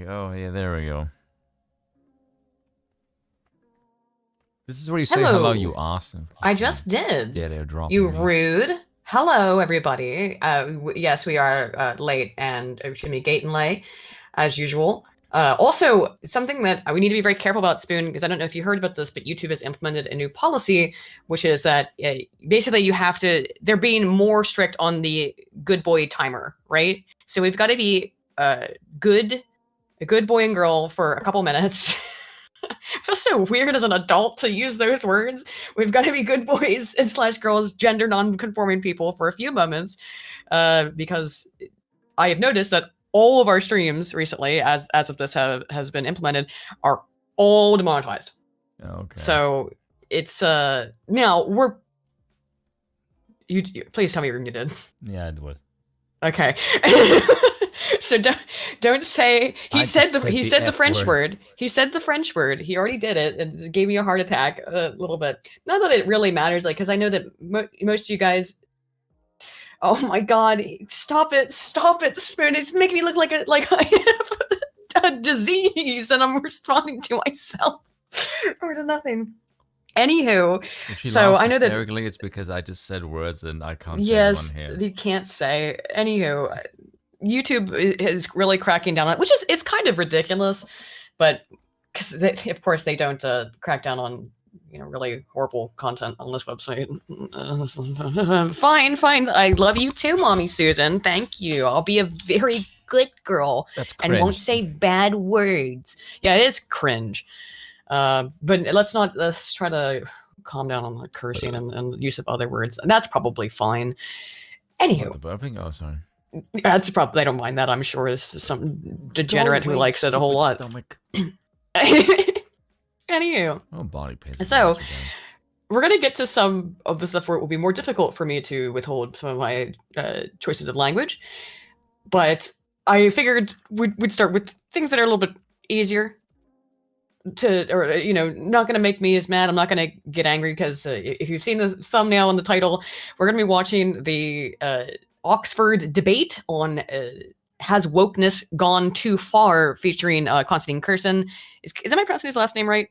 Oh, yeah, there we go. This is where you say Hello. hello, you awesome. I just did. Yeah, they're dropping You me. rude. Hello, everybody. Yes, we are late and extremely gate and lay, as usual. Also, something that we need to be very careful about, Spoon, because I don't know if you heard about this, but YouTube has implemented a new policy, which is that basically you have to, they're being more strict on the good boy timer, right? So we've got to be a good boy and girl for a couple minutes. It feels so weird as an adult to use those words. We've got to be good boys and slash girls, gender non-conforming people for a few moments, because I have noticed that all of our streams recently, as of this has been implemented, are all demonetized. Okay. So it's now we're. You please tell me you're muted. Yeah, it was. Okay. So don't say he said the French word. He said the French word. He already did it, and it gave me a heart attack a little bit. Not that it really matters, like, because I know that most of you guys. Oh my God! Stop it! Spoon! It's making me look like I have a disease, and I'm responding to myself or to nothing. Anywho, so I know that it's because I just said words and I can't. Yes, you can't say. Anywho. YouTube is really cracking down on it, which is kind of ridiculous, but because of course they don't crack down on really horrible content on this website. Fine. I love you too, Mommy Susan. Thank you. I'll be a very good girl and won't say bad words. Yeah, it is cringe. But let's try to calm down on the cursing and use of other words. That's probably fine. Anywho, the burping. Oh, sorry. That's probably, I don't mind that. I'm sure it's some degenerate who likes it a whole lot. Anywho. Oh, body pain. So we're gonna get to some of the stuff where it will be more difficult for me to withhold some of my choices of language, but I figured we'd start with things that are a little bit easier not gonna make me as mad. I'm not gonna get angry because if you've seen the thumbnail and the title, we're gonna be watching the Oxford debate on has wokeness gone too far, featuring Constantine Curson. Am I pronouncing his last name right?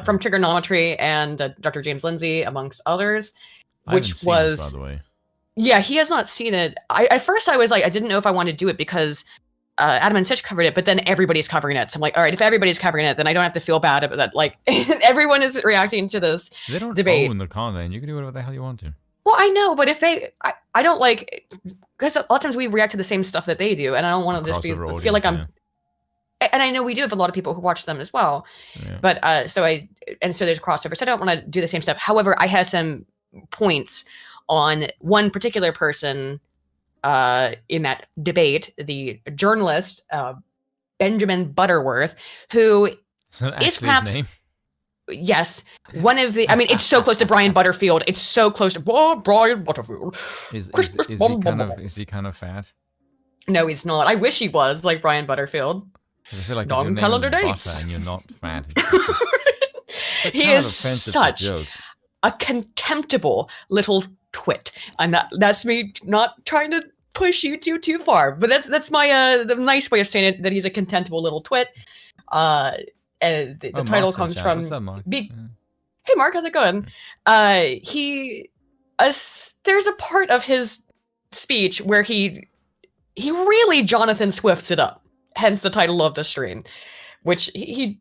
From Trigonometry and Dr. James Lindsay, amongst others. Which was, by the way. Yeah, he has not seen it. At first I was like, I didn't know if I wanted to do it because Adam and Stitch covered it, but then everybody's covering it. So I'm like, all right, if everybody's covering it, then I don't have to feel bad about that. Like, everyone is reacting to this debate. They don't own the content. You can do whatever the hell you want to. Well, I know, but if I don't like, because a lot of times we react to the same stuff that they do, and I don't want to just feel like I'm, and I know we do have a lot of people who watch them as well, but so there's crossover, so I don't want to do the same stuff. However, I have some points on one particular person in that debate, the journalist Benjamin Butterworth, who is perhaps. Name? Yes, one of the. I mean, it's so close to Brian Butterfield. It's so close to Brian Butterfield. Is he kind of fat? No, he's not. I wish he was like Brian Butterfield. I feel like non-calendar dates. And you're not fat. He is such a contemptible little twit, and that's me not trying to push you too far. But that's my the nice way of saying it. That he's a contemptible little twit. The title comes from Hey Mark, how's it going? There's a part of his speech where he really Jonathan Swifts it up, hence the title of the stream, which he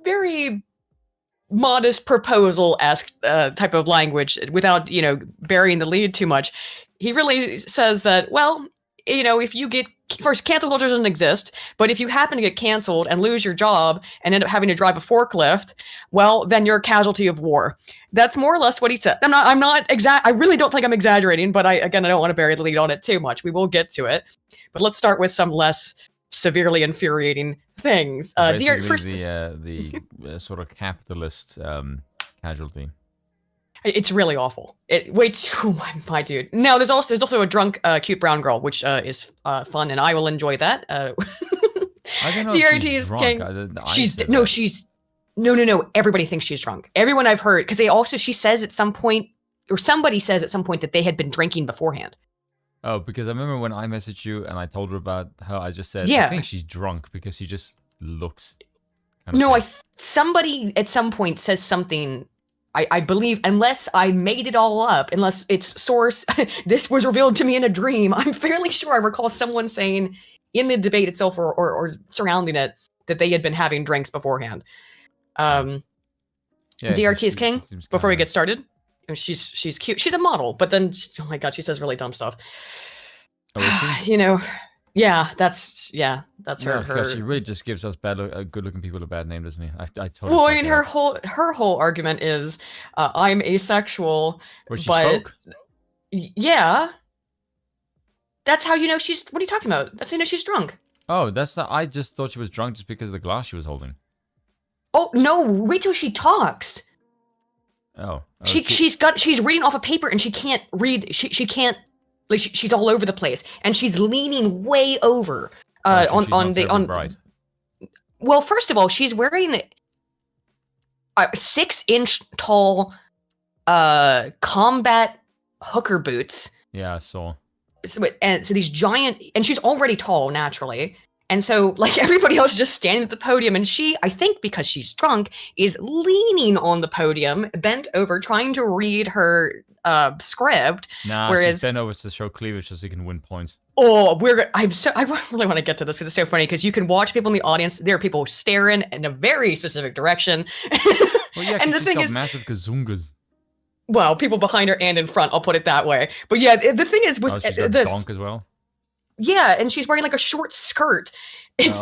very modest proposal-esque type of language without burying the lead too much. He really says that, well, if you get first, cancel culture doesn't exist, but if you happen to get canceled and lose your job and end up having to drive a forklift, well, then you're a casualty of war. That's more or less what he said. I really don't think I'm exaggerating, but I don't want to bury the lead on it too much. We will get to it, but let's start with some less severely infuriating things. The sort of capitalist casualty. It's really awful. My dude. Now there's also a drunk, cute brown girl, which is fun, and I will enjoy that. I don't know. DRT's king. No. Everybody thinks she's drunk. Everyone I've heard, because she says at some point, or somebody says at some point that they had been drinking beforehand. Oh, because I remember when I messaged you and I told her about her, I just said, I Yeah. think she's drunk because she just looks kind of No, pissed. somebody at some point says something. I believe, unless I made it all up, unless it's source, this was revealed to me in a dream. I'm fairly sure I recall someone saying in the debate itself or surrounding it that they had been having drinks beforehand. Yeah, DRT is king. Before we kinda... get started, she's cute. She's a model, but then oh my god, she says really dumb stuff. Oh, is she? You know, yeah, that's No, her. because she really just gives us good-looking people a bad name, doesn't he? I totally. Well, I mean, her whole argument is, I'm asexual. Where she but spoke? Yeah, that's how you know she's. What are you talking about? That's how you know she's drunk. Oh, that's not. I just thought she was drunk just because of the glass she was holding. Oh no! Wait till she talks. Oh, she's reading off a paper and she can't read. She can't. Like she's all over the place and she's leaning way over. Right. Well, first of all, she's wearing 6-inch tall combat hooker boots. Yeah, I saw. So these giant, and she's already tall naturally. And so like everybody else is just standing at the podium and she, I think because she's drunk, is leaning on the podium, bent over, trying to read her script. Nah, whereas, she's bent over to show cleavage so she can win points. Oh, I really want to get to this because it's so funny because you can watch people in the audience. There are people staring in a very specific direction. Well, yeah, and the she's thing got is, massive gazungas. Well, people behind her and in front, I'll put it that way. But yeah, the thing is with she's got donk as well. Yeah, and she's wearing like a short skirt. It's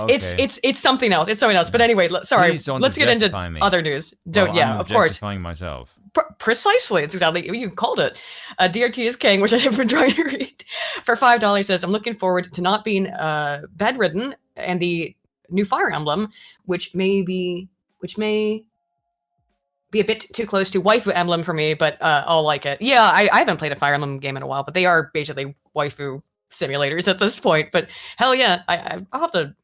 something else. It's something else. But anyway, sorry. Let's get into other news. I'm of course. Objectifying myself. Precisely. It's exactly you called it. DRT is king, which I have been trying to read. For $5 says, I'm looking forward to not being bedridden and the new Fire Emblem, which may be a bit too close to waifu emblem for me, but I'll like it. Yeah, I haven't played a Fire Emblem game in a while, but they are basically waifu simulators at this point. But hell yeah, I'll have to.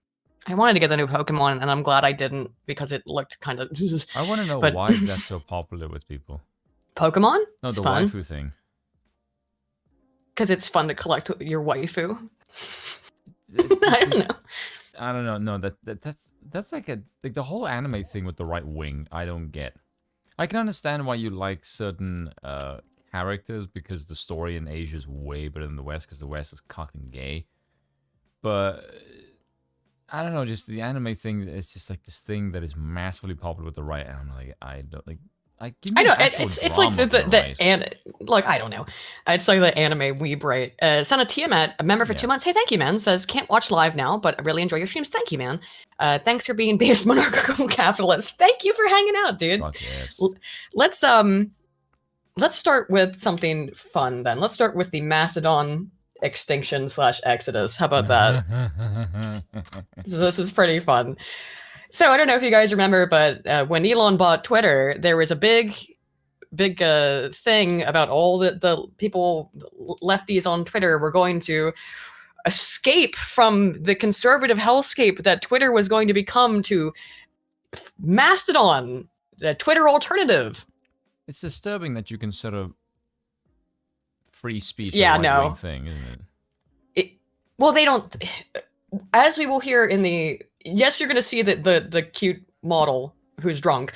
I wanted to get the new Pokemon, and I'm glad I didn't because it looked kind of. I want to know why is that so popular with people. Pokemon? No, it's the fun. waifu thing. Because it's fun to collect your waifu. I don't know. No, that's like the whole anime thing with the right wing. I don't get. I can understand why you like certain characters because the story in Asia is way better than the West because the West is cocked and gay. But I don't know, just the anime thing is just like this thing that is massively popular with the right, and I'm like, I don't like. I know it's like the like I don't know, it's like the anime weeb, right? Son of Tiamat, a member for 2 months. Hey, thank you, man. Says can't watch live now, but I really enjoy your streams. Thank you, man. Thanks for being based monarchical capitalist. Thank you for hanging out, dude. Fuck yes. Let's start with something fun then. Let's start with the Mastodon extinction / exodus. How about that? So this is pretty fun. So I don't know if you guys remember, but when Elon bought Twitter, there was a big thing about all the people lefties on Twitter were going to escape from the conservative hellscape that Twitter was going to become to Mastodon, the Twitter alternative. It's disturbing that you consider free speech a right-wing thing, isn't it? Well, they don't. As we will hear in the yes, you're going to see the cute model who's drunk.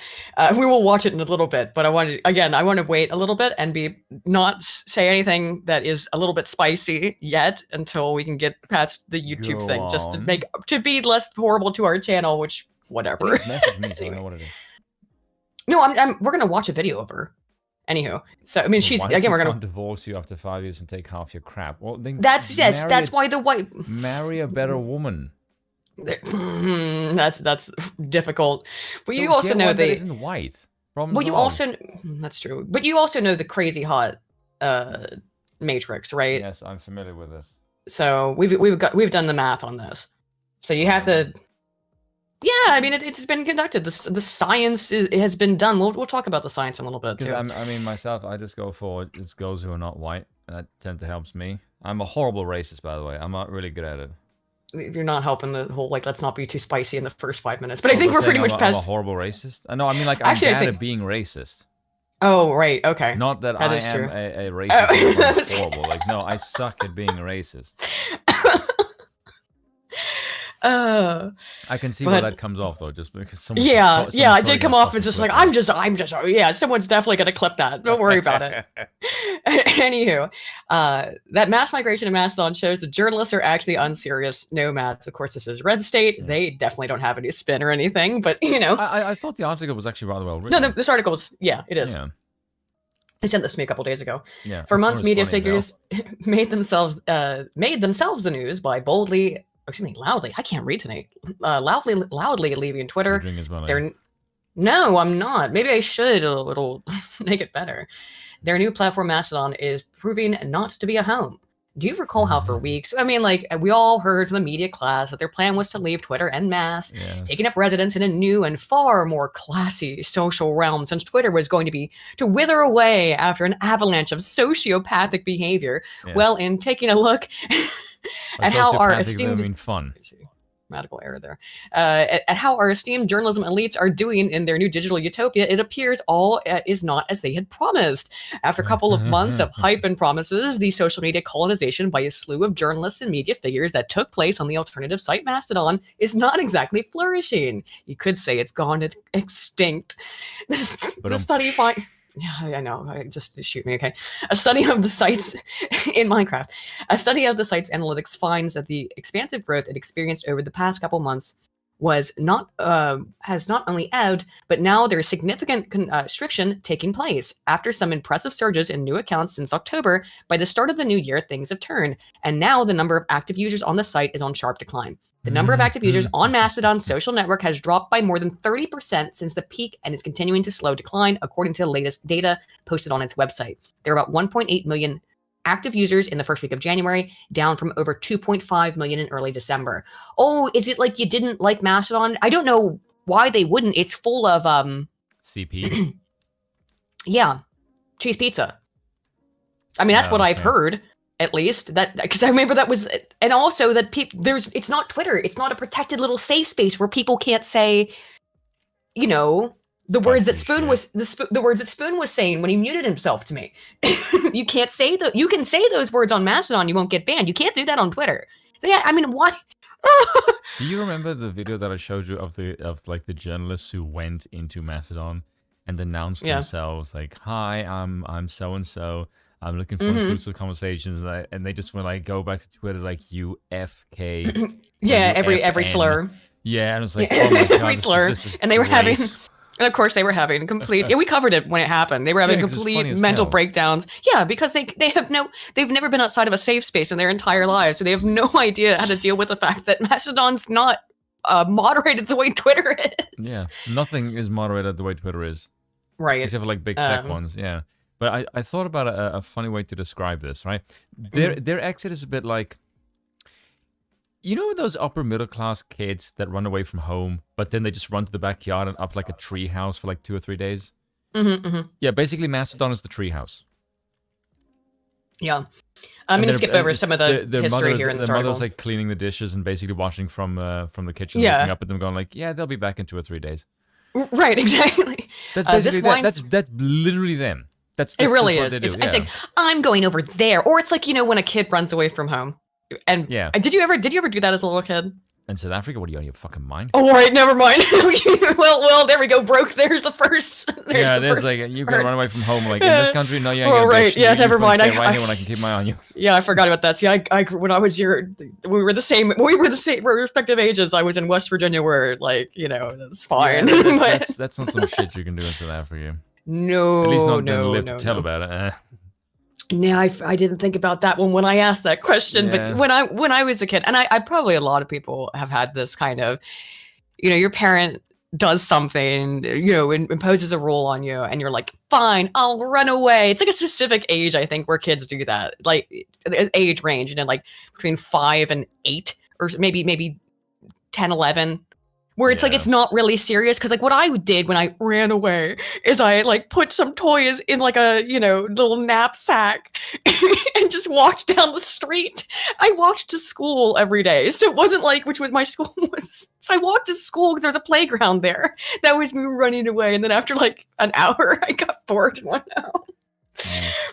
We will watch it in a little bit, but I want to wait a little bit and not say anything that is a little bit spicy yet until we can get past the YouTube thing, just to be less horrible to our channel. Which whatever. Message me so I know what it is. No, we're gonna watch a video of her. Anywho, so I mean, we're gonna divorce you after 5 years and take half your crap. Well, then that's why the white marry a better woman. That's difficult, but so you also know that isn't white. You also that's true, but you also know the crazy hot matrix, right? Yes, I'm familiar with this. So we've done the math on this. So you have to. Yeah, I mean it's been conducted. The science has been done. We'll talk about the science in a little bit too. I mean myself, I just go for just girls who are not white. That tend to helps me. I'm a horrible racist, by the way. I'm not really good at it. You're not helping the whole let's not be too spicy in the first 5 minutes. But I think we're pretty much past. I'm a horrible racist. No, I mean I'm bad at being racist. Oh, right. Okay. Not that That I is am true. a racist and I'm Oh. horrible. Like, no, I suck at being racist. uh, I can see where but that comes off though, just because yeah, yeah, someone's I totally did come gonna off as fucking just clip like that. yeah, someone's definitely gonna clip that. Don't worry about it. Anywho, that mass migration to Mastodon shows the journalists are actually unserious nomads. Of course, this is Red State. Yeah. They definitely don't have any spin or anything, but I thought the article was actually rather well no, written. this article is, yeah, it is. Yeah. I sent this to me a couple days ago. Yeah. For this one months, is media funny as hell. figures made themselves the news by loudly. I can't read tonight. Loudly leaving Twitter. You're drinking as well, eh? They're No, I'm not. Maybe I should. It'll make it better. Their new platform, Mastodon, is proving not to be a home. Do you recall how for weeks, I mean, like, we all heard from the media class that their plan was to leave Twitter en masse, Yes. taking up residence in a new and far more classy social realm, since Twitter was going to wither away after an avalanche of sociopathic behavior. Yes. Well, in taking a look By at how our sociopathic, I esteemed mean fun. grammatical error there. At how our esteemed journalism elites are doing in their new digital utopia, it appears all is not as they had promised. After a couple of months of hype and promises, the social media colonization by a slew of journalists and media figures that took place on the alternative site Mastodon is not exactly flourishing. You could say it's gone extinct. The study finds... Yeah, I know. Just shoot me, okay? A study of the sites in Minecraft. A study of the site's analytics finds that the expansive growth it experienced over the past couple months has not only ebbed, but now there is significant constriction taking place. After some impressive surges in new accounts since October, by the start of the new year, things have turned, and now the number of active users on the site is on sharp decline. The number of active users on Mastodon's social network has dropped by more than 30% since the peak and is continuing to slow decline, according to the latest data posted on its website. There are about 1.8 million active users in the first week of January, down from over 2.5 million in early December. Oh, is it like you didn't like Mastodon? I don't know why they wouldn't. It's full of CP. Yeah, cheese pizza. I mean, that's what I've heard. At least that, because I remember that was, and also that it's not Twitter. It's not a protected little safe space where people can't say, the words that Spoon was the words that Spoon was saying when he muted himself to me. You can't say that. You can say those words on Mastodon. You won't get banned. You can't do that on Twitter. Yeah, I mean, why? Do you remember the video that I showed you of the journalists who went into Mastodon and announced themselves like, "Hi, I'm so and so. I'm looking for inclusive conversations," and they just went like, "Go back to Twitter, like you FK." Yeah, every slur. Yeah, and it was like, "Oh my god, every slur." This is and they were great. having, and of course they were having complete. Yeah, we covered it when it happened. They were having complete mental breakdowns. Yeah, because they've never been outside of a safe space in their entire lives, so they have no idea how to deal with the fact that Mastodon's not moderated the way Twitter is. Yeah, nothing is moderated the way Twitter is. Right. Except for like big tech ones, yeah. But I thought about a funny way to describe this, right? Their exit is a bit like, those upper middle class kids that run away from home, but then they just run to the backyard and up like a tree house for like 2 or 3 days? Yeah, basically Mastodon is the tree house. Yeah. I'm going to skip over some of the history here in this article. The mother's like cleaning the dishes and basically watching from the kitchen, looking up at them going like, yeah, they'll be back in 2 or 3 days. Right, exactly. That's basically that's literally them. It really is. It's like, I'm going over there. Or it's like, when a kid runs away from home. And did you ever do that as a little kid? In South Africa, what are you, on your fucking mind? Oh, right, never mind. well, there we go. There's the first. There's like, you can run away from home. Like, in this country, no, you ain't gonna right, yeah, never mind. Stay right here when I can keep my eye on you. Yeah, I forgot about that. See, I when I was we were the same respective ages. I was in West Virginia where, like, that's fine. Yeah, that's not some shit you can do in South Africa. No, at least not live to tell about it. No, I didn't think about that one when I asked that question. But when I was a kid, and I probably a lot of people have had this kind of, your parent does something, imposes a rule on you, and you're like, fine, I'll run away. It's like a specific age, I think, where kids do that, like age range, like between 5 and 8, or maybe 10, 11. where it's like it's not really serious. Because like what I did when I ran away is I like put some toys in like a little knapsack and just walked down the street. I walked to school every day, so it wasn't like which was my school was. So I walked to school because there was a playground there. That was me running away, and then after like an hour, I got bored and went home.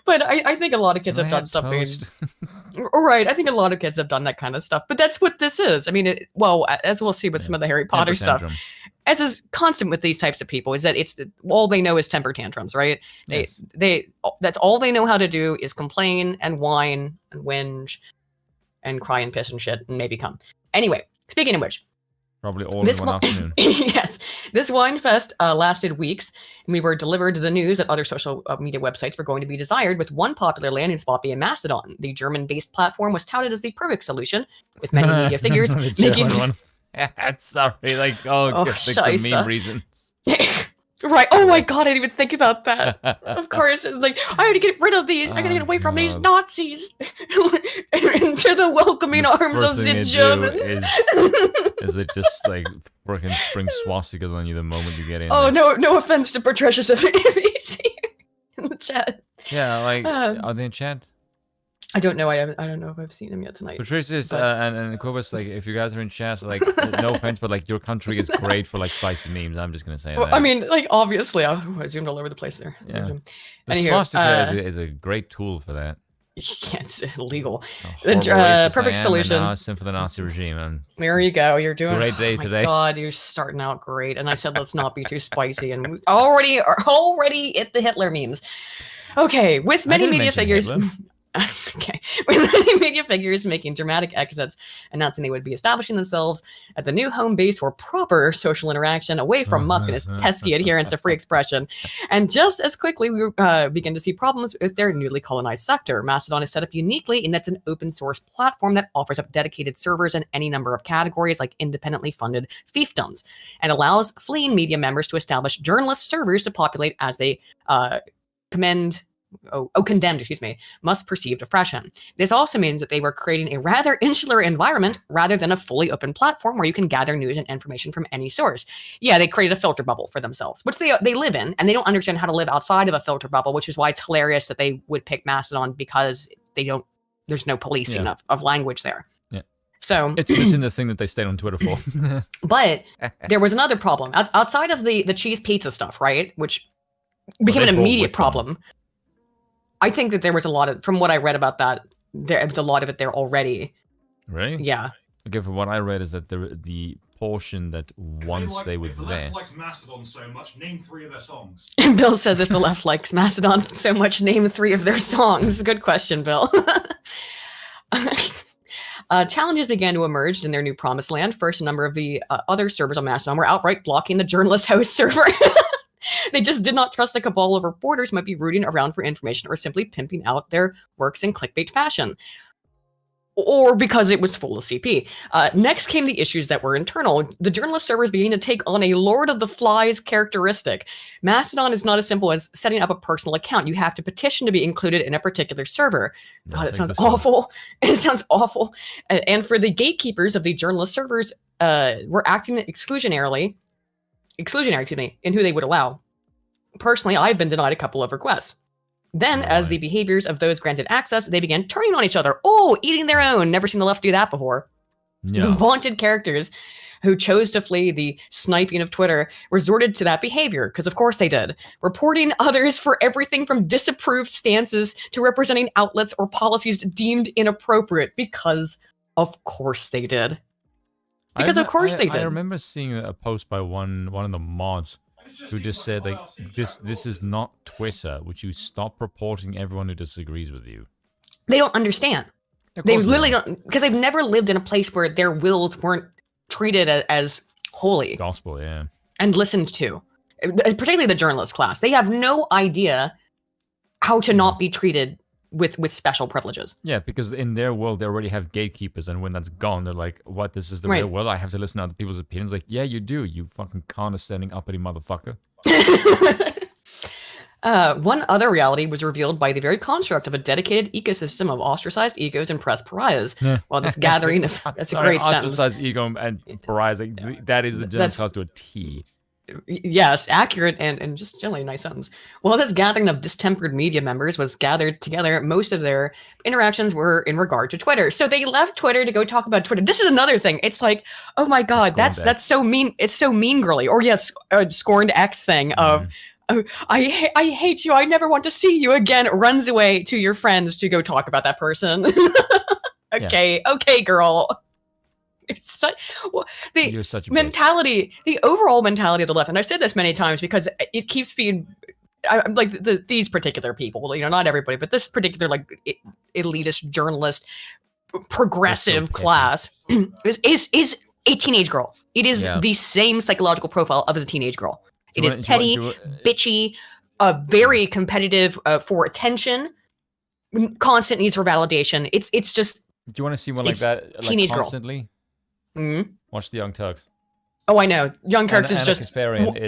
But I think a lot of kids have done something. Right, I think a lot of kids have done that kind of stuff. But that's what this is. I mean, as we'll see with some of the Harry Potter stuff, as is constant with these types of people, is that it's all they know is temper tantrums, right? Yes. That's all they know how to do is complain and whine and whinge and cry and piss and shit and maybe come. Anyway, speaking of which. Probably all in one afternoon. Yes. This wine fest lasted weeks, and we were delivered the news that other social media websites were going to be desired, with one popular landing spot being Mastodon. The German-based platform was touted as the perfect solution, with many media figures making... Sorry, like, the meme reasons. Right. Oh my god, I didn't even think about that. Of course, like I had to get rid of these. I gotta get away from these Nazis into the welcoming arms of the Germans. Is it just like freaking spring swastikas on you the moment you get in? Oh no offense to Patricius if he's here in the chat. Yeah, like are they in chat? I don't know. I don't know if I've seen him yet tonight. Patricius and Kobus, like, if you guys are in chat, like, no offense, but like, your country is great for like spicy memes. I'm just gonna say that. I mean, like, obviously, I zoomed all over the place there. Yeah. The swastika is a great tool for that. Yeah, it's illegal. The perfect solution. Now I for the Nazi regime. And there you go. You're doing great day today. God, you're starting out great. And I said let's not be too spicy, and we already at the Hitler memes. Okay, with many media figures. Okay, with many media figures making dramatic exits, announcing they would be establishing themselves at the new home base for proper social interaction, away from Musk and his pesky adherence to free expression. And just as quickly, we begin to see problems with their newly colonized sector. Mastodon is set up uniquely in that it's an open source platform that offers up dedicated servers in any number of categories, like independently funded fiefdoms, and allows fleeing media members to establish journalist servers to populate as they condemned, must perceived oppression. This also means that they were creating a rather insular environment rather than a fully open platform where you can gather news and information from any source. Yeah, they created a filter bubble for themselves, which they live in, and they don't understand how to live outside of a filter bubble, which is why it's hilarious that they would pick Mastodon, because there's no policing of language there. Yeah. So it's missing the thing that they stayed on Twitter for. But there was another problem outside of the cheese pizza stuff, right? Which became an immediate problem. I think that there was a lot of, from what I read about that, there was a lot of it there already. Really? Yeah. Okay, from what I read is that the portion that once they were there. If the left likes Mastodon so much, name 3 of their songs. Bill says if the left likes Mastodon so much, name 3 of their songs. Good question, Bill. Challenges began to emerge in their new promised land. First, a number of the other servers on Mastodon were outright blocking the journalist host server. They just did not trust a cabal of reporters might be rooting around for information or simply pimping out their works in clickbait fashion. Or because it was full of CP. Next came the issues that were internal. The journalist servers began to take on a Lord of the Flies characteristic. Mastodon is not as simple as setting up a personal account. You have to petition to be included in a particular server. God, it sounds awful. It sounds awful. And for the gatekeepers of the journalist servers, were acting exclusionary, in who they would allow. Personally, I've been denied a couple of requests. Then, as the behaviors of those granted access, they began turning on each other. Oh, eating their own. Never seen the left do that before. No. The vaunted characters who chose to flee the sniping of Twitter resorted to that behavior, because of course they did. Reporting others for everything from disapproved stances to representing outlets or policies deemed inappropriate, because of course they did. Because of course they did. I remember seeing a post by one of the mods who just said, like, this is not Twitter. Would you stop reporting everyone who disagrees with you? They don't understand. They literally don't, because they've never lived in a place where their wills weren't treated as holy. Gospel, yeah. And listened to. Particularly the journalist class. They have no idea how to not be treated with special privileges. Yeah, because in their world, they already have gatekeepers, and when that's gone, they're like, what, this is the real world? I have to listen to other people's opinions? Like, yeah, you do, you fucking condescending uppity motherfucker. One other reality was revealed by the very construct of a dedicated ecosystem of ostracized egos and press pariahs. While this gathering of that's a great sentence. Ostracized ego and pariahs, that is the generous cause to a T. Yes, accurate and just generally a nice sentence. While this gathering of distempered media members was gathered together, most of their interactions were in regard to Twitter. So they left Twitter to go talk about Twitter. This is another thing. It's like, oh my God, that's so mean. It's so mean girly. Or yes, a scorned X thing of, oh, I hate you. I never want to see you again. Runs away to your friends to go talk about that person. Okay, girl. It's such, the such a mentality, the overall mentality of the left, and I've said this many times because it keeps being, like these particular people, not everybody, but this particular like elitist journalist, progressive class is a teenage girl. It is the same psychological profile of a teenage girl. It is petty, bitchy, very competitive for attention, constant needs for validation. It's just. Do you want to see one like that, teenage like constantly? Girl. Mm-hmm. Watch the Young Turks. Oh, I know. Young Turks is just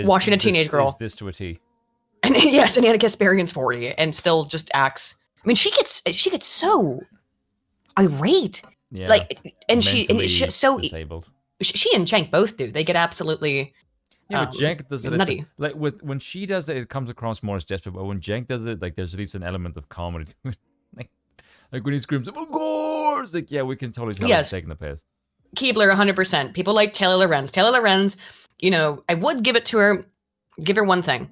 watching a teenage girl. Is this to a T? And yes, and Anna Kasparian's 40 and still just acts. I mean, she gets so irate. Yeah. Like, and she's so disabled. She and Cenk both do. They get absolutely. Yeah, but Cenk does it nutty. Like when she does it, it comes across more as desperate. But when Cenk does it, like there's at least an element of comedy. like when he screams, "Of course!" Like we can totally tell he's taking the piss. Keebler, 100%. People like Taylor Lorenz. Taylor Lorenz, I would give it to her, give her one thing.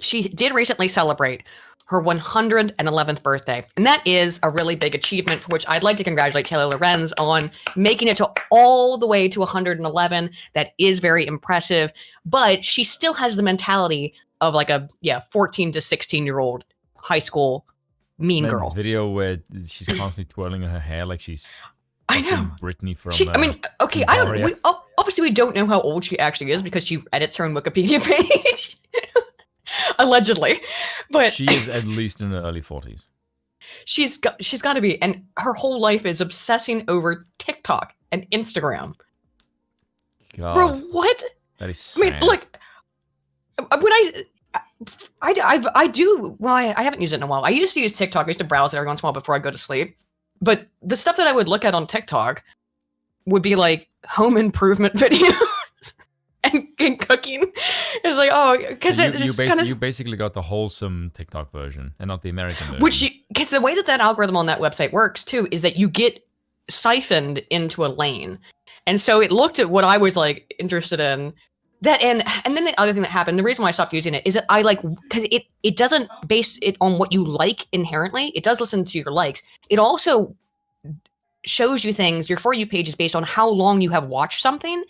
She did recently celebrate her 111th birthday. And that is a really big achievement for which I'd like to congratulate Taylor Lorenz on making it to all the way to 111. That is very impressive. But she still has the mentality of like a 14 to 16-year-old high school mean girl. Video where she's constantly twirling her hair like she's I know. Brittany from. Obviously, we don't know how old she actually is because she edits her own Wikipedia page, allegedly. But she is at least in her early 40s. She's got to be, and her whole life is obsessing over TikTok and Instagram. God, bro, what? That is sad. I mean, look, when I do. Well, I haven't used it in a while. I used to use TikTok. I used to browse it every once in a while before I go to sleep. But the stuff that I would look at on TikTok would be like home improvement videos and cooking. It's like, oh, because you basically got the wholesome TikTok version and not the American version. Because the way that algorithm on that website works too is that you get siphoned into a lane, and so it looked at what I was like interested in. That and then the other thing that happened, the reason why I stopped using it is that I like, because it doesn't base it on what you like inherently. It does listen to your likes. It also shows you things, your For You page is based on how long you have watched something.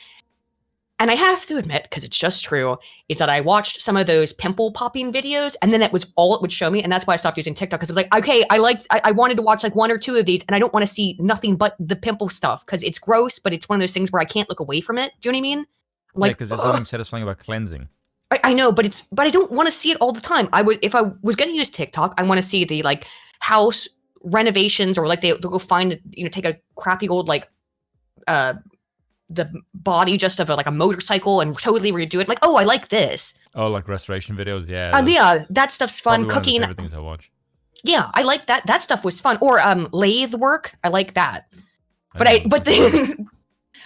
And I have to admit, because it's just true, is that I watched some of those pimple popping videos, and then that was all it would show me. And that's why I stopped using TikTok, because I was like, okay, I wanted to watch like one or two of these, and I don't want to see nothing but the pimple stuff, because it's gross, but it's one of those things where I can't look away from it. Do you know what I mean? Like, because there's something satisfying about cleansing. I know, but I don't want to see it all the time. If I was going to use TikTok, I want to see the like house renovations, or like they'll go find, take a crappy old like the body just of a motorcycle and totally redo it. Like, oh, I like this. Oh, like restoration videos, yeah. Yeah, that stuff's fun. Cooking. One of the favorite things I watch. Yeah, I like that. That stuff was fun. Or lathe work, I like that.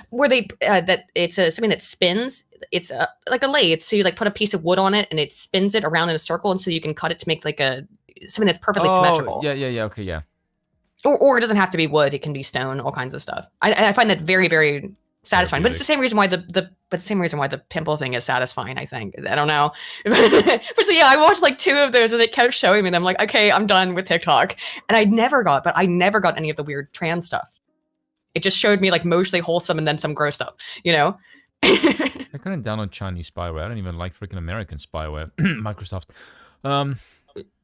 Where they that it's something that spins. It's like a lathe, so you like put a piece of wood on it and it spins it around in a circle, and so you can cut it to make like something that's perfectly symmetrical. Yeah, okay, yeah. Or it doesn't have to be wood; it can be stone, all kinds of stuff. I find that very, very satisfying. But it's the same reason why the pimple thing is satisfying. I think, I don't know, but so yeah, I watched like two of those, and it kept showing me them. Like, okay, I'm done with TikTok, and I never got any of the weird trans stuff. It just showed me like mostly wholesome and then some gross stuff, I couldn't download Chinese spyware. I don't even like freaking American spyware. Microsoft.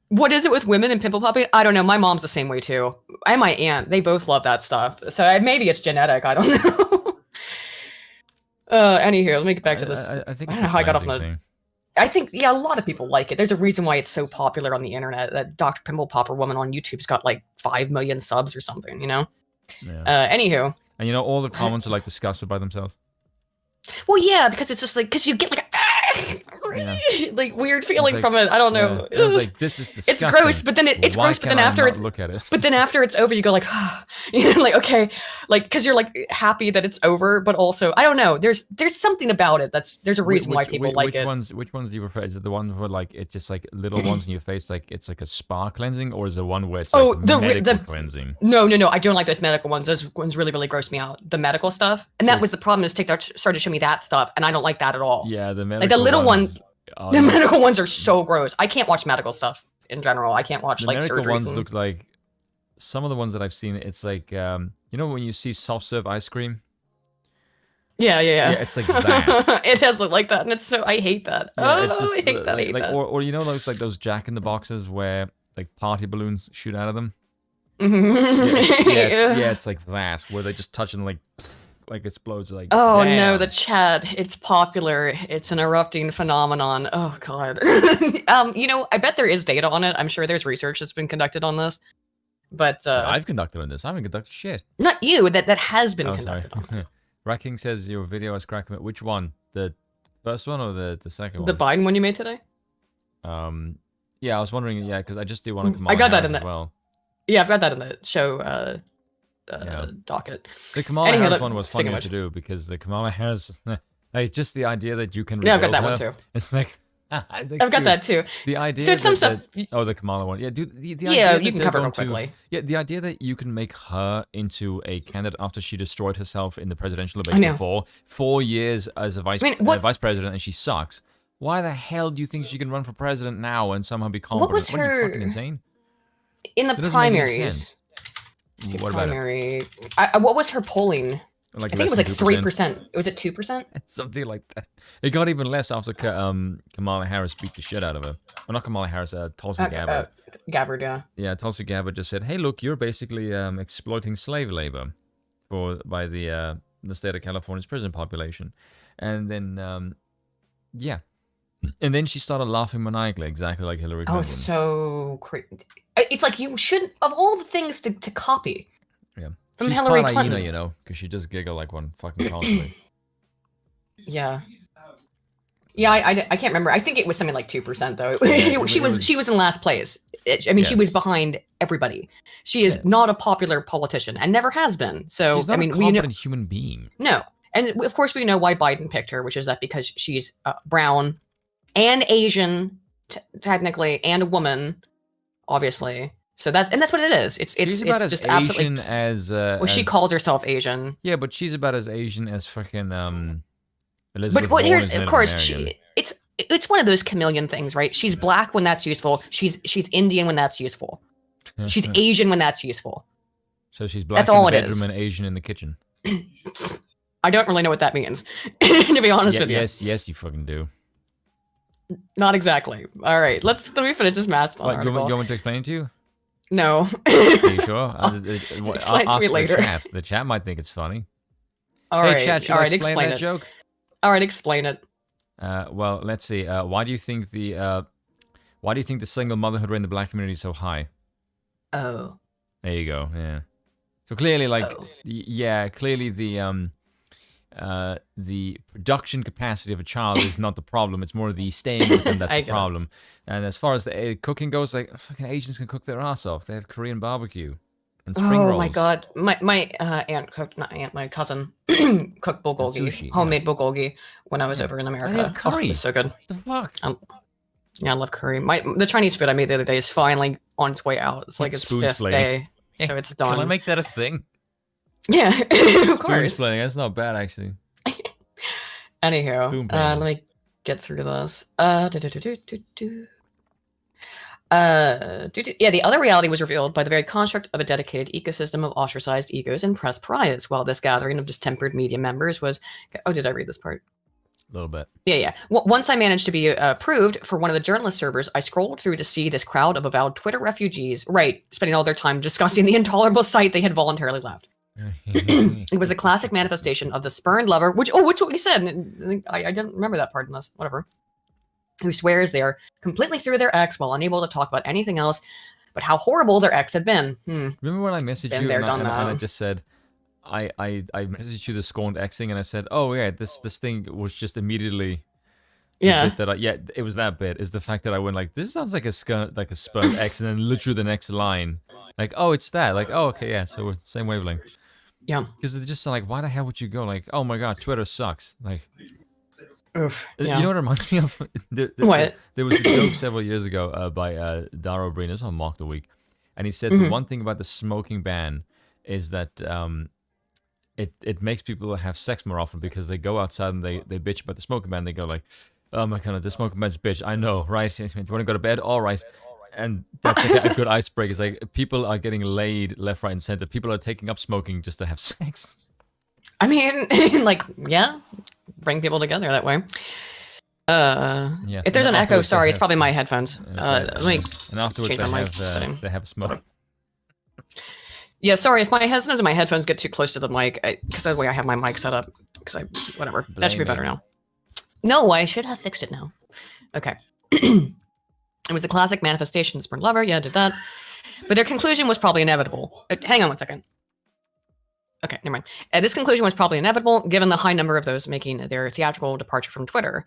What is it with women and pimple popping? I don't know. My mom's the same way too. And my aunt, they both love that stuff. So maybe it's genetic. I don't know. Anywho, let me get back to this. I think I it's don't know how I got off the thing. I think, a lot of people like it. There's a reason why it's so popular on the internet. That Dr. Pimple Popper woman on YouTube's got like 5 million subs or something, Yeah. Anywho. And all the comments are like disgusted by themselves. Well, yeah, because it's just like, because you get like, like weird feeling like- from it. I don't know. I was like, this is disgusting. It's gross, but then it's Why gross. But then can I after not it's look at it. but then after it's over, you go like, you know, like okay, like because you're like happy that it's over, but also I don't know. There's something about it there's a reason why people like it. Which ones do you prefer? Is it the one where like it's just like little ones in your face, like it's like a spa cleansing, or is it one where it's like medical cleansing? No, I don't like those medical ones. Those ones really gross me out. The medical stuff, and that was the problem. Is TikTok started to show me that stuff, and I don't like that at all. Yeah, the medical like the little ones. Oh, The medical ones are so gross. I can't watch medical stuff in general. I can't watch the like medical surgeries. ones look like some of the ones that I've seen. It's like you know when you see soft serve ice cream. Yeah. It's like that. It does look like that, and it's so I hate that. Yeah, it's I hate that. I hate that. Or you know those Jack in the Boxes where like party balloons shoot out of them. Mhm. It's like that where they just touch and like explodes like. Oh damn. no, the chat. It's popular. It's an erupting phenomenon. Oh god. You know, I bet there is data on it. I'm sure there's research that's been conducted on this. But I've conducted on this. I haven't conducted shit. not you. That has been Oh, sorry. conducted on. Racking says your video is cracking. Which one? The first one or the second The one? Biden one you made today? Yeah, I was wondering. Yeah, because I just did one of Kamala I got that Harris in as well. Yeah, I've got that in the show docket. The Kamala Anyhow, Harris look, one was speaking funny of to which- do because the Kamala Harris, like just the idea that you can. Yeah, I've got that rebuild one her, too. It's like. I've got that too. The idea. So it's some that- stuff. that- oh, the Kamala one. Yeah, dude. The Yeah, idea you that can they're cover it going real to- quickly. Yeah, the idea that you can make her into a candidate after she destroyed herself in the presidential I debate know. before 4 years as a vice vice president, and she sucks. Why the hell do you think she can run for president now and somehow be competent? was What, are you her- fucking insane? In the It doesn't make any primaries. sense. What about it? Primary. what was her polling? Like I think it was less like than 3%. Was it 2%? Something like that. It got even less after Kamala Harris beat the shit out of her. Well, not Kamala Harris, Tulsi Gabbard. Gabbard, yeah. Yeah, Tulsi Gabbard just said, "Hey, look, you're basically exploiting slave labor by the state of California's prison population," and then yeah, and then she started laughing maniacally, exactly like Hillary Oh, Clinton. so crazy. It's like you shouldn't, of all the things to copy. Yeah, From she's Hillary part Clinton. hyena, you know, because she just giggle like one fucking constantly. Yeah. Yeah, I can't remember. I think it was something like 2% though. Yeah, she was in last place. I mean, she was Yes. behind everybody. She is not a popular politician and never has been. So She's not I mean, a we know competent human being. no, and of course we know why Biden picked her, which is that because she's brown and Asian, technically, and a woman, obviously. So that's what it is. It's She's about as just Asian absolutely. as Well, she as- calls herself Asian. Yeah, but she's about as Asian as fucking Elizabeth But Warren here's, is of Native course, American. it's one of those chameleon things, right? She's black when that's useful. She's Indian when that's useful. She's Asian when that's useful. So she's black That's in all the it bedroom is. and Asian in the kitchen. I don't really know what that means, to be honest with you. Yes, you fucking do. Not exactly. All right, let me finish this math What, you article. want me to explain it to you? No. Are you sure? Explain to Ask me the later. chat. The chat might think it's funny. All Hey, right, chat, should all I right, explain that it. joke? All right, explain it. Well, let's see. Why do you think the single motherhood rate in the black community is so high? Oh. There you go. Yeah. So clearly, like, Oh. clearly the production capacity of a child is not the problem. It's more the staying with them that's I the get it. problem. And as far as the cooking goes, like fucking Asians can cook their ass off. They have Korean barbecue and spring rolls. Oh my god, my aunt cooked, not aunt, my cousin cooked bulgogi, sushi, homemade bulgogi when I was over in America. they have Oh, curry. it was so good. The fuck? Yeah, I love curry. The Chinese food I made the other day is finally on its way out. It's like It's its spoon fifth splitting. day, so it's done. Can I make that a thing? Yeah, of Spoon course. splitting. That's not bad actually. Anyhow, Spoon let playing. me get through this. Yeah, the other reality was revealed by the very construct of a dedicated ecosystem of ostracized egos and press pariahs, while this gathering of distempered media members was... Oh, did I read this part? A little bit. Yeah. Once I managed to be approved for one of the journalist servers, I scrolled through to see this crowd of avowed Twitter refugees, right, spending all their time discussing the intolerable site they had voluntarily left. It was the classic manifestation of the spurned lover, which what we said. And I didn't remember that part in this. Whatever. Who swears they are completely through their ex while unable to talk about anything else but how horrible their ex had been. Remember when I messaged Been you there, and, done and I that. just said, I messaged you the scorned X thing and I said, oh yeah, this thing was just immediately Yeah. bit that it was that bit. Is the fact that I went like, this sounds like a sperm X, and then literally the next line, like, oh, it's that. Like, oh, okay, yeah, so we're same wavelength. Yeah. Because they're just like, why the hell would you go like, oh my god, Twitter sucks. Like, Oof. you Yeah. know what it reminds me of? What? There was a joke several years ago by Dara Breen. This was on Mock the Week, and he said Mhm. the one thing about the smoking ban is that it makes people have sex more often because they go outside and they bitch about the smoking ban. They go like, oh my god, the smoking ban's bitch. I know, right? Do you want to go to bed? All right. And that's like a good icebreaker. It's like people are getting laid left, right, and center. People are taking up smoking just to have sex. I mean, like, yeah, bring people together that way. Yeah. If there's and an echo, afterwards they sorry, it's have- probly my headphones. and it's like- Let me. and afterwards change my mic setting. they have smoke. Yeah, sorry if my headphones and my headphones get too close to the mic, because of the way I have my mic set up. Because whatever, that should be better now. No, I should have fixed it now. Okay. It was a classic manifestation. Spurned lover, yeah, did that. But their conclusion was probably inevitable. Hang on one second. Okay, never mind. This conclusion was probably inevitable, given the high number of those making their theatrical departure from Twitter.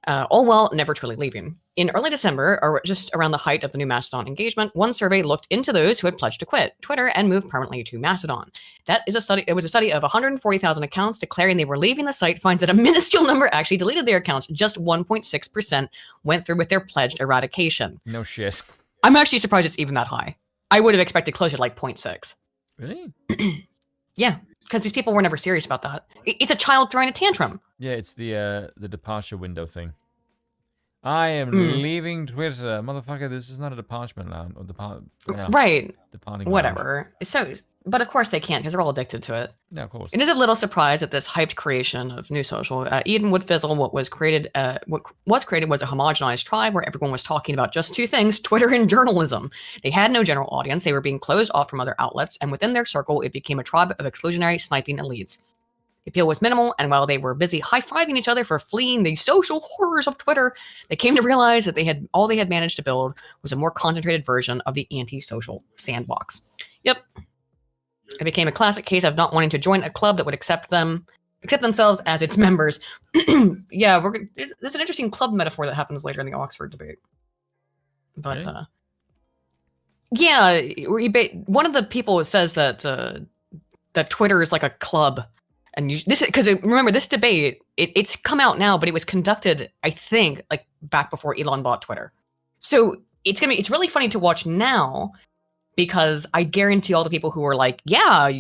All while never truly leaving. In early December, or just around the height of the new Mastodon engagement, one survey looked into those who had pledged to quit Twitter and move permanently to Mastodon. That is a study. It was a study of 140,000 accounts declaring they were leaving the site. Finds that a minuscule number actually deleted their accounts. Just 1.6% went through with their pledged eradication. No shit. I'm actually surprised it's even that high. I would have expected closer to like 0.6. Really? Yeah, because these people were never serious about that. It's a child throwing a tantrum. Yeah, it's the departure window thing. I am leaving Twitter, motherfucker. This is not a department lounge or Right. departing. Whatever. So, but of course they can't because they're all addicted to it. Yeah, of course. It is a little surprise at this hyped creation of new social. Even would fizzle. What was created was a homogenized tribe where everyone was talking about just two things: Twitter and journalism. They had no general audience. They were being closed off from other outlets, and within their circle, it became a tribe of exclusionary sniping elites. The appeal was minimal, and while they were busy high-fiving each other for fleeing the social horrors of Twitter, they came to realize that they had managed to build was a more concentrated version of the anti-social sandbox. Yep. It became a classic case of not wanting to join a club that would accept themselves as its members. Yeah, there's an interesting club metaphor that happens later in the Oxford debate. But Okay. yeah, one of the people says that that Twitter is like a club, and because remember this debate, it's come out now, but it was conducted, I think, like back before Elon bought Twitter. So it's really funny to watch now. Because I guarantee all the people who are like, yeah,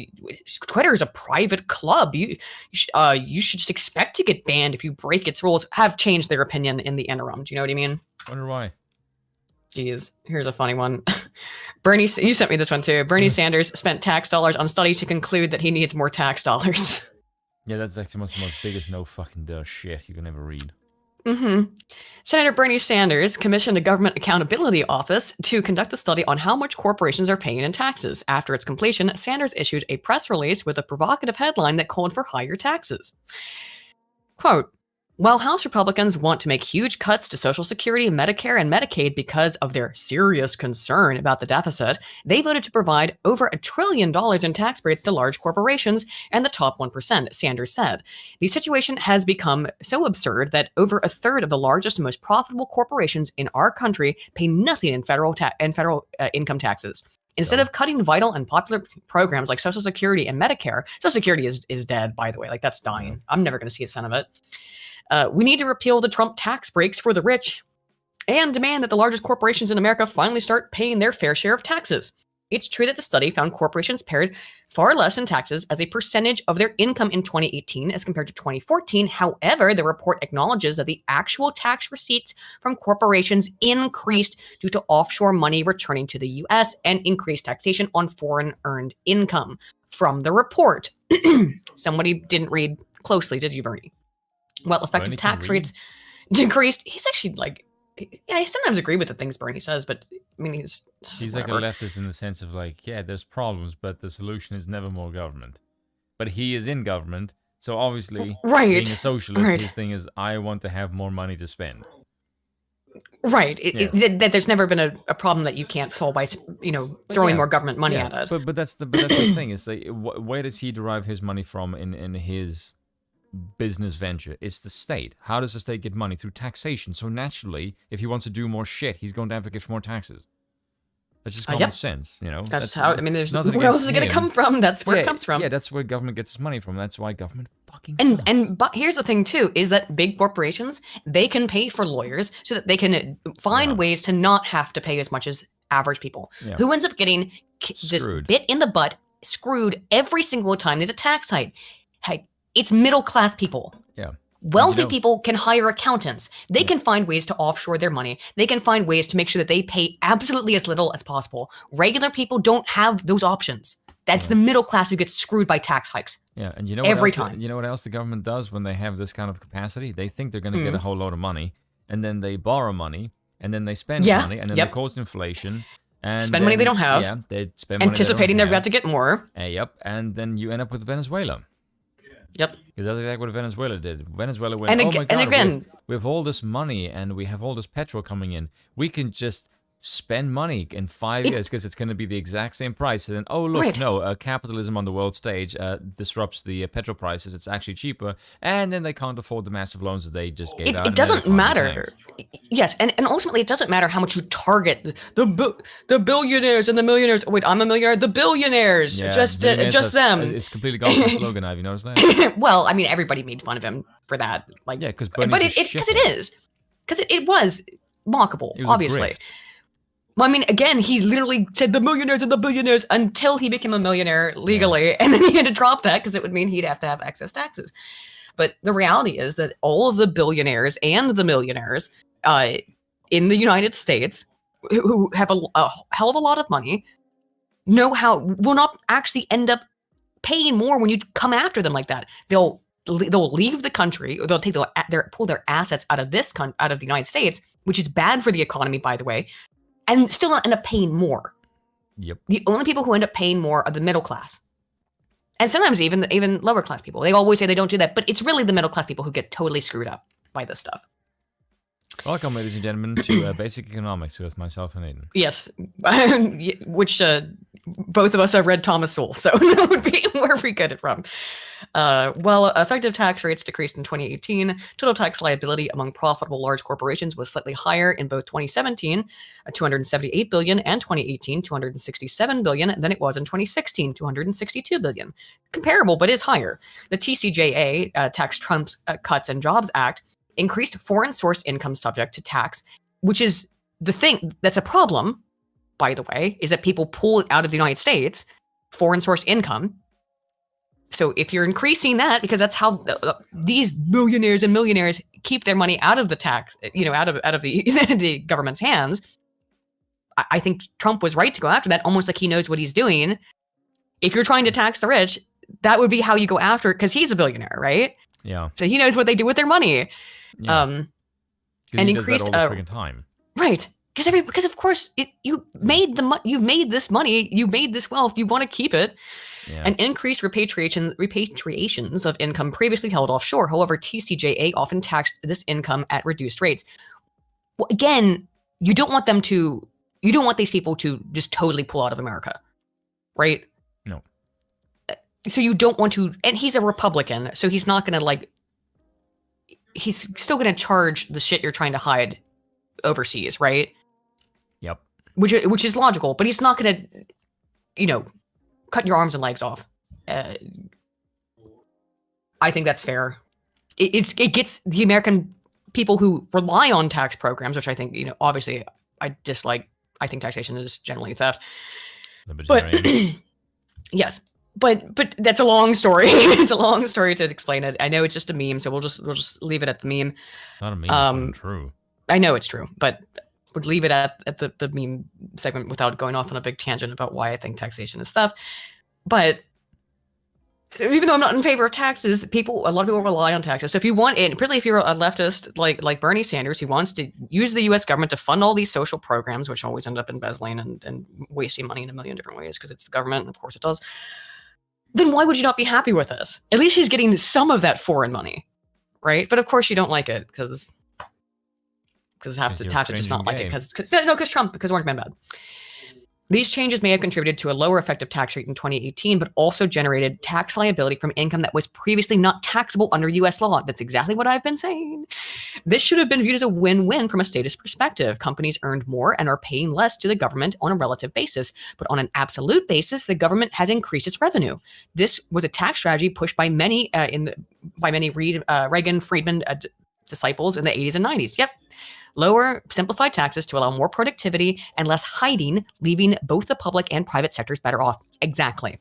Twitter is a private club. You should just expect to get banned if you break its rules, have changed their opinion in the interim. Do you know what I mean? Wonder why. Jeez, here's a funny one. Bernie, you sent me this one too. Bernie Sanders spent tax dollars on study to conclude that he needs more tax dollars. Yeah, that's like the most biggest no fucking duh shit you can ever read. Mm-hmm. Senator Bernie Sanders commissioned a government accountability office to conduct a study on how much corporations are paying in taxes. After its completion, Sanders issued a press release with a provocative headline that called for higher taxes. Quote, while House Republicans want to make huge cuts to Social Security, Medicare, and Medicaid because of their serious concern about the deficit, they voted to provide over $1 trillion in tax breaks to large corporations and the top 1%, Sanders said. The situation has become so absurd that over a third of the largest and most profitable corporations in our country pay nothing in federal income taxes. Instead of cutting vital and popular programs like Social Security and Medicare, Social Security is dead, by the way. Like, that's dying. I'm never going to see a cent of it. We need to repeal the Trump tax breaks for the rich and demand that the largest corporations in America finally start paying their fair share of taxes. It's true that the study found corporations paid far less in taxes as a percentage of their income in 2018 as compared to 2014. However, the report acknowledges that the actual tax receipts from corporations increased due to offshore money returning to the U.S. and increased taxation on foreign earned income. From the report, somebody didn't read closely, did you, Bernie? Well, effective tax rates decreased. He's actually like, yeah, I sometimes agree with the things Bernie says, but I mean, he's like a leftist in the sense of like, yeah, there's problems, but the solution is never more government. But he is in government, so obviously, being a socialist, his thing is, I want to have more money to spend. Right. That there's never been a problem that you can't solve by, throwing more government money at it. But that's the thing. Is like, where does he derive his money from in his business venture. It's the state. How does the state get money? Through taxation. So naturally, if he wants to do more shit, he's going to advocate for more taxes. That's just common sense, you know. That's how. I mean, there's nothing where else against is it going to come from? That's where it comes from. Yeah, that's where government gets its money from. That's why government fucking sucks. But here's the thing too: is that big corporations, they can pay for lawyers so that they can find ways to not have to pay as much as average people. Yeah. Who ends up getting just bit in the butt, screwed every single time there's a tax hike. It's middle class people. Yeah. Wealthy people can hire accountants. They can find ways to offshore their money. They can find ways to make sure that they pay absolutely as little as possible. Regular people don't have those options. That's the middle class who gets screwed by tax hikes. Yeah, and you know every what else, time. You know what else the government does when they have this kind of capacity? They think they're going to get a whole load of money, and then they borrow money, and then they spend money, and then they cause inflation. And spend money they don't have. Yeah, they spend money anticipating they they're about to get more. Yep, and then you end up with Venezuela. Yep. Because that's exactly what Venezuela did. Venezuela went, and oh my God, and again, we have all this money and we have all this petrol coming in. We can just spend money in 5 years because it's going to be the exact same price. And then, oh, look, no, capitalism on the world stage disrupts the petrol prices. It's actually cheaper. And then they can't afford the massive loans that they just gave out. It doesn't matter. Yes, and ultimately it doesn't matter how much you target the billionaires and the millionaires. Wait, I'm a millionaire. The billionaires, just them. It's completely gone slogan now. Have you noticed that? Well, I mean, everybody made fun of him for that. Like, yeah, because it was mockable, obviously. Well, I mean, again, he literally said the millionaires and the billionaires until he became a millionaire legally, and then he had to drop that because it would mean he'd have to have excess taxes. But the reality is that all of the billionaires and the millionaires in the United States who have a hell of a lot of money will not actually end up paying more when you come after them like that. They'll leave the country, or they'll pull their assets out of out of the United States, which is bad for the economy, by the way. And still not end up paying more. Yep. The only people who end up paying more are the middle class. And sometimes even lower class people. They always say they don't do that, but it's really the middle class people who get totally screwed up by this stuff. Welcome, ladies and gentlemen, to Basic Economics with myself and Aiden. Yes, which both of us have read Thomas Sowell, so that would be where we get it from. Effective tax rates decreased in 2018. Total tax liability among profitable large corporations was slightly higher in both 2017, $278 billion, and 2018, $267 billion, than it was in 2016, $262 billion. Comparable, but is higher. The TCJA, Tax Trumps Cuts and Jobs Act, increased foreign-sourced income subject to tax, which is the thing that's a problem, by the way, is that people pull out of the United States foreign-source income. So if you're increasing that, because that's how these billionaires and millionaires keep their money out of the tax, out of the the government's hands, I think Trump was right to go after that, almost like he knows what he's doing. If you're trying to tax the rich, that would be how you go after it, because he's a billionaire, right? Yeah. So he knows what they do with their money. Yeah. And he increased does that all the freaking time. Right. Because of course you made this money, you made this wealth, you want to keep it. Yeah. And increased repatriations of income previously held offshore. However, TCJA often taxed this income at reduced rates. Well, again, you don't want these people to just totally pull out of America, right? No. So you don't want to, and he's a Republican, so he's not going to he's still going to charge the shit you're trying to hide overseas, right? Yep. Which is logical, but he's not going to, cut your arms and legs off. I think that's fair. It gets the American people who rely on tax programs, which I think, obviously I dislike. I think taxation is generally theft. But yes, but that's a long story. It's a long story to explain it. I know it's just a meme, so we'll just leave it at the meme. It's not a meme. It's true. I know it's true, but would leave it at the meme segment without going off on a big tangent about why I think taxation is theft. But so even though I'm not in favor of taxes, a lot of people rely on taxes. So if you want it, particularly if you're a leftist like Bernie Sanders, who wants to use the U.S. government to fund all these social programs, which always end up embezzling and wasting money in a million different ways because it's the government, and of course it does, then why would you not be happy with this? At least he's getting some of that foreign money, right? But of course you don't like it because have to just not like it because Trump, because Orange Man bad. These changes may have contributed to a lower effective tax rate in 2018, but also generated tax liability from income that was previously not taxable under US law. That's exactly what I've been saying. This should have been viewed as a win-win from a status perspective. Companies earned more and are paying less to the government on a relative basis, but on an absolute basis, the government has increased its revenue. This was a tax strategy pushed by many Reagan Friedman disciples in the 80s and 90s. Yep. Lower, simplified taxes to allow more productivity and less hiding, leaving both the public and private sectors better off. Exactly.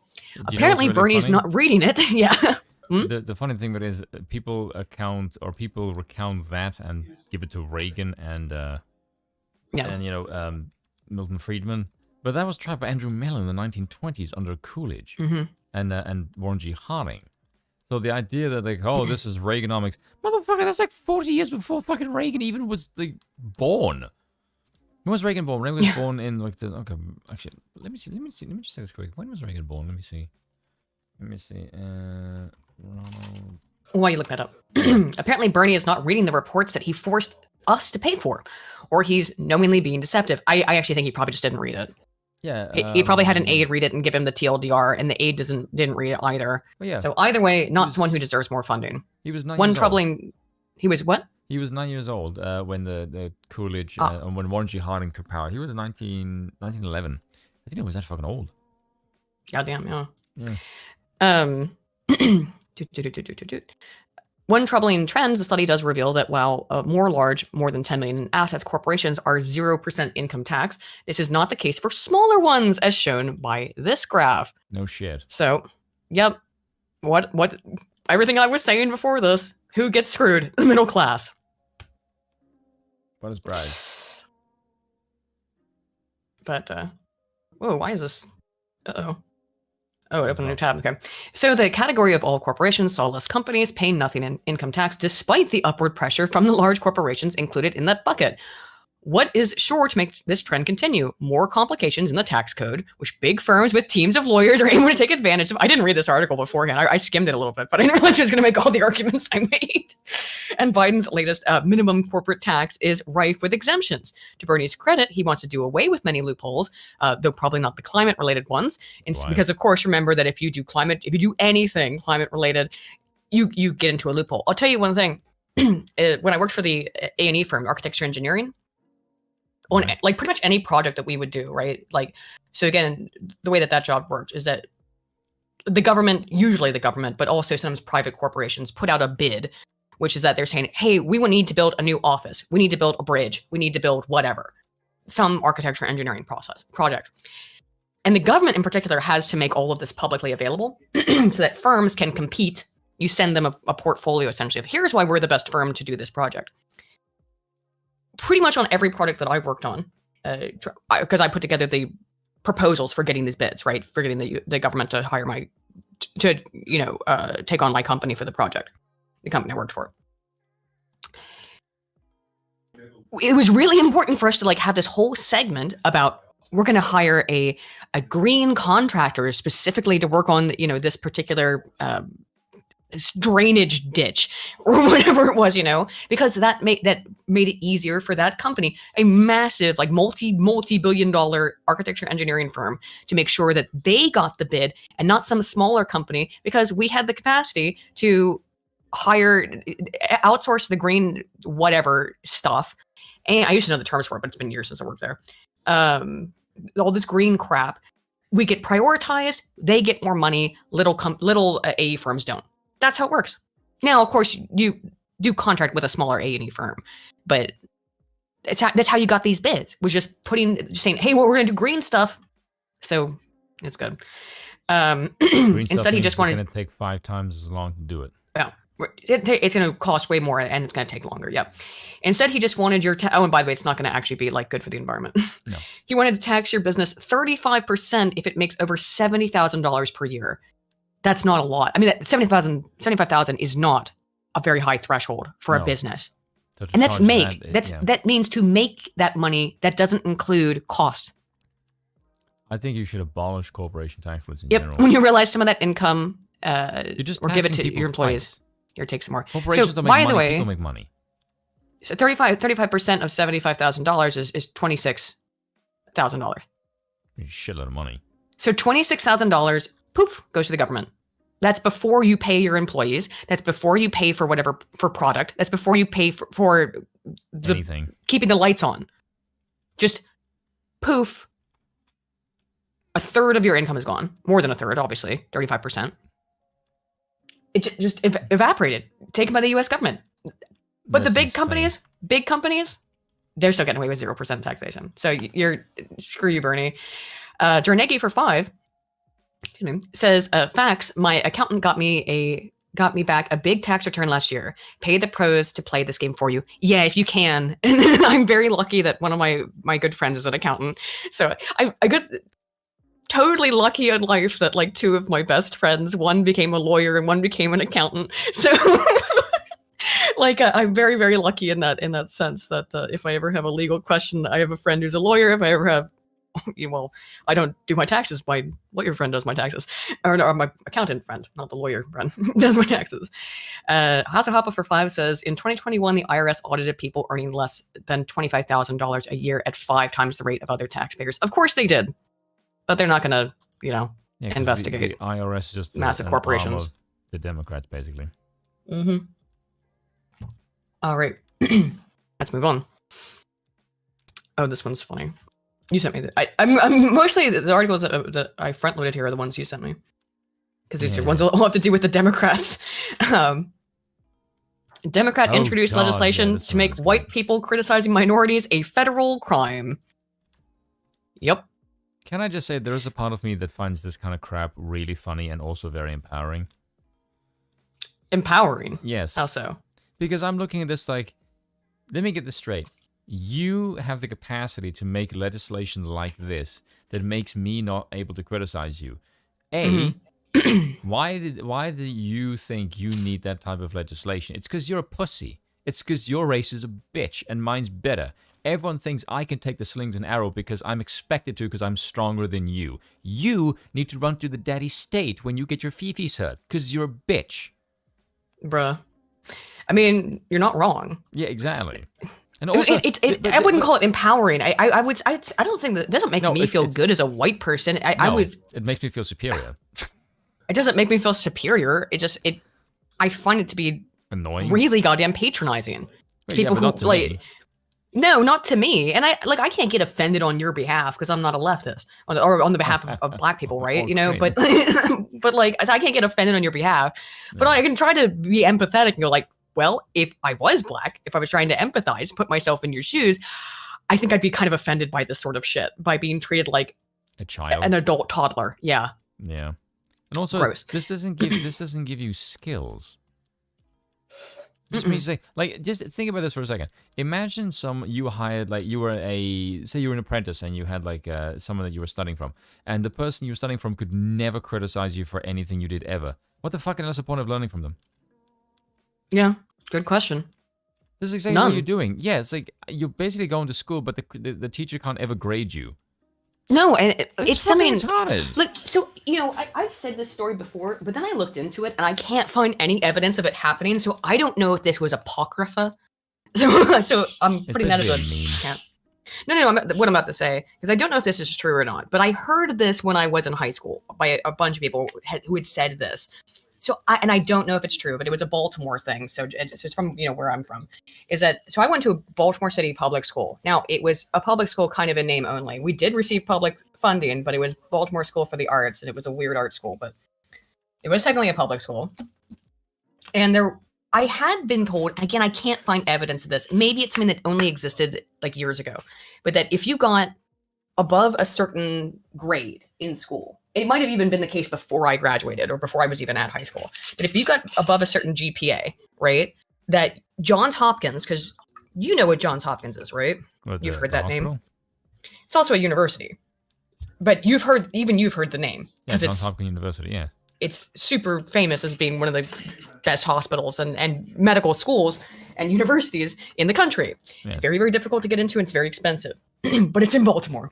Apparently, Bernie is not reading it. Yeah. The funny thing about it is people recount that and give it to Reagan and Milton Friedman, but that was tried by Andrew Mellon in the 1920s under Coolidge and Warren G. Harding. So the idea that this is Reaganomics, motherfucker, that's like 40 years before fucking Reagan even was born. When was Reagan born? Reagan was born in actually, let me just say this quick. When was Reagan born? Let me see. Ronald. While you look that up, apparently Bernie is not reading the reports that he forced us to pay for, or he's knowingly being deceptive. I actually think he probably just didn't read it. Yeah, he probably had an aide read it and give him the TLDR, and the aide didn't read it either. Well, yeah. So either way, not someone who deserves more funding. He was 9 One years troubling. Old. He was what? He was 9 years old when the Coolidge and when Warren G. Harding took power. He was 1911. I think he was that fucking old. Goddamn, yeah. One troubling trend, the study does reveal that while more than 10 million in assets, corporations are 0% income tax. This is not the case for smaller ones, as shown by this graph. No shit. So, yep. What? Everything I was saying before this. Who gets screwed? The middle class. What is Brad? But, whoa, why is this? Uh-oh. Oh, it opened a new tab. Okay. So the category of all corporations saw less companies paying nothing in income tax, despite the upward pressure from the large corporations included in that bucket. What is sure to make this trend continue? More complications in the tax code, which big firms with teams of lawyers are able to take advantage of. I didn't read this article beforehand. I skimmed it a little bit, but I didn't realize it was going to make all the arguments I made. And Biden's latest minimum corporate tax is rife with exemptions. To Bernie's credit, he wants to do away with many loopholes, though probably not the climate-related ones. Because, of course, remember that if you do anything climate-related, you get into a loophole. I'll tell you one thing. When I worked for the A&E firm, Architecture Engineering, on like pretty much any project that we would do, right? Like, so again, the way that job worked is that the government, usually the government, but also sometimes private corporations put out a bid, which is that they're saying, hey, we need to build a new office. We need to build a bridge. We need to build whatever, some architecture engineering project. And the government in particular has to make all of this publicly available so that firms can compete. You send them a portfolio essentially of here's why we're the best firm to do this project. Pretty much on every product that I worked on, because I put together the proposals for getting these bids, right? For getting the government to hire take on my company for the project, the company I worked for. It was really important for us to like have this whole segment about we're going to hire a green contractor specifically to work on this particular drainage ditch or whatever it was, because that made it easier for that company, a massive like multi-billion-dollar architecture engineering firm, to make sure that they got the bid and not some smaller company, because we had the capacity to outsource the green whatever stuff. And I used to know the terms for it, but it's been years since I worked there. All this green crap, we get prioritized, they get more money, little AE firms don't. That's how it works. Now, of course, you do contract with a smaller A&E firm, but that's how you got these bids. Was just saying, hey, we're going to do green stuff, so it's good. Instead, he just wanted. It's going to take 5 times as long to do it. Yeah, it's going to cost way more, and it's going to take longer. Yep. Instead, he just wanted oh, and by the way, it's not going to actually be like good for the environment. No. He wanted to tax your business 35% if it makes over $70,000 per year. That's not a lot. I mean, $75,000 is not a very high threshold for a business. And that means to make that money, that doesn't include costs. I think you should abolish corporation tax rates in general. general. When you realize some of that income, you just or give it to your employees, here, take some more. Corporations don't make money. By the way, people make money. So 35% of $75,000 is $26,000. A shitload of money. So $26,000, poof, goes to the government. That's before you pay your employees. That's before you pay for whatever for product. That's before you pay for Anything. keeping the lights on. Just poof. A third of your income is gone. More than a third, obviously, 35%. It just evaporated. Taken by the U.S. government. But That's the big insane. companies, they're still getting away with 0% taxation. So screw you, Bernie. Jarnegi for 5 says, facts, my accountant got me back a big tax return last year. Pay the pros to play this game for you. Yeah, if you can. And I'm very lucky that one of my good friends is an accountant. So I got totally lucky in life that like 2 of my best friends, one became a lawyer and one became an accountant. So like I'm very, very lucky in that sense that if I ever have a legal question, I have a friend who's a lawyer. If I ever have, well, I don't do my taxes. My lawyer friend does my taxes, or my accountant friend, not the lawyer friend, does my taxes. Hasa Hapa for 5 says, in 2021, the IRS audited people earning less than $25,000 a year at 5 times the rate of other taxpayers. Of course they did, but they're not going to, Yeah, 'cause investigate the IRS is just massive an arm corporations. of the Democrats, basically. Mm-hmm. All right, let's move on. Oh, this one's funny. You sent me that. I'm mostly the articles that I front loaded here are the ones you sent me, because these are ones that all have to do with the Democrats. Democrat introduced God, legislation this to one make is white good. people criticizing minorities a federal crime. Yep. Can I just say, there is a part of me that finds this kind of crap really funny and also very empowering. Empowering. Yes. How so? Because I'm looking at this like, let me get this straight. You have the capacity to make legislation like this that makes me not able to criticize you. Why do you think you need that type of legislation? It's because you're a pussy. It's because your race is a bitch and mine's better. Everyone thinks I can take the slings and arrow because I'm expected to because I'm stronger than you. You need to run to the daddy state when you get your fifis hurt because you're a bitch. Bruh. I mean, you're not wrong. Yeah, exactly. And also, I wouldn't call it empowering. I don't think that doesn't make me feel good as a white person. It makes me feel superior. It doesn't make me feel superior. I find it to be Annoying. really goddamn patronizing. Wait, people who not to me. No, not to me. And I can't get offended on your behalf because I'm not a leftist, or on the behalf of black people, right? But but like I can't get offended on your behalf. But I can try to be empathetic and go like, well, if I was black, if I was trying to empathize, put myself in your shoes, I think I'd be kind of offended by this sort of shit, by being treated like a child, an adult toddler. Yeah. Yeah. And also, gross. This doesn't give you skills. Just means like just think about this for a second. Imagine you hired, like you were say you were an apprentice and you had like someone that you were studying from, and the person you were studying from could never criticize you for anything you did ever. What the fuck is the point of learning from them? Yeah, good question. This is exactly what you're doing. Yeah, it's like you're basically going to school, but the teacher can't ever grade you. No, and it's something retarded. Look, so I've said this story before, but then I looked into it and I can't find any evidence of it happening. So I don't know if this was apocrypha. So I'm putting that as a no. What I'm about to say, because I don't know if this is true or not. But I heard this when I was in high school by a bunch of people who had said this. So I don't know if it's true, but it was a Baltimore thing. So it's from where I'm from. So I went to a Baltimore City public school. Now it was a public school kind of in name only. We did receive public funding, but it was Baltimore School for the Arts, and it was a weird art school, but it was technically a public school. And I had been told, again, I can't find evidence of this. Maybe it's something that only existed like years ago, but that if you got above a certain grade in school, it might have even been the case before I graduated or before I was even at high school. But if you got above a certain GPA, right, that Johns Hopkins, because you know what Johns Hopkins is, right? You've heard that name. It's also a university, but you've heard the name. Yeah, Johns Hopkins University, yeah. It's super famous as being one of the best hospitals and medical schools and universities in the country. Yes. It's very, very difficult to get into, and it's very expensive, but it's in Baltimore.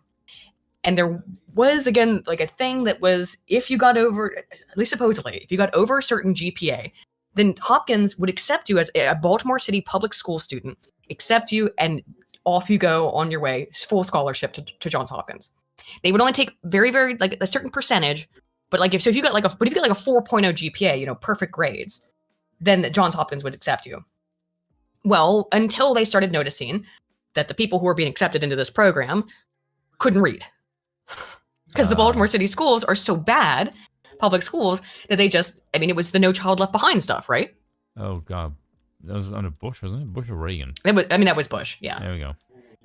And there was, again, like a thing that was, if you got over, at least supposedly, if you got over a certain GPA, then Hopkins would accept you as a Baltimore City public school student, accept you, and off you go on your way, full scholarship to Johns Hopkins. They would only take very, very like a certain percentage, but like if you got like a 4.0 GPA, perfect grades, then Johns Hopkins would accept you. Well, until they started noticing that the people who were being accepted into this program couldn't read. Because the Baltimore City schools are so bad, public schools, that it was the No Child Left Behind stuff, right? Oh, God. That was under Bush, wasn't it? Bush or Reagan? That was Bush, yeah. There we go.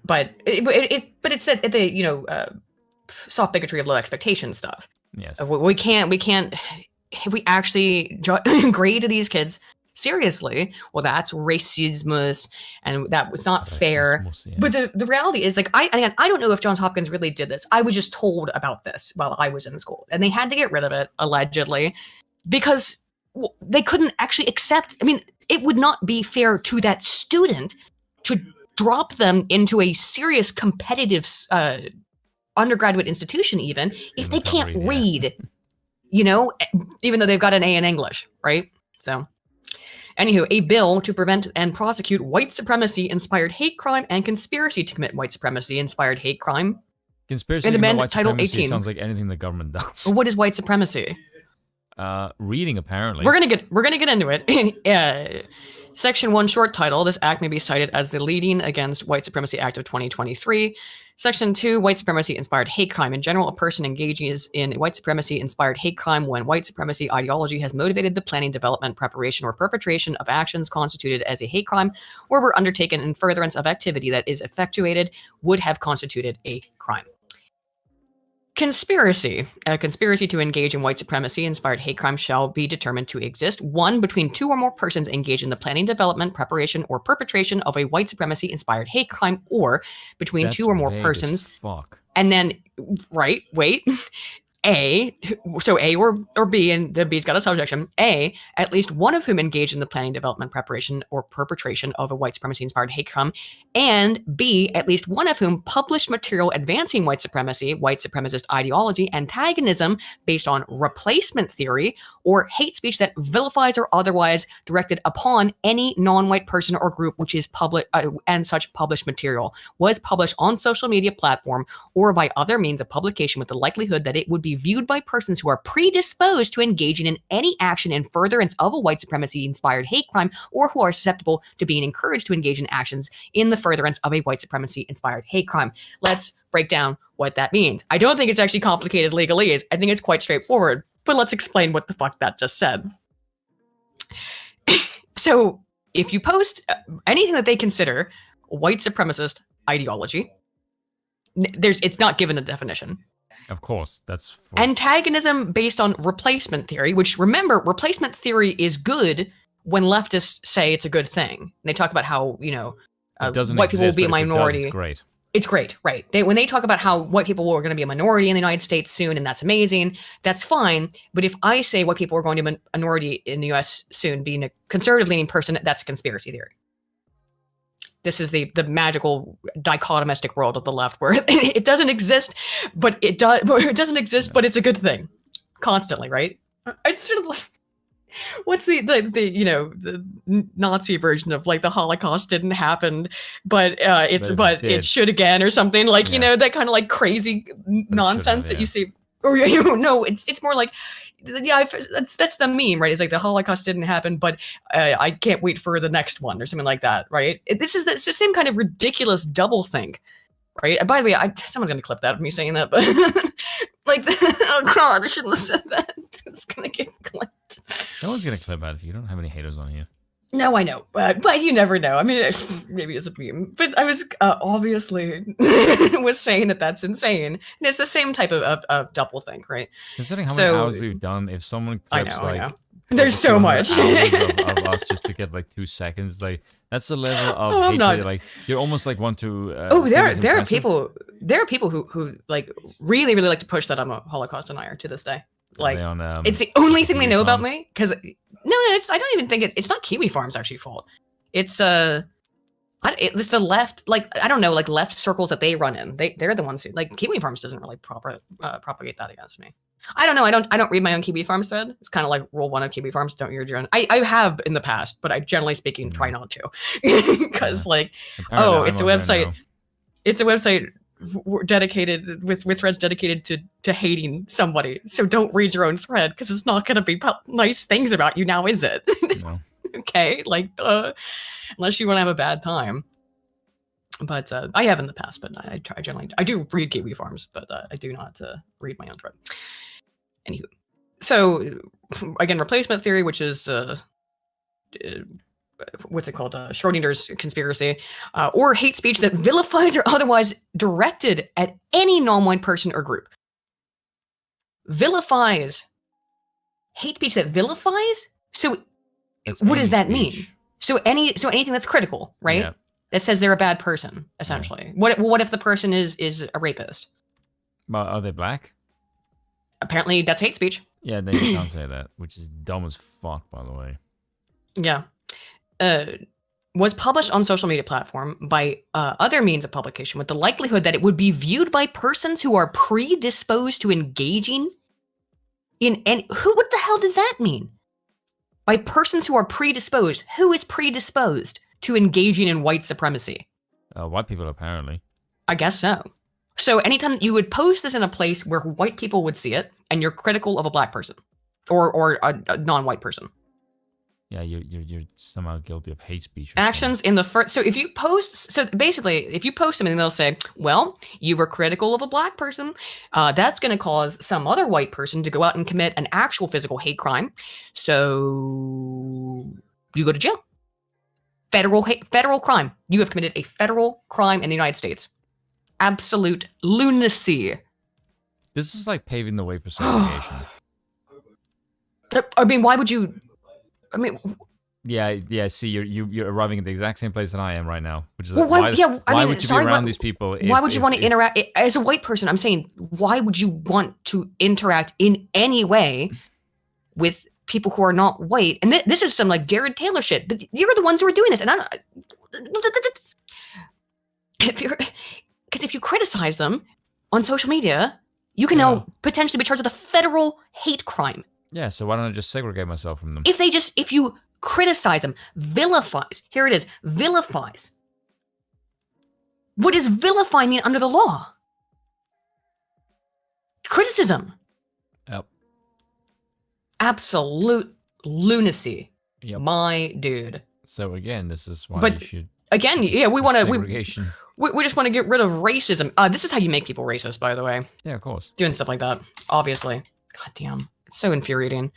But it said the, soft bigotry of low expectation stuff. Yes. We can't, if we actually grade these kids seriously, well, that's racism, and that was not fair. Yeah. But the reality is, like, I don't know if Johns Hopkins really did this. I was just told about this while I was in school, and they had to get rid of it, allegedly, because they couldn't actually accept. I mean, it would not be fair to that student to drop them into a serious competitive undergraduate institution, even if they can't read, even though they've got an A in English, right? So, anywho, a bill to prevent and prosecute white supremacy-inspired hate crime and conspiracy to commit white supremacy-inspired hate crime. Conspiracy and to commit amend white Title supremacy 18 sounds like anything the government does. What is white supremacy? Reading, apparently. We're gonna get into it. Section 1 short title, this act may be cited as the Leading Against White Supremacy Act of 2023. Section 2, white supremacy-inspired hate crime. In general, a person engages in white supremacy-inspired hate crime when white supremacy ideology has motivated the planning, development, preparation, or perpetration of actions constituted as a hate crime or were undertaken in furtherance of activity that is effectuated would have constituted a crime. Conspiracy. A conspiracy to engage in white supremacy-inspired hate crime shall be determined to exist, 1, between 2 or more persons engaged in the planning, development, preparation, or perpetration of a white supremacy-inspired hate crime, or between That's 2 or more vague as persons. Fuck. And then, right, wait. A, so A or B, and the B's got a subjection. A, at least one of whom engaged in the planning, development, preparation, or perpetration of a white supremacy-inspired hate crime, and B, at least one of whom published material advancing white supremacy, white supremacist ideology, antagonism based on replacement theory, or hate speech that vilifies or otherwise directed upon any non-white person or group which is public, and such published material was published on social media platform or by other means of publication with the likelihood that it would be viewed by persons who are predisposed to engaging in any action in furtherance of a white supremacy-inspired hate crime, or who are susceptible to being encouraged to engage in actions in the furtherance of a white supremacy-inspired hate crime. Let's break down what that means. I don't think it's actually complicated legalese. I think it's quite straightforward, but let's explain what the fuck that just said. So if you post anything that they consider white supremacist ideology, it's not given a definition. Of course, that's... Antagonism based on replacement theory, which, remember, replacement theory is good when leftists say it's a good thing. They talk about how, white people will be a minority. It's great. It's great, right? When they talk about how white people are going to be a minority in the United States soon, and that's amazing, that's fine. But if I say white people are going to be a minority in the U.S. soon, being a conservative-leaning person, that's a conspiracy theory. This is the magical dichotomistic world of the left, where it doesn't exist, but it does. It doesn't exist, but it's a good thing, constantly, right? It's sort of like, what's the Nazi version of like the Holocaust didn't happen, but it should again, or something like that kind of like crazy nonsense that you see. Or no, it's more like, that's the meme, right? It's like the Holocaust didn't happen, but I can't wait for the next one, or something like that, right? It's the same kind of ridiculous double think, right? And by the way, someone's gonna clip that of me saying that, but like, oh god, I shouldn't have said that. It's gonna get clipped. No one's gonna clip that if you don't have any haters on you. No, I know, but you never know. I mean, maybe it's a meme, but I was obviously was saying that that's insane, and it's the same type of double think, right? Considering how many hours we've done, if someone clips I know. There's so much hours of us just to get like 2 seconds, like that's the level of hatred. Like you almost like want to. There are people who like really like to push that I'm a Holocaust denier to this day. Like it's the only thing they know about me, because no, I don't even think it's not Kiwi Farm's actually fault. It's it's the left, like I don't know, like left circles that they run in. They're the ones who, like, Kiwi Farms doesn't really propagate that against me. I don't know. I don't read my own Kiwi Farms thread. It's kind of like rule 1 of Kiwi Farms: don't read your own. I have in the past, but I generally speaking try not to, because like, it's a website. It's a website dedicated with threads dedicated to hating somebody. So don't read your own thread because it's not going to be nice things about you now, is it? No. Okay, like unless you want to have a bad time. But I have in the past, but I generally I do read Gateway Farms, but I do not read my own thread. Anywho, so again, replacement theory, which is what's it called? Schrodinger's conspiracy, or hate speech that vilifies or otherwise directed at any non-white person or group. Vilifies. Hate speech that vilifies? So what does that mean? So anything that's critical, right? Yeah. That says they're a bad person, essentially. Yeah. What if the person is a rapist? Well, are they black? Apparently that's hate speech. Yeah, then you can't say that, which is dumb as fuck, by the way. Yeah. Was published on social media platform by other means of publication with the likelihood that it would be viewed by persons who are predisposed to engaging in any... What the hell does that mean? By persons who are predisposed. Who is predisposed to engaging in white supremacy? White people, apparently. I guess so. So anytime you would post this in a place where white people would see it, and you're critical of a black person or a non-white person. Yeah, you're somehow guilty of hate speech. Actions in the first. So if you post, so basically, if you post something, they'll say, "Well, you were critical of a black person. That's going to cause some other white person to go out and commit an actual physical hate crime. So you go to jail. Federal crime. You have committed a federal crime in the United States. Absolute lunacy." This is like paving the way for segregation. I mean, why would you? I mean, yeah. See, you're arriving at the exact same place that I am right now, which is well, why would you be around these people? Why would you want to interact as a white person? I'm saying, why would you want to interact in any way with people who are not white? And this is some like Jared Taylor shit. But you're the ones who are doing this, and if you criticize them on social media, you can now potentially be charged with a federal hate crime. Yeah, so why don't I just segregate myself from them? If you criticize them, vilifies. Here it is, vilifies. What does vilify mean under the law? Criticism. Yep. Absolute lunacy. Yep. My dude. So again, this is why you should. Again, yeah, we want to. Segregation. We just want to get rid of racism. This is how you make people racist, by the way. Yeah, of course. Doing stuff like that, obviously. God damn. It's so infuriating.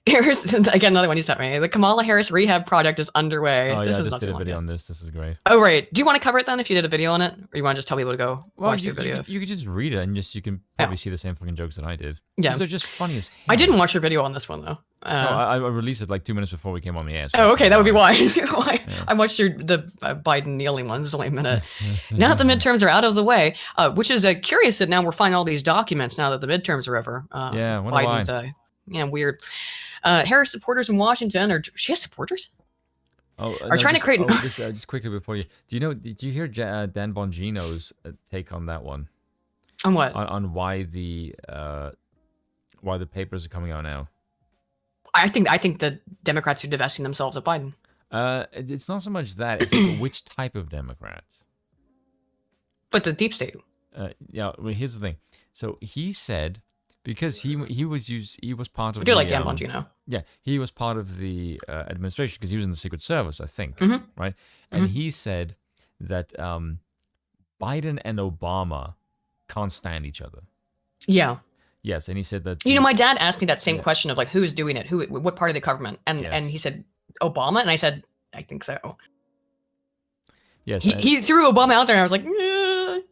Here's again another one you sent me. The Kamala Harris rehab project is underway. Oh, this yeah, I is just did a video on this. This is great. Oh, right. Do you want to cover it then if you did a video on it? Or you want to just tell people to go watch the video? You could just read it and you can probably see the same fucking jokes that I did. Yeah. They're just funny as hell. I didn't watch your video on this one, though. I released it like 2 minutes before we came on the air. So oh, okay. That would be why. Yeah. I watched the Biden kneeling one. It was only a minute. Now that the midterms are out of the way, which is curious that now we're finding all these documents now that the midterms are over. Yeah, Biden's weird. Harris supporters in Washington, or she has supporters? Are trying to create. Just quickly before you, did you hear Dan Bongino's take on that one? On what? On why the papers are coming out now? I think the Democrats are divesting themselves of Biden. It's not so much that; it's like which type of Democrats. But the deep state. Yeah. Well, here's the thing. So he said. Because he was part of. I do like Dan Bongino. Yeah, he was part of the administration because he was in the Secret Service, I think, right? And he said that Biden and Obama can't stand each other. Yeah. Yes, and he said that. My dad asked me that same question of like, who's doing it? What part of the government? And he said Obama, and I said, I think so. Yes. He threw Obama out there, and I was like.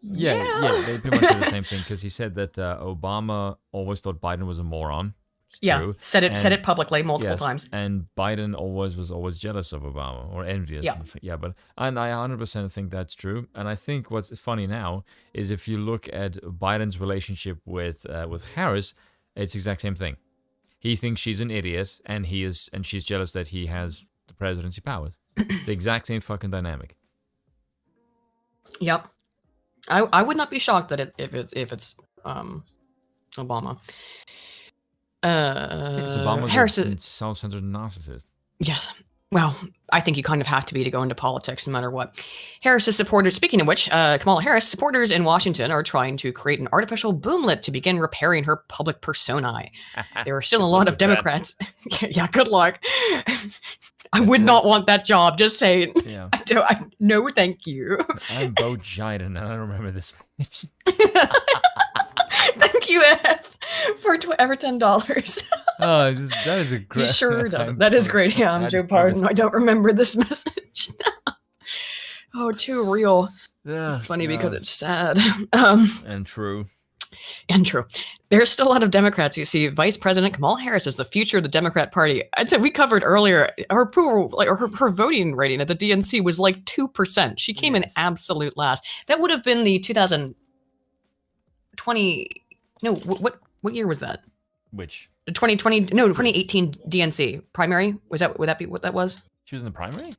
Yeah, they pretty much said the same thing because he said that Obama always thought Biden was a moron. Yeah, said it publicly multiple times. And Biden was always jealous of Obama or envious. Yeah, and I 100% think that's true. And I think what's funny now is if you look at Biden's relationship with Harris, it's the exact same thing. He thinks she's an idiot, and she's jealous that he has the presidency powers. The exact same fucking dynamic. Yep. I would not be shocked that if it's Obama. Because Obama's Harris a self-centered narcissist. Yes. Well, I think you kind of have to be to go into politics no matter what. Harris's supporters, speaking of which, Kamala Harris supporters in Washington are trying to create an artificial boomlet to begin repairing her public personae. There are still a lot of Democrats. Yeah, good luck. I would not want that job, just saying. Yeah. No, thank you. I'm Bo Jiden, and I don't remember this much. Thank you, F, for $10. Oh, that is a great. He sure doesn't. That is great. Yeah, I'm Joe Pardon. I don't remember this message. Oh, too real. Yeah, it's funny because it's sad. And true. And true. There's still a lot of Democrats. You see, Vice President Kamala Harris is the future of the Democrat Party. I'd say we covered earlier her approval, like her voting rating at the DNC was like 2%. She came in absolute last. That would have been the 2020. No, what year was that? Which? The 2018 DNC primary. Would that be what that was? She was in the primary?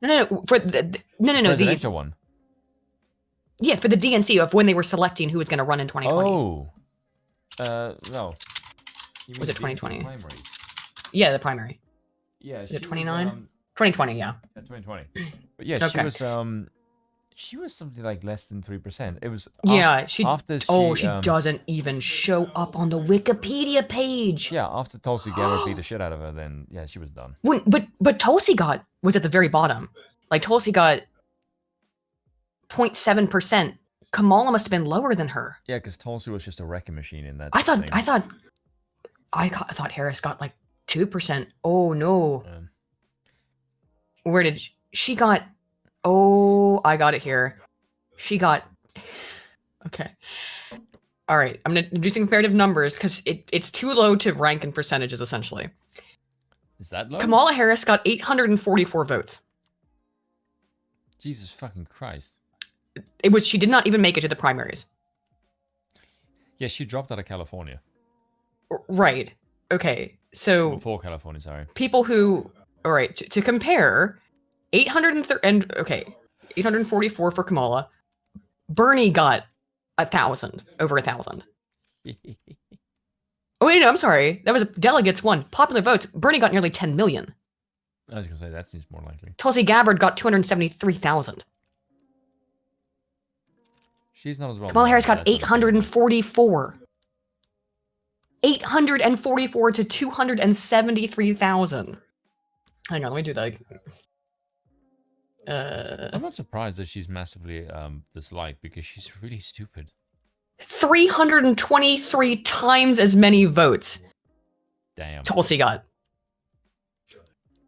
No. For the presidential one. Yeah, for the DNC of when they were selecting who was going to run in 2020. Oh. No. Was it 2020? Primary. Yeah, the primary. Yeah. Is it 29? 2020, yeah. 2020. But yeah, Okay. she was something like less than 3%. It was she after she doesn't even show up on the Wikipedia page. Yeah, after Tulsi Gabbard beat the shit out of her, then yeah, she was done. But Tulsi was at the very bottom. Like Tulsi got 0.7%. Kamala must have been lower than her. Yeah, because Tulsi was just a wrecking machine in that. I thought Harris got like 2%. Oh no. Where did she got? Oh, I got it here. She got. Okay. All right. I'm introducing comparative numbers because it's too low to rank in percentages. Essentially. Is that low? Kamala Harris got 844 votes. Jesus fucking Christ. She did not even make it to the primaries. Yeah, she dropped out of California. Right. Okay. So before California, sorry. People who, all right, to compare, 844 for Kamala. Bernie got 1,000, over 1,000. Oh wait, no, I'm sorry. That was delegates won. Popular votes. Bernie got nearly 10 million. I was gonna say that seems more likely. Tulsi Gabbard got 273,000. She's not as well. Kamala Harris got 844. 844 to 273,000. Hang on, let me do that. I'm not surprised that she's massively disliked because she's really stupid. 323 times as many votes. Damn. Tulsi got.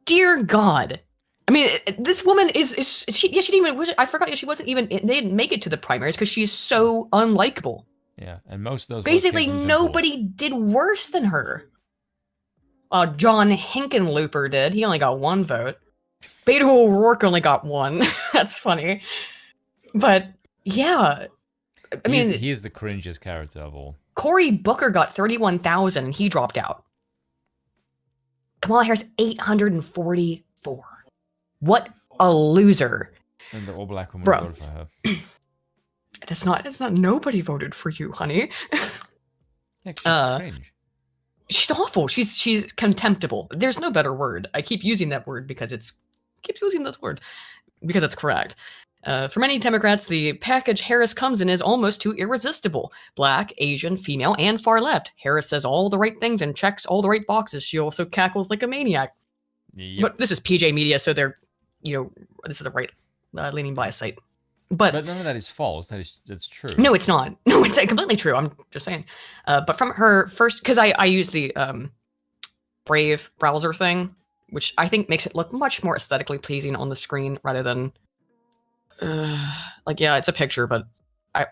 Dear God. I mean, this woman is she didn't even, I forgot she wasn't even, they didn't make it to the primaries because she's so unlikable. Yeah, and most of those basically nobody did worse than her. John Hickenlooper did. He only got 1 vote. Beto O'Rourke only got 1. That's funny. But yeah, I mean, he is the cringiest character of all. Cory Booker got 31,000 and he dropped out. Kamala Harris 844. What a loser. And the all black woman voted for her. It's not nobody voted for you, honey. Yeah, she's cringe. She's awful. She's contemptible. There's no better word. I keep using that word because it's correct. For many Democrats, the package Harris comes in is almost too irresistible. Black, Asian, female, and far left. Harris says all the right things and checks all the right boxes. She also cackles like a maniac. Yep. But this is PJ Media, so they're, this is a right leaning bias site. But none of that is false. That's true. No, it's not. No, it's completely true. I'm just saying. But from her first, because I use the Brave browser thing, which I think makes it look much more aesthetically pleasing on the screen rather than it's a picture, but I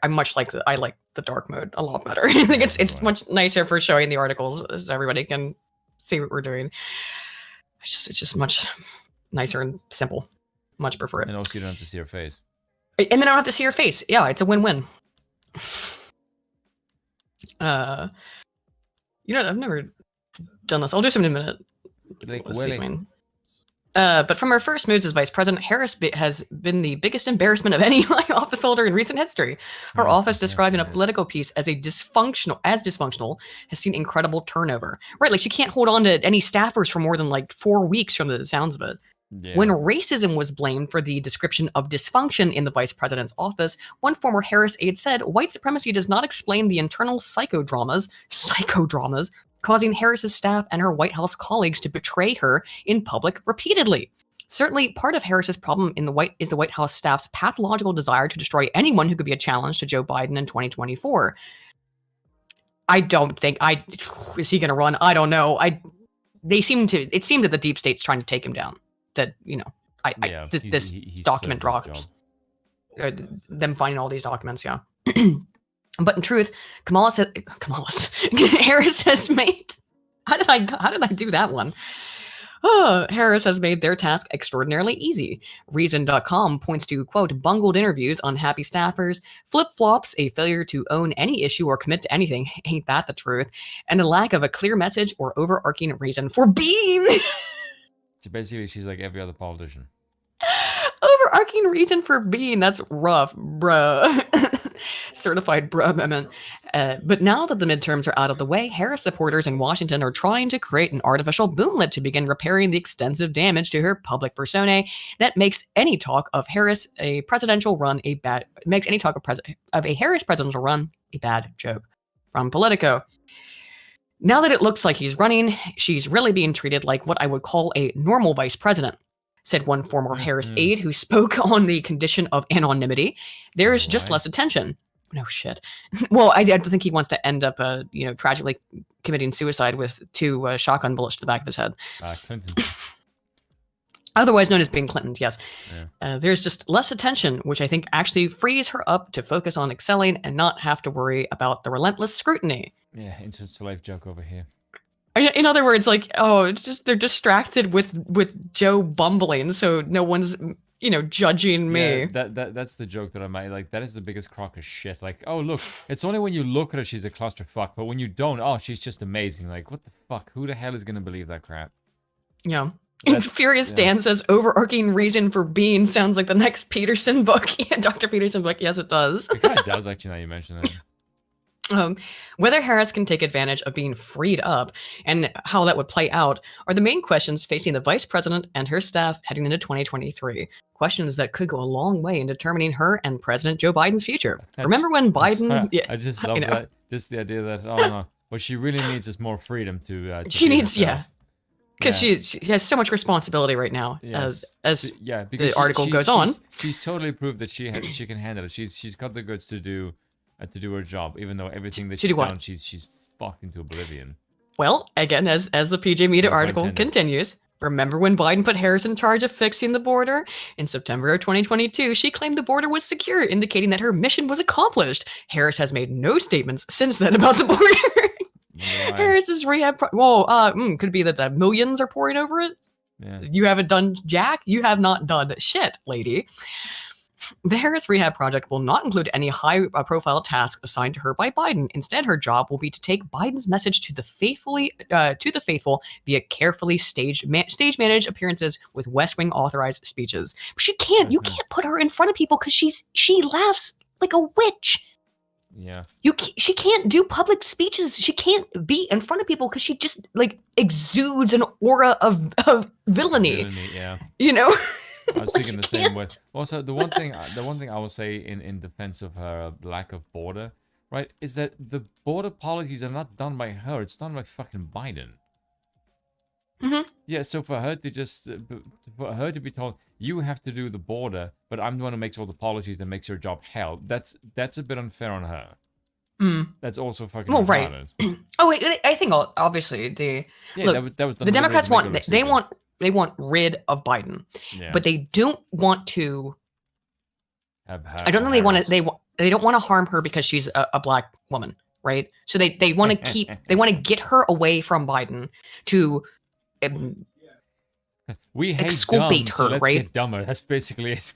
like the dark mode a lot better. I think it's much nicer for showing the articles so everybody can see what we're doing. It's just much nicer and simple. Much prefer it. And also you don't have to see her face. And then I don't have to see her face. Yeah, it's a win-win. I've never done this. I'll do something in a minute. Excuse me. But from her first moves as vice president, Harris has been the biggest embarrassment of any office holder in recent history. Her office, described in a Politico piece as dysfunctional, has seen incredible turnover. Right, like she can't hold on to any staffers for more than 4 weeks from the sounds of it. Yeah. When racism was blamed for the description of dysfunction in the vice president's office, one former Harris aide said, "White supremacy does not explain the internal psychodramas causing Harris's staff and her White House colleagues to betray her in public repeatedly. Certainly, part of Harris's problem is the White House staff's pathological desire to destroy anyone who could be a challenge to Joe Biden in 2024. I don't think is he going to run? I don't know. It seemed that the deep state's trying to take him down. That, this document drops. Them finding all these documents, yeah. But in truth, Harris has made. How did I do that one? Harris has made their task extraordinarily easy. Reason.com points to, quote, bungled interviews, unhappy staffers, flip-flops, a failure to own any issue or commit to anything, ain't that the truth, and a lack of a clear message or overarching reason for being. So basically, she's like every other politician. Overarching reason for being, that's rough, bruh. Certified bruh amendment. But now that the midterms are out of the way, Harris supporters in Washington are trying to create an artificial boomlet to begin repairing the extensive damage to her public persona that makes any talk of Harris a presidential run a bad joke. From Politico. Now that it looks like he's running, she's really being treated like what I would call a normal vice president, said one former Harris aide who spoke on the condition of anonymity. There's just less attention. No shit. Well, I don't think he wants to end up, tragically committing suicide with 2 shotgun bullets to the back of his head. Clinton. Otherwise known as being Clinton, yes. Yeah. There's just less attention, which I think actually frees her up to focus on excelling and not have to worry about the relentless scrutiny. Yeah, insert life joke over here. In other words, like, it's just they're distracted with Joe bumbling, so no one's judging me. Yeah, that's the joke that I made. Like, that is the biggest crock of shit. Like, oh look, it's only when you look at her she's a clusterfuck, but when you don't, she's just amazing. Like, what the fuck? Who the hell is gonna believe that crap? Yeah. Furious Dan says overarching reason for being sounds like the next Peterson book. Yeah, Dr. Peterson book. Yes, it does. It kind of does, actually, now you mention it. Whether Harris can take advantage of being freed up and how that would play out are the main questions facing the vice president and her staff heading into 2023. Questions that could go a long way in determining her and President Joe Biden's future. Remember when Biden... I just love that. Just the idea that, what she really needs is more freedom to she needs, because she has so much responsibility right now, as the article goes on. She's totally proved that she can handle it. She's got the goods to do her job, even though everything that she's done, she's fucked into oblivion. Well, again, as the PJ Media article continues, remember when Biden put Harris in charge of fixing the border? In September of 2022, she claimed the border was secure, indicating that her mission was accomplished. Harris has made no statements since then about the border. Right. Harris's rehab... could be that the millions are pouring over it? Yeah. You haven't done jack? You have not done shit, lady. The Harris Rehab Project will not include any high-profile tasks assigned to her by Biden. Instead, her job will be to take Biden's message to the faithful via carefully stage-managed appearances with West Wing authorized speeches. But she can't. You can't put her in front of people because she laughs like a witch. Yeah. She can't do public speeches. She can't be in front of people because she just exudes an aura of villainy. Yeah. I was thinking the same way. Also, the one thing I will say in defense of her lack of border, right, is that the border policies are not done by her. It's done by fucking Biden. Mm-hmm. Yeah, so for her to be told, you have to do the border, but I'm the one who makes all the policies that makes your job hell, that's a bit unfair on her. That's also fucking right. I think obviously the Democrats want rid of Biden, but they don't want to. I don't think they want to. They don't want to harm her because she's a black woman, right? So they want to get her away from Biden to exculpate her, so let's right? Get dumber. That's basically it.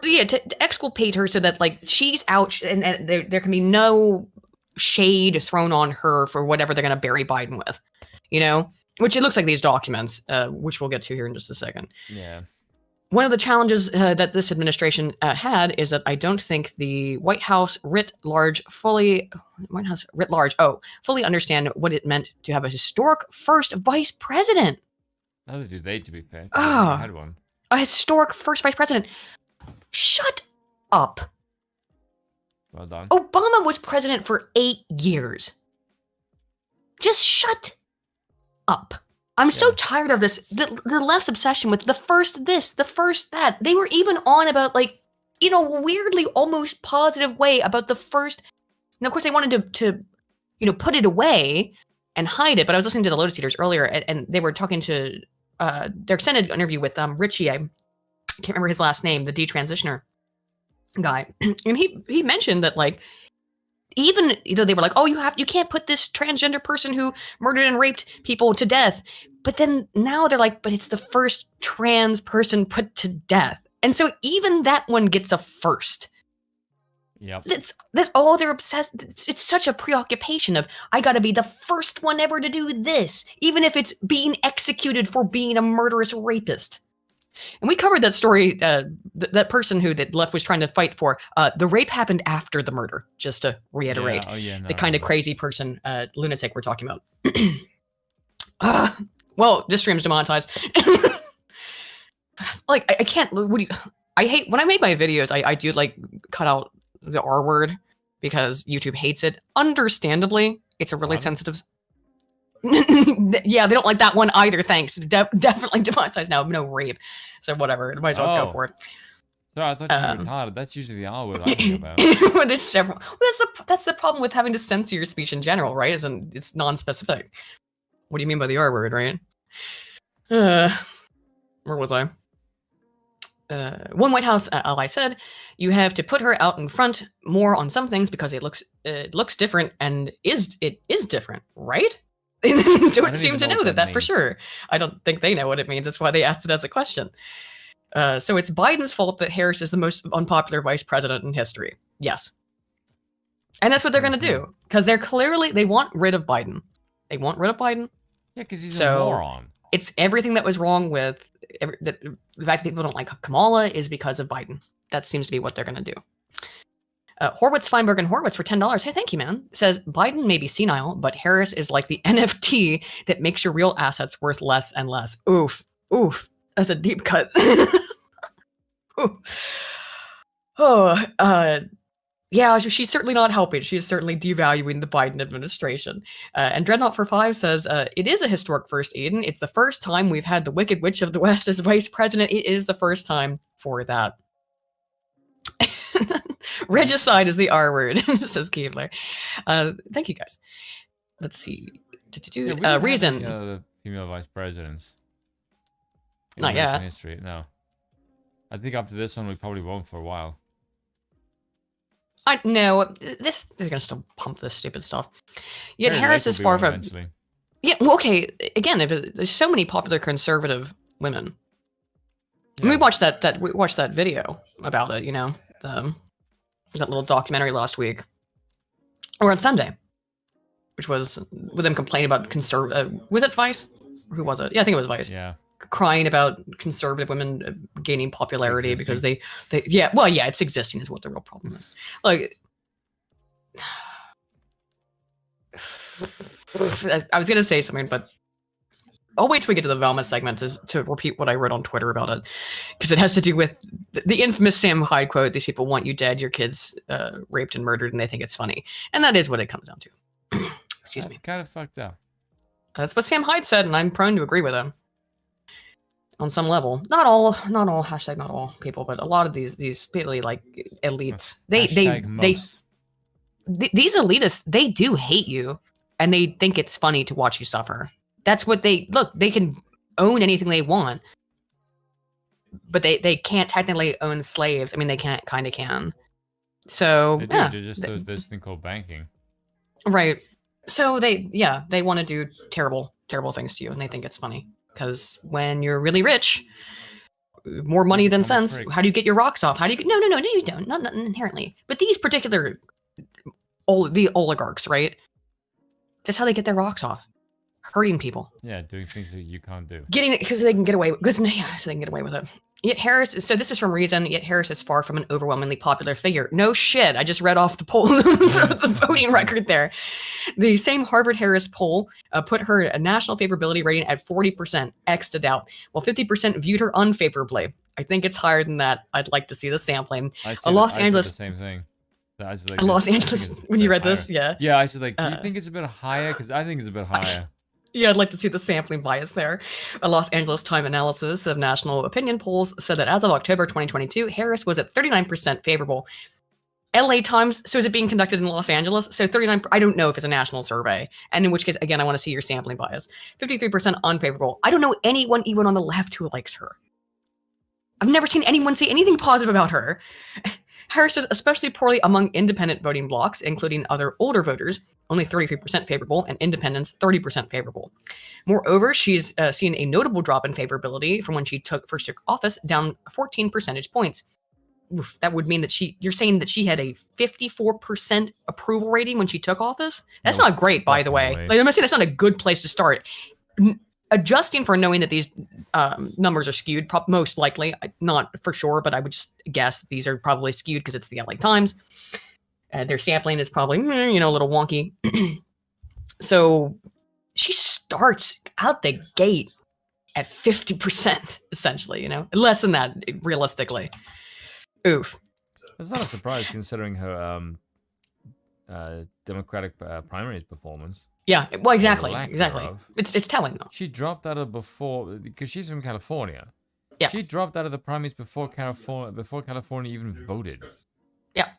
Yeah, to exculpate her so that she's out and there can be no shade thrown on her for whatever they're going to bury Biden with, Which it looks like these documents, which we'll get to here in just a second. Yeah. One of the challenges that this administration had is that I don't think the White House writ large fully understand what it meant to have a historic first vice president. Neither do they, to be fair. 'Cause Ah. they never had one. A historic first vice president. Shut up. Well done. Obama was president for 8 years. Just shut up. I'm so Yeah. tired of this. The left's obsession with the first this, the first that. They were even on about, like, in a weirdly almost positive way about the first. And of course, they wanted to put it away and hide it. But I was listening to the Lotus Eaters earlier, and they were talking to their extended interview with Richie. I can't remember his last name, the detransitioner guy, and he mentioned that, like, even though they were like, oh, you can't put this transgender person who murdered and raped people to death, but then now they're like, but it's the first trans person put to death, and so even that one gets a first. Yep. That's all they're obsessed. It's such a preoccupation of, I gotta be the first one ever to do this, even if it's being executed for being a murderous rapist. And we covered that story, that person who the left was trying to fight for. The rape happened after the murder, just to reiterate. Yeah. Oh, yeah. No, The kind of crazy person, lunatic we're talking about. Well, this stream's demonetized. Like, I can't, I hate, when I make my videos, I do, like, cut out the R word because YouTube hates it. Understandably, it's a really What? sensitive. Yeah, they don't like that one either. Thanks. Definitely demonetized now. No rape. So whatever. Might as well go for it. Sorry, I thought you were retarded. That's usually the R word I think about. Well, there's several. Well, that's the problem with having to censor your speech in general, right? Isn't it's non-specific. What do you mean by the R word, right? Where was I? One White House ally said, "You have to put her out in front more on some things because it looks different and it is different, right?" They don't seem to know that for sure. I don't think they know what it means. That's why they asked it as a question. So it's Biden's fault that Harris is the most unpopular vice president in history. Yes. And that's what they're going to do. Because they want rid of Biden. They want rid of Biden. Yeah, because he's a moron. It's everything that was wrong with the fact that people don't like Kamala is because of Biden. That seems to be what they're going to do. Horwitz, Feinberg, and Horwitz for $10. Hey, thank you, man. Says, Biden may be senile, but Harris is like the NFT that makes your real assets worth less and less. Oof. Oof. That's a deep cut. Yeah, she's certainly not helping. She is certainly devaluing the Biden administration. And Dreadnought for 5 says, it is a historic first, Eden. It's the first time we've had the Wicked Witch of the West as vice president. It is the first time for that. Regicide is the R word, says Keebler. Thank you, guys. Let's see. Reason. The female vice presidents. Not yet. History. No. I think after this one, we probably won't for a while. No, they're gonna still pump this stupid stuff. Yet Very Harris is far from. Eventually. Yeah, well, okay. Again, there's so many popular conservative women. Yeah. And we watched that video about it. You know, that little documentary last week, or on Sunday, which was with them complaining about was it Vice? Or who was it? Yeah, I think it was Vice. Yeah. Crying about conservative women gaining popularity because they it's existing is what the real problem is. Like, I was gonna say something, but I'll wait till we get to the Velma segment to repeat what I wrote on Twitter about it, because it has to do with the infamous Sam Hyde quote: "These people want you dead, your kids raped and murdered, and they think it's funny," and that is what it comes down to. Excuse me. Kind of fucked up. That's what Sam Hyde said, and I'm prone to agree with him. On some level, not all hashtag not all people, but a lot of these really like elites, these elitists, they do hate you and they think it's funny to watch you suffer. That's what they can own anything they want, but they can't technically own slaves. I mean, they kind of can. So they do, just this thing called banking. Right. So they want to do terrible things to you and they think it's funny. Because when you're really rich, more money than sense, how do you get your rocks off? How do you no, you don't. Not inherently. But these particular, the oligarchs, right? That's how they get their rocks off. Hurting people. Yeah, doing things that you can't do. Getting it because they can get away with so they can get away with it. Yet Harris, so this is from Reason, yet Harris is far from an overwhelmingly popular figure. No shit, I just read off the poll, the voting record there. The same Harvard-Harris poll put her national favorability rating at 40%, X'd out, while 50% viewed her unfavorably. I think it's higher than that. I'd like to see the sampling. Los Angeles, the same thing. I said, like, Los Angeles, when you read this, yeah. Yeah, I said, like, do you think it's a bit higher? Because I think it's a bit higher. Yeah, I'd like to see the sampling bias there. A Los Angeles Times analysis of national opinion polls said that as of October 2022, Harris was at 39% favorable. LA Times, so is it being conducted in Los Angeles? So 39, I don't know if it's a national survey. And in which case, again, I want to see your sampling bias. 53% unfavorable. I don't know anyone even on the left who likes her. I've never seen anyone say anything positive about her. Harris does especially poorly among independent voting blocs, including other older voters, only 33% favorable, and independents 30% favorable. Moreover, she's seen a notable drop in favorability from when she first took office, down 14 percentage points. Oof, that would mean that you're saying that she had a 54% approval rating when she took office? That's not great, by the way. Like, I'm saying that's not a good place to start. Adjusting for knowing that these numbers are skewed, most likely, not for sure, but I would just guess that these are probably skewed because it's the LA Times. Their sampling is probably, a little wonky. So she starts out the gate at 50%, essentially, less than that, realistically. Oof. That's not a surprise considering her Democratic primaries performance. Yeah, well, exactly. Thereof. It's telling, though. She dropped out of because she's from California. Yeah. She dropped out of the primaries before California even voted. Yeah.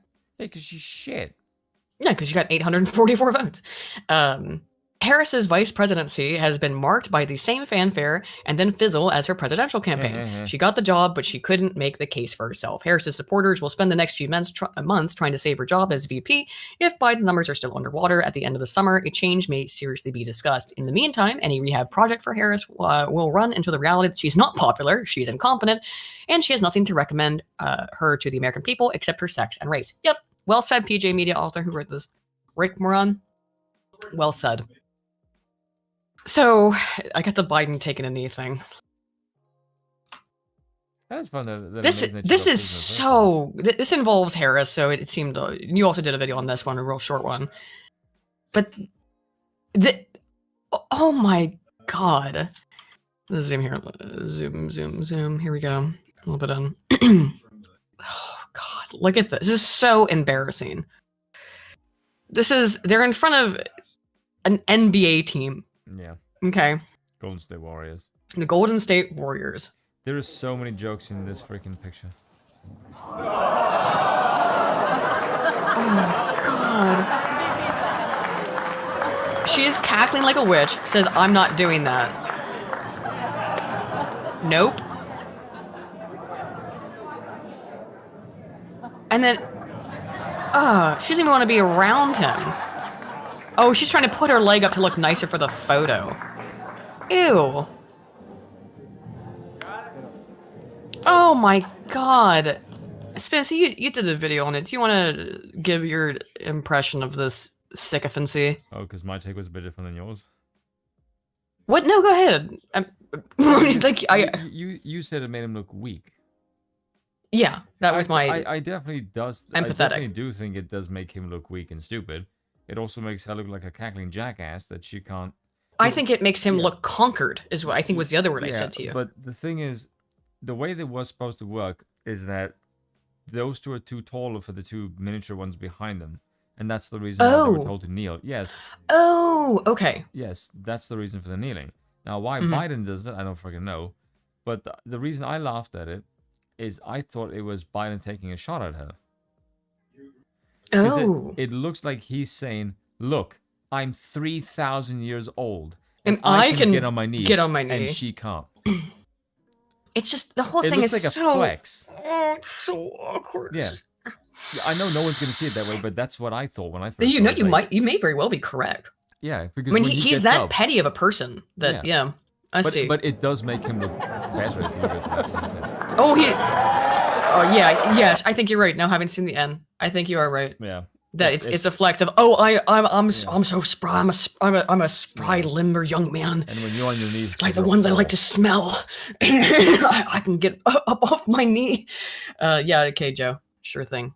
Yeah, because she's shit. Yeah, because she got 844 votes. Harris's vice presidency has been marked by the same fanfare and then fizzle as her presidential campaign. She got the job, but she couldn't make the case for herself. Harris's supporters will spend the next few months trying to save her job as VP. If Biden's numbers are still underwater at the end of the summer, a change may seriously be discussed. In the meantime, any rehab project for Harris will run into the reality that she's not popular, she's incompetent, and she has nothing to recommend her to the American people except her sex and race. Yep, well said, PJ Media author who wrote this. Rick Moran, well said. So, I got the Biden taking a knee thing. That is fun. This involves Harris, so it seemed. You also did a video on this one, a real short one. But oh my god! Let's zoom here. Zoom. Here we go. A little bit on. Oh god! Look at this. This is so embarrassing. They're in front of an NBA team. Yeah. Okay. Golden State Warriors. The Golden State Warriors. There are so many jokes in this freaking picture. Oh, God. She is cackling like a witch, says, I'm not doing that. Nope. And then, she doesn't even want to be around him. Oh, she's trying to put her leg up to look nicer for the photo. Ew. Oh my god. Spencer, you did a video on it. Do you want to give your impression of this sycophancy? Oh, because my take was a bit different than yours. What? No, go ahead. You said it made him look weak. Yeah, that was my. I definitely does. Empathetic. I definitely do think it does make him look weak and stupid. It also makes her look like a cackling jackass that she can't. I think it makes him look conquered, is what I think was the other word I said to you. But the thing is, the way that was supposed to work is that those two are too taller for the two miniature ones behind them. And that's the reason why they were told to kneel. Yes. Oh, okay. Yes, that's the reason for the kneeling. Now, why Biden does it, I don't freaking know. But the reason I laughed at it is I thought it was Biden taking a shot at her. Oh. It looks like he's saying, look, I'm 3,000 years old. And I can get on my knees. And she can't. It's just, the whole thing is like so... a flex. Oh, it's so awkward. Yeah. I know no one's going to see it that way, but that's what I thought when I first saw it. You may very well be correct. Yeah, because when he's that petty of a person that, I see. But it does make him look better if you look at that. Yes, I think you're right. Now, having seen the end, I think you are right. Yeah. That it's a flex of, oh, I'm so spry. I'm a spry, limber young man. And when you're on your knees, Like the ones I like to smell. I can get up off my knee. Yeah, okay, Joe. Sure thing.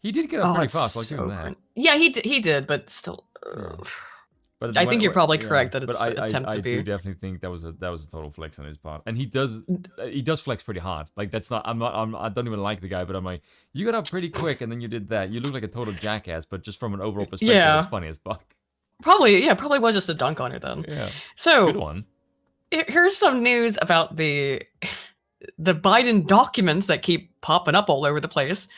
He did get up pretty it's fast. I'll give him that. Yeah, he did, but still. But I think you're probably correct that it's but an attempt to be. I do definitely think that was a total flex on his part, and he does flex pretty hard. Like that's not. I don't even like the guy, but I'm like, you got up pretty quick, and then you did that. You look like a total jackass, but just from an overall perspective, it's funny as fuck. Probably was just a dunk on it then. Yeah. So good one. Here's some news about the Biden documents that keep popping up all over the place.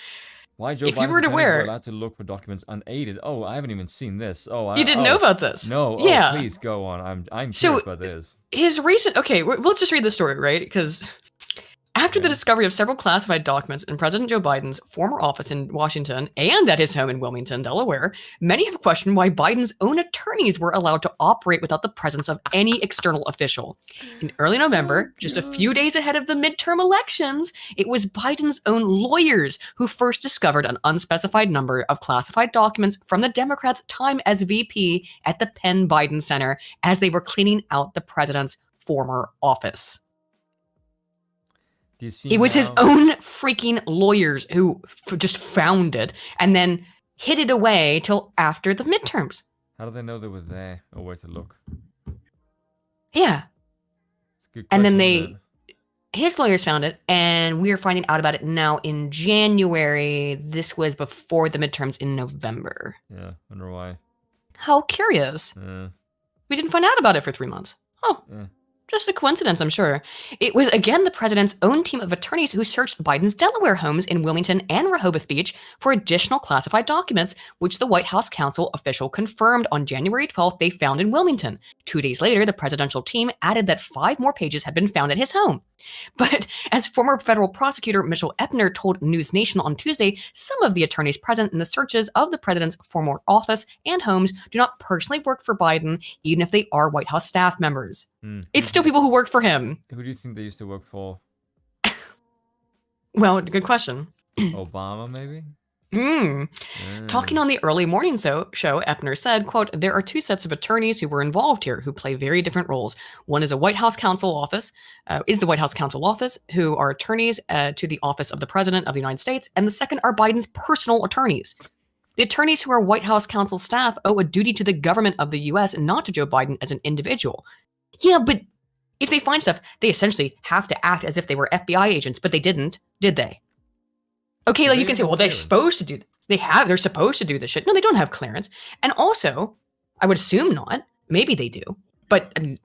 Why Joe if Biden's you were to were allowed to look for documents unaided? Oh, I haven't even seen this. Oh, you didn't know about this? No. Yeah. Oh, please go on. I'm curious about this. His recent. Okay, let's just read the story, right? Because after the discovery of several classified documents in President Joe Biden's former office in Washington and at his home in Wilmington, Delaware, many have questioned why Biden's own attorneys were allowed to operate without the presence of any external official. In early November, just a few days ahead of the midterm elections, it was Biden's own lawyers who first discovered an unspecified number of classified documents from the Democrats' time as VP at the Penn Biden Center as they were cleaning out the president's former office. It was his own freaking lawyers who just found it and then hid it away till after the midterms. How do they know they were there or where to look? Yeah. It's a good question, and then his lawyers found it, and we're finding out about it now in January. This was before the midterms in November. Yeah, wonder why. How curious. We didn't find out about it for 3 months. Oh. Yeah. Just a coincidence, I'm sure. It was again the president's own team of attorneys who searched Biden's Delaware homes in Wilmington and Rehoboth Beach for additional classified documents, which the White House counsel official confirmed on January 12th they found in Wilmington. 2 days later, the presidential team added that 5 more pages had been found at his home. But as former federal prosecutor Mitchell Epner told News Nation on Tuesday, some of the attorneys present in the searches of the president's former office and homes do not personally work for Biden, even if they are White House staff members. It's still people who work for him. Who do you think they used to work for? Well, good question. Obama, maybe? Talking on the early morning show, Epner said, quote, "There are 2 sets of attorneys who were involved here who play very different roles. One is the White House counsel office, who are attorneys to the office of the President of the United States, and the second are Biden's personal attorneys. The attorneys who are White House counsel staff owe a duty to the government of the U.S. and not to Joe Biden as an individual." Yeah, but if they find stuff, they essentially have to act as if they were FBI agents, but they didn't, did they? Okay, like you can say, well, they're supposed to do. They're supposed to do this shit. No, they don't have clearance. And also, I would assume not. Maybe they do, but I mean,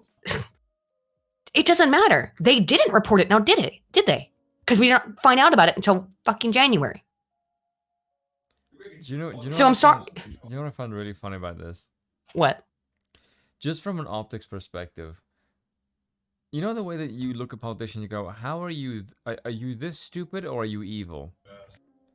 it doesn't matter. They didn't report it now, did it? Did they? Because we didn't find out about it until fucking January. Do you know so I'm sorry. You know what I found really funny about this? What? Just from an optics perspective, you know the way that you look at politicians, you go, how are you this stupid or are you evil?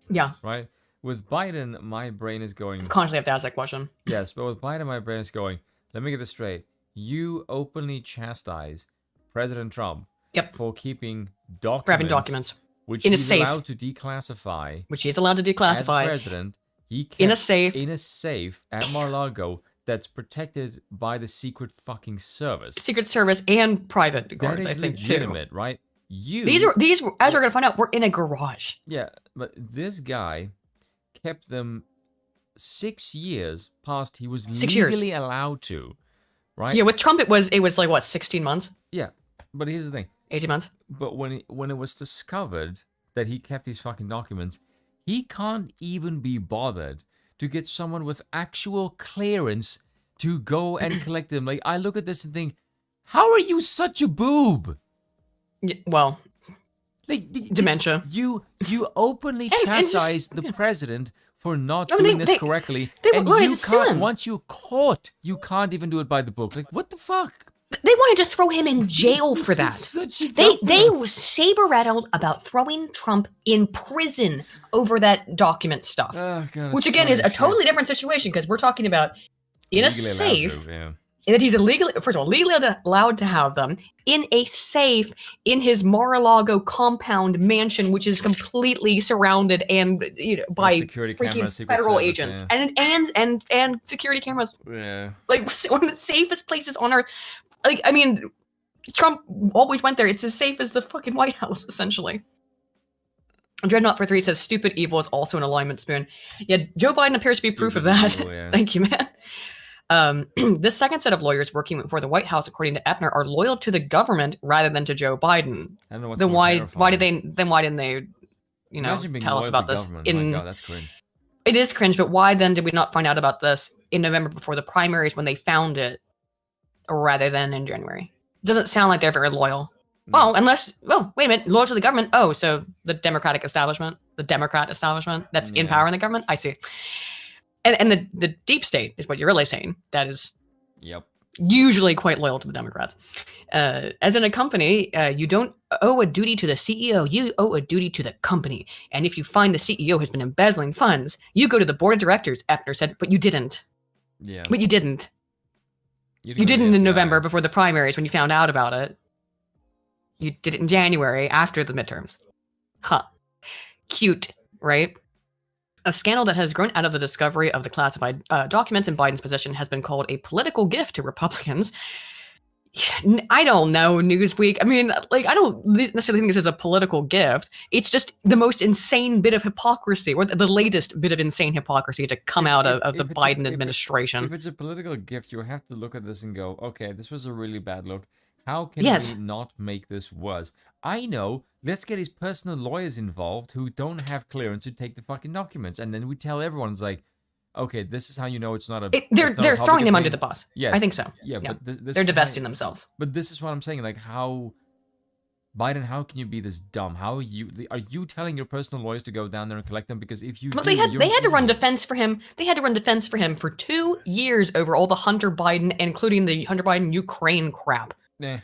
Yeah. Right? With Biden, my brain is going... I constantly have to ask that question. Yes, but with Biden, my brain is going, let me get this straight. You openly chastise President Trump for keeping documents... Grabbing documents. Which in he's a safe. allowed to declassify. Which he is allowed to declassify. As president, he kept in a safe. In a safe at Mar-a-Lago that's protected by the Secret fucking Service. Secret Service and private guards, I think, legitimate, too. Right? These, as we're going to find out, were in a garage. Yeah, but this guy kept them 6 years past he was legally allowed to, right? Yeah, with Trump, it was like, what, 16 months? Yeah, but here's the thing. 18 months? But when it was discovered that he kept these fucking documents, he can't even be bothered to get someone with actual clearance to go and collect them. Like, I look at this and think, how are you such a boob? Yeah, well, like dementia. You openly chastise the president for not doing this correctly, and you can't. Once you're caught, you can't even do it by the book. Like, what the fuck? They wanted to throw him in jail for that. They were saber-rattled about throwing Trump in prison over that document stuff. Oh, God, which again is a totally different situation because we're talking about in a safe. that he's illegally, first of all, legally allowed to have them in a safe in his Mar-a-Lago compound mansion, which is completely surrounded and by security freaking cameras, Secret federal Service, agents yeah. and security cameras. Yeah. Like one of the safest places on earth. Like, I mean, Trump always went there. It's as safe as the fucking White House, essentially. Dreadnought for 3 says stupid evil is also an alignment, Spoon. Yeah, Joe Biden appears to be proof of that. Evil, yeah. Thank you, man. This second set of lawyers working for the White House, according to Epner, are loyal to the government rather than to Joe Biden. I don't know what's Then more why terrifying. didn't they tell us about this Oh my God, that's cringe. It is cringe, but why then did we not find out about this in November before the primaries when they found it rather than in January? It doesn't sound like they're very loyal. No. Well, wait a minute, loyal to the government. Oh, so the Democrat establishment that's in power in the government. I see. And the deep state is what you're really saying. That is Yep. usually quite loyal to the Democrats. As in a company, you don't owe a duty to the CEO, you owe a duty to the company. And if you find the CEO has been embezzling funds, you go to the board of directors, Epner said, but you didn't. Yeah. But you didn't. You go to didn't the in FBI. November before the primaries when you found out about it. You did it in January after the midterms. Huh. Cute, right? A scandal that has grown out of the discovery of the classified documents in Biden's possession has been called a political gift to Republicans. I don't know, Newsweek. I mean, like, I don't necessarily think this is a political gift. It's just the most insane bit of hypocrisy, or the latest bit of insane hypocrisy to come out of the Biden administration. If it's a political gift, you have to look at this and go, okay, this was a really bad look. How can Yes. we not make this worse? I know. Let's get his personal lawyers involved who don't have clearance to take the fucking documents, and then we tell everyone, it's like, okay, this is how you know it's not a. They're it's not a throwing public him under opinion. the bus. Yes, I think so. Yeah, but this They're is how- divesting themselves. But this is what I'm saying. Like, how, Biden? How can you be this dumb? How are you telling your personal lawyers to go down there and collect them? Because if you Well, do, they had you're to an run idiot. defense for him. They had to run defense for him for 2 years over all the Hunter Biden, including the Hunter Biden Ukraine crap. Eh.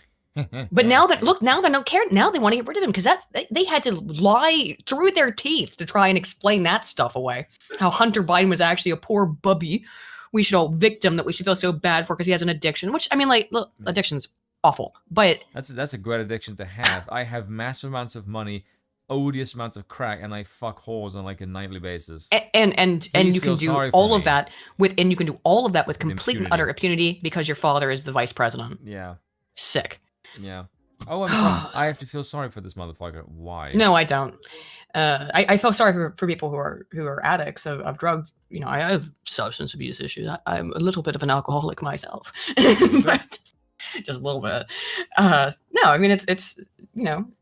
But now they don't care. Now they want to get rid of him because they had to lie through their teeth to try and explain that stuff away. How Hunter Biden was actually a poor bubby. We should all victim that we should feel so bad for because he has an addiction. Which, I mean, like, look, addiction's awful, but That's a great addiction to have. I have massive amounts of money, odious amounts of crack, and I fuck whores on like a nightly basis. and Please you can feel do sorry for all of me. that with complete and impunity. utter impunity because your father is the vice president. Yeah, Sick. yeah. Oh, I'm sorry. I have to feel sorry for this motherfucker. Why? No, I don't. I feel sorry for people who are addicts of drugs. You know, I have substance abuse issues. I'm a little bit of an alcoholic myself, but just a little bit. No, I mean it's it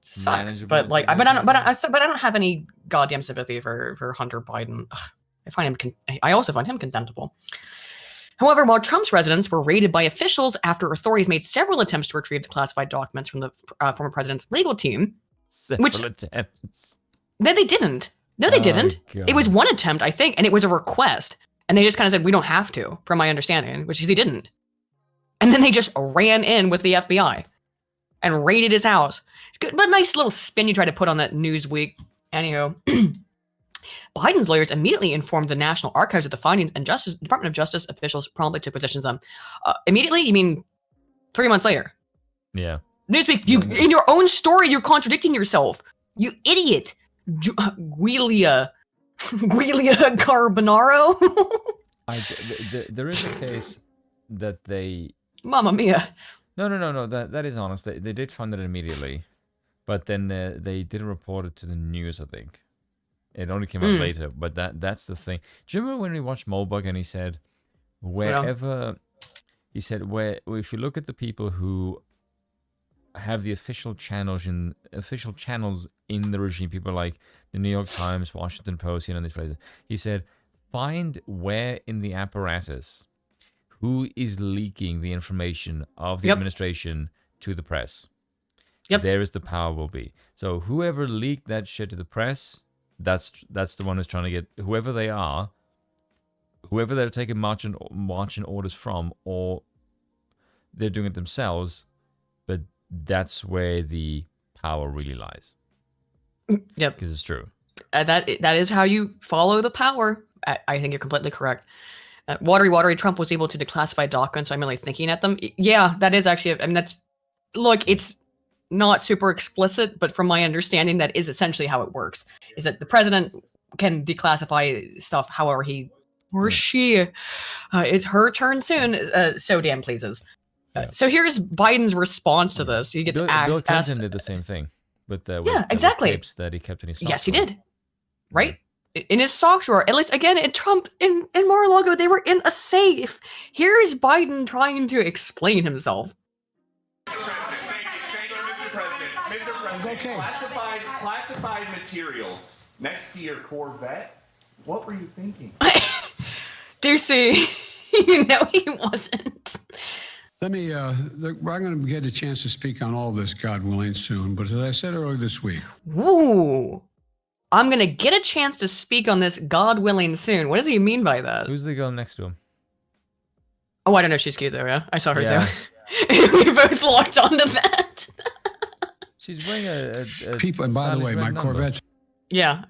sucks, Manageable, but it's like, like, but I okay. don't have any goddamn sympathy for Hunter Biden. Ugh, I find him. I also find him contemptible. However, while Trump's residence were raided by officials after authorities made several attempts to retrieve the classified documents from the former president's legal team, Several attempts. then they didn't. No, they didn't. It was one attempt, I think, and it was a request. And they just kind of said, we don't have to, from my understanding, which is they didn't. And then they just ran in with the FBI and raided his house. It's good, but nice little spin you tried to put on that Newsweek. Anyhow, Biden's lawyers immediately informed the National Archives of the findings, and Department of Justice officials promptly took positions on. Immediately, you mean 3 months later? Yeah. Newsweek, you in your own story, you're contradicting yourself. You idiot. Guilia Carbonaro. There is a case that they. Mamma mia. No. That is honest. They did find it immediately, but then they didn't report it to the news. I think it only came out later. But that's the thing. Do you remember when we watched Molebug and he said, wherever he said if you look at the people who have the official channels in the regime, people like the New York Times, Washington Post, these places. He said, find where in the apparatus who is leaking the information of the administration to the press. Yep. There is the power will be. So whoever leaked that shit to the press, that's the one who's trying to get whoever they are, whoever they're taking marching orders from, or they're doing it themselves. But that's where the power really lies. Yep. Because it's true. That is how you follow the power. I think you're completely correct. Watery, Trump was able to declassify documents by merely thinking at them. Yeah, that is actually, I mean, that's, look, it's not super explicit, but from my understanding, that is essentially how it works, is that the president can declassify stuff however he or she, it's her turn soon, so damn pleases. So here's Biden's response to this. He gets Bill asked. Clinton did the same thing with the exactly. tapes that he kept in his sock Yes, he drawer. did. Right? In his sock drawer. At least, again, in Trump, in Mar-a-Lago, they were in a safe. Here's Biden trying to explain himself. Mr. President, Okay. classified material next to your Corvette. What were you thinking? Ducey, you know he wasn't. Let me, look, I'm going to get a chance to speak on all this, God willing, soon. But as I said earlier this week. Ooh. I'm going to get a chance to speak on this, God willing, soon. What does he mean by that? Who's the girl next to him? Oh, I don't know. She's cute, though, yeah? I saw her, Yeah. too. We both locked onto that. She's wearing a People, and by the stylish way, red my number. Corvette's Yeah.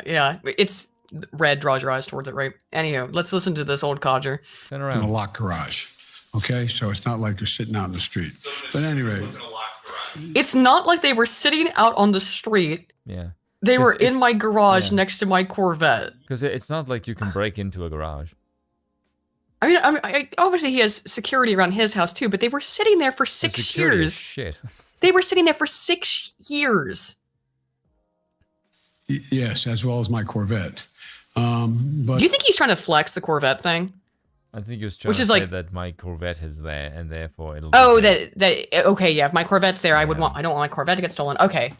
It's red, draws your eyes towards it, right? Anywho, let's listen to this old codger. Turn in a around. locked garage. Okay? So it's not like you're sitting out in the street. But anyway, It's not like they were sitting out on the street. Yeah. They were 'Cause it- in my garage yeah. next to my Corvette. Because it's not like you can break into a garage. I mean, obviously he has security around his house too, but they were sitting there for The 6 security is years. shit. They were sitting there for 6 years. yes, as well as my Corvette. But Do you think he's trying to flex the Corvette thing? I think he was trying Which to is say like- that my Corvette is there, and therefore it'll. Oh, be there. that okay, yeah. If my Corvette's there, I don't want my Corvette to get stolen. Okay.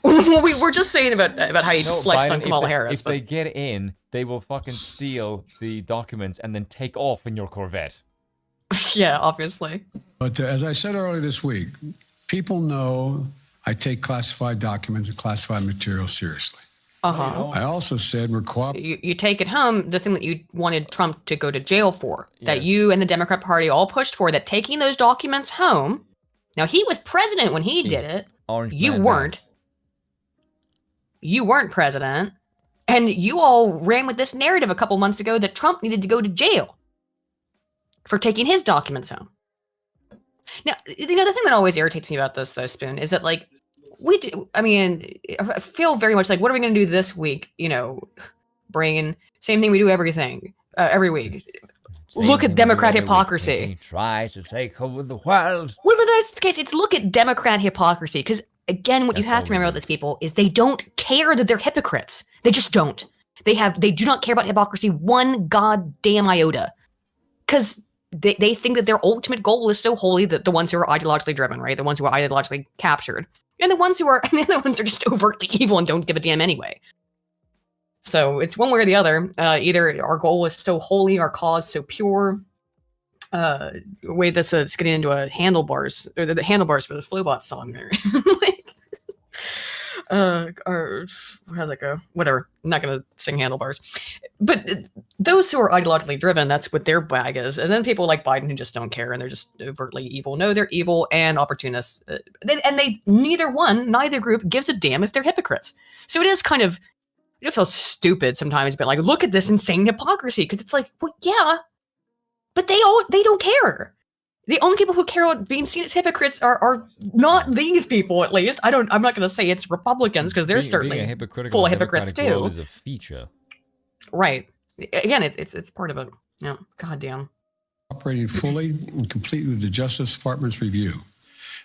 we were just saying about how he No, flexed Biden, on Kamala Harris. If But they get in, they will fucking steal the documents and then take off in your Corvette. yeah, obviously. But as I said earlier this week, people know I take classified documents and classified material seriously. Uh-huh. I also said we're cooperating. You take it home, the thing that you wanted Trump to go to jail for, that Yes. you and the Democrat Party all pushed for, that taking those documents home. Now, he was president when he did it. Orange You man weren't. You weren't president. And you all ran with this narrative a couple months ago that Trump needed to go to jail for taking his documents home. Now, the thing that always irritates me about this, though, Spoon, is that, like, I feel very much like, what are we going to do this week? Brain, same thing we do every week. Look at Democrat hypocrisy. Try to take over the world. Well, in this case, it's look at Democrat hypocrisy. Because, again, what you That's have all to we remember do. about these people is they don't care that they're hypocrites. They just don't. They do not care about hypocrisy one goddamn iota. Because they think that their ultimate goal is so holy that the ones who are ideologically driven, right? The ones who are ideologically captured. And the ones are just overtly evil and don't give a damn anyway. So it's one way or the other. Either our goal is so holy, our cause so pure. Wait, it's getting into a handlebars, or the handlebars for the Flowbot song there. Or how's that go? Whatever. I'm not gonna sing handlebars. But those who are ideologically driven, that's what their bag is. And then people like Biden who just don't care and they're just overtly evil. No, they're evil and opportunists. Neither group gives a damn if they're hypocrites. So it is kind of, it feels stupid sometimes, but like, look at this insane hypocrisy. Because it's like, well, yeah, but they don't care. The only people who care about being seen as hypocrites are not these people, at least. I'm not going to say it's Republicans, because they're certainly being a hypocritical full of hypocrites democratic world too. is a feature. Right. Again, it's part of it. Yeah. Goddamn. Cooperating fully and completely with the Justice Department's review.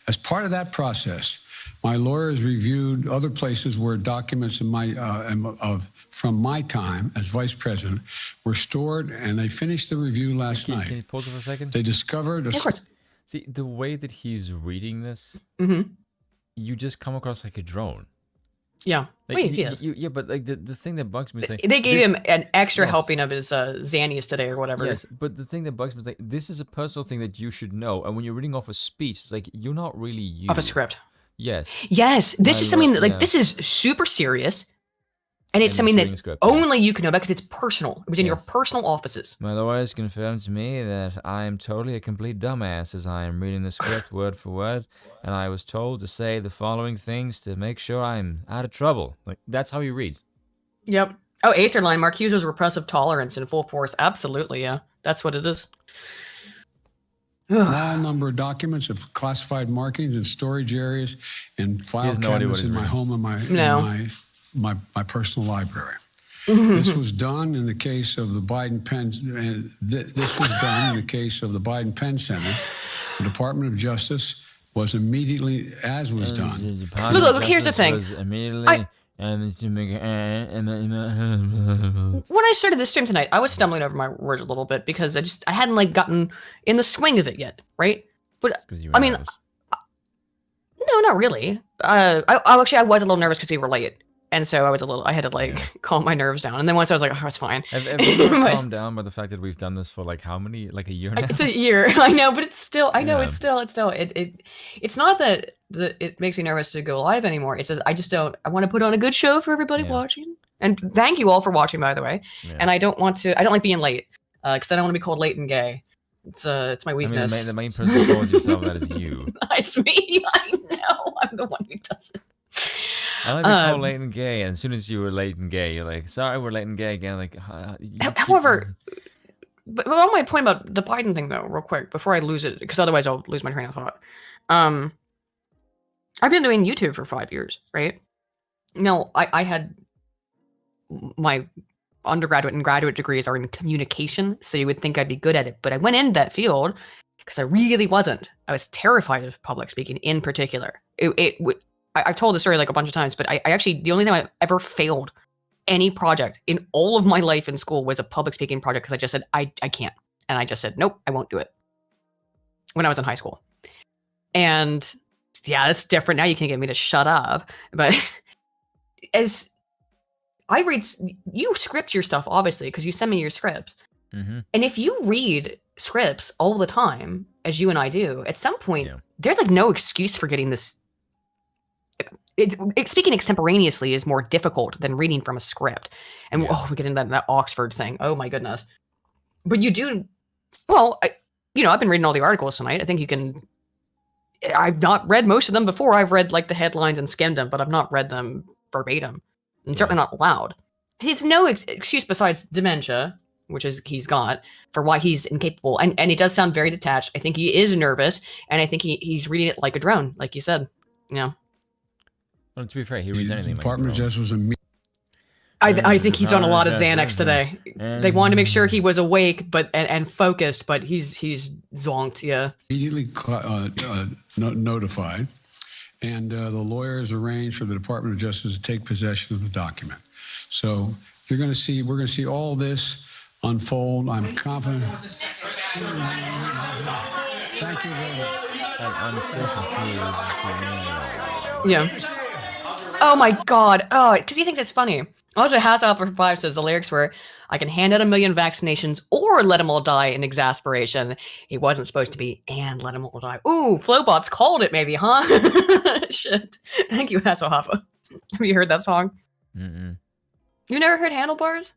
As part of that process, my lawyers reviewed other places where documents from my time as vice president were stored, and they finished the review last Can you night. pause it for a second? They discovered Yeah, of course. See, the way that he's reading this, Mm-hmm. you just come across like a drone. Yeah. Like, Wait, he is. yeah, but like the thing that bugs me is like They gave this- him an extra Yes. helping of his Xannies today or whatever. Yes, but the thing that bugs me is like this is a personal thing that you should know, and when you're reading off a speech, it's like you're not really you. Off a script. Yes. Yes, this is something that, like, yeah. this is super serious, and it's And something it's reading that script, yeah. only you can know about because it's personal. It was in your Yes. personal offices. My lawyers confirmed to me that I am totally a complete dumbass as I am reading the script word for word, and I was told to say the following things to make sure I'm out of trouble. Like that's how he reads. Yep. Oh, Aether line. Marcuso's repressive tolerance in full force. Absolutely, yeah. That's what it is. Small number of documents of classified markings in storage areas and file has no idea what cabinets he's in my reading. home and No. my personal library. This was done in the case of the Biden Penn. This was done in the case of the Biden Penn Center. The Department of Justice was immediately, as was done. Look, here's the thing. When I started this stream tonight, I was stumbling over my words a little bit because I hadn't like gotten in the swing of it yet, right? But I mean, no, not really. I was a little nervous because we were late, and so I had to calm my nerves down. And then once I was like, oh, it's fine. Have you calmed down by the fact that we've done this for like how many, like a year now? It's a year, I know, but it's still, it's not that it makes me nervous to go live anymore. It's just, I want to put on a good show for everybody watching. And thank you all for watching, by the way. Yeah. And I don't like being late, because I don't want to be called late and gay. It's my weakness. I mean, the main person who calls yourself that is you. It's me. I know. I'm the one who does it. I like to call late and gay, and as soon as you were late and gay, you're like, sorry, we're late and gay again. Like, however, but on my point about the Biden thing, though, real quick, before I lose it, because otherwise I'll lose my train of thought. I've been doing YouTube for 5 years, right? No, I had my undergraduate and graduate degrees are in communication, so you would think I'd be good at it, but I went into that field because I really wasn't. I was terrified of public speaking in particular. I've told the story like a bunch of times, but I actually, the only time I ever failed any project in all of my life in school was a public speaking project because I just said, I can't. And I just said, nope, I won't do it. When I was in high school. And yeah, that's different. Now you can get me to shut up. But as I read, you script your stuff, obviously, because you send me your scripts. Mm-hmm. And if you read scripts all the time, as you and I do, at some point, there's like no excuse for getting this. Speaking extemporaneously is more difficult than reading from a script. And we get into that Oxford thing. Oh my goodness. But you do, well, I've been reading all the articles tonight. I think you can, I've not read most of them before. I've read like the headlines and skimmed them, but I've not read them verbatim. And certainly not loud. He's no excuse besides dementia, which is he's got, for why he's incapable. And he does sound very detached. I think he is nervous, and I think he's reading it like a drone, like you said. Yeah. Well, to be fair, he reads anything. Department of Justice was I think he's on a lot of Xanax today. They wanted to make sure he was awake, and focused, but he's zonked. Yeah. Immediately notified, and the lawyers arranged for the Department of Justice to take possession of the document. So we're going to see all this unfold. I'm confident. Thank you very much. I'm so confused. Yeah. Oh my God. Oh, because he thinks it's funny. Also, Hasselhoff5 says the lyrics were, I can hand out 1 million vaccinations or let them all die in exasperation. He wasn't supposed to be, and let them all die. Ooh, Flowbots called it maybe, huh? Shit. Thank you, Hasselhoff. Have you heard that song? Mm-mm. You never heard Handlebars?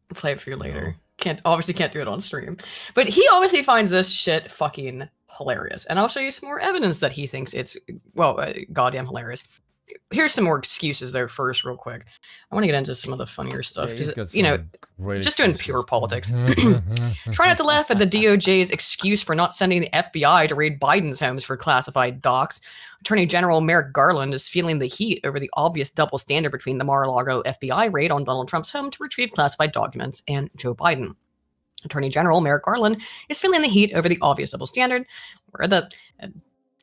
I'll play it for you later. Obviously can't do it on stream. But he obviously finds this shit fucking hilarious. And I'll show you some more evidence that he thinks it's, goddamn hilarious. Here's some more excuses there first, real quick. I want to get into some of the funnier stuff. Just doing pure politics. Try not to laugh at the DOJ's excuse for not sending the FBI to raid Biden's homes for classified docs. Attorney General Merrick Garland is feeling the heat over the obvious double standard between the Mar-a-Lago FBI raid on Donald Trump's home to retrieve classified documents and Joe Biden. Attorney General Merrick Garland is feeling the heat over the obvious double standard, where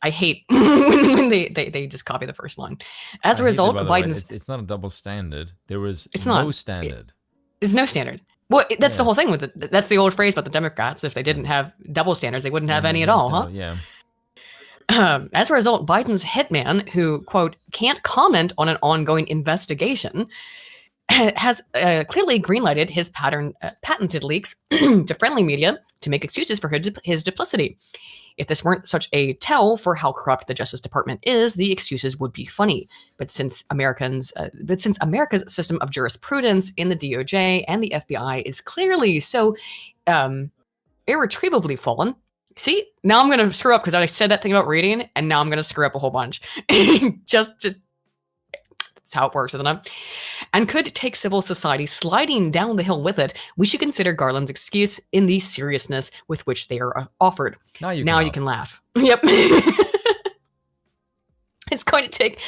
I hate when they just copy the first line. As a result, Biden's... It's not a double standard. There was no standard. It's no standard. Well, that's the whole thing with it. That's the old phrase about the Democrats. If they didn't have double standards, they wouldn't have any at all, huh? Yeah. As a result, Biden's hitman, who, quote, can't comment on an ongoing investigation, has clearly greenlighted his patented leaks to friendly media to make excuses for his duplicity. If this weren't such a tell for how corrupt the Justice Department is, the excuses would be funny. But since America's system of jurisprudence in the DOJ and the FBI is clearly so irretrievably fallen, see, now I'm going to screw up because I said that thing about reading, and now I'm going to screw up a whole bunch. just that's how it works, isn't it? and could take civil society sliding down the hill with it, we should consider Garland's excuse in the seriousness with which they are offered. Now you can laugh. Yep. It's going to take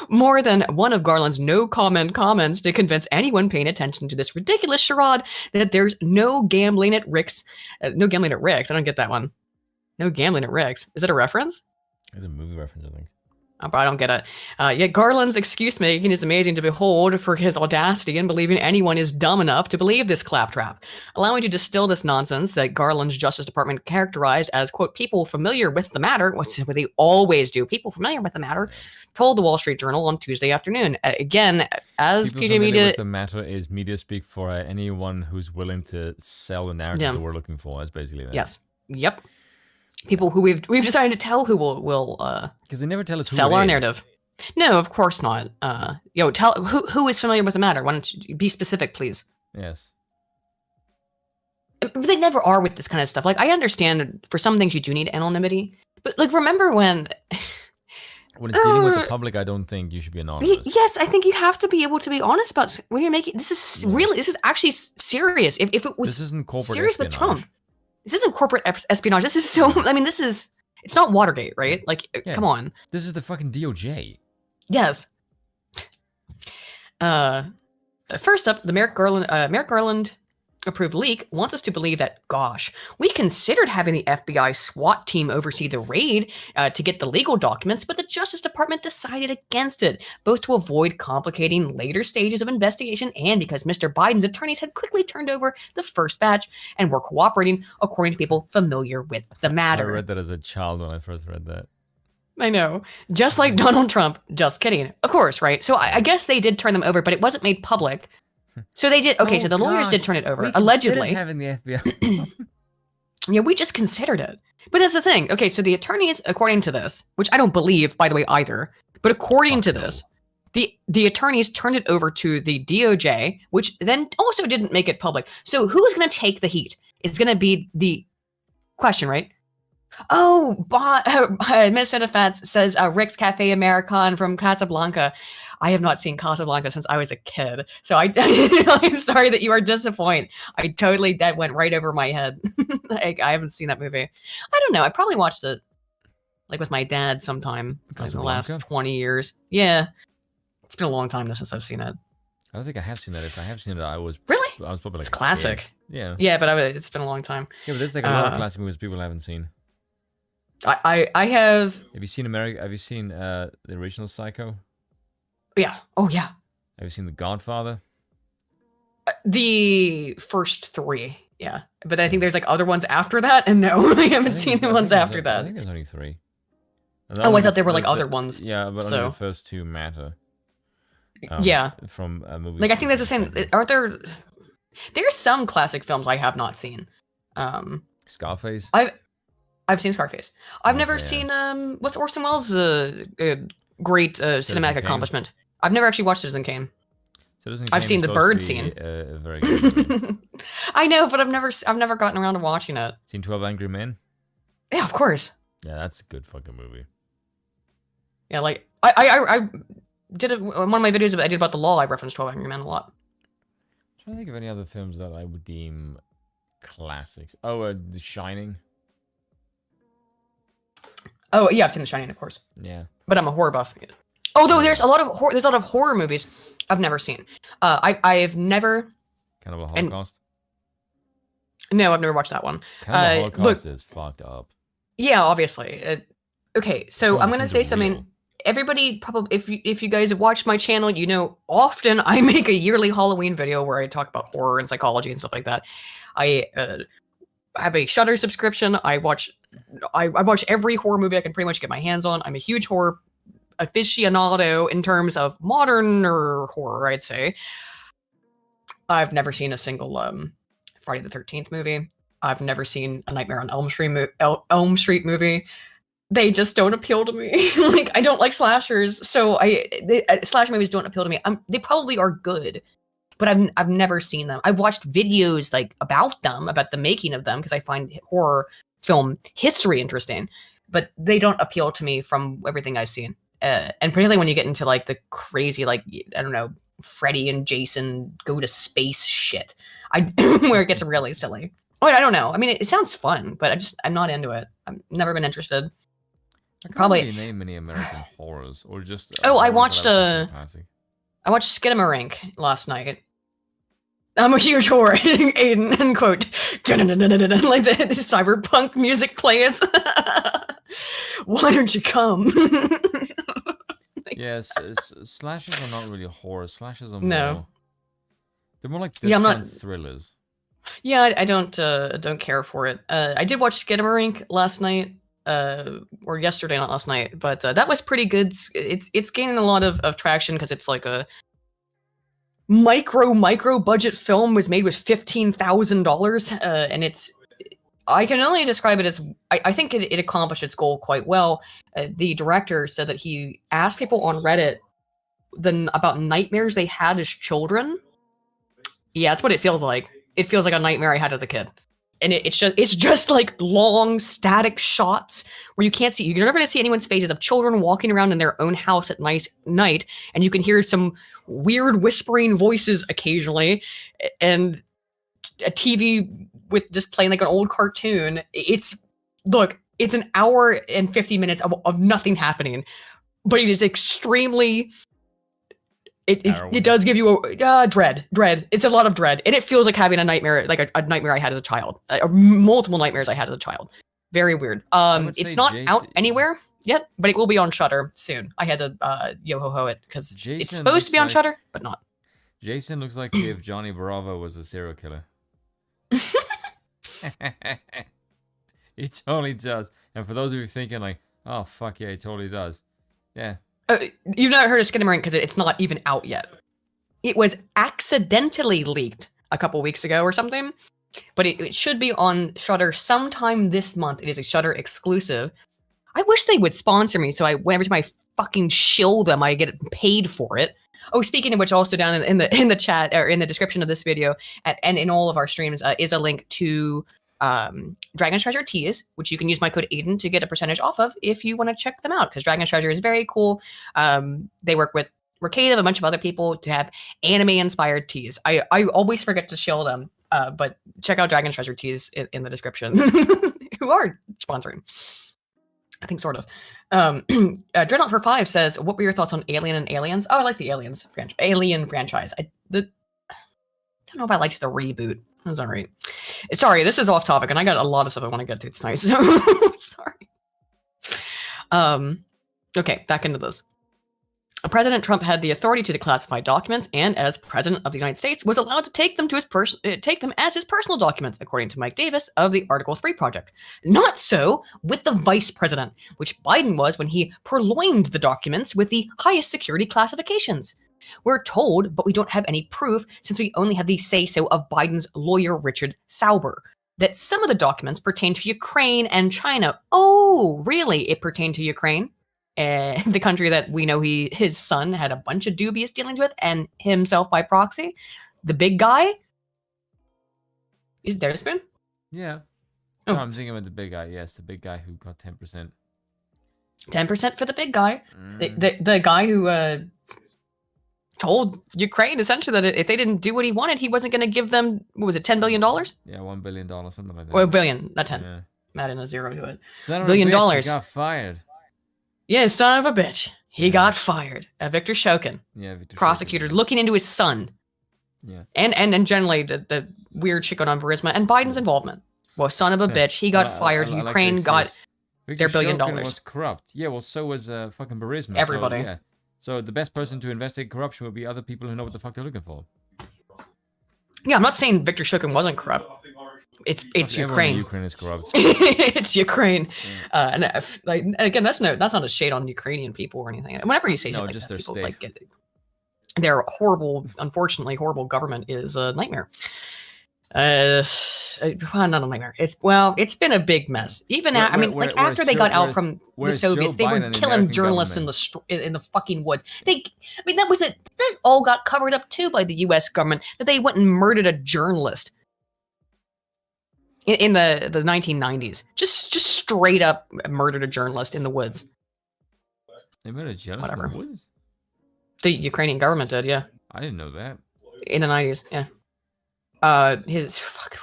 more than one of Garland's no-comment comments to convince anyone paying attention to this ridiculous charade that there's no gambling at Rick's. No gambling at Rick's. I don't get that one. No gambling at Rick's. Is that a reference? It's a movie reference, I think. Oh, but I don't get it. Yet Garland's excuse-making is amazing to behold for his audacity in believing anyone is dumb enough to believe this claptrap. Allowing to distill this nonsense that Garland's Justice Department characterized as, quote, people familiar with the matter, which is what they always do, people familiar with the matter, told the Wall Street Journal on Tuesday afternoon. Again, as People PJ familiar Media... with the matter is media speak for anyone who's willing to sell the narrative that we're looking for. That's basically that. Yes. Yep. People who we've decided to tell who will because they never tell us who sell it our is. narrative. No, of course not. Tell who is familiar with the matter. Why don't you be specific, please? Yes. But they never are with this kind of stuff. Like, I understand for some things you do need anonymity, but like, remember when When it's dealing with the public, I don't think you should be anonymous. Yes, I think you have to be able to be honest about when you're making this is really this is actually serious. If it was This isn't corporate serious with espionage. Trump. This isn't corporate espionage. This is so. I mean, this is. It's not Watergate, right? Like, Yeah. come on. This is the fucking DOJ. Yes. First up, the Merrick Garland approved leak wants us to believe that, gosh, we considered having the FBI SWAT team oversee the raid to get the legal documents, but the Justice Department decided against it, both to avoid complicating later stages of investigation and because Mr. Biden's attorneys had quickly turned over the first batch and were cooperating, according to people familiar with the matter. I read that as a child when I first read that. I know. Just like Donald Trump. Just kidding. Of course, right? So I guess they did turn them over, but it wasn't made public. So they did. Okay, so the lawyers did turn it over, We allegedly. considered having the FBI. Yeah, we just considered it. But that's the thing. Okay, so the attorneys, according to this, which I don't believe, by the way, either, but according to this, the attorneys turned it over to the DOJ, which then also didn't make it public. So who's going to take the heat? It's going to be the question, right? Oh, Administrative Fats says Rick's Cafe American from Casablanca. I have not seen Casablanca since I was a kid, so I'm sorry that you are disappointed. That went right over my head. I haven't seen that movie. I don't know. I probably watched it like with my dad sometime in the last Casablanca? 20 years. Yeah, it's been a long time since I've seen it. I don't think I have seen that. If I have seen it, I was Really? I was probably like It's a classic. kid. Yeah. Yeah, but it's been a long time. Yeah, but there's like a lot of classic movies people haven't seen. I have. Have you seen America? Have you seen the original Psycho? Yeah. Oh yeah. Have you seen The Godfather? The first three, yeah. But I think there's like other ones after that, and no, I haven't seen the ones after I that. think there's only 3. Oh, I thought there were like other ones. Yeah, but only the first 2 matter. Yeah. From movies. Like I think there's the same. Are there? There's some classic films I have not seen. Scarface. I've seen Scarface. I've never Okay, seen what's Orson Welles' great cinematic Kane. accomplishment. I've never actually watched Citizen Kane. Citizen I've Kane seen is the supposed bird to be scene. A very good movie. I know, but I've never gotten around to watching it. Seen 12 Angry Men? Yeah, of course. Yeah, that's a good fucking movie. Yeah, like I did one of my videos I did about the law. I referenced 12 Angry Men a lot. I'm trying to think of any other films that I would deem classics. Oh, The Shining. Oh yeah, I've seen The Shining, of course. Yeah. But I'm a horror buff. Although there's a lot of horror movies I've never seen. I've never. Cannibal Holocaust. No, I've never watched that one. Cannibal Holocaust look, is fucked up. Yeah, obviously. Okay, so I'm gonna say something. Real. Everybody probably, if you guys have watched my channel, you know often I make a yearly Halloween video where I talk about horror and psychology and stuff like that. I have a Shudder subscription. I watch every horror movie I can pretty much get my hands on. I'm a huge horror aficionado in terms of modern horror, I'd say. I've never seen a single Friday the 13th movie. I've never seen a Nightmare on Elm Street movie. They just don't appeal to me. Like, I don't like slashers, so slasher movies don't appeal to me. They probably are good, but I've never seen them. I've watched videos like about the making of them, because I find horror film history interesting, but they don't appeal to me from everything I've seen. And particularly when you get into like the crazy, like, I don't know, Freddy and Jason go to space shit. Where it gets really silly. Oh, I don't know. I mean, it sounds fun, but I'm not into it. I've never been interested. I can't Probably- really name any American horrors or just. Oh, I horrors watched, that I've seen I watched Skidamarink last night. I'm a huge horror, Aiden, end quote. Like the cyberpunk music plays. Why don't you come? Yes, slashes are not really horror. Slashes are No. more. They're more like Yeah, I'm not- discount thrillers. Yeah, I don't care for it. I did watch Skidamarink last night, or yesterday, not last night, but that was pretty good. It's gaining a lot of traction because it's like a micro budget film was made with $15,000, and I can only describe it as I think it accomplished its goal quite well. The director said that he asked people on Reddit about nightmares they had as children. Yeah, that's what it feels like. It feels like a nightmare I had as a kid. And it's just like long static shots where you can't see. You're never gonna see anyone's faces of children walking around in their own house at night, and you can hear some weird whispering voices occasionally, and a TV with just playing like an old cartoon. It's an hour and 50 minutes of nothing happening, but it is extremely. It does give you a dread. It's a lot of dread, and it feels like having a nightmare, like a nightmare I had as a child, or multiple nightmares I had as a child. Very weird. would It's say not Jason- out anywhere yet, but it will be on Shudder soon. I had to yo-ho-ho it because it's Jason supposed to be on looks Shudder, but not. Jason looks like if Johnny Bravo was a serial killer. He totally does. And for those of you thinking like, oh fuck yeah, he totally does. Yeah. You've not heard of Skidamarink because it's not even out yet. It was accidentally leaked a couple weeks ago or something, but it should be on Shudder sometime this month. It is a Shudder exclusive. I wish they would sponsor me, so every time I fucking shill them, I get paid for it. Oh, speaking of which, also down in the chat or in the description of this video and in all of our streams is a link to Dragon's Treasure teas, which you can use my code Aiden to get a percentage off of if you want to check them out, because Dragon's Treasure is very cool. They work with Ricade and a bunch of other people to have anime inspired teas. I always forget to shill them, but check out Dragon's Treasure teas in the description. Who are sponsoring, I think, sort of. Dreadnought for 5 says, what were your thoughts on Alien and Aliens? Oh, I like the Alien franchise. I don't know if I liked the reboot. That was all right. Sorry, this is off topic, and I got a lot of stuff I want to get to tonight, so sorry. Okay, back into this. President Trump had the authority to declassify documents, and as president of the United States, was allowed to take them as his personal documents, according to Mike Davis of the Article 3 Project. Not so with the vice president, which Biden was when he purloined the documents with the highest security classifications. We're told, but we don't have any proof, since we only have the say-so of Biden's lawyer Richard Sauber, that some of the documents pertain to Ukraine and China. Oh, really? It pertained to Ukraine? The country that we know his son had a bunch of dubious dealings with, and himself by proxy. The big guy? Is there, Spoon? Yeah. Oh. No, I'm thinking about the big guy. Yes, the big guy who got 10%. 10% for the big guy. The guy who told Ukraine essentially that if they didn't do what he wanted, he wasn't going to give them, what was it, $10 billion? Yeah, $1 billion, something like that. Or a billion, not 10. Yeah. I'm adding a zero to it. Son of $1 billion. a bitch, he got fired. Yeah, son of a bitch. He Yeah. got fired. Victor Shokin, Yeah, Victor prosecutor, Shokin. looking into his son. Yeah. And generally the weird shit going on Burisma and Biden's involvement. Well, son of a Yeah. bitch, he got I fired. like Ukraine this, got yes. Victor $1 billion. Shokin was corrupt. Yeah, well, so was fucking Burisma. Everybody. So, yeah. So the best person to investigate corruption would be other people who know what the fuck they're looking for. Yeah, I'm not saying Victor Shokin wasn't corrupt. It's Fuck, everyone in Ukraine. Ukraine is corrupt. It's Ukraine. And like again, that's not a shade on Ukrainian people or anything. Whenever you say No, shit like just that, their people state. like get their horrible, unfortunately horrible government is a nightmare. Not a nightmare. It's been a big mess. Even after they got out from the Soviets, they were killing journalists in the fucking woods. That all got covered up too by the U.S. government, that they went and murdered a journalist in the 1990s. Just straight up murdered a journalist in the woods. They made a journalist in the Whatever. woods? The Ukrainian government did, yeah. I didn't know that. in the 90s. Yeah.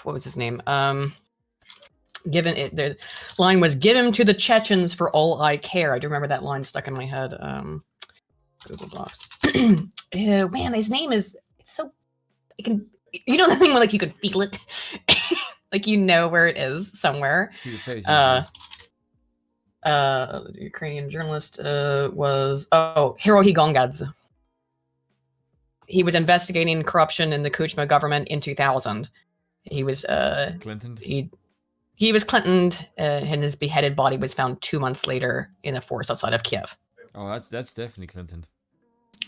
What was his name? Given it, the line was "Give him to the Chechens for all I care." I do remember that line stuck in my head. Google Docs. Man, his name is. It's so. I can. You know the thing where like you can feel it, like you know where it is somewhere. See the face. The Ukrainian journalist was Hirohi Gongadze. He was investigating corruption in the Kuchma government in 2000. He was Clinton. He was Clinton, and his beheaded body was found 2 months later in a forest outside of Kiev. Oh, that's definitely Clinton.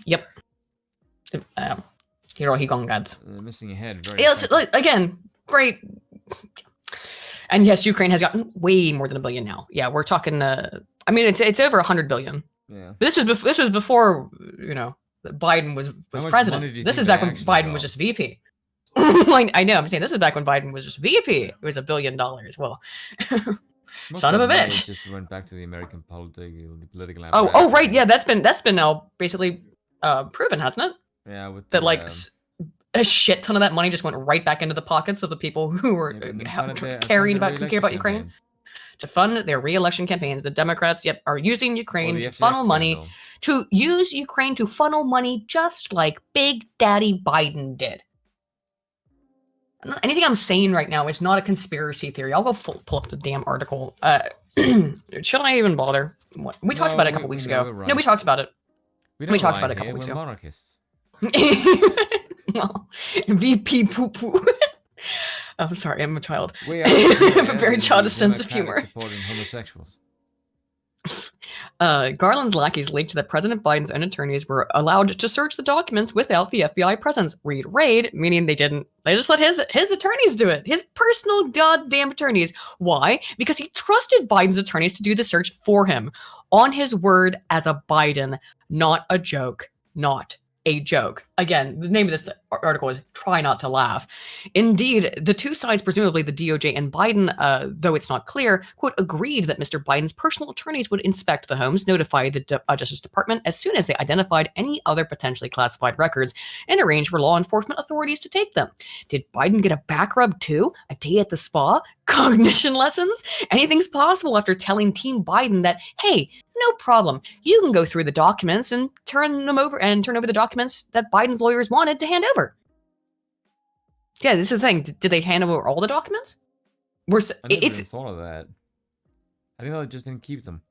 Yep. Hirohi Gongadze. Missing a head. Yes, again, great. And yes, Ukraine has gotten way more than $1 billion now. Yeah, we're talking. I mean, it's over $100 billion. Yeah. But this was before Biden was president. This is back when Biden was just VP. Like, I know. I'm saying this is back when Biden was just VP. It was $1 billion. Well, son of a bitch. Just went back to the American political. Oh, right. Yeah, that's been now basically proven, hasn't it? Yeah. With that a shit ton of that money just went right back into the pockets of the people who were caring about Ukraine to fund their re-election campaigns. The Democrats, are using Ukraine to funnel money, to use Ukraine to funnel money just like Big Daddy Biden did. Anything I'm saying right now is not a conspiracy theory. I'll go pull up the damn article. Should I even bother? We talked about it a couple weeks ago. No, we talked about it. We talked about it a couple weeks ago. Monarchists. Well, VP poo poo. I'm sorry, I'm a child. We I have a very childish sense of humor. Supporting homosexuals. Garland's lackeys leaked that President Biden's own attorneys were allowed to search the documents without the FBI presence. Read raid, meaning they didn't. They just let his attorneys do it. His personal goddamn attorneys. Why? Because he trusted Biden's attorneys to do the search for him. On his word as a Biden. Not a joke. Not a joke. Again, the name of this article is Try Not to Laugh. Indeed, the two sides, presumably the DOJ and Biden, though it's not clear, quote, agreed that Mr. Biden's personal attorneys would inspect the homes, notify the Justice Department as soon as they identified any other potentially classified records, and arrange for law enforcement authorities to take them. Did Biden get a back rub too? A day at the spa? Cognition lessons? Anything's possible after telling Team Biden that, hey, no problem. You can go through the documents and turn over the documents that Biden's lawyers wanted to hand over. Yeah, this is the thing. Did they hand over all the documents? I never even thought of that. I think they just didn't keep them.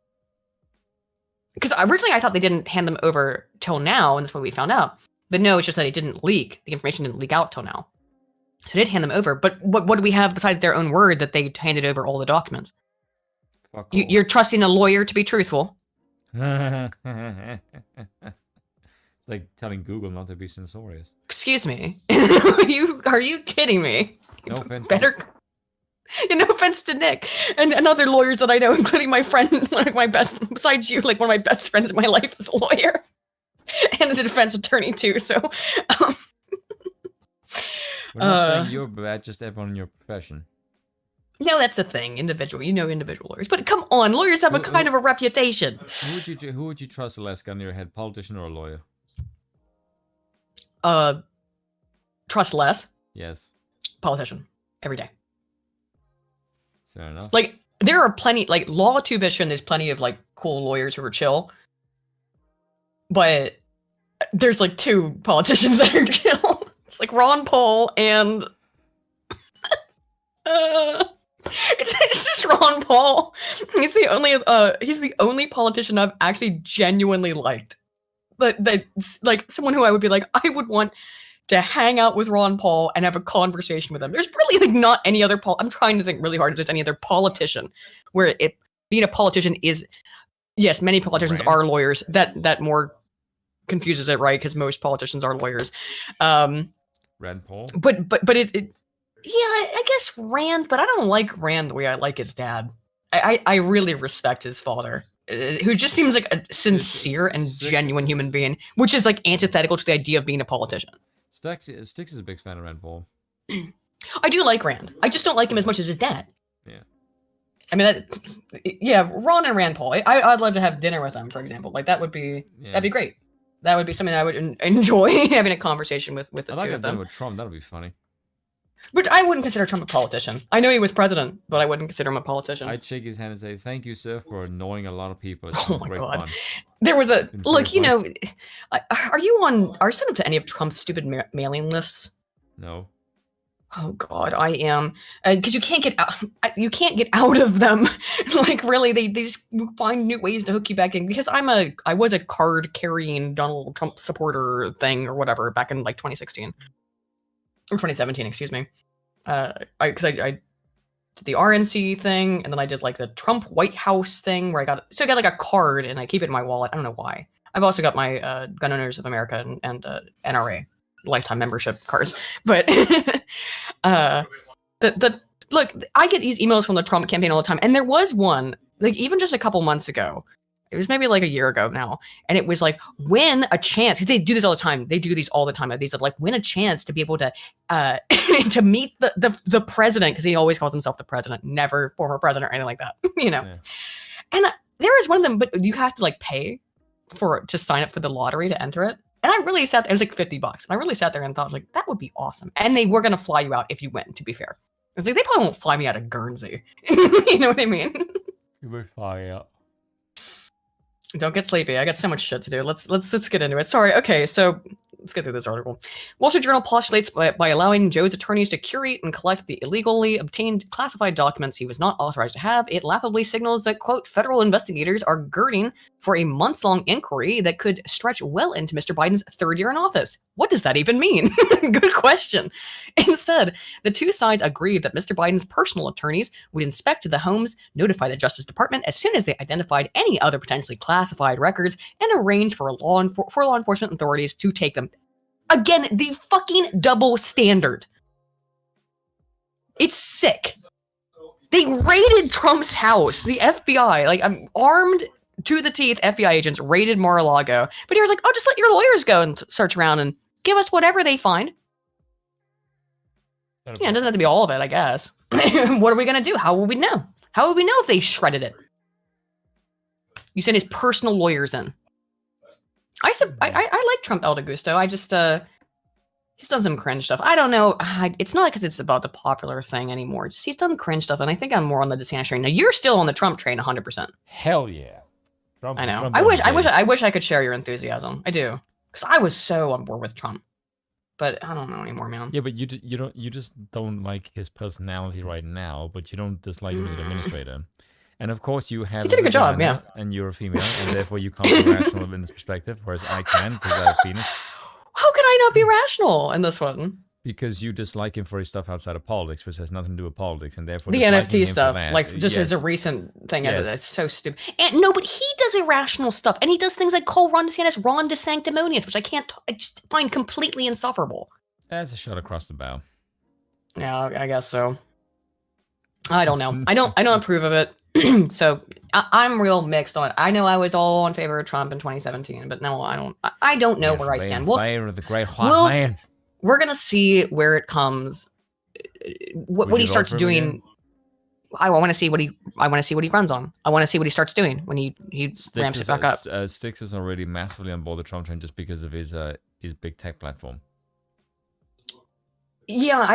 Because originally I thought they didn't hand them over till now, and that's what we found out. But no, it's just that it didn't leak. The information didn't leak out till now. So they did hand them over. But what do we have besides their own word that they handed over all the documents? You're trusting a lawyer to be truthful. It's like telling Google not to be censorious. Excuse me. Are you kidding me? No offense. No offense to Nick and other lawyers that I know, including my friend, one of my best, besides you, like one of my best friends in my life is a lawyer and a defense attorney too. So we're not saying you're bad, just everyone in your profession. No, that's the thing. Individual lawyers. But come on, lawyers have a kind of a reputation. Who would you trust less, gun to your head, politician or a lawyer? Trust less. Yes. Politician. Every day. Fair enough. Like, there are plenty, like, law tuition, there's plenty of, like, cool lawyers who are chill. But there's, like, two politicians that are chill. It's like Ron Paul and... It's just Ron Paul. He's the only politician I've actually genuinely liked. That's like someone who I would be like, I would want to hang out with Ron Paul and have a conversation with him. There's really like not any other I'm trying to think really hard if there's any other politician where being a politician is, yes, many politicians are lawyers. That more confuses it, right? Because most politicians are lawyers. Rand Paul. But it yeah, I guess Rand, but I don't like Rand the way I like his dad. I really respect his father, who just seems like a sincere and genuine human being, which is like antithetical to the idea of being a politician. Sticks is a big fan of Rand Paul. I do like Rand. I just don't like him as much as his dad. Yeah. I mean, Ron and Rand Paul. I'd love to have dinner with them, for example. Like that would be that'd be great. That would be something I would enjoy having a conversation with the I'd like two to of have done them. with Trump. That'd be funny. But I wouldn't consider Trump a politician. I know he was president, but I wouldn't consider him a politician. I'd shake his hand and say, "Thank you, sir, for annoying a lot of people. It's Oh been my great God. fun." There was a Been look, very you know. Are you signed up to any of Trump's stupid mailing lists? No. Oh God, I am, because you can't get out. You can't get out of them. Like really, they just find new ways to hook you back in. Because I was a card carrying Donald Trump supporter thing or whatever back in like 2016 or 2017, excuse me. I did the RNC thing, and then I did like the Trump White House thing where I got like a card and I keep it in my wallet. I don't know why. I've also got my Gun Owners of America and NRA lifetime membership cards, but look, I get these emails from the Trump campaign all the time, and there was one like even just a couple months ago. It was maybe like a year ago now, and it was like, win a chance, because they do this all the time. They do these all the time. They said like, win a chance to be able to to meet the president, because he always calls himself the president, never former president or anything like that, you know. Yeah. And there is one of them, but you have to like pay to sign up for the lottery to enter it. And I really sat there. It was like $50, and I really sat there and thought like that would be awesome. And they were gonna fly you out if you win. To be fair, I was like, they probably won't fly me out of Guernsey. You know what I mean? You would fly out. Don't get sleepy. I got so much shit to do. Let's get into it. Sorry. Okay, so let's get through this article. Wall Street Journal postulates by allowing Joe's attorneys to curate and collect the illegally obtained classified documents he was not authorized to have, it laughably signals that, quote, federal investigators are girding for a months-long inquiry that could stretch well into Mr. Biden's third year in office. What does that even mean? Good question. Instead, the two sides agreed that Mr. Biden's personal attorneys would inspect the homes, notify the Justice Department as soon as they identified any other potentially classified records, and arrange for law enforcement authorities to take them. Again, the fucking double standard. It's sick. They raided Trump's house. The FBI, like, I'm armed to the teeth. FBI agents raided Mar-a-Lago. But he was like, oh, just let your lawyers go and search around and give us whatever they find. Yeah, it doesn't have to be all of it, I guess. What are we going to do? How will we know? How will we know if they shredded it? You send his personal lawyers in. I like Trump El Gusto. I just, he's done some cringe stuff. I don't know. It's not because it's about the popular thing anymore. Just he's done cringe stuff, and I think I'm more on the DeSantis train. Now you're still on the Trump train, 100%. Hell yeah. Trump, I know. Trump I wish I could share your enthusiasm. I do, because I was so on board with Trump, but I don't know anymore, man. Yeah, but you just don't like his personality right now, but you don't dislike him as an administrator. And of course, you have. He did a good job, yeah. And you're a female, and therefore you can't be rational in this perspective, whereas I can because I have penis. How can I not be rational in this one? Because you dislike him for his stuff outside of politics, which has nothing to do with politics, and therefore The disliking NFT him stuff, for that, like just as a yes. recent thing, Yes. it's so stupid. And no, but he does irrational stuff, and he does things like call Ron DeSantis Ron DeSanctimonious, which I just find completely insufferable. That's a shot across the bow. Yeah, I guess so. I don't know. I don't approve of it. So I'm real mixed on it. I know I was all in favor of Trump in 2017, but no, I don't. I don't know where I stand. Favor of the great white man. We're gonna see where it comes. What he starts doing. I want to see what he runs on. I want to see what he starts doing when he ramps it back up. Styx is already massively on board the Trump train just because of his big tech platform. Yeah,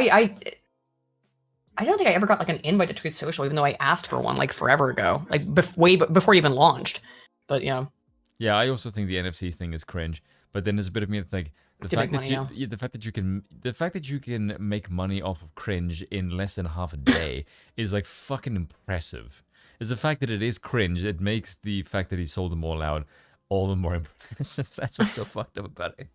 I don't think I ever got like an invite to Truth Social, even though I asked for one like forever ago, like way before it even launched. But yeah. Yeah, I also think the NFC thing is cringe. But then there's a bit of me that's like the fact that you can make money off of cringe in less than half a day is like fucking impressive. Is the fact that it is cringe, it makes the fact that he sold them all out all the more impressive. That's what's so fucked up about it.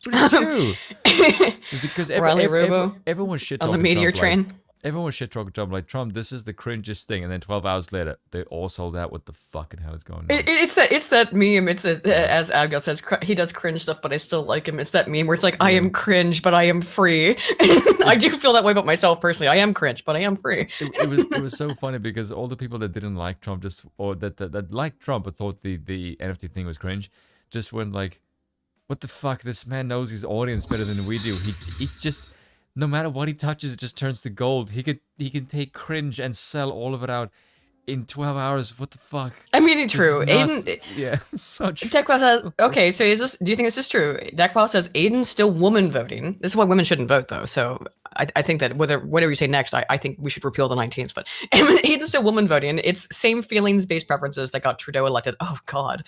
But it's true. Because everyone shit on the meteor train. Everyone shit talking Trump like, Trump, this is the cringest thing, and then 12 hours later, they all sold out. What the fucking hell is going on? It's that meme. As Abigail says, he does cringe stuff, but I still like him. It's that meme where it's like, I am cringe, but I am free. I do feel that way about myself personally. I am cringe, but I am free. It was so funny because all the people that didn't like Trump that liked Trump but thought the NFT thing was cringe, just went like, what the fuck? This man knows his audience better than we do. He just. No matter what he touches, it just turns to gold. He can take cringe and sell all of it out in 12 hours. What the fuck? I mean, true. This is nuts. Aiden. Yeah, such. Deckwell says, okay, so is this? Do you think this is true? Deckwell says Aiden's still woman voting. This is why women shouldn't vote, though. So I think that whatever you say next, I think we should repeal the 19th. But Aiden's still woman voting. It's same feelings-based preferences that got Trudeau elected. Oh God,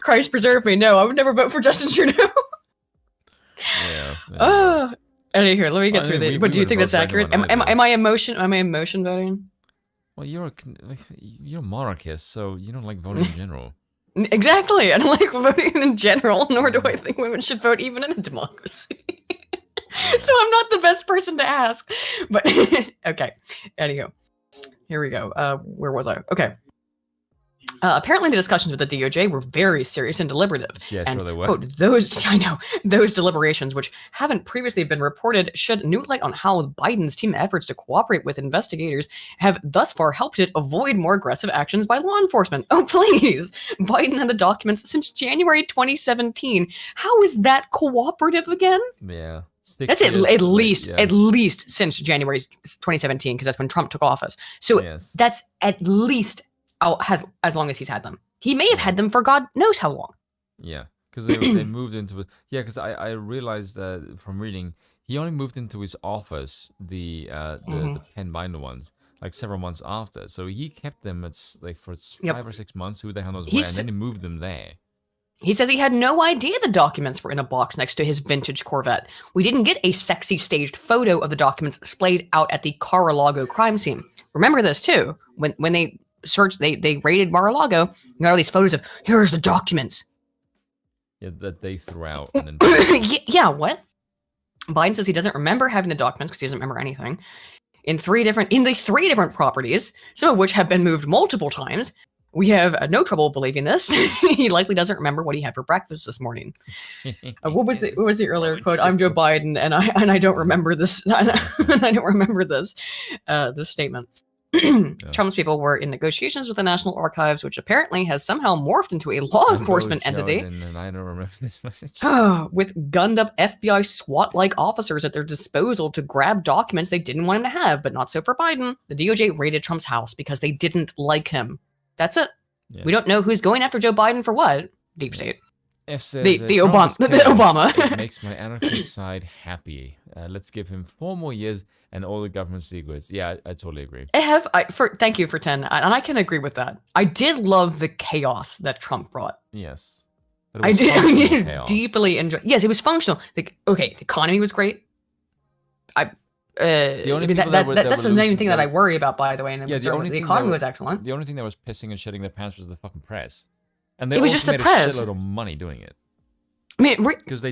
Christ preserve me. No, I would never vote for Justin Trudeau. Yeah. Oh, and here, let me get through this. But do you think that's vote for accurate? anyone Am I emotion? Am I emotion voting? Well, you're a monarchist, so you don't like voting in general. Exactly. I don't like voting in general, nor do I think women should vote even in a democracy. So I'm not the best person to ask. But okay. Anywho, here we go. Where was I? Okay. Apparently the discussions with the DOJ were very serious and deliberative. Yeah, and, sure they were. Quote, those deliberations, which haven't previously been reported, shed new light on how Biden's team efforts to cooperate with investigators have thus far helped it avoid more aggressive actions by law enforcement. Oh, please. Biden had the documents since January 2017. How is that cooperative again? Yeah. That's at least since January 2017, because that's when Trump took office. So that's at least as long as he's had them. He may have had them for God knows how long. Yeah, because they moved into it. Yeah, because I realized that from reading, he only moved into his office, the pen binder ones, like several months after. So he kept them for 5 or 6 months. Who the hell knows where? And then he moved them there. He says he had no idea the documents were in a box next to his vintage Corvette. We didn't get a sexy staged photo of the documents displayed out at the Mar-a-Lago crime scene. Remember this too. When they searched, they raided Mar-a-Lago, you got all these photos of, here's the documents. Yeah, that they threw out. And then yeah, what? Biden says he doesn't remember having the documents because he doesn't remember anything. In the three different properties, some of which have been moved multiple times. We have no trouble believing this. He likely doesn't remember what he had for breakfast this morning. What was the earlier quote? I'm Joe Biden, and I don't remember this. I don't remember this statement. Trump's people were in negotiations with the National Archives, which apparently has somehow morphed into a law enforcement entity. And I don't remember this message. With gunned-up FBI SWAT-like officers at their disposal to grab documents they didn't want him to have, but not so for Biden. The DOJ raided Trump's house because they didn't like him. That's it. Yeah. We don't know who's going after Joe Biden for what. Deep state. The Obama. It makes my anarchist side happy. Let's give him 4 more years and all the government secrets. Yeah, I totally agree. Thank you for 10, and I can agree with that. I did love the chaos that Trump brought. Yes. I did deeply enjoy. Yes, it was functional. The economy was great. That's the main thing that I worry about, by the way. And the economy was excellent. The only thing that was pissing and shitting their pants was the fucking press. And they it was just the press. A shitload of money doing it. I mean,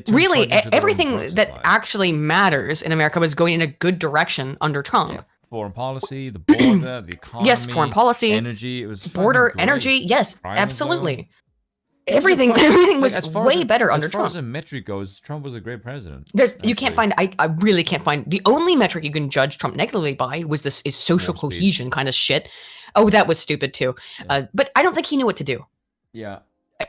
really, everything that actually matters in America was going in a good direction under Trump. Yeah. Foreign policy, the border, the economy. Yes, foreign policy, energy. It was border, energy. Yes, absolutely. Everything was way better under Trump. As far as a metric goes, Trump was a great president. You can't find. I really can't find. The only metric you can judge Trump negatively by was social cohesion kind of shit. Oh, that was stupid too. Yeah. But I don't think he knew what to do. Yeah.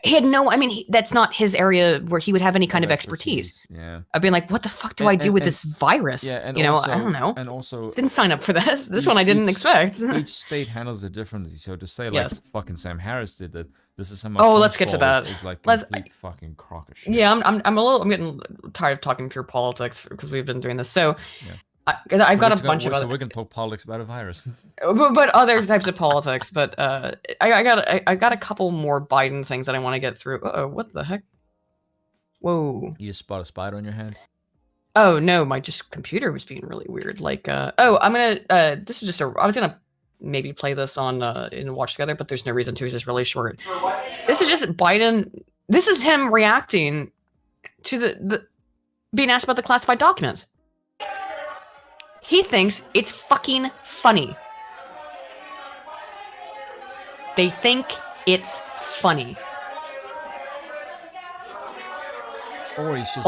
He had no. I mean, that's not his area where he would have any kind of expertise. Yeah. I'd be like, what the fuck do I do with this virus? Yeah, and also, I don't know. And also, didn't sign up for this. This one I didn't expect. Each state handles it differently. So to say like fucking Sam Harris did that. This is some. Let's get to that. Is like complete fucking crock of shit. Yeah, I'm getting tired of talking pure politics because we've been doing this. So, because I've got a bunch of other. So we're gonna talk politics about a virus. But other types of politics. But I got a couple more Biden things that I want to get through. What the heck? Whoa! You spot a spider on your head? Oh no, my computer was being really weird. Like, I'm gonna. This is just I was gonna maybe play this on in Watch Together, but there's no reason to. It's just really short. This is just Biden. This is him reacting to the being asked about the classified documents. He thinks it's fucking funny. They think it's funny. Or he's just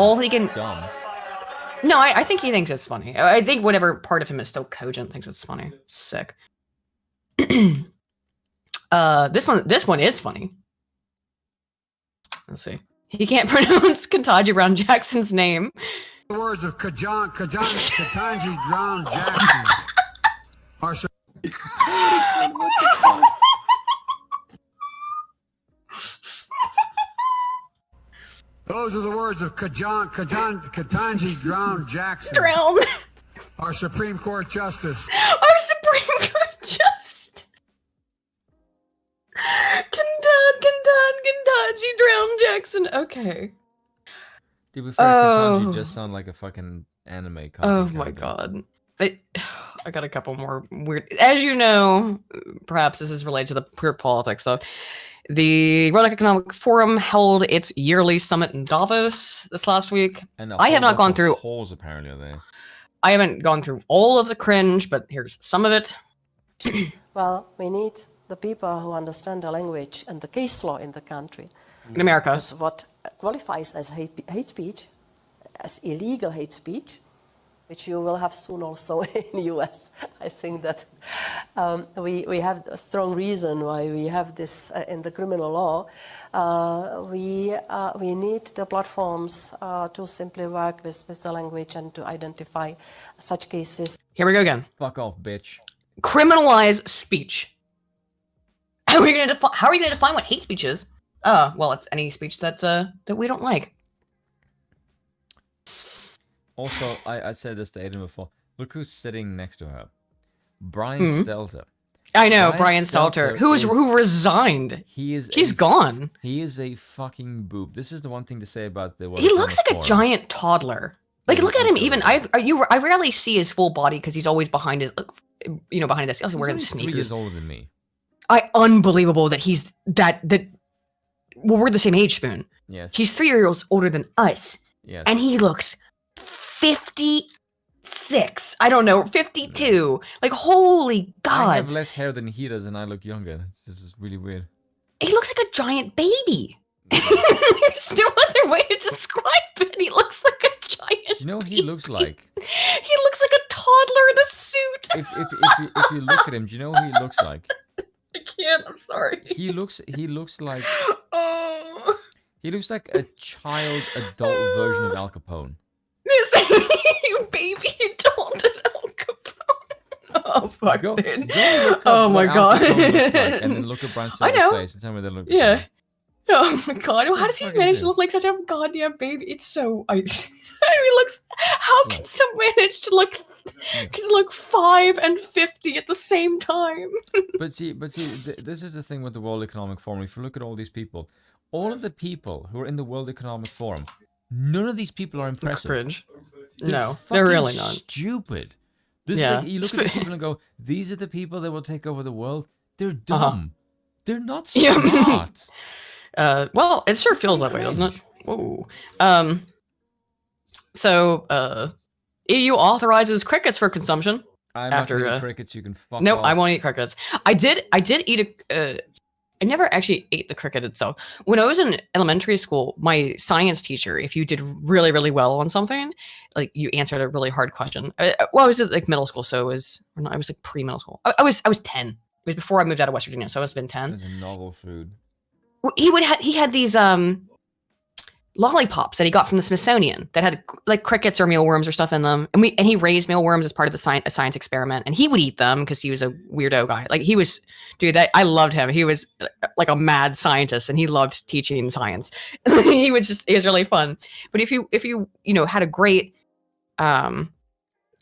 dumb. No, I think he thinks it's funny. I think whatever part of him is still cogent thinks it's funny. Sick. This one is funny. Let's see. He can't pronounce Ketanji Brown Jackson's name. The words of Ketanji Brown Jackson are Those are the words of Ketanji Brown Jackson, Drown. our Supreme Court Justice. Our Supreme Court Justice. Kentanji Drown Jackson. Okay. To be fair, Ketanji just sound like a fucking anime Oh content my character. god. I got a couple more weird. As you know, perhaps this is related to the pure politics. So, the World Economic Forum held its yearly summit in Davos this last week. And I have not gone through. Holes, apparently, are there. I haven't gone through all of the cringe, but here's some of it. Well, we need the people who understand the language and the case law in the country. In America. Because what qualifies as hate speech, as illegal hate speech, which you will have soon also in the US. I think that we have a strong reason why we have this in the criminal law. We need the platforms to simply work with the language and to identify such cases. Here we go again. Fuck off, bitch. Criminalize speech. How are you going to define what hate speech is? Well, it's any speech that we don't like. Also, I said this to Aiden before. Look who's sitting next to her. Brian Stelter. I know, Brian Stelter, who resigned. He's gone. He is a fucking boob. This is the one thing to say about the. He looks like a giant toddler. Like, look at him. Even I rarely see his full body because he's always behind his, behind this. He's wearing sneakers. 3 years older than me. Unbelievable that he's that. Well, we're the same age, Spoon. Yes. He's 3 years older than us. Yes. And he looks 56. I don't know, 52. Like, holy God. I have less hair than he does, and I look younger. This is really weird. He looks like a giant baby. There's no other way to describe it. He looks like a giant. You know what he looks like? He looks like a toddler in a suit. If you look at him, do you know what he looks like? I can't. I'm sorry. He looks like Oh. he looks like a child adult version of Al Capone. You baby adult Al Capone. Oh fuck, Go dude. look up Oh my what Al God. Capone looks like, and then look at Brian I know. Stelter's face and tell me they look the Yeah. same. Oh my God. How What does he the fuck manage is to it? look like such a goddamn baby? It's so. He looks. How can someone manage to look 5 and 50 at the same time? But see, this is the thing with the World Economic Forum. If you look at all these people, all of the people who are in the World Economic Forum, none of these people are impressive. Cringe. They're No, they're fucking really not. Stupid. This Yeah. is like, you look at the people and go, these are the people that will take over the world. They're dumb. They're not Yeah. smart. Well, it sure feels that way, doesn't it? Whoa. So, EU authorizes crickets for consumption. I'm After, not gonna eat crickets. You can fuck Nope, off. I won't eat crickets. I did eat I never actually ate the cricket itself. When I was in elementary school, my science teacher, if you did really, really well on something, like you answered a really hard question. Well, I was at like middle school, so I was like pre-middle school. I was 10. It was before I moved out of West Virginia, so I must have been 10. It's a novel food. He had these lollipops that he got from the Smithsonian that had like crickets or mealworms or stuff in them, and he raised mealworms as part of the science experiment, and he would eat them because he was a weirdo guy. Like, he was, dude, I loved him. He was like a mad scientist, and he loved teaching science. He was really fun. But if you had a great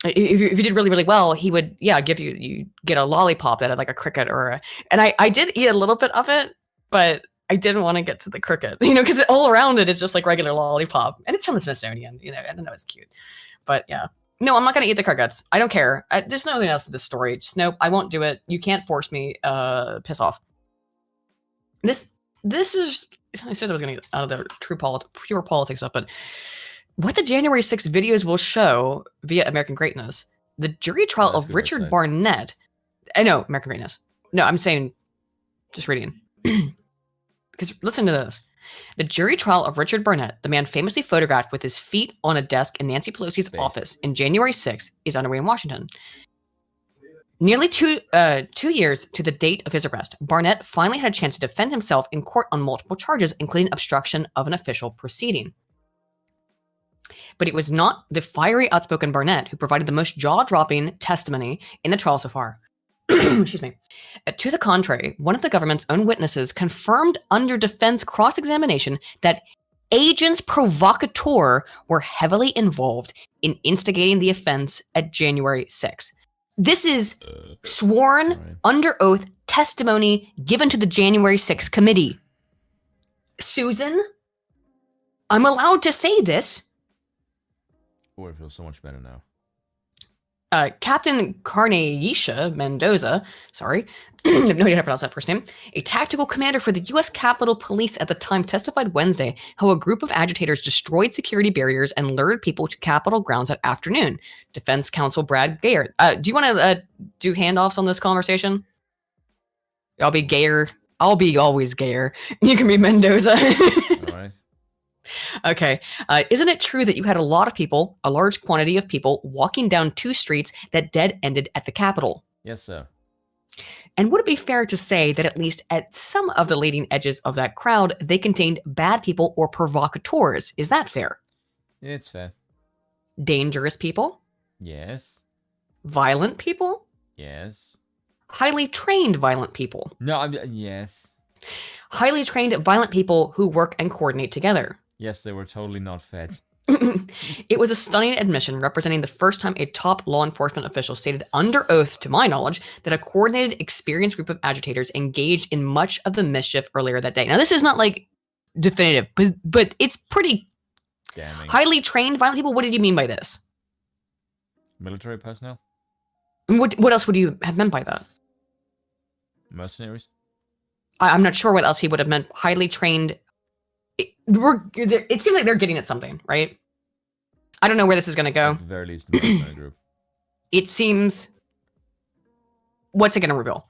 if you did really, really well, he would give you get a lollipop that had like a cricket and I did eat a little bit of it, but I didn't want to get to the cricket, because all around it is just like regular lollipop, and it's from the Smithsonian, I don't know, it's cute, but yeah. No, I'm not going to eat the crickets. I don't care. There's nothing else to this story. Just nope, I won't do it. You can't force me. Piss off. This is, I said I was going to get out of the pure politics stuff, but what the January 6th videos will show via American Greatness, the jury trial That's of good Richard website. Barnett. I know, American Greatness. No, I'm saying, just reading. Because listen to this. The jury trial of Richard Barnett, the man famously photographed with his feet on a desk in Nancy Pelosi's office in January 6th, is underway in Washington. Nearly 2 years to the date of his arrest, Barnett finally had a chance to defend himself in court on multiple charges, including obstruction of an official proceeding. But it was not the fiery, outspoken Barnett who provided the most jaw-dropping testimony in the trial so far. Excuse me. To the contrary, one of the government's own witnesses confirmed under defense cross-examination that agents provocateur were heavily involved in instigating the offense at January 6th. This is sworn Sorry. under oath testimony given to the January 6th committee. Susan, I'm allowed to say this. Oh, it feels so much better now. Captain Carneisha Mendoza, sorry, I have no idea how to pronounce that first name, a tactical commander for the U.S. Capitol Police at the time, testified Wednesday how a group of agitators destroyed security barriers and lured people to Capitol grounds that afternoon. Defense counsel Brad Gayer. Do you want to do handoffs on this conversation? I'll be Gayer. I'll be always Gayer. You can be Mendoza. All right. Okay. Isn't it true that you had a lot of people, a large quantity of people, walking down two streets that dead-ended at the Capitol? Yes, sir. And would it be fair to say that at least at some of the leading edges of that crowd, they contained bad people or provocateurs? Is that fair? It's fair. Dangerous people? Yes. Violent people? Yes. Highly trained violent people? No, yes. Highly trained violent people who work and coordinate together. Yes, they were totally not fed. It was a stunning admission representing the first time a top law enforcement official stated under oath, to my knowledge, that a coordinated, experienced group of agitators engaged in much of the mischief earlier that day. Now, this is not like definitive, but it's pretty Damning. highly trained violent people. What did you mean by this? Military personnel? And what else would you have meant by that? Mercenaries? I'm not sure what else he would have meant. Highly trained. It seems like they're getting at something, right? I don't know where this is going to go. At the very least, the mercenary group. It seems. What's it going to reveal?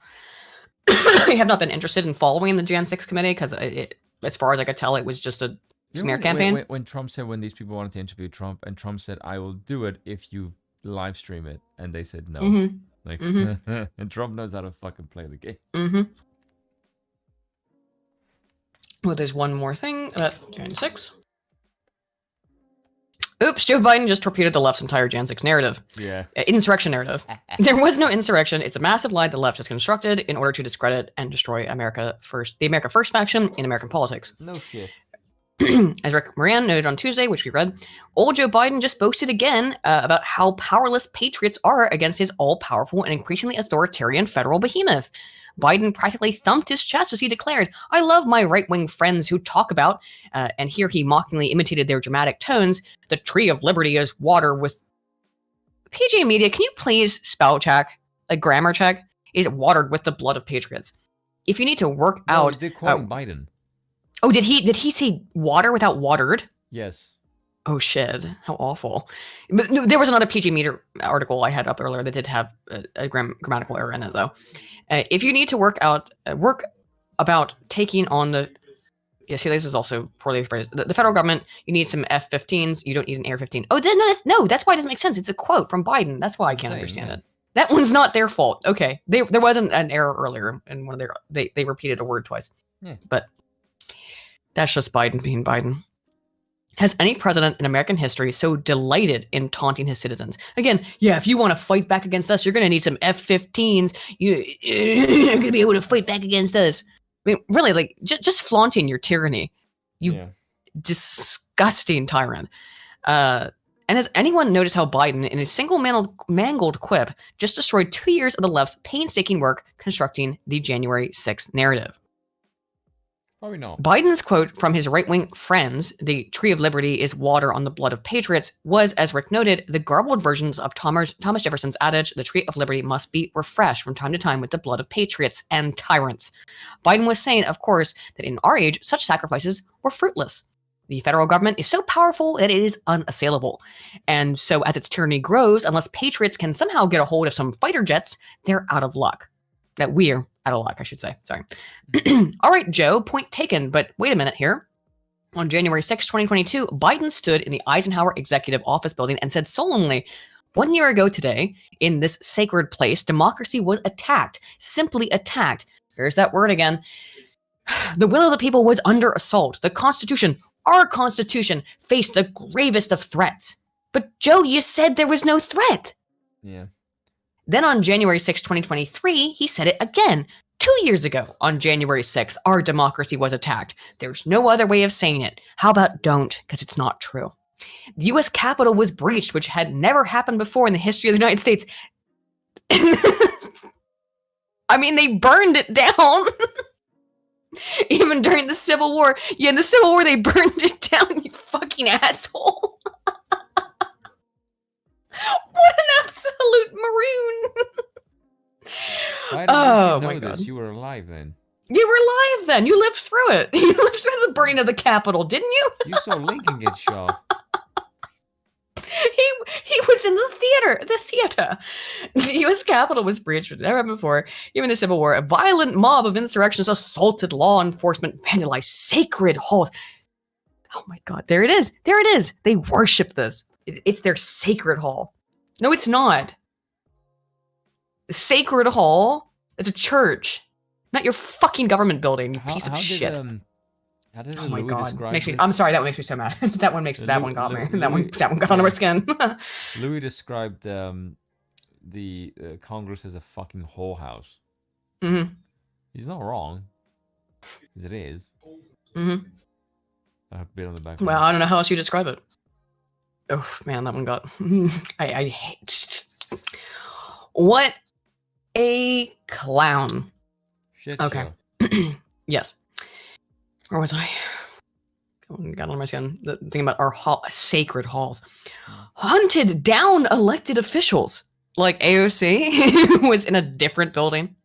I have not been interested in following the Jan 6 committee because, as far as I could tell, it was just a smear campaign. When Trump said when these people wanted to interview Trump, and Trump said, "I will do it if you live stream it," and they said no. Mhm. Like, Mhm. and Trump knows how to fucking play the game. Mm-hmm. Well, there's one more thing about Jan 6. Oops, Joe Biden just torpedoed the left's entire Jan 6 narrative. Yeah. Insurrection narrative. There was no insurrection. It's a massive lie the left has constructed in order to discredit and destroy America First, the America First faction in American politics. No shit. As Rick Moran noted on Tuesday, which we read, old Joe Biden just boasted again about how powerless patriots are against his all-powerful and increasingly authoritarian federal behemoth. Biden practically thumped his chest as he declared, "I love my right-wing friends who talk about," and here he mockingly imitated their dramatic tones, "the tree of liberty is water with..." PJ Media, can you please spell check, a grammar check? Is watered with the blood of patriots. If you need to work out... They're quoting Biden. Oh, did he say water without watered? Yes. Oh shit! How awful! But no, there was another PG Meter article I had up earlier that did have a grammatical error in it, though. If you need to work about taking on the, yeah, see, this is also poorly phrased. The federal government, you need some F-15s. You don't need an Air-15. Oh, no, that's why it doesn't make sense. It's a quote from Biden. That's why I can't understand it. That one's not their fault. Okay, there wasn't an error earlier, and one of they repeated a word twice. Yeah. But that's just Biden being Biden. Has any president in American history so delighted in taunting his citizens? Again, yeah, if you want to fight back against us, you're going to need some F-15s. You're going to be able to fight back against us. I mean, really, like, just flaunting your tyranny. You disgusting tyrant. And has anyone noticed how Biden, in a single mangled quip, just destroyed 2 years of the left's painstaking work constructing the January 6th narrative? Probably not. Biden's quote from his right-wing friends, "the tree of liberty is water on the blood of patriots," was, as Rick noted, the garbled versions of Thomas Jefferson's adage, "the tree of liberty must be refreshed from time to time with the blood of patriots and tyrants." Biden was saying, of course, that in our age, such sacrifices were fruitless. The federal government is so powerful that it is unassailable. And so as its tyranny grows, unless patriots can somehow get a hold of some fighter jets, they're out of luck. That we're out of luck, I should say. Sorry. All right, Joe, point taken. But wait a minute here. On January 6, 2022, Biden stood in the Eisenhower Executive Office building and said solemnly, "1 year ago today, in this sacred place, democracy was attacked, simply attacked." There's that word again. "The will of the people was under assault. The Constitution, our Constitution, faced the gravest of threats." But Joe, you said there was no threat. Yeah. Then on January 6, 2023, he said it again. 2 years ago, on January 6th, our democracy was attacked. There's no other way of saying it. How about don't, because it's not true. The U.S. Capitol was breached, which had never happened before in the history of the United States. I mean, they burned it down. Even during the Civil War. Yeah, in the Civil War, they burned it down, you fucking asshole. What an absolute maroon. Why didn't Oh you my know God. this? You were alive then. You were alive then. You lived through it. You lived through the burning of the Capitol, didn't you? You saw Lincoln get shot. He was in the theater. The U.S. Capitol was breached with never before. Even the Civil War, a violent mob of insurrectionists assaulted law enforcement, vandalized sacred halls. Oh my God, there it is. There it is. They worship this. It's their sacred hall. No, it's not. The Sacred Hall is a church, not your fucking government building, you piece of shit. How did Oh my Louis God! describe Makes me. this? I'm sorry. That one makes me so mad. that one got me. That one got under my skin. Louis described the Congress as a fucking whorehouse. Mm-hmm. He's not wrong, because it is. Mm-hmm. I have a bit on the back. Well, I don't know how else you describe it. Oh man, that one got. I hate. What a clown. Shit Okay. show. Yes. Where was I? Got on my skin. The thing about our sacred halls. Hunted down elected officials. Like AOC was in a different building.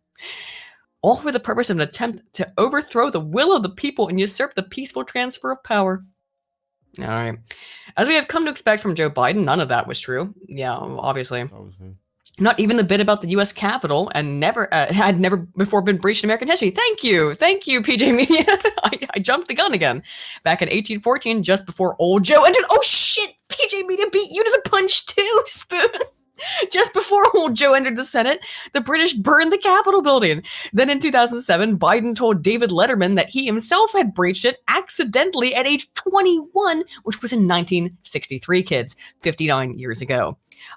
All for the purpose of an attempt to overthrow the will of the people and usurp the peaceful transfer of power. All right. As we have come to expect from Joe Biden, none of that was true. Yeah, obviously. Not even the bit about the U.S. Capitol and had never before been breached in American history. Thank you, PJ Media. I jumped the gun again. Back in 1814, just before old Joe entered. Oh shit! PJ Media beat you to the punch too, Spoon. Just before old Joe entered the Senate, the British burned the Capitol building. Then in 2007, Biden told David Letterman that he himself had breached it accidentally at age 21, which was in 1963, kids, 59 years ago.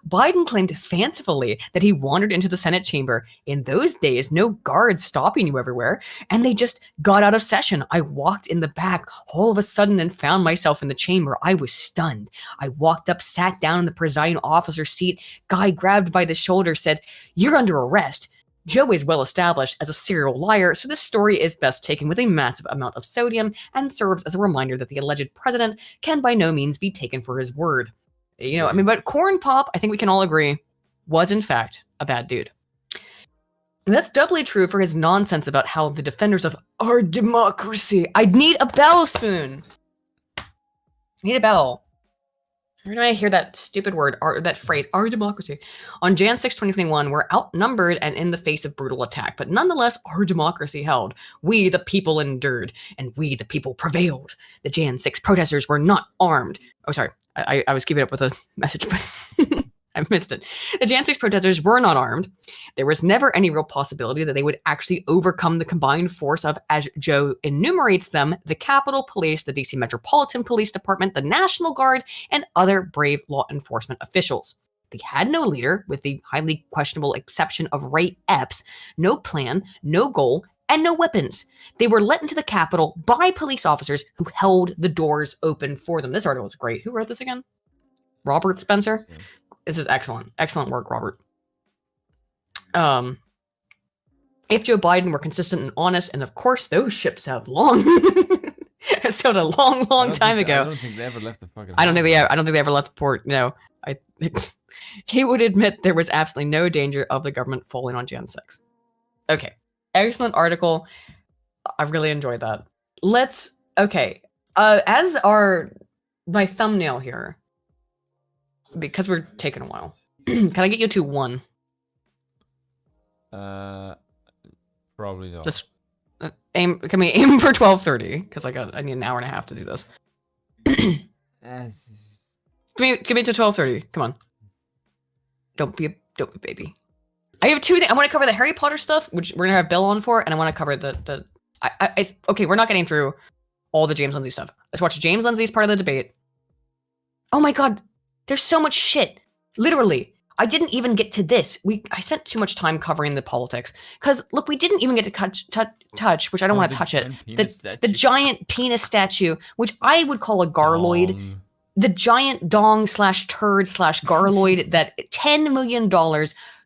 Biden claimed fancifully that he wandered into the Senate chamber. In those days, no guards stopping you everywhere, and they just got out of session. I walked in the back all of a sudden and found myself in the chamber. I was stunned. I walked up, sat down in the presiding officer's seat. Guy grabbed by the shoulder, said, "You're under arrest." Joe is well established as a serial liar, so this story is best taken with a massive amount of sodium and serves as a reminder that the alleged president can by no means be taken for his word. You know, I mean, but Corn Pop, I think we can all agree, was in fact a bad dude. And that's doubly true for his nonsense about how the defenders of our democracy. I need a bell, Spoon. I need a bell. Every time I hear that stupid word, that phrase, our democracy, on Jan 6, 2021, we're outnumbered and in the face of brutal attack. But nonetheless, our democracy held. We, the people, endured, and we, the people, prevailed. The Jan 6 protesters were not armed. Oh, sorry. I was keeping up with a message, but I missed it. The Jan 6 protesters were not armed. There was never any real possibility that they would actually overcome the combined force of, as Joe enumerates them, the Capitol Police, the DC Metropolitan Police Department, the National Guard, and other brave law enforcement officials. They had no leader, with the highly questionable exception of Ray Epps, no plan, no goal, and no weapons. They were let into the Capitol by police officers who held the doors open for them. This article is great. Who wrote this again? Robert Spencer? Yeah. This is excellent. Excellent work, Robert. If Joe Biden were consistent and honest, and of course those ships have long sailed a long time ago. I don't think they ever left the fucking I don't think they ever left the port. No. He would admit there was absolutely no danger of the government falling on Jan 6. Okay. Excellent article. I really enjoyed that. As my thumbnail here, because we're taking a while, can I get you to 1? Probably not. Just can we aim for 12:30? Because I need an hour and a half to do this. Give me to 12:30. Come on. Don't be a baby. I have 2 things. I want to cover the Harry Potter stuff, which we're gonna have Bill on for, and I want to cover okay, we're not getting through all the James Lindsay stuff. Let's watch James Lindsay's part of the debate. Oh my God, there's so much shit. Literally, I didn't even get to this. I spent too much time covering the politics because look, we didn't even get to touch, which I don't want to touch it. The giant penis statue, which I would call a garloid. Dong. The giant dong / turd / garloid that $10 million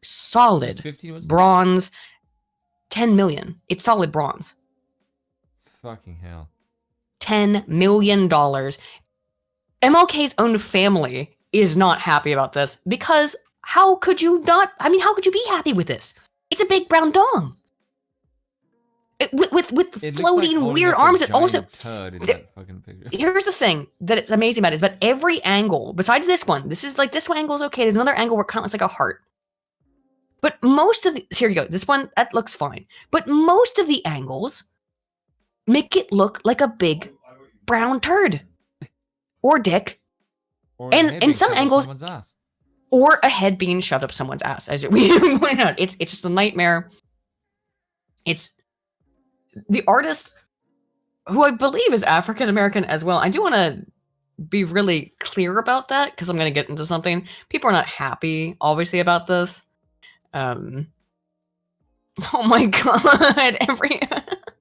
solid 50 was bronze. 10 million. It's solid bronze. fucking hell. $10 million. MLK's own family is not happy about this because how could you not? I mean, how could you be happy with this? It's a big brown dong. With It looks floating like holding weird up a arms. And also, giant turd in that fucking picture. here's the thing that it's amazing about it is that every angle, besides this one, this is like this one angle is okay. There's another angle where it kind of looks like a heart. But most of the here you go. This one that looks fine. But most of the angles make it look like a big brown turd or dick, Or and a head in being some shoved up angles- someone's ass. or a head being shoved up someone's ass. As we point out, it's just a nightmare. It's the artist, who I believe is African American as well. I do want to be really clear about that because I'm going to get into something. People are not happy, obviously, about this. Oh my god! That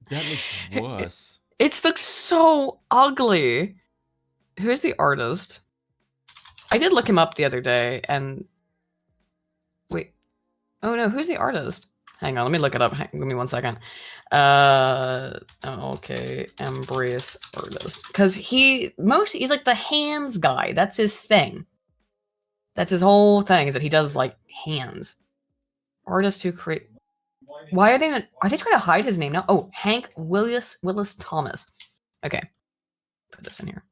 looks worse. It looks so ugly. Who's the artist? I did look him up the other day, and wait. Oh no, who's the artist? Hang on, let me look it up. Give me 1 second. Okay, embrace artist, because he's like the hands guy. That's his thing. That's his whole thing. Is that he does like hands. Artist who create. Why are they? Are they trying to hide his name now? Oh, Hank Willis Thomas. Okay, put this in here.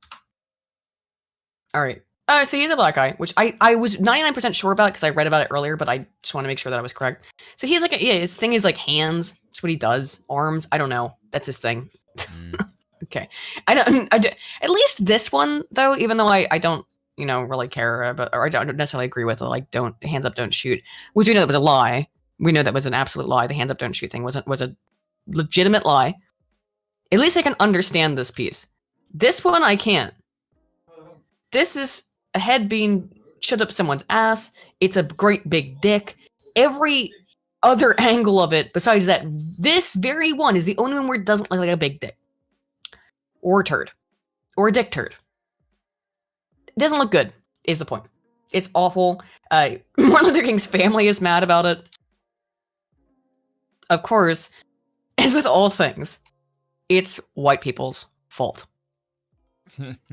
All right. So he's a black guy, which I was 99% sure about because I read about it earlier, but I just want to make sure that I was correct. So he's like, his thing is like hands. That's what he does. Arms. I don't know. That's his thing. Okay. At least this one though, even though I don't, really care about, or I don't necessarily agree with it, like don't hands up, don't shoot. Which we know that was a lie. We know that was an absolute lie. The hands up, don't shoot thing was a legitimate lie. At least I can understand this piece. This one I can't. This is a head being shoved up someone's ass. It's a great big dick. Every other angle of it, besides that, this very one is the only one where it doesn't look like a big dick. Or a turd. Or a dick turd. It doesn't look good, is the point. It's awful. Martin Luther King's family is mad about it. Of course, as with all things, it's white people's fault.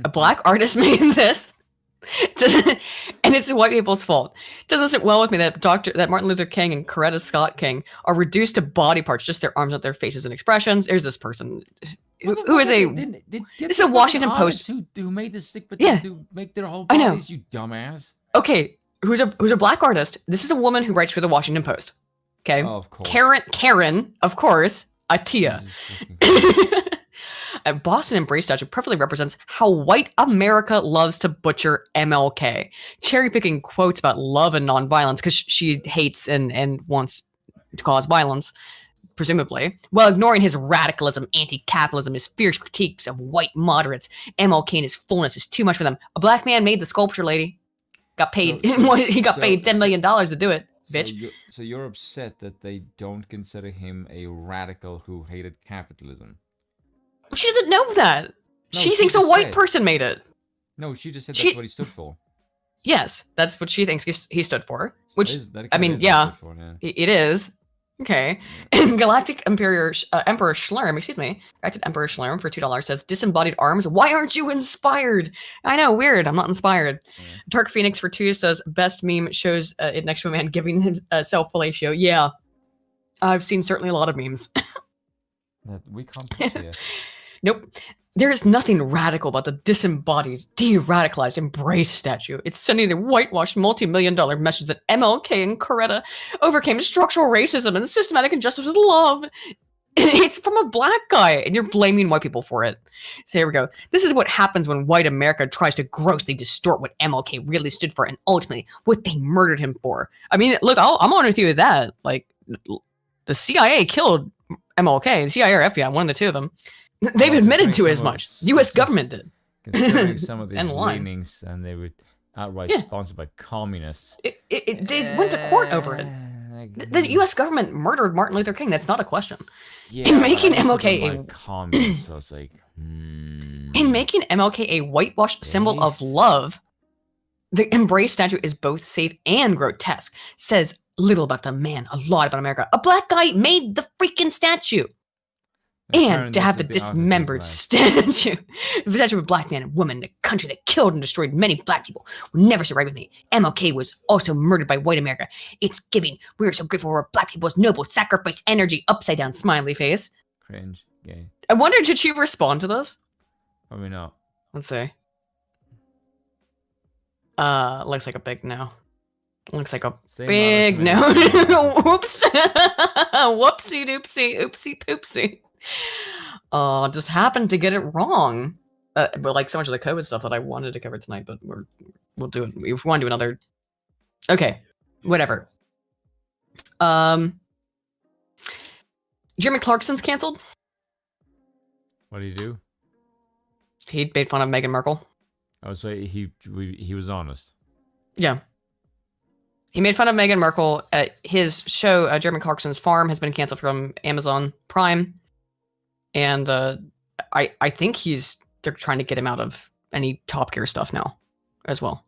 A black artist made this, and it's white people's fault. It doesn't sit well with me that Martin Luther King and Coretta Scott King are reduced to body parts, just their arms, not their faces and expressions. There's this person who is a this is a Washington Post who made this stick, but Yeah. to make their whole I know. bodies, you dumbass. Okay, who's a black artist. This is a woman who writes for the Washington Post. Okay, Oh, of course. Karen, of course, Atia. Jesus fucking Christ. A Boston Embrace statue perfectly represents how white America loves to butcher MLK, cherry picking quotes about love and nonviolence because she hates and wants to cause violence, presumably, while ignoring his radicalism, anti-capitalism, his fierce critiques of white moderates. MLK in his fullness is too much for them. A black man made the sculpture, lady. Got paid. He got paid $10 million to do it, bitch. So you're upset that they don't consider him a radical who hated capitalism? She doesn't know that. No, she she thinks a just white said. person made it. No, she just said She- that's what he stood for. Yes, that's what she thinks he stood for. So Which, that is- that I mean, kinda is what he yeah, stood for, it is. Okay. And Galactic Emperor Schlurm, Galactic Emperor Schlurm for $2 says, disembodied arms, why aren't you inspired? I know, weird, I'm not inspired. Yeah. Dark Phoenix for 2 says, best meme shows it next to a man giving himself fellatio. Yeah. I've seen certainly a lot of memes. That we can't touch here. Nope. There is nothing radical about the disembodied, de-radicalized Embrace statue. It's sending the whitewashed multi-million-dollar message that MLK and Coretta overcame structural racism and systematic injustice with love. It's from a black guy, and you're blaming white people for it. So here we go. This is what happens when white America tries to grossly distort what MLK really stood for and ultimately what they murdered him for. I mean, look, I'm on with you with that. Like, the CIA killed MLK. The CIA or FBI, one of the two of them. They've Well, admitted to considering it as some of much. us- U.S. government did. Considering some of these And lying. leanings, and they would outright Yeah. sponsored by communists. They went to court over it. The U.S. government murdered Martin Luther King. That's not a question. Yeah, in but making I also MLK don't a- like communists, so it's like, In making MLK a whitewashed symbol of Yes. love, the embrace statue is both safe and grotesque. Says little about the man, a lot about America. A black guy made the freaking statue. And to have the dismembered statue, the statue of a black man and woman, the country that killed and destroyed many black people, will never sit right with me. MLK was also murdered by white America. It's giving. We are so grateful for black people's noble sacrifice energy. Upside down smiley face. Cringe, gay. I wonder, did she respond to this? Probably not. Let's see. Looks like a big no. Looks like a Same big no. acknowledgement. Whoops. Whoopsie doopsie. Oopsie poopsie. Just happened to get it wrong. But like so much of the COVID stuff that I wanted to cover tonight, but we'll do it. If we want to do another. Okay. Whatever. Jeremy Clarkson's canceled. What do you do? He made fun of Meghan Markle. Oh, so he was honest. Yeah. He made fun of Meghan Markle. His show, Jeremy Clarkson's Farm, has been canceled from Amazon Prime. And I think they're trying to get him out of any Top Gear stuff now as well.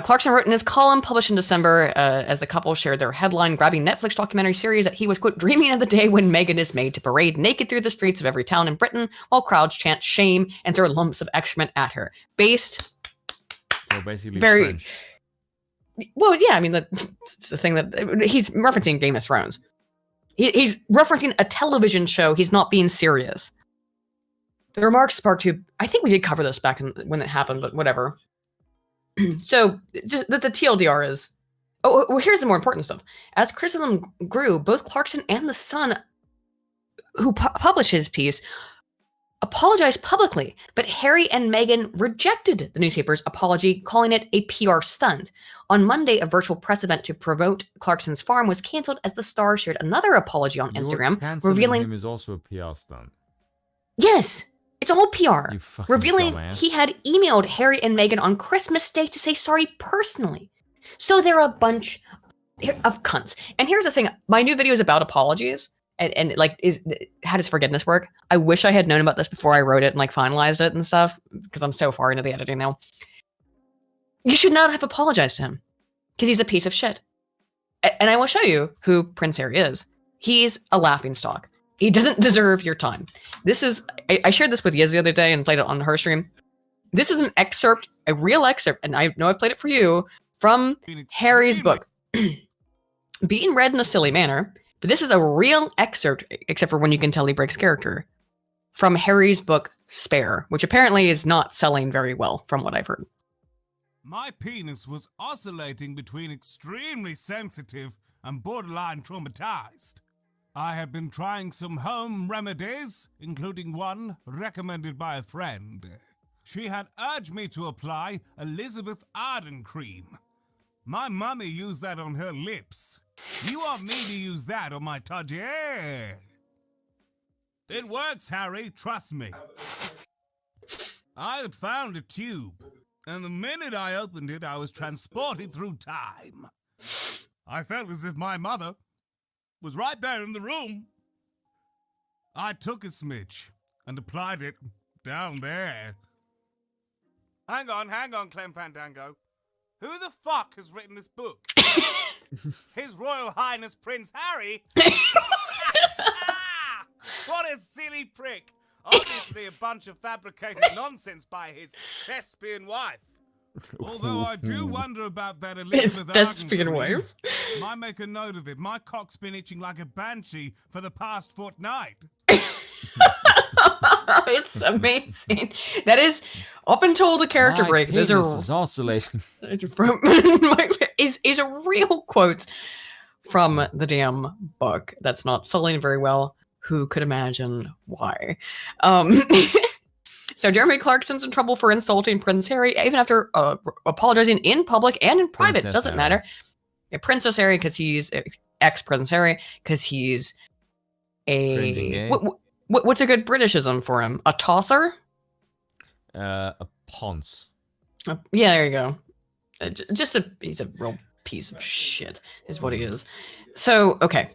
Clarkson wrote in his column published in December as the couple shared their headline-grabbing Netflix documentary series that he was, quote, dreaming of the day when Meghan is made to parade naked through the streets of every town in Britain while crowds chant shame and throw lumps of excrement at her. Based... So basically very... French. Well, yeah, I mean, that's the thing that... He's referencing Game of Thrones. He's referencing a television show. He's not being serious. The remarks sparked to... I think we did cover this back when it happened, but whatever. So, just the TLDR is... Oh, well, here's the more important stuff. As criticism grew, both Clarkson and The Sun, who published his piece, apologized publicly, but Harry and Meghan rejected the newspaper's apology, calling it a PR stunt. On Monday, a virtual press event to promote Clarkson's Farm was canceled as the star shared another apology on Instagram, revealing... him is also a PR stunt. Yes! It's all PR. You fucking Revealing dumbass. he had emailed Harry and Meghan on Christmas Day to say sorry personally. So they're a bunch of cunts. And here's the thing. My new video is about apologies. And like, how does forgiveness work? I wish I had known about this before I wrote it and like finalized it and stuff, because I'm so far into the editing now. You should not have apologized to him, because he's a piece of shit. And I will show you who Prince Harry is. He's a laughingstock. He doesn't deserve your time. This is... I shared this with Yiz the other day and played it on her stream. This is an excerpt, a real excerpt, and I know I've played it for you, from Harry's book. Being read in a silly manner, but this is a real excerpt, except for when you can tell he breaks character, from Harry's book, Spare, which apparently is not selling very well, from what I've heard. My penis was oscillating between extremely sensitive and borderline traumatized. I have been trying some home remedies, including one recommended by a friend. She had urged me to apply Elizabeth Arden cream. My mummy used that on her lips. You want me to use that on my tudgy? It works, Harry, trust me. I had found a tube, and the minute I opened it, I was transported through time. I felt as if my mother was right there in the room. I took a smidge and applied it down there. Hang on, Clem Fandango. Who the fuck has written this book? His Royal Highness Prince Harry? What a silly prick. Obviously a bunch of fabricated nonsense by his thespian wife. Although I do wonder about that Elizabeth Thespian Arden cream. wife? Might make a note of it. My cock's been itching like a banshee for the past fortnight. It's amazing. That is up until the character break. Those are is oscillating. is a real quote from the damn book that's not selling very well. Who could imagine why? So Jeremy Clarkson's in trouble for insulting Prince Harry, even after apologizing in public and in private. Princess Doesn't Harry. matter. Yeah, Princess Harry, because he's ex-Prince Harry, because he's Cringing a gay. what's a good Britishism for him? A tosser? A ponce. Yeah, there you go. Just he's a real piece of shit, is what he is. So, okay.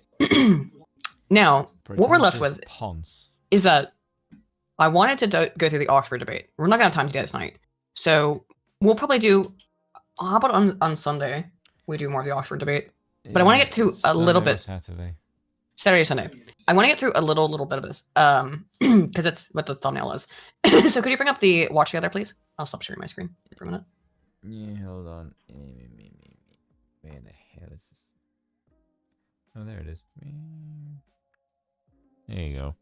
Now, what we're left with Ponce. is that I wanted to go through the Oxford debate. We're not gonna have time to do it tonight. So, we'll probably do, how about on Sunday, we do more of the Oxford debate? But I want to get to a little bit. Saturday, Sunday. I want to get through a little bit of this, because it's what the thumbnail is. So could you bring up the watch together, please? I'll stop sharing my screen for a minute. Yeah, hold on. Where the hell is this? Oh, there it is. There you go.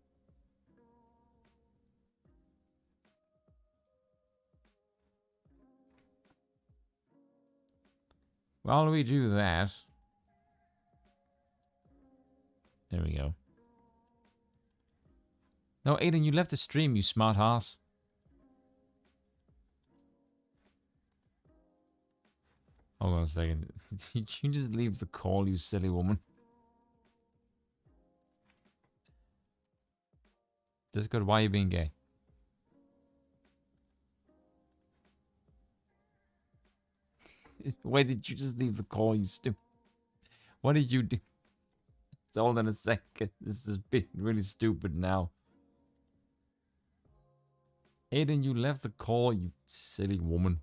While we do that, there we go. No, Aiden, you left the stream, you smart ass. Hold on a second. Did you just leave the call, you silly woman? Discord, why are you being gay? Why did you just leave the call, you stupid? What did you do? Hold on a second. This is being really stupid now. Aiden, you left the call, you silly woman.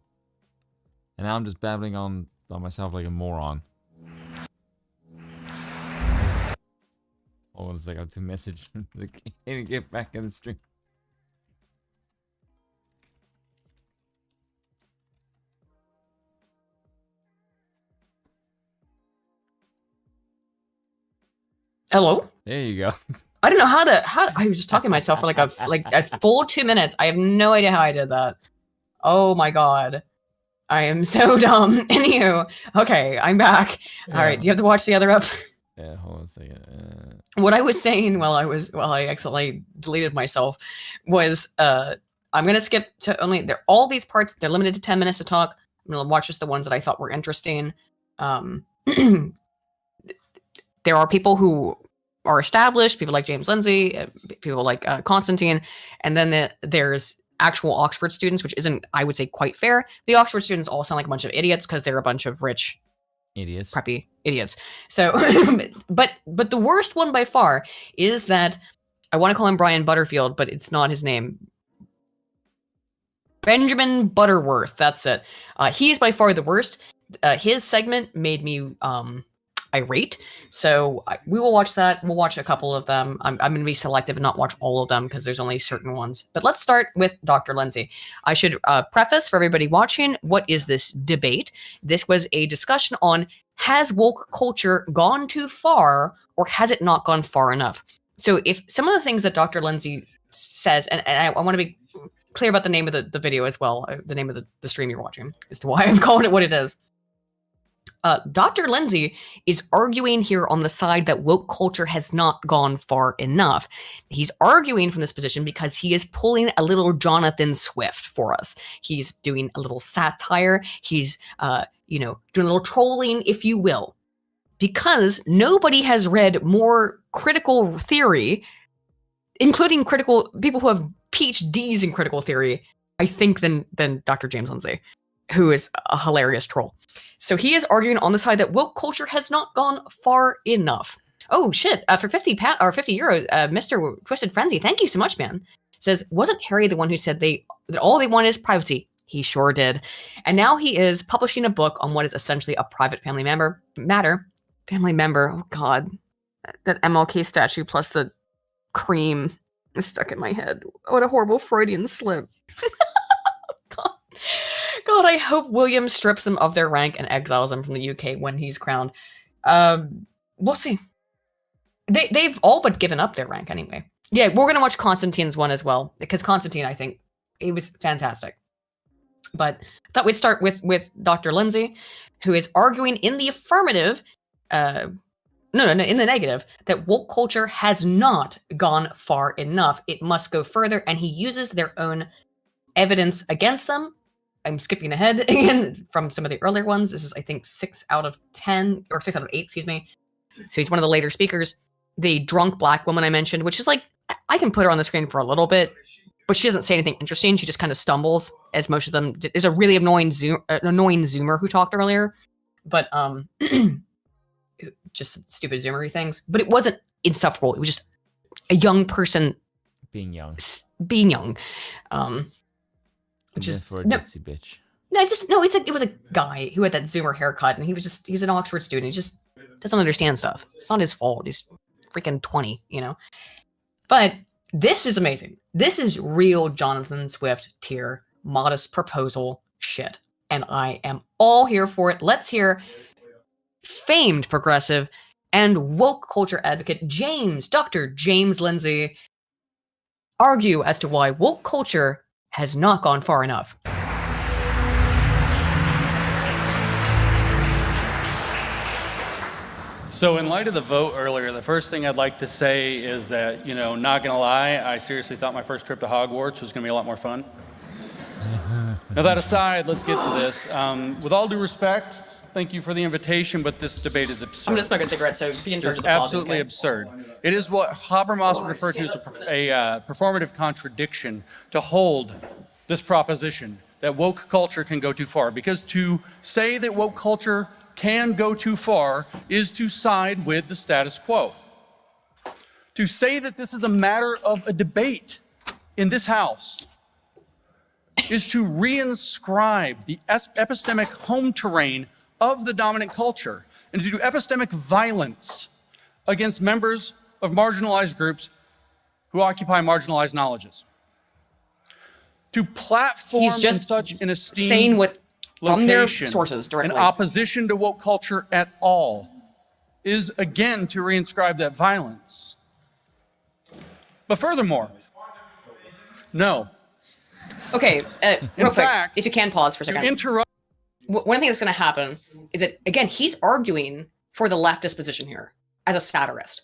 And now I'm just babbling on by myself like a moron. Hold on a second, I have to message Aiden, get back in the stream. Hello? There you go. I don't know how I was just talking to myself for like a full 2 minutes. I have no idea how I did that. Oh my god. I am so dumb. Anywho, okay, I'm back. Yeah. All right, do you have to watch the other up? Yeah, hold on a second. What I was saying while I accidentally deleted myself was I'm gonna skip to all these parts, they're limited to 10 minutes to talk. I'm gonna watch just the ones that I thought were interesting. There are people who are established, people like James Lindsay, people like Constantine, and then there's actual Oxford students, which isn't, I would say, quite fair. The Oxford students all sound like a bunch of idiots because they're a bunch of rich, idiots, preppy idiots. So, but the worst one by far is that I want to call him Brian Butterfield, but it's not his name. Benjamin Butterworth. That's it. He is by far the worst. His segment made me irate. So we will watch that. We'll watch a couple of them. I'm going to be selective and not watch all of them because there's only certain ones. But let's start with Dr. Lindsay. I should preface for everybody watching, what is this debate? This was a discussion on, has woke culture gone too far or has it not gone far enough? So if some of the things that Dr. Lindsay says, and I want to be clear about the name of the video as well, the name of the stream you're watching, as to why I'm calling it what it is. Dr. Lindsay is arguing here on the side that woke culture has not gone far enough. He's arguing from this position because he is pulling a little Jonathan Swift for us. He's doing a little satire. He's, doing a little trolling, if you will, because nobody has read more critical theory, including people who have PhDs in critical theory, I think, than Dr. James Lindsay, who is a hilarious troll. So he is arguing on the side that woke culture has not gone far enough. Oh shit! For 50 euros, Mr. Twisted Frenzy, thank you so much, man. Says, wasn't Harry the one who said that all they want is privacy? He sure did. And now he is publishing a book on what is essentially a private family matter. Family member. Oh god, that MLK statue plus the cream is stuck in my head. What a horrible Freudian slip. God, I hope William strips them of their rank and exiles them from the UK when he's crowned. We'll see. They've all but given up their rank anyway. Yeah, we're going to watch Constantine's one as well, because Constantine, I think, he was fantastic. But I thought we'd start with Dr. Lindsay, who is arguing in the affirmative, in the negative, that woke culture has not gone far enough. It must go further, and he uses their own evidence against them. I'm skipping ahead again from some of the earlier ones. This is, I think, 6 out of 10, or 6 out of 8, excuse me. So he's one of the later speakers. The drunk black woman I mentioned, which is like, I can put her on the screen for a little bit. but she doesn't say anything interesting. She just kind of stumbles, as most of them did. There's a really annoying Zoomer who talked earlier, but just stupid Zoomery things. But it wasn't insufferable. It was just a young person Being young. being young. Which is For a ditzy bitch. it was a guy who had that Zoomer haircut, and he's an Oxford student. He just doesn't understand stuff. It's not his fault. He's freaking 20, you know. But this is amazing. This is real Jonathan Swift tier modest proposal shit, and I am all here for it. Let's hear famed progressive and woke culture advocate Dr. James Lindsay argue as to why woke culture has not gone far enough. So in light of the vote earlier, the first thing I'd like to say is that, not gonna lie, I seriously thought my first trip to Hogwarts was gonna be a lot more fun. Now that aside, let's get to this. With all due respect, thank you for the invitation, but this debate is absurd. I'm gonna smoke a cigarette, so be in charge It's of the pause, absolutely okay? absurd. It is what Habermas would refer to as a performative contradiction to hold this proposition that woke culture can go too far. Because to say that woke culture can go too far is to side with the status quo. To say that this is a matter of a debate in this house is to reinscribe the epistemic home terrain of the dominant culture and to do epistemic violence against members of marginalized groups who occupy marginalized knowledges. To platform He's just in such an esteemed saying what from their location sources directly. in opposition to woke culture at all is again to reinscribe that violence. But furthermore, no. Okay, real quick, fact, if you can pause for a To second. interrupt. One thing that's going to happen is that, again, he's arguing for the leftist position here as a satirist.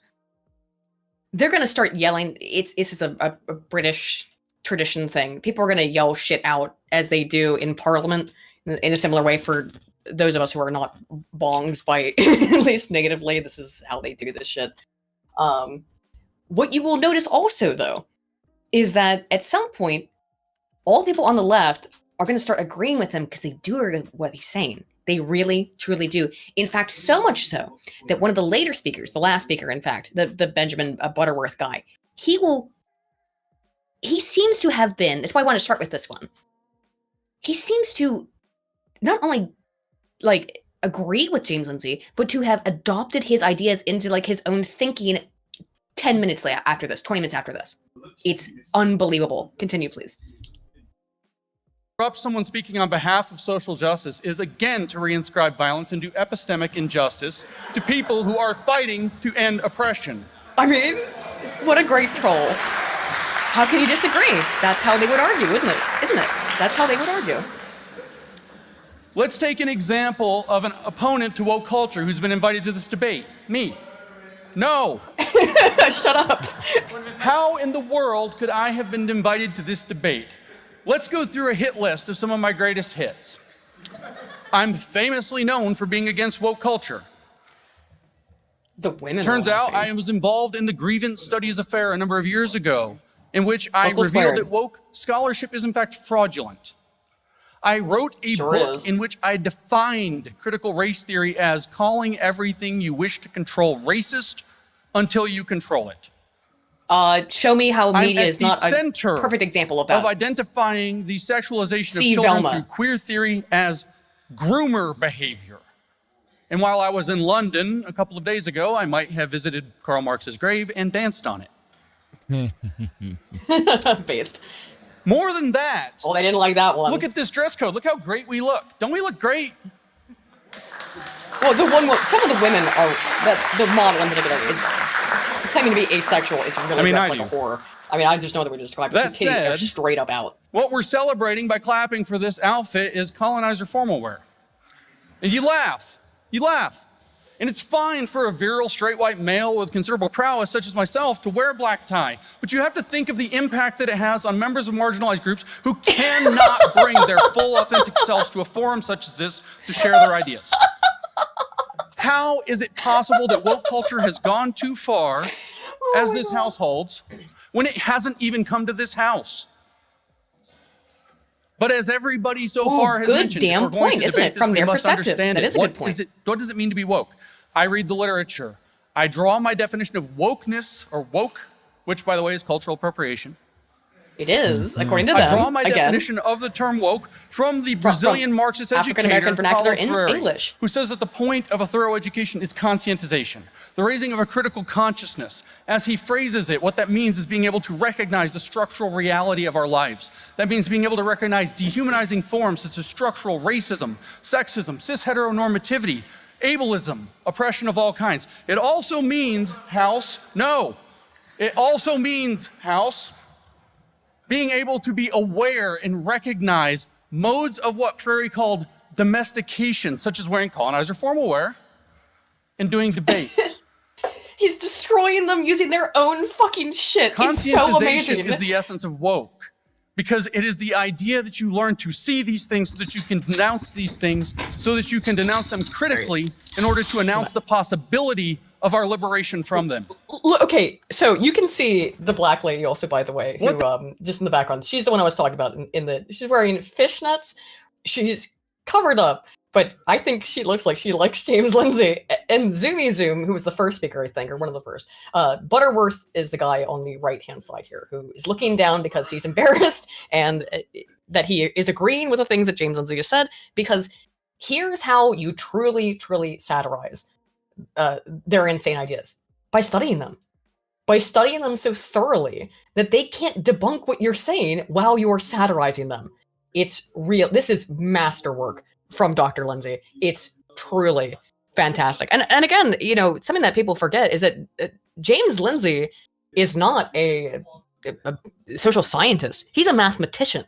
They're going to start yelling. It's just a British tradition thing. People are going to yell shit out as they do in Parliament in a similar way for those of us who are not bongs by at least negatively. This is how they do this shit. What you will notice also, though, is that at some point, all people on the left are going to start agreeing with him because they do agree with what he's saying. They really, truly do. In fact, so much so that one of the later speakers, the last speaker, in fact, the Benjamin Butterworth guy, he seems to have been, that's why I want to start with this one. He seems to not only agree with James Lindsay, but to have adopted his ideas into his own thinking 10 minutes after this, 20 minutes after this. It's unbelievable. Continue, please. Interrupt someone speaking on behalf of social justice is again to reinscribe violence and do epistemic injustice to people who are fighting to end oppression. I mean, what a great troll. How can you disagree? That's how they would argue, isn't it? That's how they would argue. Let's take an example of an opponent to woke culture who's been invited to this debate. Me. No. Shut up. How in the world could I have been invited to this debate? Let's go through a hit list of some of my greatest hits. I'm famously known for being against woke culture. The women. Turns out I was involved in the Grievance Studies affair a number of years ago, in which I Vocals revealed fired. that woke scholarship is in fact fraudulent. I wrote a Sure book is. in which I defined critical race theory as calling everything you wish to control racist until you control it. Show me how I'm media at is the not center a perfect example of that. of identifying the sexualization See of children Velma. through queer theory as groomer behavior. And while I was in London a couple of days ago, I might have visited Karl Marx's grave and danced on it. Based. More than that, Oh, they didn't like that one. look at this dress code. Look how great we look. Don't we look great? Well, some of the women are the model in particular is claiming to be asexual. It's really dressed like a whore. I mean, I just know that we described That the titties are said- straight up out. What we're celebrating by clapping for this outfit is colonizer formal wear. And you laugh. You laugh. And it's fine for a virile straight white male with considerable prowess such as myself to wear a black tie. But you have to think of the impact that it has on members of marginalized groups who cannot bring their full authentic selves to a forum such as this to share their ideas. How is it possible that woke culture has gone too far as this house holds when it hasn't even come to this house? But as everybody so Ooh, far has good mentioned, if damn we're going point, to isn't debate it? From this, we their must perspective, understand that it. is a good point. What does it mean to be woke? I read the literature. I draw my definition of wokeness, or woke, which, by the way, is cultural appropriation. It is, according to them. I draw my again, definition of the term woke from the Brazilian Marxist African-American educator vernacular Paulo in Freire, English. who says that the point of a thorough education is conscientization, the raising of a critical consciousness. As he phrases it, what that means is being able to recognize the structural reality of our lives. That means being able to recognize dehumanizing forms such as structural racism, sexism, cis-heteronormativity, ableism, oppression of all kinds. It also means, being able to be aware and recognize modes of what Freire called domestication, such as wearing colonizer formal wear and doing debates. He's destroying them using their own fucking shit. It's so Conscientization amazing. is the essence of woke, because it is the idea that you learn to see these things so that you can denounce these things, so that you can denounce them critically in order to announce the possibility of our liberation from them. Okay, so you can see the black lady also, by the way, who just in the background. She's the one I was talking about. She's wearing fishnets. She's covered up, but I think she looks like she likes James Lindsay. And Zoomy Zoom, who was the first speaker, I think, or one of the first. Butterworth is the guy on the right-hand side here, who is looking down because he's embarrassed and that he is agreeing with the things that James Lindsay has said. Because here's how you truly, truly satirize their insane ideas: by studying them so thoroughly that they can't debunk what you're saying while you're satirizing them. It's real. This is masterwork from Dr. Lindsay. It's truly fantastic. And again, you know, something that people forget is that James Lindsay is not a social scientist. He's a mathematician.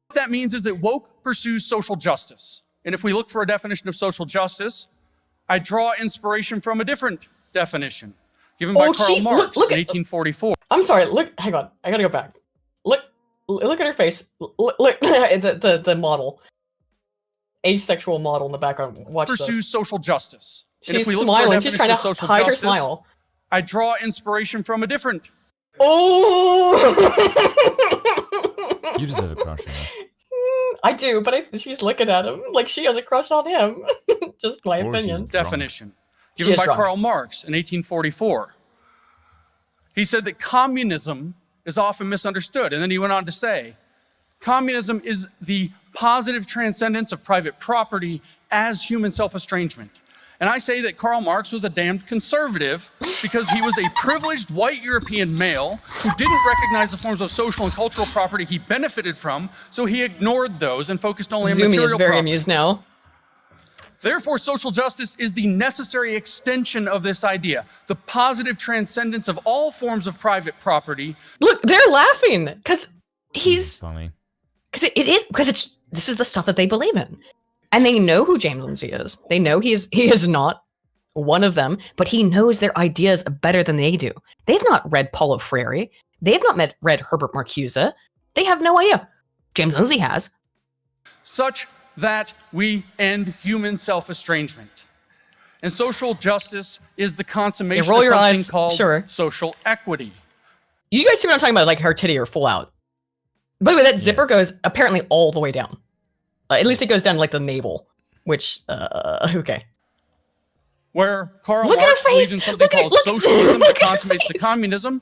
What that means is that woke pursues social justice. And if we look for a definition of social justice, I draw inspiration from a different definition given by Karl Marx in 1844. I'm sorry. Look, hang on. I gotta go back. Look at her face. Look the model, asexual model in the background. Watch this. Pursues social justice. And She's if we look smiling. for a She's definition trying of to social hide her justice, smile. I draw inspiration from a different. Oh. You deserve a crush on her. I do, but she's looking at him like she has a crush on him. Just my Or opinion. she's Definition She given is by drunk. Karl Marx in 1844. He said that communism is often misunderstood. And then he went on to say, communism is the positive transcendence of private property as human self-estrangement. And I say that Karl Marx was a damned conservative because he was a privileged white European male who didn't recognize the forms of social and cultural property he benefited from, so he ignored those and focused only on Zoomy material is very property. amused now. Therefore, social justice is the necessary extension of this idea, the positive transcendence of all forms of private property. Look, they're laughing because he's Funny. this is the stuff that they believe in, and they know who James Lindsay is. They know he is not one of them, but he knows their ideas better than they do. They've not read Paulo Freire. They've not read Herbert Marcuse. They have no idea. James Lindsay has. Such that we end human self-estrangement. And social justice is the consummation roll of your something eyes. called Sure. social equity. You guys see what I'm talking about? Like her titty are full out. By the way, that zipper goes apparently all the way down. At least it goes down like the navel, which, okay. Where Karl Look at Marx her believed face! in something called look- socialism look that at her consummates the face! communism.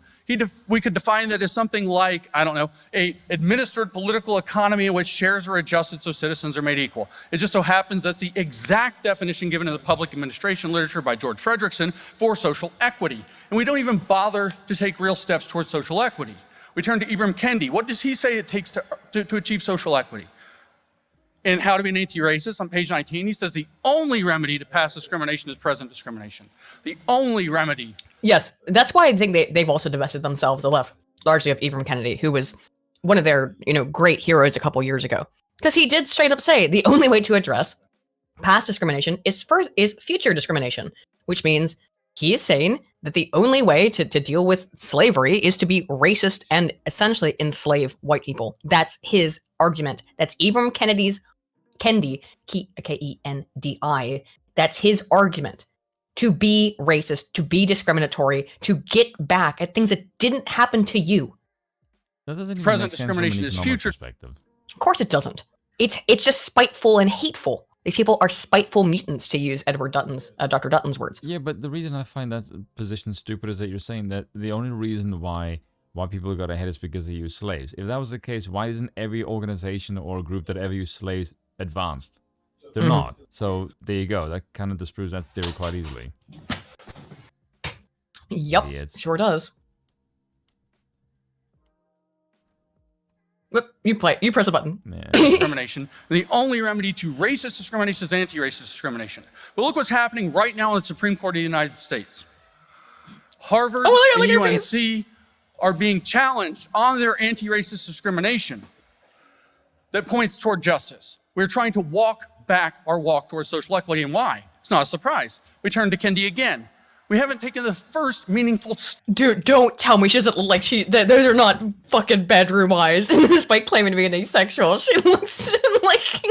We could define that as something like, I don't know, a administered political economy in which shares are adjusted so citizens are made equal. It just so happens that's the exact definition given in the public administration literature by George Fredrickson for social equity. And we don't even bother to take real steps towards social equity. We turn to Ibram Kendi. What does he say it takes to achieve social equity? In How to Be an Anti-Racist, on page 19, he says the only remedy to past discrimination is present discrimination. The only remedy. Yes, that's why I think they've also divested themselves, the left, largely of Ibram Kennedy, who was one of their, great heroes a couple years ago. Because he did straight up say the only way to address past discrimination is future discrimination, which means he is saying that the only way to deal with slavery is to be racist and essentially enslave white people. That's his argument. That's Ibram Kendi, K-E-N-D-I. That's his argument. To be racist, to be discriminatory, to get back at things that didn't happen to you. That doesn't even Present make sense from an discrimination is economic future. perspective. Of course it doesn't. It's just spiteful and hateful. These people are spiteful mutants, to use Dr. Dutton's words. Yeah, but the reason I find that position stupid is that you're saying that the only reason why people got ahead is because they use slaves. If that was the case, why isn't every organization or group that ever used slaves advanced? They're not. So there you go. That kind of disproves that theory quite easily. Yep, Idiots. sure does. Whoop, you press a button. Yeah. Discrimination. The only remedy to racist discrimination is anti-racist discrimination. But look what's happening right now in the Supreme Court of the United States. Harvard and UNC are being challenged on their anti-racist discrimination that points toward justice. We're trying to walk back our walk towards social equity. And why? It's not a surprise. We turn to Kendi again. We haven't taken the first meaningful Dude, don't tell me she doesn't look like those are not fucking bedroom eyes. Despite claiming to be an asexual, she looks like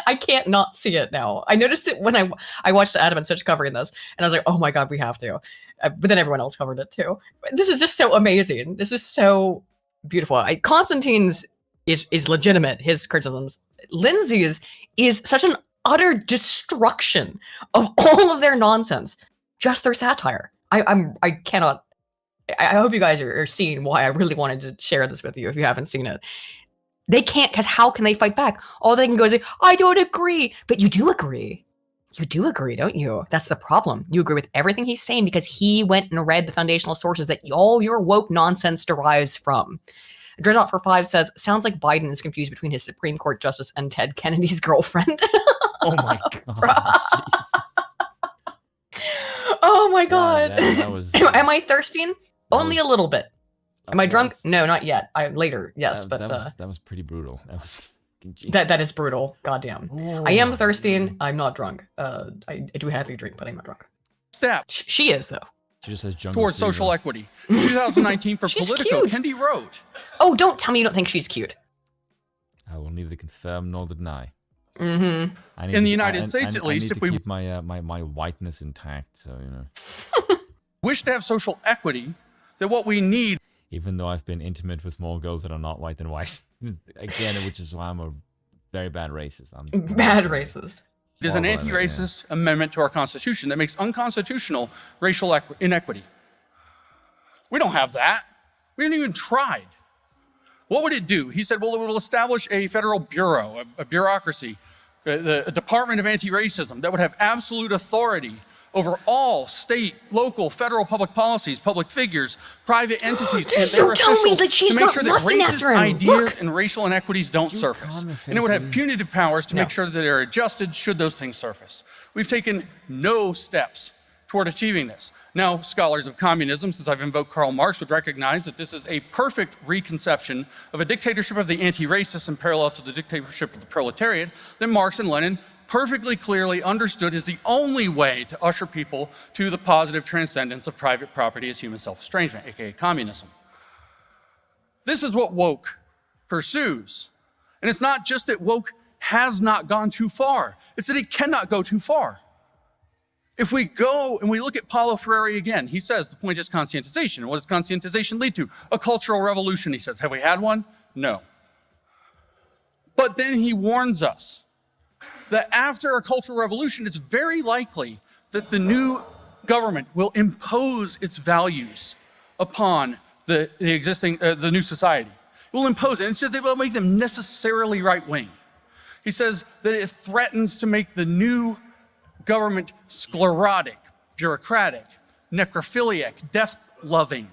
I can't not see it now. I noticed it when I watched Adam and Such covering this, and I was like, oh my god, we have to. But then everyone else covered it too. This is just so amazing. This is so beautiful. Constantine's is legitimate, his criticisms. Lindsay's is such an utter destruction of all of their nonsense, just their satire. I cannot. I hope you guys are seeing why I really wanted to share this with you if you haven't seen it. They can't, because how can they fight back? All they can go is like, I don't agree. But you do agree. You do agree, don't you? That's the problem. You agree with everything he's saying because he went and read the foundational sources that all your woke nonsense derives from. Dreadnought for 5 says, sounds like Biden is confused between his Supreme Court justice and Ted Kennedy's girlfriend. Oh my god. Oh my god. That was... Am I thirsting? Only a little bit. Am I drunk? Was... No, not yet. Later, yes, that was pretty brutal. That was that is brutal. Goddamn. Oh. I am thirsting. I'm not drunk. I do heavily drink, but I'm not drunk. Step. She is though. She just says towards social equity. In 2019 for Politico, Kendi wrote. Oh, don't tell me you don't think she's cute. I will neither confirm nor deny. Mm-hmm. In the United States, at least, if we keep my my whiteness intact, so you know. Wish to have social equity, that what we need. Even though I've been intimate with more girls that are not white than white, again, which is why I'm a very bad racist. I'm bad racist. There's an anti-racist amendment to our Constitution that makes unconstitutional racial inequity. We don't have that. We haven't even tried. What would it do? He said, well, it will establish a federal bureau, a bureaucracy, a Department of Anti-Racism that would have absolute authority over all state, local, federal public policies, public figures, private entities, and their officials to make sure that racist ideas and racial inequities don't surface. And it would have punitive powers to make sure that they're adjusted should those things surface. We've taken no steps toward achieving this. Now, scholars of communism, since I've invoked Karl Marx, would recognize that this is a perfect reconception of a dictatorship of the anti-racists in parallel to the dictatorship of the proletariat that Marx and Lenin perfectly clearly understood is the only way to usher people to the positive transcendence of private property as human self-estrangement, aka communism. This is what woke pursues. And it's not just that woke has not gone too far, it's that it cannot go too far. If we go and we look at Paulo Freire again, he says the point is conscientization. And what does conscientization lead to? A cultural revolution, he says. Have we had one? No. But then he warns us that after a cultural revolution, it's very likely that the new government will impose its values upon the new society. It will impose it, and so they will make them necessarily right-wing. He says that it threatens to make the new government sclerotic, bureaucratic, necrophiliac, death-loving.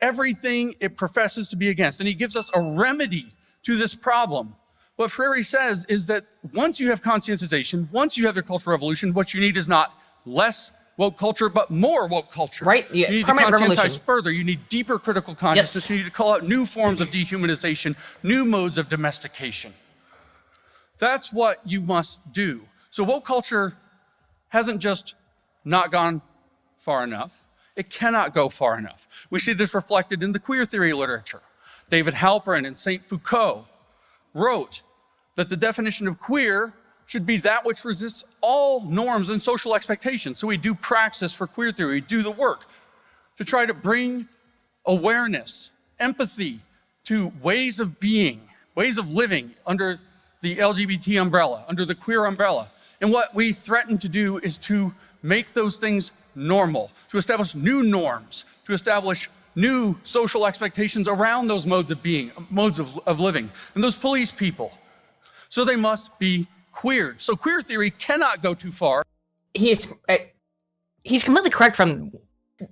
Everything it professes to be against, and he gives us a remedy to this problem. What Freire says is that once you have conscientization, once you have the cultural revolution, what you need is not less woke culture, but more woke culture. Right. You need to conscientize further. You need deeper critical consciousness. Yes. You need to call out new forms of dehumanization, new modes of domestication. That's what you must do. So woke culture hasn't just not gone far enough. It cannot go far enough. We see this reflected in the queer theory literature. David Halperin and Saint Foucault wrote that the definition of queer should be that which resists all norms and social expectations. So we do praxis for queer theory, we do the work to try to bring awareness, empathy to ways of being, ways of living under the LGBT umbrella, under the queer umbrella. And what we threaten to do is to make those things normal, to establish new norms, to establish new social expectations around those modes of being, modes of living, and those police people. So they must be queer. So queer theory cannot go too far. He's completely correct from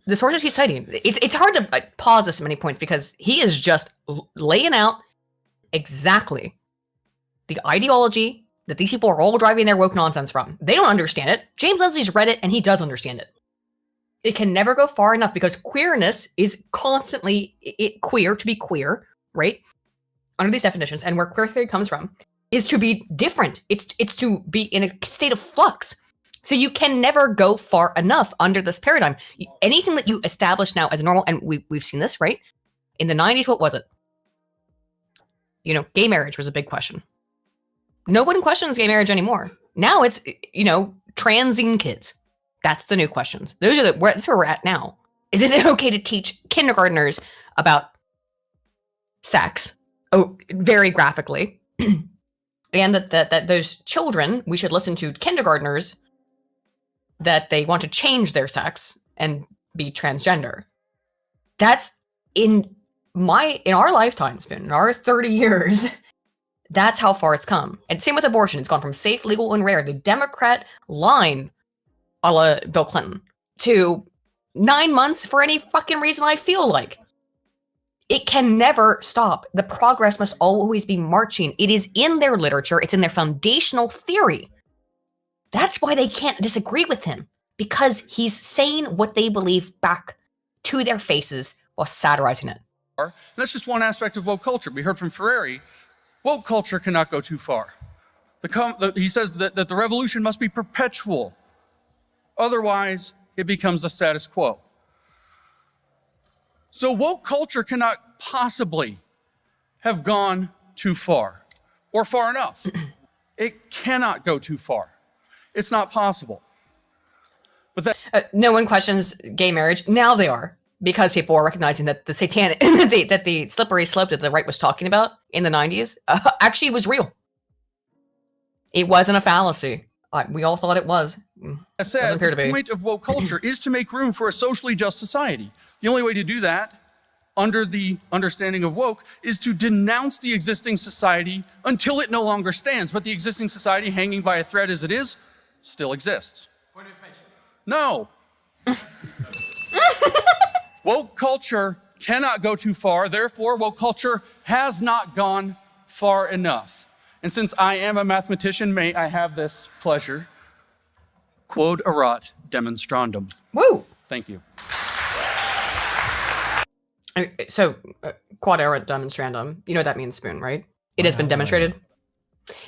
the sources he's citing. It's hard to pause this at many points because he is just laying out exactly the ideology that these people are all driving their woke nonsense from. They don't understand it. James Lindsay's read it and he does understand it. It can never go far enough because queerness is constantly queer, to be queer, right? Under these definitions, and where queer theory comes from is to be different. It's to be in a state of flux. So you can never go far enough under this paradigm. Anything that you establish now as normal, and we've seen this, right? In the 90s, what was it? You know, gay marriage was a big question. No one questions gay marriage anymore. Now it's, you know, transing kids. That's the new questions. That's where we're at now. Is it okay to teach kindergartners about sex? Oh, very graphically. And that those children, we should listen to kindergartners that they want to change their sex and be transgender. That's in our lifetimes, in our 30 years, that's how far it's come. And same with abortion. It's gone from safe, legal, and rare. The Democrat line a la Bill Clinton, to 9 months for any fucking reason I feel like. It can never stop. The progress must always be marching. It is in their literature. It's in their foundational theory. That's why they can't disagree with him, because he's saying what they believe back to their faces while satirizing it. That's just one aspect of woke culture. We heard from Ferrari, woke culture cannot go too far. He says that the revolution must be perpetual. Otherwise, it becomes the status quo. So woke culture cannot possibly have gone too far or far enough. It cannot go too far. It's not possible. But that no one questions gay marriage. Now they are, because people are recognizing that the satanic, that the slippery slope that the right was talking about in the 90s actually was real. It wasn't a fallacy. We all thought it was. I said, the point of woke culture is to make room for a socially just society. The only way to do that, under the understanding of woke, is to denounce the existing society until it no longer stands. But the existing society, hanging by a thread as it is, still exists. Point of information. No. Woke culture cannot go too far. Therefore, woke culture has not gone far enough. And since I am a mathematician, may I have this pleasure? Quod erat demonstrandum. Woo! Thank you. So, quod erat demonstrandum, you know what that means, Spoon, right? It has been demonstrated.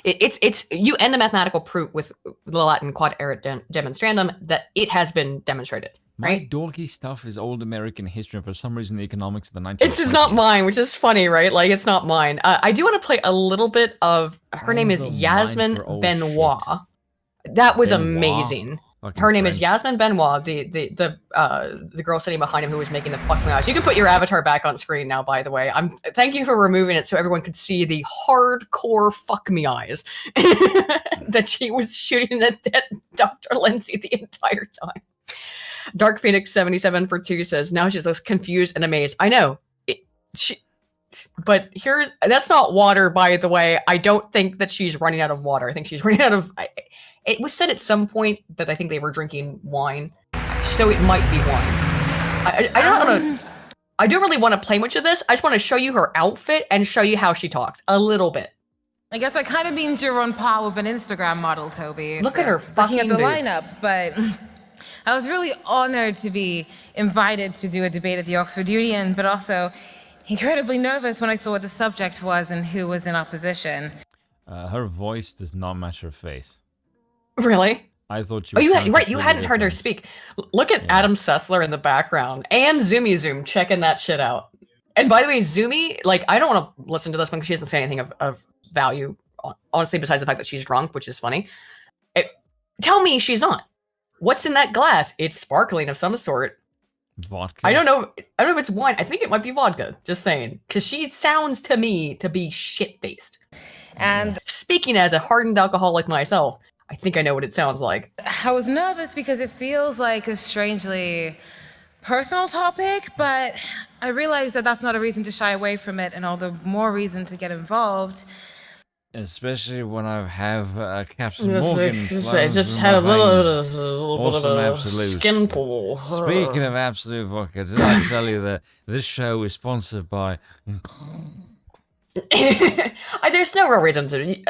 It's you end the mathematical proof with the Latin quod erat demonstrandum that it has been demonstrated. Right? My dorky stuff is old American history, and for some reason the economics of the 1920s. It's just not mine, which is funny, right? Like, it's not mine. I do want to play a little bit of, her name is Yasmin Benoit. That was amazing. Her name is Yasmin Benoit, the girl sitting behind him who was making the fucking eyes. You can put your avatar back on screen now, by the way. Thank you for removing it so everyone could see the hardcore fuck me eyes that she was shooting at Dr. Lindsay the entire time. Dark Phoenix 77 for 2 says, now she looks confused and amazed. I know. But that's not water, by the way. I don't think that she's running out of water. I think she's running out of... It was said at some point that I think they were drinking wine. So it might be wine. I don't really want to play much of this. I just want to show you her outfit and show you how she talks. A little bit. I guess that kind of means you're on par with an Instagram model, Toby. Look at her fucking looking at the boobs. lineup, but... I was really honored to be invited to do a debate at the Oxford Union, but also incredibly nervous when I saw what the subject was and who was in opposition. Her voice does not match her face. Really? I thought she was you hadn't heard her speak. Look at Adam Sessler in the background and Zoomy Zoom checking that shit out. And by the way, Zoomy, like, I don't want to listen to this one because she doesn't say anything of value, honestly, besides the fact that she's drunk, which is funny. Tell me she's not. What's in that glass? It's sparkling of some sort. Vodka. I don't know if it's wine. I think it might be vodka. Just saying, because she sounds to me to be shit-faced. And Speaking as a hardened alcoholic myself, I think I know what it sounds like. I was nervous because it feels like a strangely personal topic, but I realized that that's not a reason to shy away from it, and all the more reason to get involved. Especially when I have Captain Just, Morgan. just had a little bit of a Absolute. skinful. Speaking of absolute vodka, did I tell you that this show is sponsored by? There's no real reason to.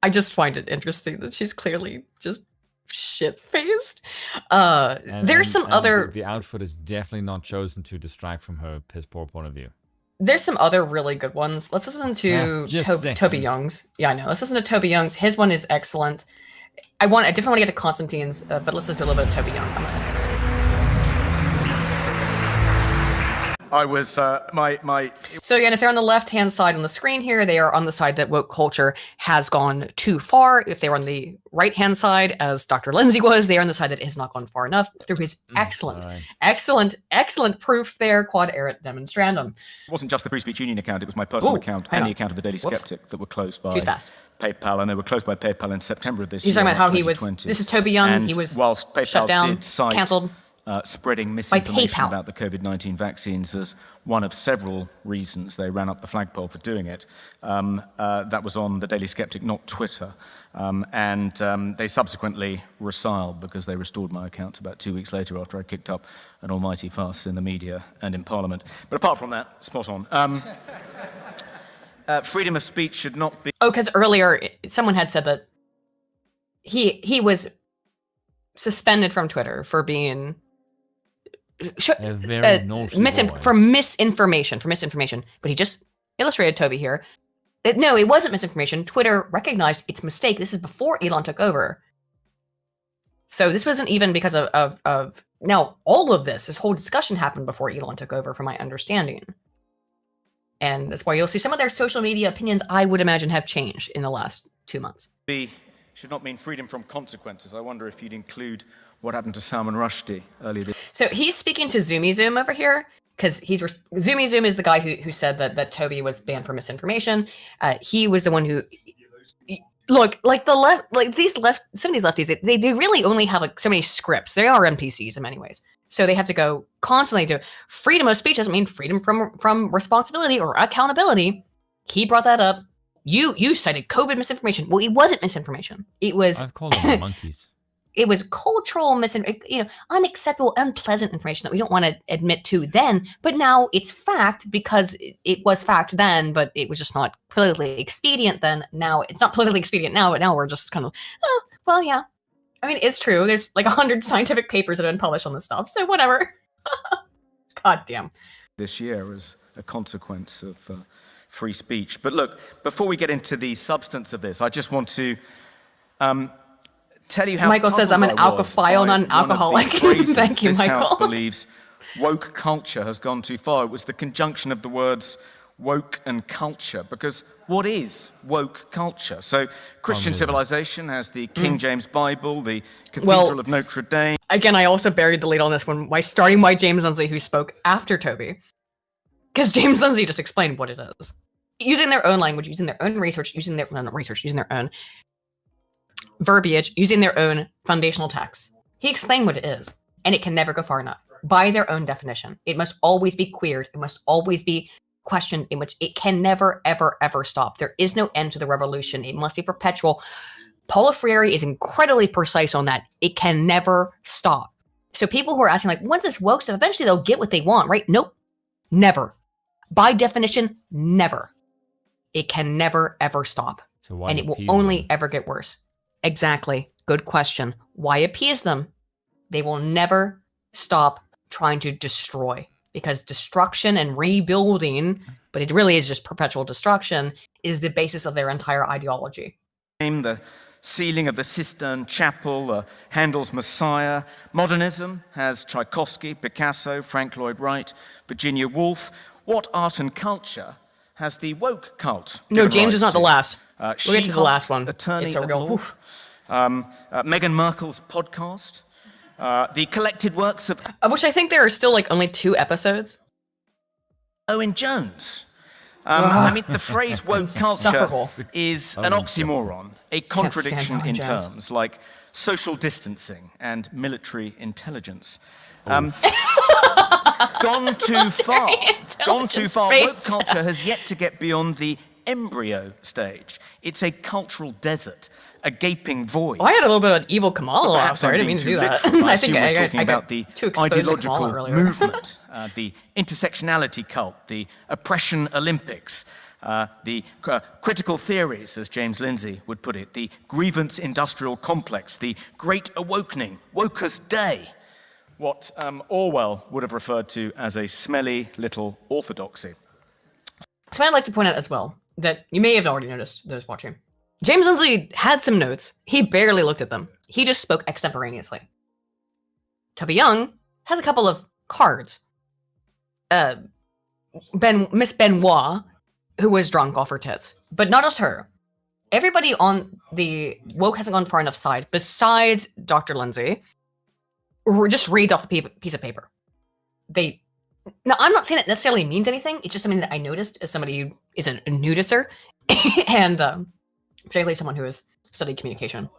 I just find it interesting that she's clearly just shit-faced. There's some other. The outfit is definitely not chosen to distract from her piss poor point of view. There's some other really good ones. Let's listen to Toby Young's. Yeah, I know. Let's listen to Toby Young's. His one is excellent. I definitely want to get to Constantine's, but let's listen to a little bit of Toby Young. I was my. So again, if they're on the left-hand side on the screen here, they are on the side that woke culture has gone too far. If they're on the right-hand side, as Dr. Lindsay was, they are on the side that has not gone far enough through his excellent proof there, quod erat demonstrandum. It wasn't just the Free Speech Union account; it was my personal account and the account of the Daily Skeptic that were closed by PayPal, and they were closed by PayPal in September of this year. He's talking about how he was. This is Toby Young. And he was whilst PayPal shut down, did cite cancelled. Spreading misinformation about the COVID-19 vaccines as one of several reasons they ran up the flagpole for doing it. That was on the Daily Skeptic, not Twitter. And they subsequently resiled because they restored my accounts about 2 weeks later after I kicked up an almighty fuss in the media and in Parliament. But apart from that, spot on. Freedom of speech should not be... Oh, because earlier someone had said that he was suspended from Twitter for being... misinformation, but he just illustrated Toby here. No, it wasn't misinformation. Twitter recognized its mistake. This is before Elon took over. So this wasn't even because of now all of this whole discussion happened before Elon took over, from my understanding. And that's why you'll see some of their social media opinions, I would imagine, have changed in the last 2 months. Should not mean freedom from consequences. I wonder if you'd include what happened to Salman Rushdie earlier this... So he's speaking to Zoomy Zoom over here, because Zoomy Zoom is the guy who said that Toby was banned for misinformation. He was the one who... Look, like the left, like some of these lefties, they really only have like so many scripts. They are NPCs in many ways. So they have to go constantly to freedom of speech doesn't mean freedom from responsibility or accountability. He brought that up. You cited COVID misinformation. Well, it wasn't misinformation. It was... I've called them monkeys. It was cultural misinformation, unacceptable, unpleasant information that we don't want to admit to then, but now it's fact because it was fact then, but it was just not politically expedient then. Now it's not politically expedient now, but now we're just kind of, oh, well, yeah. I mean, it's true. There's like 100 scientific papers that have been published on this stuff, so whatever. God damn. This year as a consequence of free speech. But look, before we get into the substance of this, I just want to tell you how Michael says I'm an alcophile, not an alcoholic. Thank you, Michael. This House believes woke culture has gone too far. It was the conjunction of the words woke and culture, because what is woke culture? So Christian civilization has the King James Bible, the Cathedral of Notre Dame. Again, I also buried the lead on this one by starting by James Lindsay, who spoke after Toby, because James Lindsay just explained what it is. Using their own language, using their own research, using their own verbiage, using their own foundational texts. He explained what it is, and it can never go far enough. By their own definition, it must always be queered. It must always be questioned, in which it can never, ever, ever stop. There is no end to the revolution. It must be perpetual. Paulo Freire is incredibly precise on that. It can never stop. So people who are asking, like, when's this woke stuff? Eventually they'll get what they want, right? Nope. Never. By definition, never. It can never, ever stop. And it will only ever get worse. Exactly. Good question. Why appease them? They will never stop trying to destroy, because destruction and rebuilding, but it really is just perpetual destruction, is the basis of their entire ideology. The ceiling of the Sistine Chapel, Handel's Messiah. Modernism has Tchaikovsky, Picasso, Frank Lloyd Wright, Virginia Woolf. What art and culture has the woke cult? No, James is not the last. We'll get to the last one. Attorney it's a real... Meghan Markle's podcast, The collected works of Of which I think there are still like only 2 episodes. Owen Jones. I mean, the phrase woke culture Insufferable. is an oxymoron, a contradiction Owen in Jones. terms like social distancing and military intelligence. Gone too far. Gone too far. Woke culture has yet to get beyond the embryo stage. It's a cultural desert, a gaping void. Well, I had a little bit of evil Kamala. Perhaps Sorry, I I'm didn't mean being to do too that. literal. I think assume we're I talking got about the too exposed to Kamala ideological earlier. movement, the intersectionality cult, the oppression Olympics, the critical theories, as James Lindsay would put it, the grievance industrial complex, the great awakening, Woker's day, what Orwell would have referred to as a smelly little orthodoxy. So I'd like to point out as well that you may have already noticed, those watching. James Lindsay had some notes. He barely looked at them. He just spoke extemporaneously. Tubby Young has a couple of cards. Miss Benoit, who was drunk off her tits. But not just her. Everybody on the woke hasn't gone far enough side, besides Dr. Lindsay, just reads off a piece of paper. Now, I'm not saying that necessarily means anything. It's just something that I noticed as somebody who is a nudicer and particularly someone who has studied communication.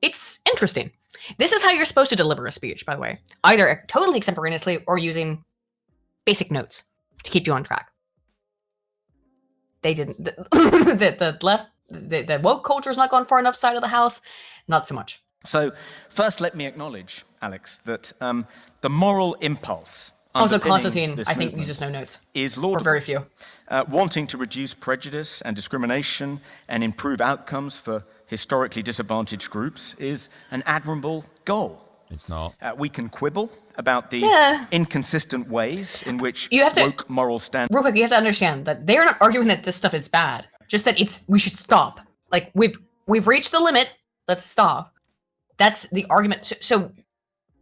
It's interesting. This is how you're supposed to deliver a speech, by the way. Either totally extemporaneously or using basic notes to keep you on track. They didn't. The woke culture has not gone far enough side of the house. Not so much. So, first, let me acknowledge, Alex, that the moral impulse. Also, underpinning Constantine, this I think, movement uses no notes. Is Or laudable. very few. Wanting to reduce prejudice and discrimination and improve outcomes for historically disadvantaged groups is an admirable goal. It's not. We can quibble about the inconsistent ways in which woke moral standards. Real quick, you have to understand that they are not arguing that this stuff is bad. Just that we should stop. Like we've reached the limit. Let's stop. That's the argument. So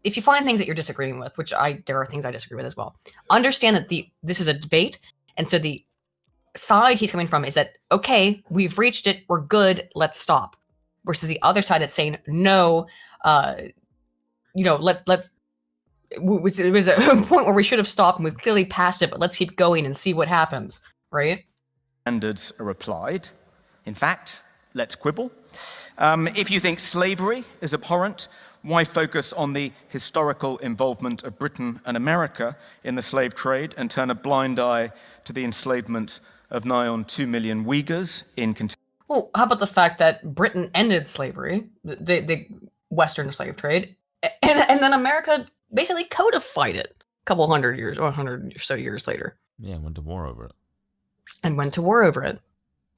if you find things that you're disagreeing with, which there are things I disagree with as well, understand that this is a debate, and so the side he's coming from is that, okay, we've reached it, we're good, let's stop. Versus the other side that's saying, no, it was a point where we should have stopped and we've clearly passed it, but let's keep going and see what happens, right? Standards are applied. In fact, let's quibble. If you think slavery is abhorrent, why focus on the historical involvement of Britain and America in the slave trade and turn a blind eye to the enslavement of nigh on 2 million Uyghurs in contemporary? Well, how about the fact that Britain ended slavery, the Western slave trade, and then America basically codified it a couple hundred years, or 100 or so years later. Yeah, went to war over it. And went to war over it.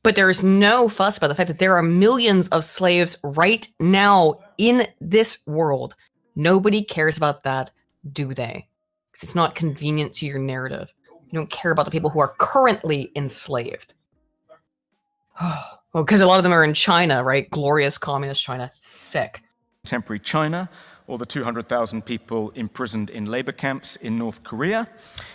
But there is no fuss about the fact that there are millions of slaves right now in this world. Nobody cares about that, do they? Because it's not convenient to your narrative. You don't care about the people who are currently enslaved. Well, because a lot of them are in China, right? Glorious communist China. Sick. Contemporary China, or the 200,000 people imprisoned in labor camps in North Korea.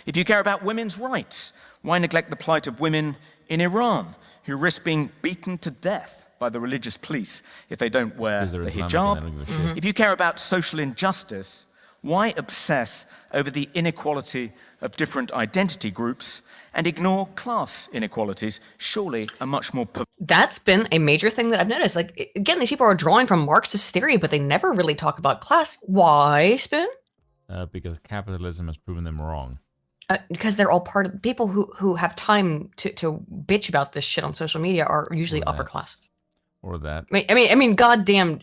If you care about women's rights, why neglect the plight of women in Iran, who risk being beaten to death by the religious police if they don't wear the hijab? If you care about social injustice, why obsess over the inequality of different identity groups and ignore class inequalities? Surely a much more... That's been a major thing that I've noticed. Like, again, these people are drawing from Marxist theory, but they never really talk about class. Why, Spoon? Because capitalism has proven them wrong. Because they're all part of people who have time to bitch about this shit on social media are usually upper class. Or that. I mean, goddamn,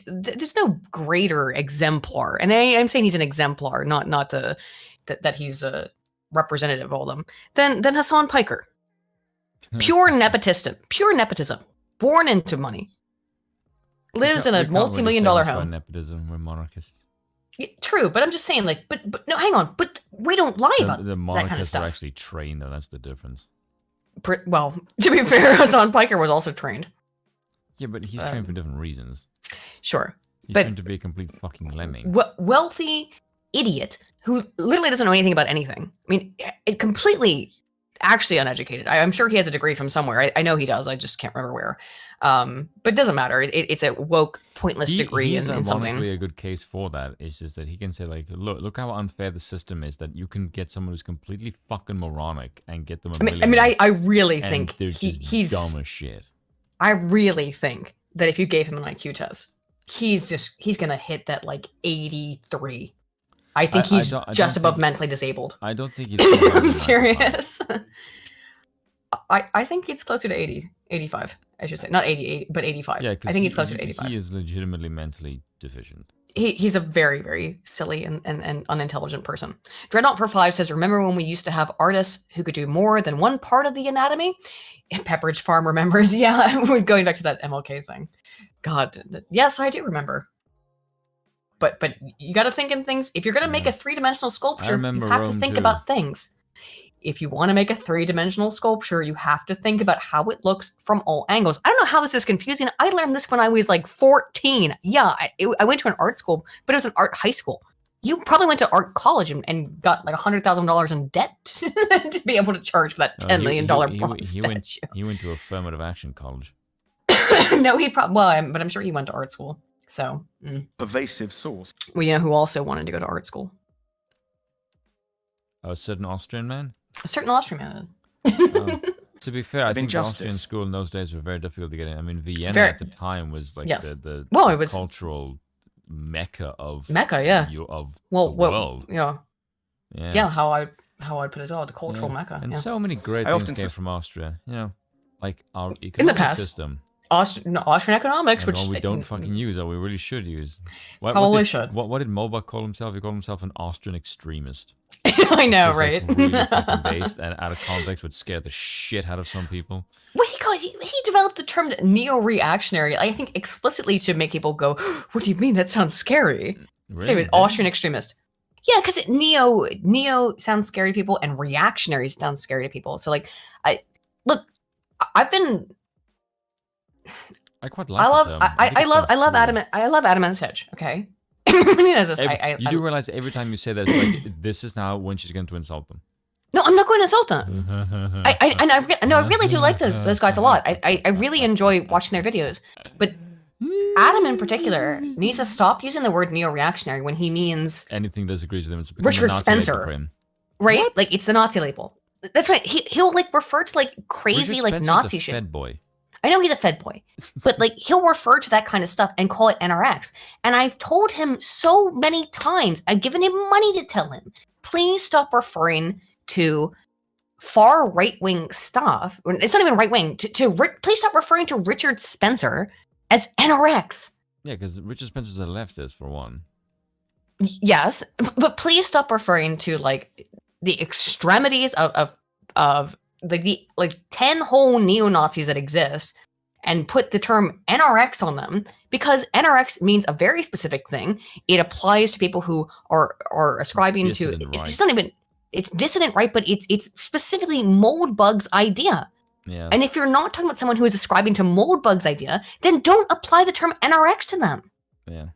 there's no greater exemplar, and I'm saying he's an exemplar, not that he's a representative of all of them. Than Hassan Piker, pure nepotism, born into money, lives in a multi-million-dollar home. Nepotism, we're monarchists. Yeah, true, but I'm just saying, like, but no, hang on, but we don't lie about the that monarchists kind of stuff. are actually trained, though. That's the difference. Well, to be fair, Hassan Piker was also trained. Yeah, but he's trained for different reasons. Sure, He's but trained to be a complete fucking lemming. Wealthy idiot who literally doesn't know anything about anything. I mean, it completely actually uneducated. I'm sure he has a degree from somewhere. I know he does. I just can't remember where. But it doesn't matter. It's a woke, pointless degree in something. Ironically, a good case for that is just that he can say like, look how unfair the system is that you can get someone who's completely fucking moronic and get them. I really think he's dumb as shit. I really think that if you gave him an IQ test, he's gonna hit that like 83. I think he's just above mentally disabled. I don't think he's. I'm serious. I think it's closer to 80, 85. I should say not 88, but 85. Yeah, I think he's closer to 85. He is legitimately mentally deficient. He's a very, very silly and unintelligent person. Dreadnought for 5 says, remember when we used to have artists who could do more than one part of the anatomy? And Pepperidge Farm remembers. Yeah, we're going back to that MLK thing. God, yes, I do remember. But you got to think in things. If you're going to make a 3-dimensional sculpture, you have to think about things. If you want to make a 3-dimensional sculpture, you have to think about how it looks from all angles. I don't know how this is confusing. I learned this when I was like 14. Yeah, I went to an art school, but it was an art high school. You probably went to art college and got like $100,000 in debt to be able to charge for that $10 million statue. He went to affirmative action college. No, he probably, but I'm sure he went to art school. So. Pervasive source. Well, you know who also wanted to go to art school? A certain Austrian man? A certain Austrian man. To be fair, I think the Austrian school in those days were very difficult to get in. I mean, Vienna at the time was like the cultural mecca of the world. Yeah, how I'd put it as well, the cultural mecca. And so many great things came from Austria. You know, like our economic system. Austrian economics, which we don't fucking use, or we really should use. Probably should. What did Molbach call himself? He called himself an Austrian extremist. I know, right? Like really fucking based and out of context would scare the shit out of some people. Well, he developed the term neo-reactionary, I think explicitly to make people go, what do you mean? That sounds scary. Really? So he was Austrian extremist. Yeah, because neo sounds scary to people and reactionary sounds scary to people. So like, I've been... I quite like I love Adam and Sedge, okay? Everybody knows this. You do realize every time you say that, it's like, this is now when she's going to insult them. No, I'm not going to insult them. I really do like those guys a lot. I really enjoy watching their videos. But Adam in particular needs to stop using the word neo-reactionary when he means anything disagrees with him. It's Richard Spencer, right? What? Like it's the Nazi label. That's right. He'll like refer to like crazy like Nazi shit. Fed boy. I know he's a Fed boy, but like he'll refer to that kind of stuff and call it NRX. And I've told him so many times, I've given him money to tell him, please stop referring to far right-wing stuff. It's not even right-wing. Please stop referring to Richard Spencer as NRX. Yeah, because Richard Spencer's a leftist for one. Yes, but please stop referring to like the extremities of the 10 whole neo-Nazis that exist and put the term NRX on them because NRX means a very specific thing. It applies to people who are ascribing dissident to right. It's not even it's dissident right, but it's specifically Moldbug's idea. Yeah. And if you're not talking about someone who is ascribing to Moldbug's idea, then don't apply the term NRX to them. Yeah.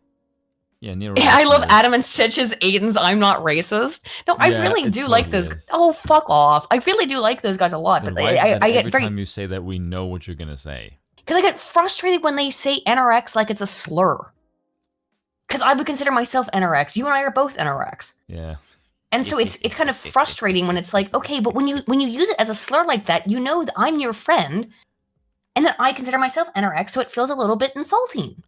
Yeah, I love Adam and Stitch's Aiden's I'm not racist. No, I really do like those. Oh, fuck off. I really do like those guys a lot. But I get every time you say that, we know what you're going to say. Because I get frustrated when they say NRX like it's a slur. Because I would consider myself NRX. You and I are both NRX. Yeah. And so it's kind of frustrating when it's like, okay, but when you use it as a slur like that, you know that I'm your friend and that I consider myself NRX, so it feels a little bit insulting.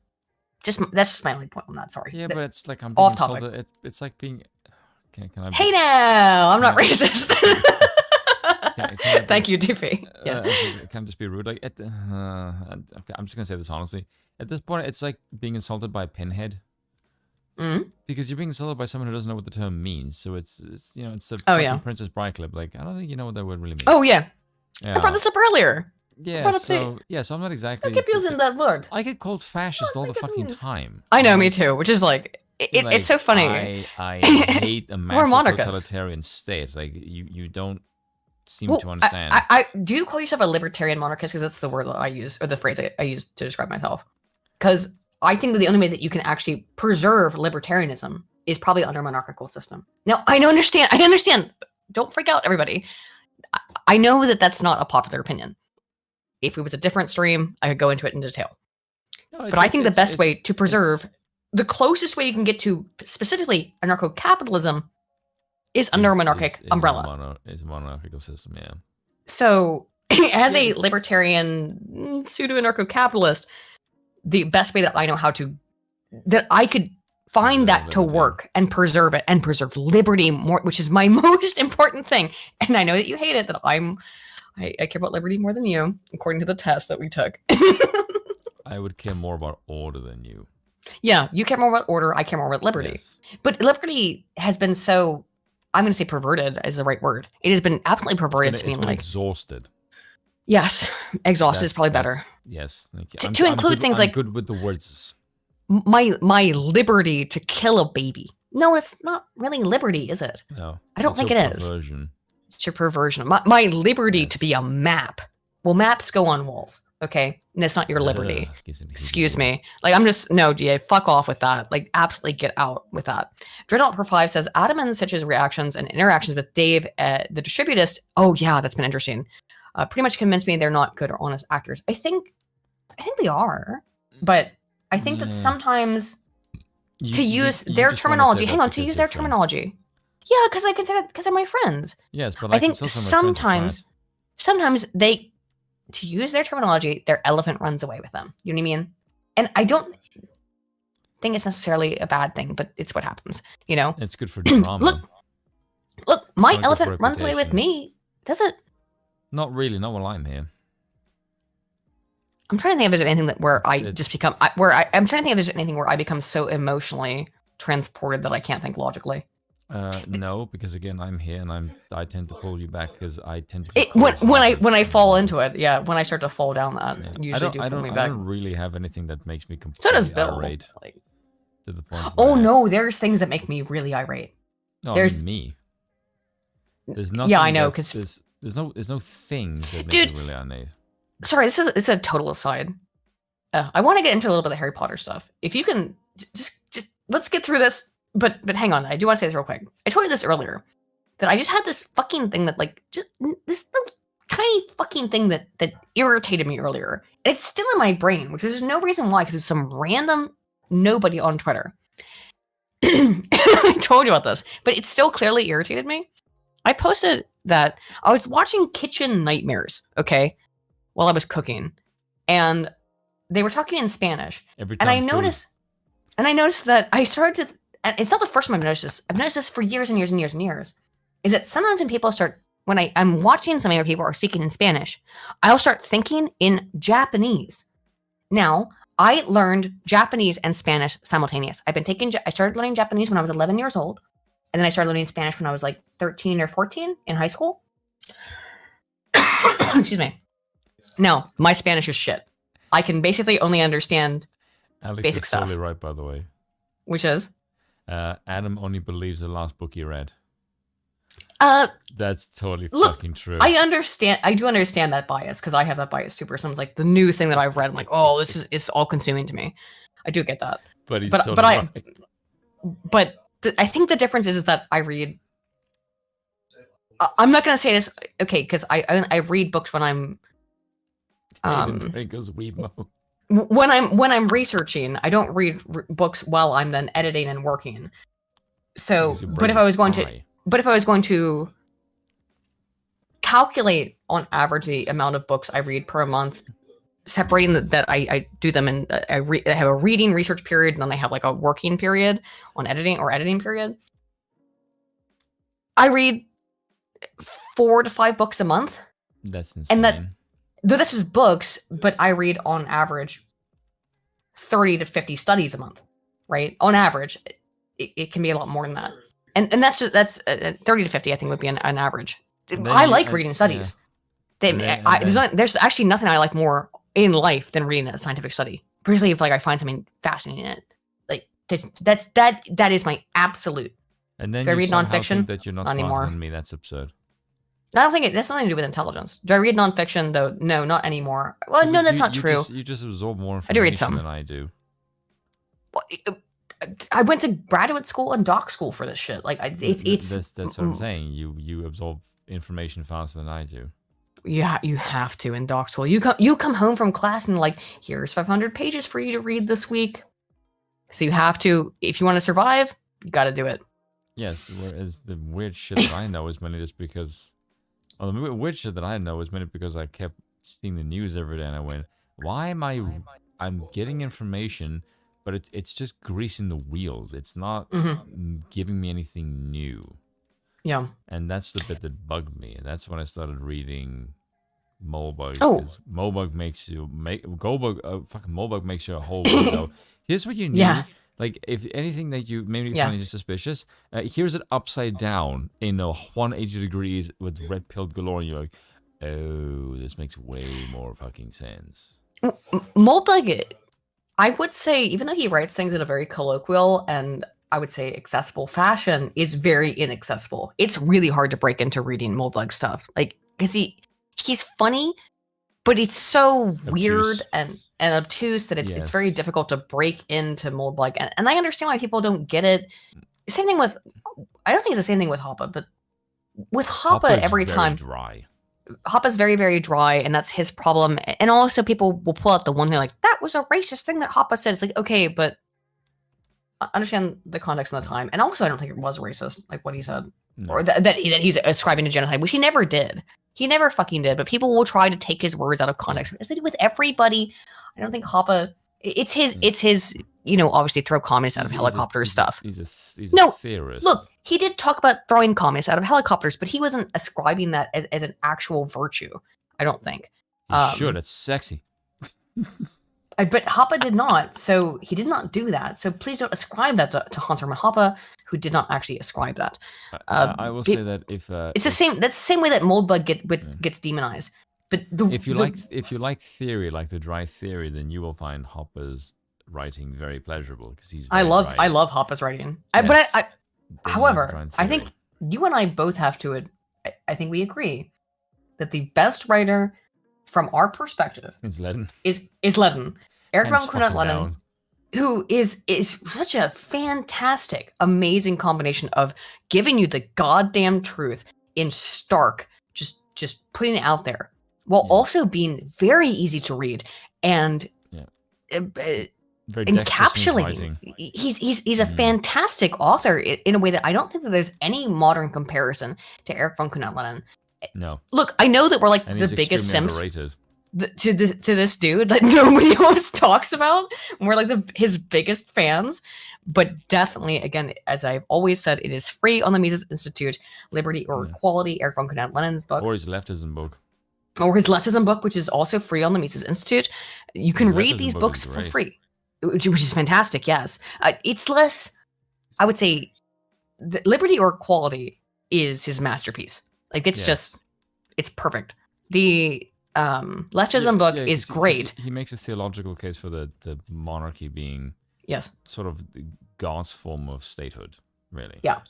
That's just my only point on that. Sorry. Yeah, but it's like I'm being off insulted. topic. It's like being. Can I? Hey now, I'm not racist. Thank you, Doofy. Yeah. Can I just be rude? Like, okay, I'm just gonna say this honestly. At this point, it's like being insulted by a pinhead. Mm-hmm. Because you're being insulted by someone who doesn't know what the term means. So it's a Princess Bride clip. Like, I don't think you know what that word really means. Oh yeah. I brought this up earlier. Yeah, so I'm not exactly. I keep using that word. I get called fascist all the fucking time. I know, me too. Which is like, it's so funny. I hate a massive totalitarian state. Like you don't seem to understand. I do you call yourself a libertarian monarchist? Because that's the word that I use, or the phrase I use to describe myself. Because I think that the only way that you can actually preserve libertarianism is probably under a monarchical system. Now, I understand. Don't freak out, everybody. I know that that's not a popular opinion. If it was a different stream, I could go into it in detail. No, But I think the best way to preserve, the closest way you can get to specifically anarcho-capitalism is under a monarchic umbrella. It's a monarchical system, yeah. So, as a libertarian pseudo-anarcho-capitalist, the best way that I know how to, that I could find that to work and preserve it and preserve liberty more, which is my most important thing. And I know that you hate it, that I care about liberty more than you, according to the test that we took. I would care more about order than you. Yeah, you care more about order, I care more about liberty. Yes. But liberty has been so, I'm going to say perverted is the right word. It has been absolutely perverted to mean like exhausted. Yes, exhausted is probably better. Yes, to include things like good with the words. My liberty to kill a baby. No, it's not really liberty, is it? No, I don't think it is. It's your perversion. My liberty to be a map. Well, maps go on walls, okay? And that's not your liberty. Excuse me. Like, I'm just, no, DA, fuck off with that. Like, absolutely get out with that. Dreadnought Per 5 says, Adam and Sitch's reactions and interactions with Dave, the distributist, oh yeah, that's been interesting. Pretty much convinced me they're not good or honest actors. I think they are, but I think that sometimes to use their terminology, to use their terminology. Yeah, because I consider because they're my friends. Yes, but I think sometimes they, to use their terminology, their elephant runs away with them. You know what I mean? And I don't think it's necessarily a bad thing, but it's what happens. You know, it's good for drama. look, my elephant runs away with me. Does it? Not really. Not while I'm here. I'm trying to think if there's anything that where I just become I'm trying to think if there's anything where I become so emotionally transported that I can't think logically. No, because again, I'm here and I tend to pull you back because I tend to. When I fall into it, yeah, when I start to fall down that, usually pull me back. I don't really have anything that makes me completely irate. Like, to the point. Oh no, there's things that make me really irate. No, there's me. There's nothing. Yeah, I know, because there's no things that make me really irate. Sorry, it's a total aside. I want to get into a little bit of Harry Potter stuff. If you can just let's get through this. But hang on, I do want to say this real quick. I told you this earlier, that I just had this fucking thing that like, just this little tiny fucking thing that irritated me earlier. And it's still in my brain, which is no reason why, because it's some random nobody on Twitter. I told you about this, but it still clearly irritated me. I posted that I was watching Kitchen Nightmares, okay, while I was cooking. And they were talking in Spanish. And I noticed that I started to, and it's not the first time I've noticed this. I've noticed this for years and years and years and years. Is that sometimes when people start, when I'm watching something where people are speaking in Spanish, I'll start thinking in Japanese. Now, I learned Japanese and Spanish simultaneous. I started learning Japanese when I was 11 years old. And then I started learning Spanish when I was like 13 or 14 in high school. Excuse me. Now, my Spanish is shit. I can basically only understand basic stuff. Alex is totally right, by the way. Which is? Adam only believes the last book he read. That's totally look, fucking true. I do understand that bias, because I have that bias too, where someone's like, the new thing that I've read, I'm like, oh, it's all consuming to me. I do get that. But he's totally right. I think the difference is that I read. I'm not gonna say this, okay, because I read books when I'm. It goes Weebo. When I'm researching, I don't read books while I'm then editing and working. So, but if I was going to calculate on average the amount of books I read per month, separating that I do them in, I have a reading research period, and then I have like a working period on editing period. I read 4 to 5 books a month. That's insane. And this is books, but I read on average 30 to 50 studies a month, right? On average, it can be a lot more than that. And that's 30 to 50, I think, would be an average. I like reading studies. Yeah. There's actually nothing I like more in life than reading a scientific study. Particularly if like I find something fascinating in it. Like that is my absolute. And then do I read nonfiction? That you're not anymore. Than me. That's absurd. I don't think that's nothing to do with intelligence. Do I read nonfiction though? No, not anymore. Well, no, that's not true. You just absorb more information I do read some. than I do. Well, I went to graduate school and doc school for this shit. Like it's that's what I'm saying. You absorb information faster than I do. you have to in doc school. You come home from class and like, here's 500 pages for you to read this week. So you have to, if you want to survive, you got to do it. Yes, whereas the weird shit that I know is mainly just because... Oh, the weird shit that I know is mainly because I kept seeing the news every day and I went, why am I'm getting information, but it's just greasing the wheels. It's not giving me anything new. Yeah. And that's the bit that bugged me. And that's when I started reading Molebug. Oh. Because Molebug makes you... fucking Molebug makes you a whole window. Here's what you need. Yeah. Like, if anything that you maybe find suspicious, here's it upside down in a 180 degrees with red pilled galore, and you're like, oh, this makes way more fucking sense. Molebug, I would say, even though he writes things in a very colloquial and I would say accessible fashion, is very inaccessible. It's really hard to break into reading Molebug stuff. Like, because he's funny, but it's so weird and obtuse that it's very difficult to break into Molebug. And I understand why people don't get it. Same thing with, I don't think it's the same thing with Hoppa, but with Hoppa every time. Dry. Hoppa's very, very dry, and that's his problem. And also people will pull out the one thing like, that was a racist thing that Hoppa said. It's like, okay, but I understand the context and the time. And also I don't think it was racist, like what he said. No. Or that he's ascribing to genocide, which he never did. He never fucking did, but people will try to take his words out of context, as they do with everybody. I don't think Hoppa, it's his, you know, obviously throw communists out of helicopters stuff. He's a theorist. Look, he did talk about throwing communists out of helicopters, but he wasn't ascribing that as an actual virtue, I don't think. Sure, that's sexy. But Hoppa did not, so he did not do that. So please don't ascribe that to Hans Hermann Hoppe, who did not actually ascribe that. I will say that if it's the same, that's the same way that Moldbug gets demonized. But if you like theory, like the dry theory, then you will find Hoppe's writing very pleasurable because he's. I love Hoppe's writing. Yes, However, I think you and I both have to. I think we agree that the best writer, from our perspective, is Ledden. Is Ledden. Eric von Ledden, who is such a fantastic, amazing combination of giving you the goddamn truth in stark, just putting it out there, while also being very easy to read and encapsulating. He's a fantastic author in a way that I don't think that there's any modern comparison to Eric von Ledden. No. Look, I know that we're like and the biggest simps to this dude that nobody always talks about. We're like his biggest fans, but definitely, again, as I've always said, it is free on the Mises Institute. Liberty or Equality, Eric von Ledden's book, or his leftism book, which is also free on the Mises Institute. You can read these books for free, which is fantastic. Yes, it's less. I would say, Liberty or Equality is his masterpiece. Like it's perfect. The leftism book is great. He makes a theological case for the monarchy being sort of God's form of statehood, really. Yeah.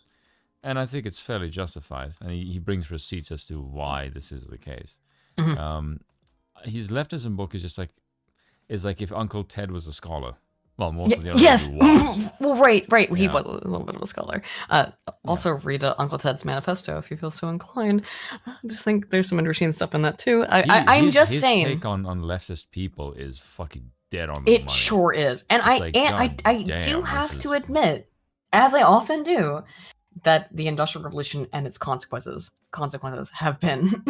And I think it's fairly justified. And he brings receipts as to why this is the case. His leftism book is like if Uncle Ted was a scholar. Well, most of the other was. Well, right. He was a little bit of a scholar. Also, read Uncle Ted's Manifesto if you feel so inclined. I just think there's some interesting stuff in that too. I'm just saying. His take on leftist people is fucking dead on the money. It sure is, and I do have to admit, as I often do, that the Industrial Revolution and its consequences have been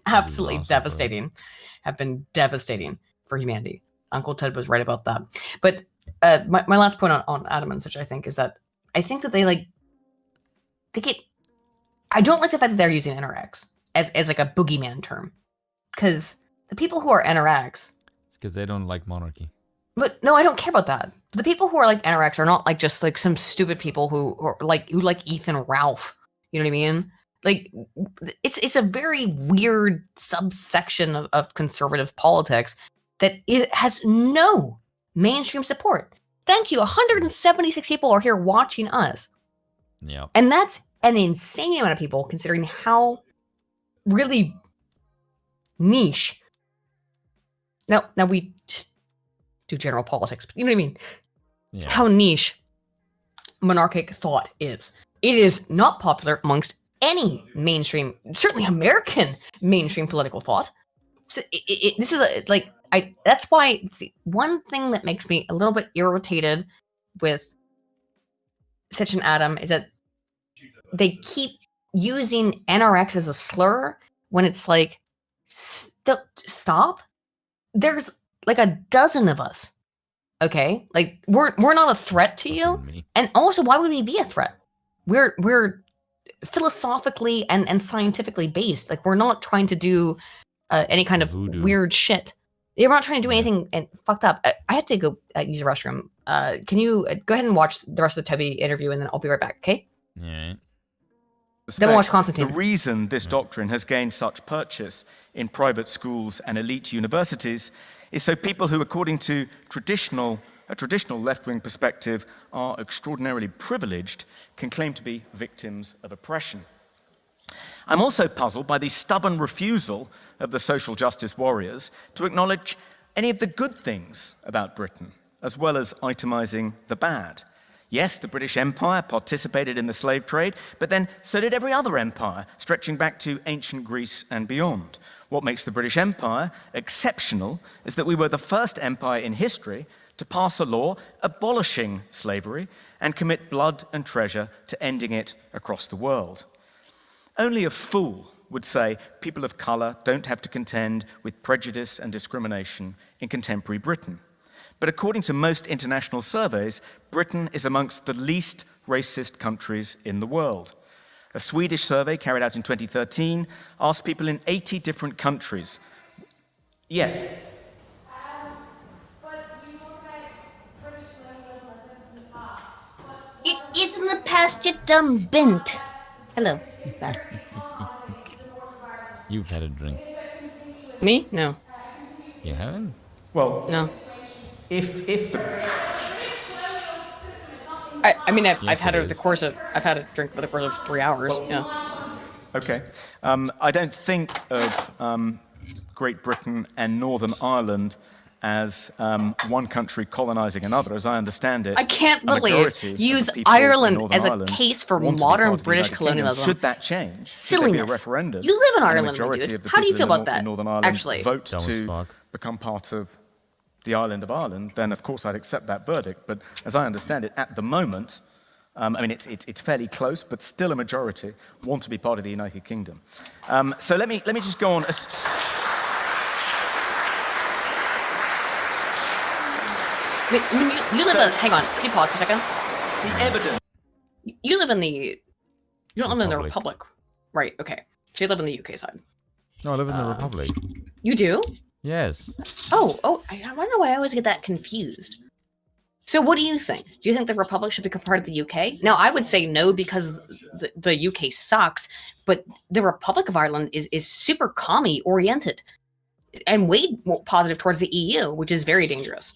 absolutely devastating. Have been devastating for humanity. Uncle Ted was right about that. But my last point on Adam and such, I think, is that I think that they get. I don't like the fact that they're using NRX as like a boogeyman term, because the people who are NRX. It's because they don't like monarchy. But no, I don't care about that. The people who are like NRX are not like just like some stupid people who like Ethan Ralph. You know what I mean? Like it's a very weird subsection of conservative politics that it has no mainstream support. Thank you. 176 people are here watching us. Yeah. And that's an insane amount of people considering how really niche. Now we just do general politics, but you know what I mean? Yeah. How niche monarchic thought is. It is not popular amongst any mainstream, certainly American mainstream political thought. So this is that's why one thing that makes me a little bit irritated with Such an Atom is that they keep using NRX as a slur when it's like, stop. There's like a dozen of us. Okay, like we're not a threat to you, and also why would we be a threat? We're philosophically and scientifically based. Like we're not trying to do any kind of weird shit. We're not trying to do anything and fucked up. I had to go use the restroom. Can you go ahead and watch the rest of the Toby interview, and then I'll be right back. Okay? Yeah. Then we'll watch Constantine. The reason this doctrine has gained such purchase in private schools and elite universities is so people who, according to a traditional left-wing perspective, are extraordinarily privileged, can claim to be victims of oppression. I'm also puzzled by the stubborn refusal of the social justice warriors to acknowledge any of the good things about Britain, as well as itemizing the bad. Yes, the British Empire participated in the slave trade, but then so did every other empire, stretching back to ancient Greece and beyond. What makes the British Empire exceptional is that we were the first empire in history to pass a law abolishing slavery and commit blood and treasure to ending it across the world. Only a fool would say people of colour don't have to contend with prejudice and discrimination in contemporary Britain. But according to most international surveys, Britain is amongst the least racist countries in the world. A Swedish survey carried out in 2013 asked people in 80 different countries. Yes? But you talk about British colonialism in the past. It is in the past, you dumb bint. Hello. Back. You've had a drink. Me? No. You haven't? Well, no. If the I mean, I've had it over the course of, I've had a drink over the course of 3 hours, yeah. Okay. I don't think of Great Britain and Northern Ireland as one country colonizing another, as I understand it. I can't believe you use Ireland as a case for modern British colonialism. Should that change? Silliness. Should there be a referendum? You live in and Ireland, the majority of the How do you feel people about that? in Northern Ireland Actually, vote Dumb as to fuck. become part of the island of Ireland, then of course I'd accept that verdict. But as I understand it, at the moment, I mean, it's fairly close, but still a majority want to be part of the United Kingdom. So let me just go on. You live in. Hang on. Can you pause for a second? The evidence. You live in the. You don't live in the Republic. Republic, right? Okay. So you live in the UK side. No, I live in the Republic. You do? Yes. Oh! I don't know why I always get that confused. So what do you think? Do you think the Republic should become part of the UK? Now, I would say no because the UK sucks, but the Republic of Ireland is super commie-oriented and way more positive towards the EU, which is very dangerous.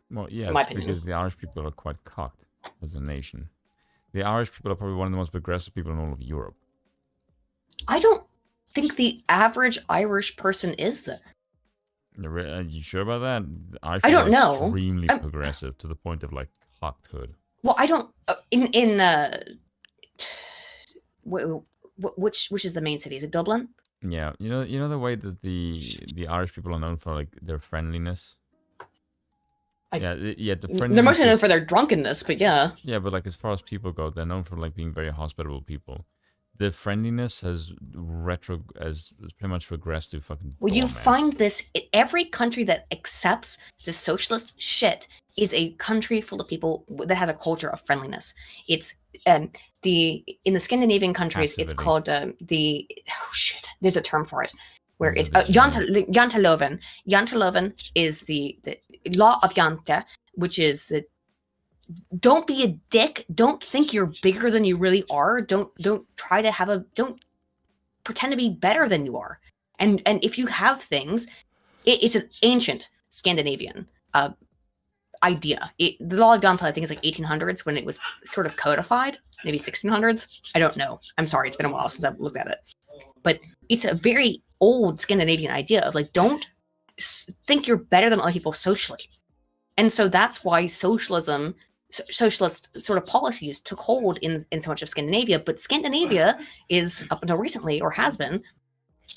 Well, yes, my opinion. because the Irish people are quite cocked as a nation. The Irish people are probably one of the most progressive people in all of Europe. I don't think the average Irish person is though. Are you sure about that? The Irish I people don't are know. Extremely progressive to the point of like cockedhood. Well, I don't. Which is the main city? Is it Dublin? Yeah, you know the way that the Irish people are known for like their friendliness. The friendliness. They're mostly known for their drunkenness, but yeah. Yeah, but like as far as people go, they're known for like being very hospitable people. The friendliness has pretty much regressed to fucking. Well, you doormat. find this every country that accepts the socialist shit is a country full of people that has a culture of friendliness. It's in the Scandinavian countries, Passivity. it's called there's a term for it, where it's janteloven. Janteloven is the law of Jante, which is the don't be a dick. Don't think you're bigger than you really are. Don't try to don't pretend to be better than you are. And if you have things, it's an ancient Scandinavian idea. The law of Jante, I think, is like 1800s when it was sort of codified, maybe 1600s. I don't know. I'm sorry, it's been a while since I've looked at it. But it's a very old Scandinavian idea of like, don't think you're better than other people socially. And so that's why socialism socialist sort of policies took hold in so much of Scandinavia. But Scandinavia is, up until recently, or has been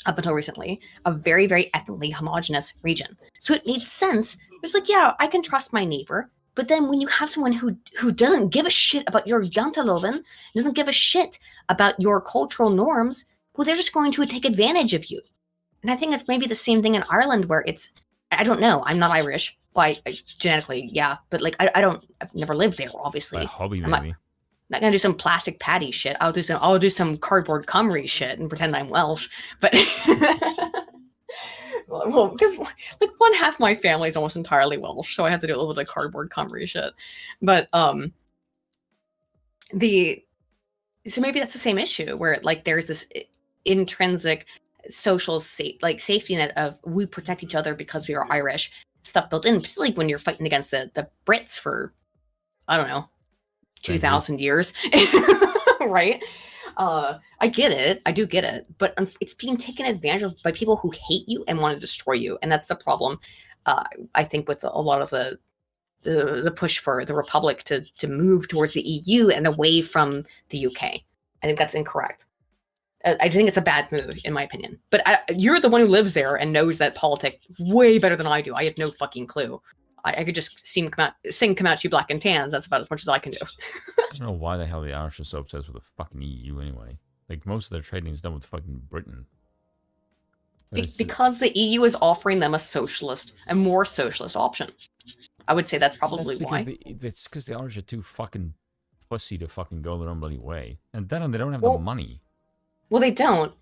up until recently, a very, very ethnically homogenous region. So it made sense. It's like, yeah, I can trust my neighbor. But then when you have someone who doesn't give a shit about your janteloven, doesn't give a shit about your cultural norms, well, they're just going to take advantage of you. And I think that's maybe the same thing in Ireland, where it's, I don't know, I'm not Irish. Well, I genetically, yeah, but like I've never lived there, obviously. By hobby, I'm maybe. not gonna do some plastic patty shit. I'll do some cardboard Cymru shit and pretend I'm Welsh. But well, because like one half my family is almost entirely Welsh, so I have to do a little bit of cardboard Cymru shit. But so maybe that's the same issue, where like there's this intrinsic social safety net of we protect each other because we are Irish, stuff built in, particularly when you're fighting against the Brits for, I don't know, 2,000 years. Right? I get it. I do get it. But it's being taken advantage of by people who hate you and want to destroy you. And that's the problem, I think, with a lot of the push for the Republic to move towards the EU and away from the UK. I think that's incorrect. I think it's a bad move, in my opinion. But you're the one who lives there and knows that politics way better than I do. I have no fucking clue. I could just sing come out you black and tans. That's about as much as I can do. I don't know why the hell the Irish are so obsessed with the fucking EU anyway. Like, most of their trading is done with fucking Britain. Because the EU is offering them a more socialist option. I would say that's probably why. It's because the Irish are too fucking pussy to fucking go their own bloody way. And then they don't have the money. Well, they don't.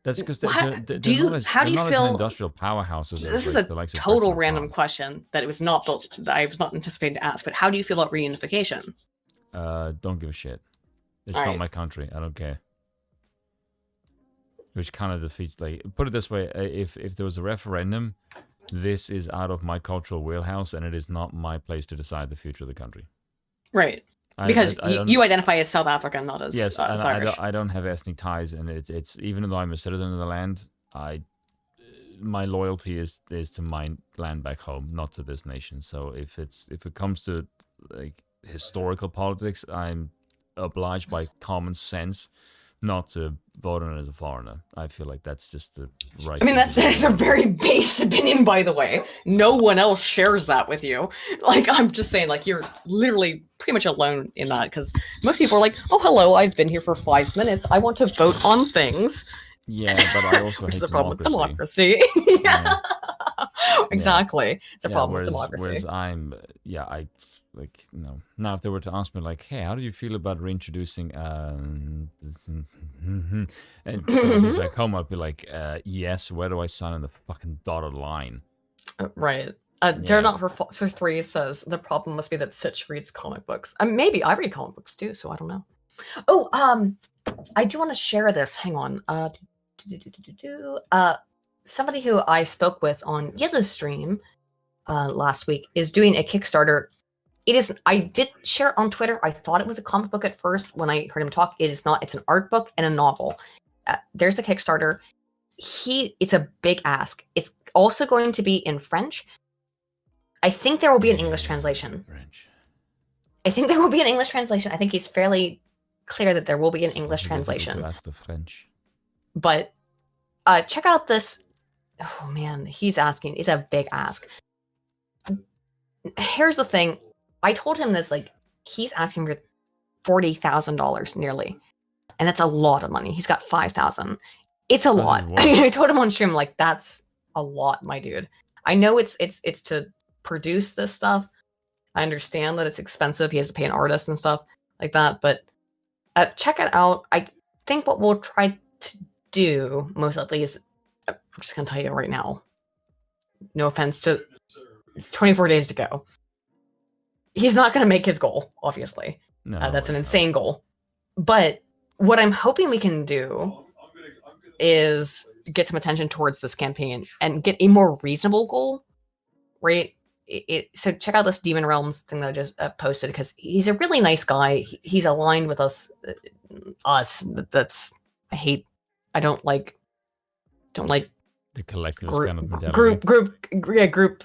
That's because how they're do you not as feel? an industrial powerhouse as This is like, a the likes of total Britain or random France. question that I was not anticipating to ask. But how do you feel about reunification? Don't give a shit. It's All not right. my country. I don't care. Which kind of defeats, like, put it this way: if there was a referendum, this is out of my cultural wheelhouse, and it is not my place to decide the future of the country. Right. Because you identify as South African, not as yes, and Irish. I don't have ethnic ties, and it's even though I'm a citizen of the land, my loyalty is to my land back home, not to this nation. So if it comes to like historical politics, I'm obliged by common sense not to vote on it as a foreigner. I feel like that's just the right. I mean, that's a very base opinion, by the way. No one else shares that with you. Like, I'm just saying, like, you're literally pretty much alone in that, because most people are like, oh, hello, I've been here for 5 minutes. I want to vote on things. Yeah, but I also Which hate is the problem with democracy. democracy. Yeah. Exactly. It's a problem with democracy. Whereas I like, you know, now if they were to ask me like, hey, how do you feel about reintroducing and so back home, I'd be like, yes, where do I sign on the fucking dotted line? Right. Dare Not for 3 says the problem must be that Sitch reads comic books. Maybe I read comic books too, so I don't know. Oh, I do want to share this. Hang on. Somebody who I spoke with on Yiz's stream last week is doing a Kickstarter. It is. I did share it on Twitter. I thought it was a comic book at first when I heard him talk. It is not. It's an art book and a novel. There's the Kickstarter. It's a big ask. It's also going to be in French. I think there will be an English translation. I think there will be an English translation. I think he's fairly clear that there will be an English translation. That's the French. But check out this. Oh man, he's asking. It's a big ask. Here's the thing. I told him this, like, he's asking for $40,000 nearly. And that's a lot of money. He's got 5,000. It's a lot. I told him on stream, like, that's a lot, my dude. I know it's to produce this stuff. I understand that it's expensive. He has to pay an artist and stuff like that. But check it out. I think what we'll try to do, most likely, is I'm just going to tell you right now. No offense to... It's 24 days to go. He's not going to make his goal, obviously. No, that's an insane goal. But what I'm hoping we can do is get some attention towards this campaign and get a more reasonable goal, right? So check out this Demon Realms thing that I just posted, because he's a really nice guy. He's aligned with us. I don't like the collectivist kind of mentality. Group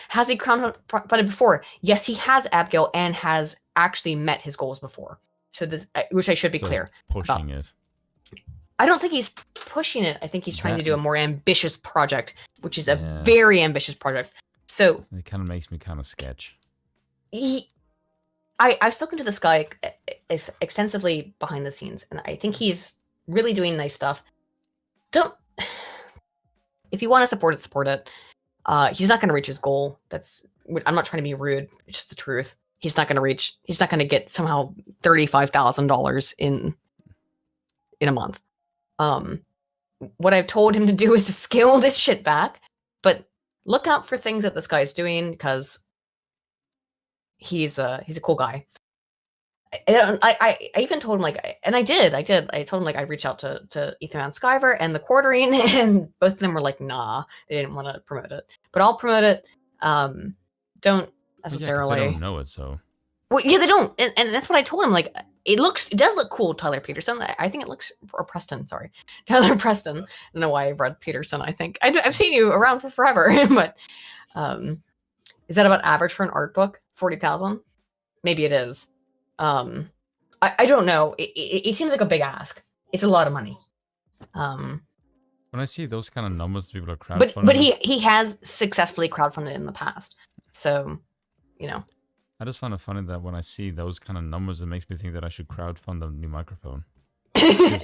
Has he crowdfunded before? Yes, he has, Abigail, and has actually met his goals before. So this, which I should be clear. Pushing it. I don't think he's pushing it. I think he's trying to do a more ambitious project, which is a Yeah. very ambitious project. So It kind of makes me kind of sketch. I've spoken to this guy extensively behind the scenes, and I think he's really doing nice stuff. If you want to support it. He's not going to reach his goal. I'm not trying to be rude. It's just the truth. He's not going to get somehow $35,000 in a month. What I've told him to do is to scale this shit back, but look out for things that this guy's doing, because he's a cool guy. I even told him, like, and I did. I told him, like, I'd reach out to Ethan and Skyver and the Quartering, and both of them were like, nah, they didn't want to promote it. But I'll promote it. Don't necessarily. They don't know it, so. Well, yeah, they don't, and that's what I told him. Like, it does look cool, Tyler Peterson. I think it looks, or Preston, sorry, Tyler Preston. I don't know why I read Peterson. I think I've seen you around for forever, but is that about average for an art book? 40,000? Maybe it is. I don't know. It seems like a big ask. It's a lot of money. When I see those kind of numbers, people are crowdfunding. But he has successfully crowdfunded in the past, so you know. I just find it funny that when I see those kind of numbers, it makes me think that I should crowdfund a new microphone.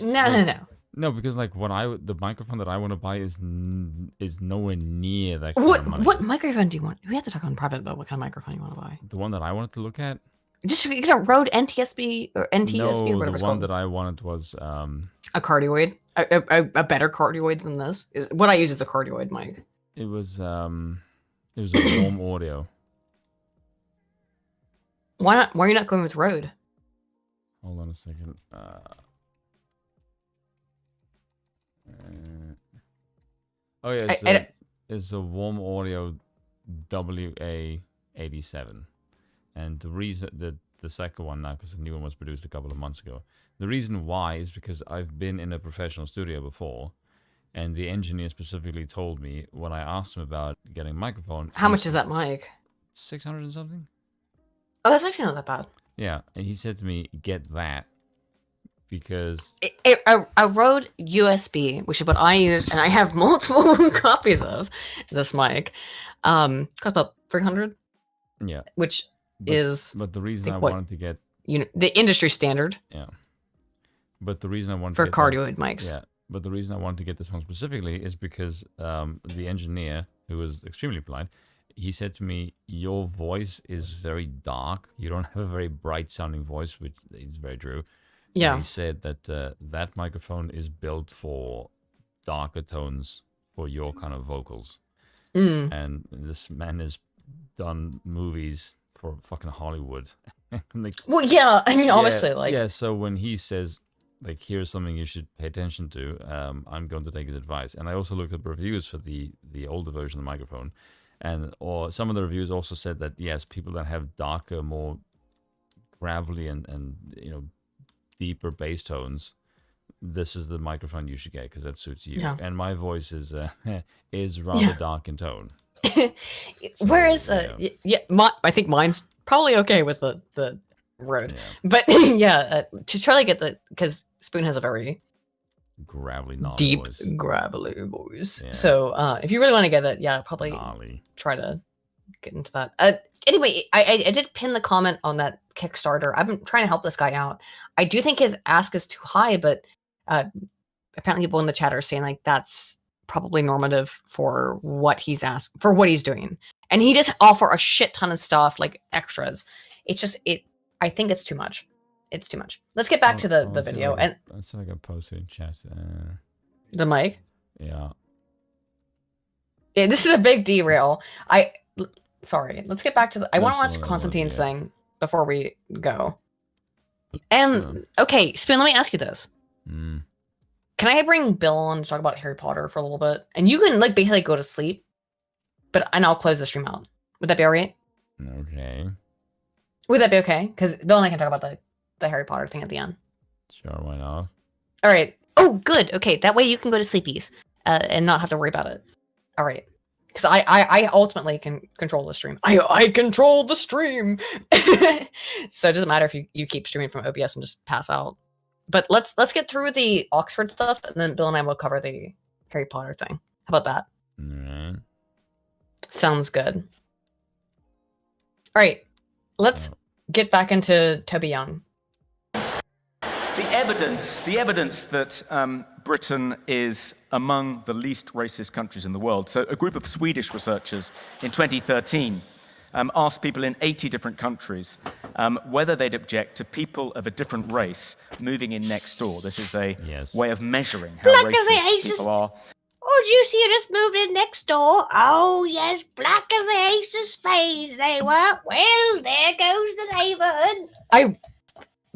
No. No, because like the microphone that I want to buy is nowhere near that kind of money. What microphone do you want? We have to talk on private about what kind of microphone you want to buy. The one that I wanted to look at. Just get a Rode NTSB or NTSB or whatever the it's one called. that I wanted was a cardioid. A better cardioid than this. What I use is a cardioid mic. It was a warm audio. Why not? Why are you not going with Rode? Hold on a second. Oh yeah, it's a warm audio WA87, and the reason the second one now, because the new one was produced a couple of months ago. The reason why is because I've been in a professional studio before, and the engineer specifically told me when I asked him about getting a microphone. How much is that mic? 600 and something. Oh, that's actually not that bad. Yeah, and he said to me, "Get that." Because a Rode USB, which is what I use, and I have multiple copies of this mic, costs about 300. Yeah, but the reason I wanted to get the industry standard. Yeah, but the reason I wanted for to get cardioid mics. Yeah, but the reason I wanted to get this one specifically is because the engineer, who was extremely polite, he said to me, "Your voice is very dark. You don't have a very bright sounding voice," which is very true. Yeah. And he said that that microphone is built for darker tones for your kind of vocals. And this man has done movies for fucking Hollywood. Well, yeah, I mean, obviously, so when he says, like, here's something you should pay attention to, I'm going to take his advice. And I also looked up reviews for the older version of the microphone, or some of the reviews also said that yes, people that have darker, more gravelly and deeper bass tones, this is the microphone you should get because that suits you. Yeah. And my voice is rather dark in tone. Whereas, I think mine's probably okay with the Rode, but to try to get because Spoon has a very gravelly, deep, voice. gravelly voice. Yeah. So if you really want to get it, probably try to get into that. Anyway, I did pin the comment on that Kickstarter. I've been trying to help this guy out. I do think his ask is too high, but apparently people in the chat are saying like that's probably normative for what he's doing. And he does offer a shit ton of stuff like extras. It's just I think it's too much. It's too much. Let's get back to the video. I said I got posted in chat. The mic? Yeah. Yeah, this is a big derail. Sorry, let's get back to I want to watch Constantine's thing before we go. And okay, Spoon, let me ask you this. Can I bring Bill on to talk about Harry Potter for a little bit? And you can basically go to sleep, and I'll close the stream out. Would that be all right? Okay. Would that be okay? Because Bill and I can talk about the Harry Potter thing at the end. Sure, why not? All right. Oh, good. Okay, that way you can go to sleepies and not have to worry about it. All right. because I ultimately can control the stream. I control the stream. So it doesn't matter if you keep streaming from OBS and just pass out. But let's get through the Oxford stuff, and then Bill and I will cover the Harry Potter thing. How about that? Alright. Sounds good. All right, let's get back into Toby Young. The evidence that Britain is among the least racist countries in the world. So a group of Swedish researchers in 2013 asked people in 80 different countries whether they'd object to people of a different race moving in next door. This is a way of measuring how racist people are. Oh, did you see who just moved in next door? Oh, yes, black as the ace of spades they were. Well, there goes the neighborhood.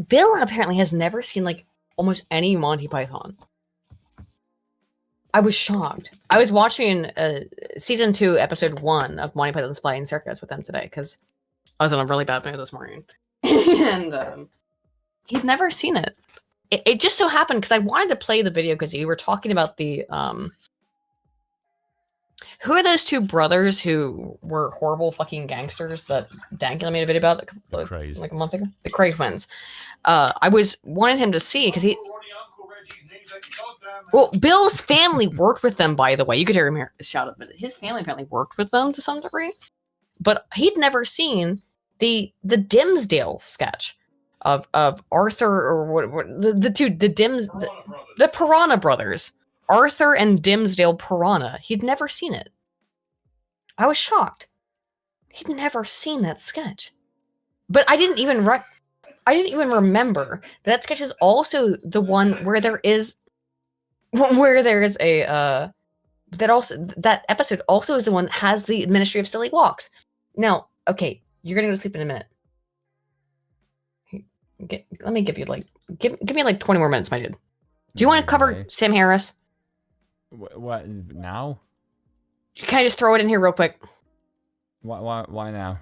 Bill apparently has never seen, like, almost any Monty Python. I was shocked. I was watching season 2, episode 1 of Monty Python's Flying Circus with them today, because I was in a really bad mood this morning. And he'd never seen it. It just so happened, because I wanted to play the video, because we were talking about the... who are those two brothers who were horrible fucking gangsters that Dankula made a video about like a month ago? The Cray twins. I was wanting him to see because he. Well, Bill's family worked with them, by the way. You could hear him shout it, but his family apparently worked with them to some degree. But he'd never seen the Dimsdale sketch of Arthur or what the Piranha Brothers. Arthur and Dimsdale Piranha. He'd never seen it. I was shocked. He'd never seen that sketch. But I didn't even remember that sketch is also the one where there is a that episode also is the one that has the Ministry of Silly Walks. Now, okay, you're gonna go to sleep in a minute. Let me give you give me like 20 more minutes, my dude. Do you want to cover Sam Harris? What now? Can I just throw it in here real quick? Why now?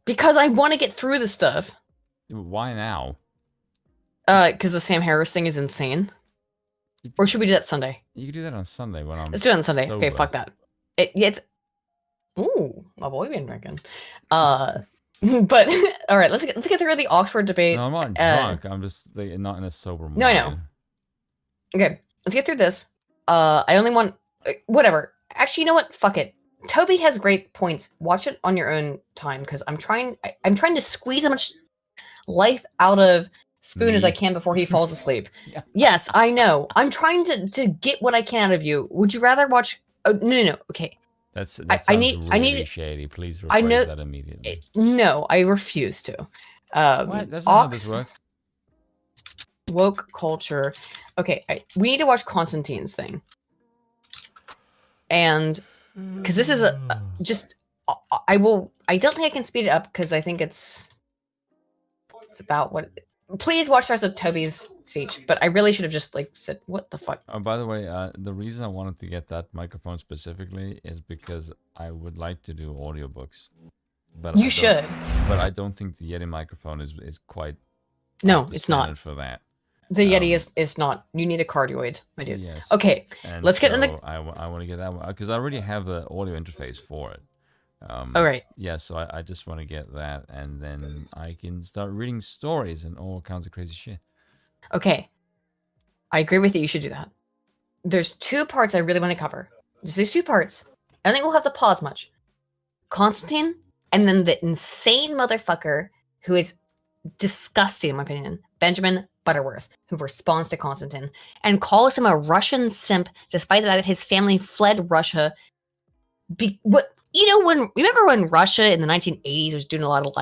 Because I want to get through the stuff. Why now? Because the Sam Harris thing is insane. Or should we do that Sunday? You can do that on Sunday when I'm. Let's do it on Sunday. sober. Okay, fuck that. It's. Ooh, my boy been drinking. But all right, let's get through the Oxford debate. No, I'm not drunk. I'm just not in a sober mind. No, I know. Okay, let's get through this. I only want whatever. Actually, you know what? Fuck it. Toby has great points. Watch it on your own time because I'm trying to squeeze as much life out of Spoon as I can before he falls asleep. Yeah. Yes, I know. I'm trying to get what I can out of you. Would you rather watch? Oh, no. Okay. That sounds really shady. Please replace that immediately. No, I refuse to. What? That's not how this works. Woke culture. Okay, we need to watch Constantine's thing. And because this is I don't think I can speed it up because I think it's about what. Please watch the rest of Toby's speech, but I really should have just said, what the fuck? Oh, by the way, the reason I wanted to get that microphone specifically is because I would like to do audiobooks. But you should. But I don't think the Yeti microphone is quite. No, it's not for that. The Yeti is not. You need a cardioid, my dude. Yes. Okay, let's get in the. I want to get that one because I already have the audio interface for it. All right. Yeah, so I just want to get that, and then I can start reading stories and all kinds of crazy shit. Okay, I agree with you. You should do that. There's 2 parts I really want to cover. There's 2 parts. I don't think we'll have to pause much. Constantine, and then the insane motherfucker who is disgusting, in my opinion, Benjamin Butterworth, who responds to Constantine and calls him a Russian simp, despite that his family fled Russia. Remember when Russia in the 1980s was doing a lot of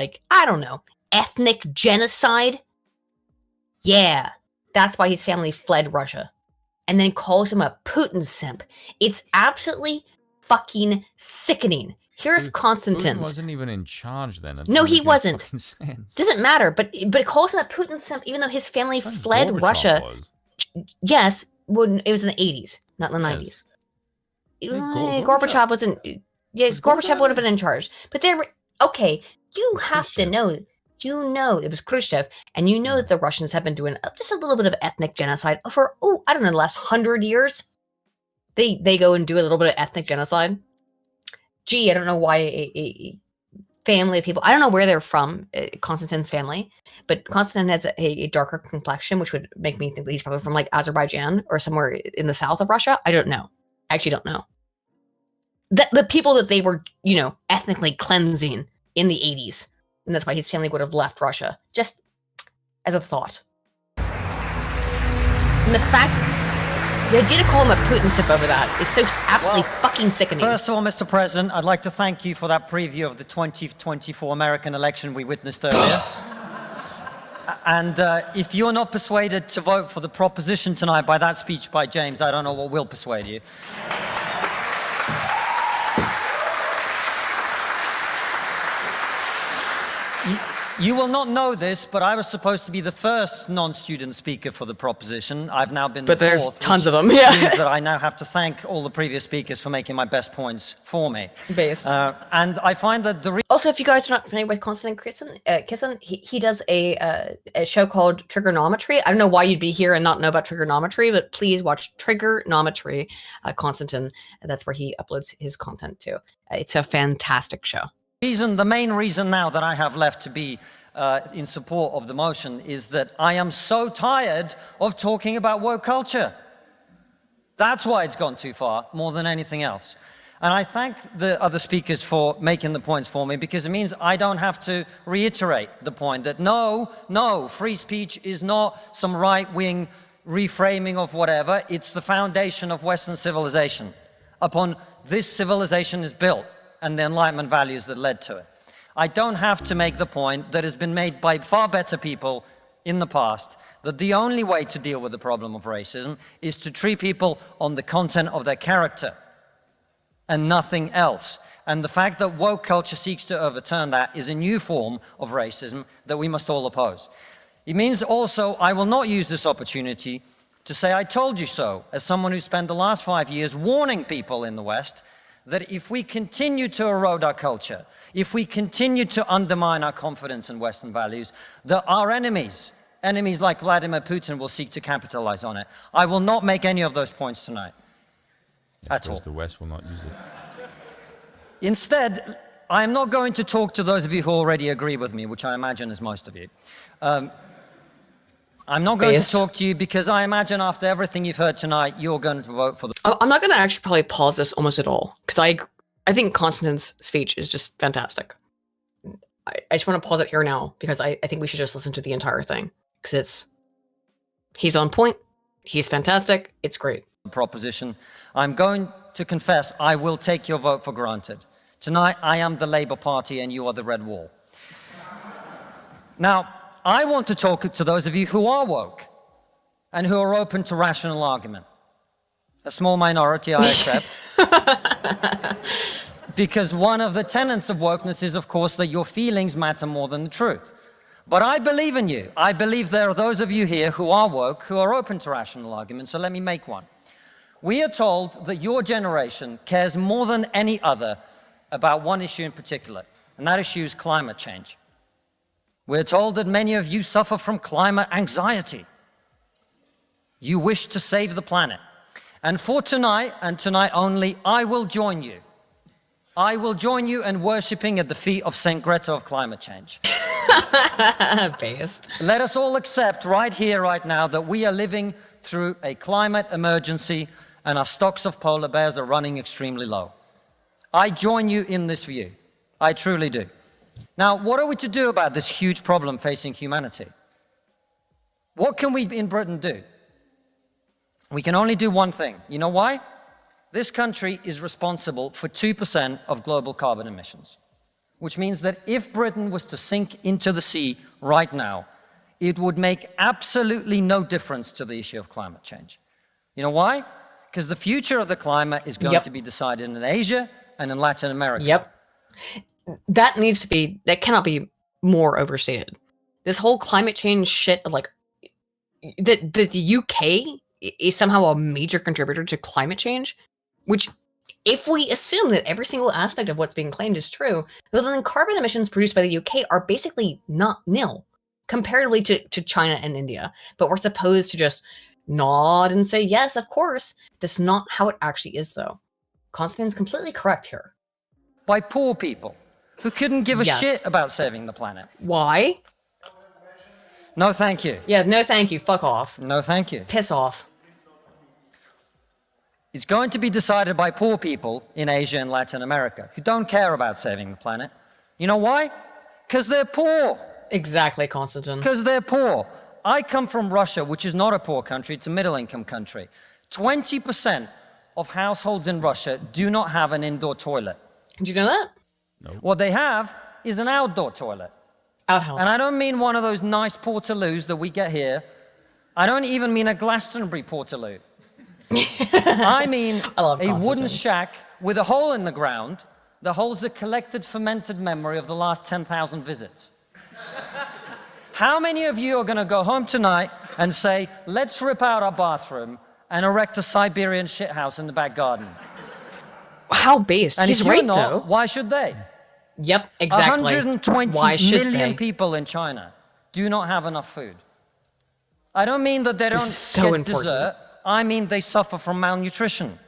ethnic genocide? Yeah, that's why his family fled Russia. And then calls him a Putin simp. It's absolutely fucking sickening. Here's Constantine's. Putin wasn't even in charge then. No, he wasn't. Doesn't matter, but it calls him a Putin simp even though his family fled Russia. Yes, when it was in the 80s, not in the 90s. Gorbachev wasn't. Yes, Gorbachev would have been in charge. But you have to know. You know it was Khrushchev, and you know that the Russians have been doing just a little bit of ethnic genocide for the last 100 years. They go and do a little bit of ethnic genocide. gee, I don't know why a family of people, I don't know where they're from, Konstantin's family, but Konstantin has a darker complexion, which would make me think that he's probably from like Azerbaijan or somewhere in the south of Russia. I don't know. I actually don't know. The people that they were, you know, ethnically cleansing in the 80s. And that's why his family would have left Russia. Just as a thought. And the fact, the idea to call him a Putin sip over that is so absolutely fucking sickening. First of all, Mr. President, I'd like to thank you for that preview of the 2024 American election we witnessed earlier. And if you're not persuaded to vote for the proposition tonight by that speech by James, I don't know what will persuade you. You will not know this, but I was supposed to be the first non-student speaker for the proposition. I've now been the fourth. But there's tons of them, yeah. Which means that I now have to thank all the previous speakers for making my best points for me. Based. And I find that also, if you guys are not familiar with Konstantin Kissin, he does a show called Trigonometry. I don't know why you'd be here and not know about trigonometry, but please watch Trigonometry, Konstantin. That's where he uploads his content to. It's a fantastic show. The main reason now that I have left to be in support of the motion is that I am so tired of talking about woke culture. That's why it's gone too far, more than anything else. And I thank the other speakers for making the points for me, because it means I don't have to reiterate the point that no, free speech is not some right-wing reframing of whatever. It's the foundation of Western civilization. Upon this civilization is built, and the Enlightenment values that led to it. I don't have to make the point that has been made by far better people in the past, that the only way to deal with the problem of racism is to treat people on the content of their character and nothing else. And the fact that woke culture seeks to overturn that is a new form of racism that we must all oppose. It means also I will not use this opportunity to say I told you so, as someone who spent the last 5 years warning people in the West that if we continue to erode our culture, if we continue to undermine our confidence in Western values, that our enemies like Vladimir Putin will seek to capitalize on it. I will not make any of those points tonight. At all. The West will not use it. Instead, I am not going to talk to those of you who already agree with me, which I imagine is most of you. I'm not going to talk to you because I imagine after everything you've heard tonight, you're going to vote for the... I'm not going to actually probably pause this almost at all, because I think Konstantin's speech is just fantastic. I just want to pause it here now, because I think we should just listen to the entire thing, because he's on point, he's fantastic, it's great. Proposition. I'm going to confess I will take your vote for granted. Tonight, I am the Labour Party and you are the Red Wall. Now, I want to talk to those of you who are woke and who are open to rational argument. A small minority, I accept. Because one of the tenets of wokeness is, of course, that your feelings matter more than the truth. But I believe in you. I believe there are those of you here who are woke, who are open to rational argument, so let me make one. We are told that your generation cares more than any other about one issue in particular, and that issue is climate change. We're told that many of you suffer from climate anxiety. You wish to save the planet. And for tonight, and tonight only, I will join you. I will join you in worshipping at the feet of St. Greta of climate change. Based. Let us all accept right here, right now, that we are living through a climate emergency and our stocks of polar bears are running extremely low. I join you in this view. I truly do. Now, what are we to do about this huge problem facing humanity? What can we in Britain do? We can only do one thing. You know why? This country is responsible for 2% of global carbon emissions, which means that if Britain was to sink into the sea right now, it would make absolutely no difference to the issue of climate change. You know why? Because the future of the climate is going to be decided in Asia and in Latin America. Yep. That needs to be, that cannot be more overstated. This whole climate change shit of like, the UK is somehow a major contributor to climate change, which if we assume that every single aspect of what's being claimed is true, then carbon emissions produced by the UK are basically not nil comparatively to China and India. But we're supposed to just nod and say, yes, of course. That's not how it actually is, though. Konstantin's completely correct here. by poor people who couldn't give a Yes. shit about saving the planet. Why? No, thank you. Yeah, no thank you. Fuck off. No, thank you. Piss off. It's going to be decided by poor people in Asia and Latin America who don't care about saving the planet. You know why? Because they're poor. Exactly, Constantine. Because they're poor. I come from Russia, which is not a poor country, it's a middle-income country. 20% of households in Russia do not have an indoor toilet. Do you know that? What they have is an outdoor toilet. Outhouse. And I don't mean one of those nice portaloos that we get here. I don't even mean a Glastonbury portaloo. I mean a wooden shack with a hole in the ground that holds a collected fermented memory of the last 10,000 visits. How many of you are going to go home tonight and say, let's rip out our bathroom and erect a Siberian shithouse in the back garden? How based? And He's if you're right, not, though. why should they? Yep, exactly. 120 Why should million they? people in China do not have enough food. I don't mean that they This don't is so get important. dessert. I mean they suffer from malnutrition.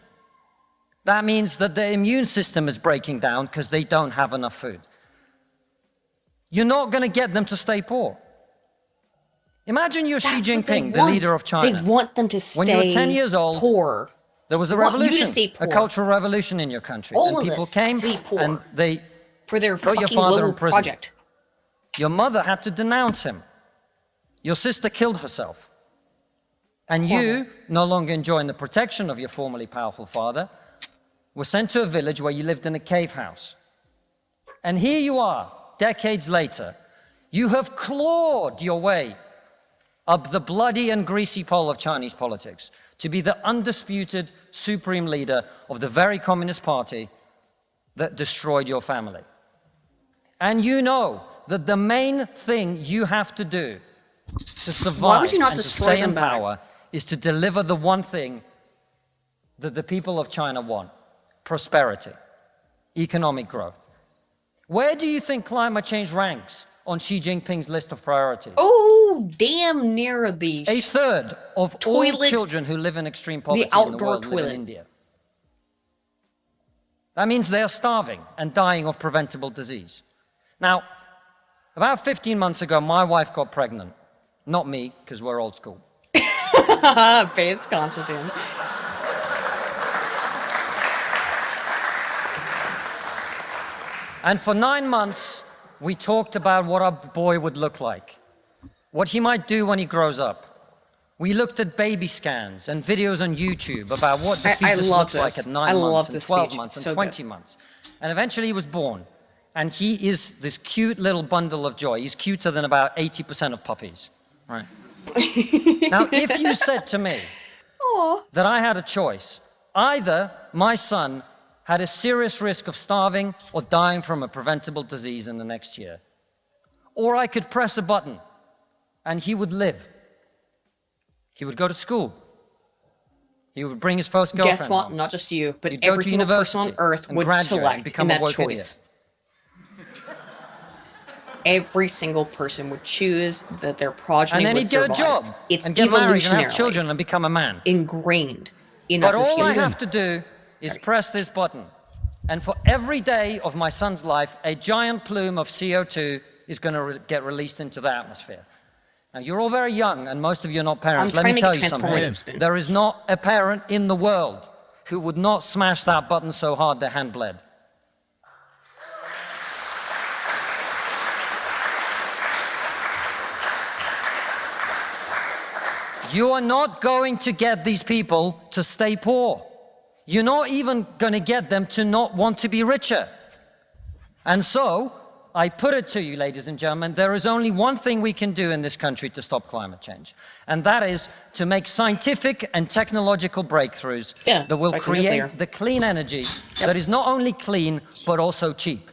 That means that their immune system is breaking down because they don't have enough food. You're not going to get them to stay poor. Imagine you're Xi That's what they Jinping, the want. leader of China. They want them to stay When you were 10 years old, poor. there was a They want you to revolution, stay a poor. cultural revolution in your country. All and of people us came to be poor. and they For their put your fucking father little in prison. project. Your mother had to denounce him. Your sister killed herself. And you, no longer enjoying the protection of your formerly powerful father, were sent to a village where you lived in a cave house. And here you are, decades later. You have clawed your way up the bloody and greasy pole of Chinese politics to be the undisputed supreme leader of the very Communist Party that destroyed your family. And you know that the main thing you have to do to survive would you not and to destroy stay them in back? power is to deliver the one thing that the people of China want: prosperity, economic growth. Where do you think climate change ranks on Xi Jinping's list of priorities? Oh, damn near the A third of all toilet- children who live in extreme poverty in the outdoor world live toilet. in India. That means they are starving and dying of preventable disease. Now, about 15 months ago, my wife got pregnant. Not me, because we're old school. base, Constantine. And for 9 months, we talked about what our boy would look like, what he might do when he grows up. We looked at baby scans and videos on YouTube about what the I fetus love looks like this. at 9 I months love and this 12 speech. months It's and so 20 good. months. And eventually he was born. And he is this cute little bundle of joy. He's cuter than about 80% of puppies. Right. Now, if you said to me that I had a choice, either my son had a serious risk of starving or dying from a preventable disease in the next year, or I could press a button and he would live. He would go to school. He would bring his first girlfriend Guess what? home. Not just you, but He'd go every to single person on university Earth and would graduate and select become in a that woke choice. Every single person would choose that their progeny And then would he'd get a survive. job It's and get married and evolutionary, have children and become a man. ingrained in But us as all I humans. have to do is press this button. And for every day of my son's life, a giant plume of CO2 is going to get released into the atmosphere. Now, you're all very young, and most of you are not parents. I'm Let me trying to tell make you it something. transparent. There is not a parent in the world who would not smash that button so hard their hand bled. You are not going to get these people to stay poor. You're not even going to get them to not want to be richer. And so, I put it to you, ladies and gentlemen, there is only one thing we can do in this country to stop climate change. And that is to make scientific and technological breakthroughs that will like create nuclear. the clean energy that is not only clean, but also cheap.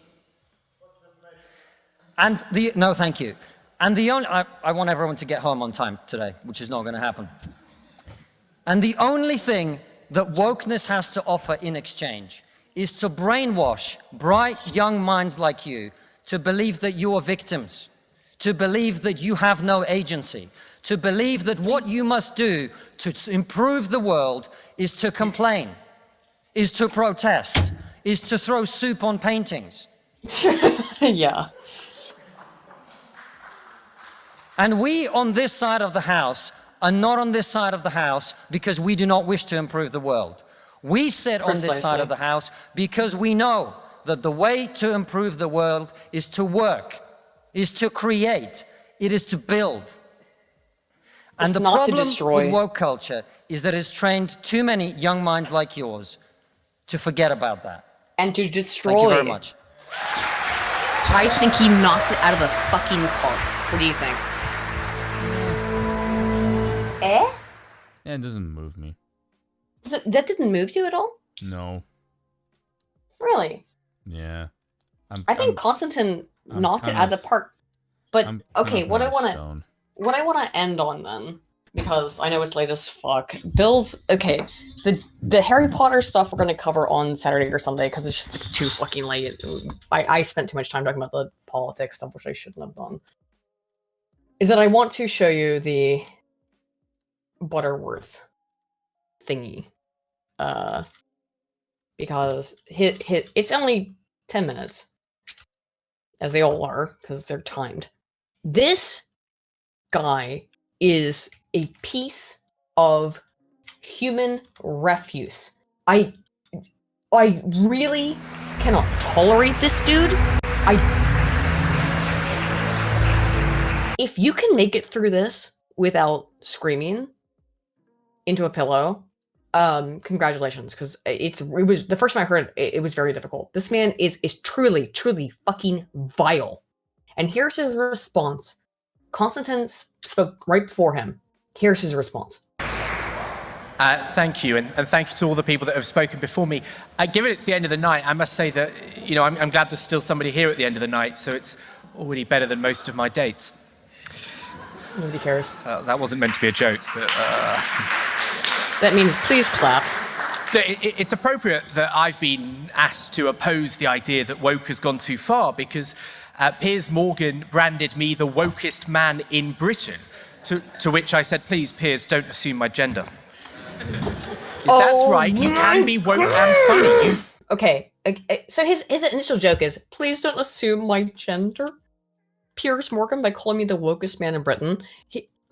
And no, thank you. And the only, I want everyone to get home on time today, which is not going to happen. And the only thing that wokeness has to offer in exchange is to brainwash bright young minds like you to believe that you are victims, to believe that you have no agency, to believe that what you must do to improve the world is to complain, is to protest, is to throw soup on paintings. Yeah. And we on this side of the house are not on this side of the house because we do not wish to improve the world. We sit on this side of the house because we know that the way to improve the world is to work, is to create, it is to build. And the problem with woke culture is that it's trained too many young minds like yours to forget about that. And to destroy. Thank you very much. I think he knocked it out of the fucking park. What do you think? Eh? Yeah, it doesn't move me. That didn't move you at all? No. Really? Yeah. I think Constantine knocked it out of the park. But okay, what I want to end on then, because I know it's late as fuck. The Harry Potter stuff we're gonna cover on Saturday or Sunday because it's too fucking late. I spent too much time talking about the politics stuff, which I shouldn't have done. Is that I want to show you the Butterworth thingy, because it's only 10 minutes, as they all are, because they're timed. This guy is a piece of human refuse. I really cannot tolerate this dude. If you can make it through this without screaming into a pillow, congratulations, because it was the first time I heard it was very difficult. This man is truly fucking vile. And here's his response. Constantine spoke right before him. Here's his response. Thank you, and thank you to all the people that have spoken before me. Given it's the end of the night, I must say that, you know, I'm glad there's still somebody here at the end of the night, so it's already better than most of my dates. Nobody cares. That wasn't meant to be a joke, but... That means please clap. It's appropriate that I've been asked to oppose the idea that woke has gone too far because Piers Morgan branded me the wokest man in Britain, to which I said, please, Piers, don't assume my gender. That's right, you can be woke and funny. Okay, so his initial joke is, please don't assume my gender. Piers Morgan, by calling me the wokest man in Britain,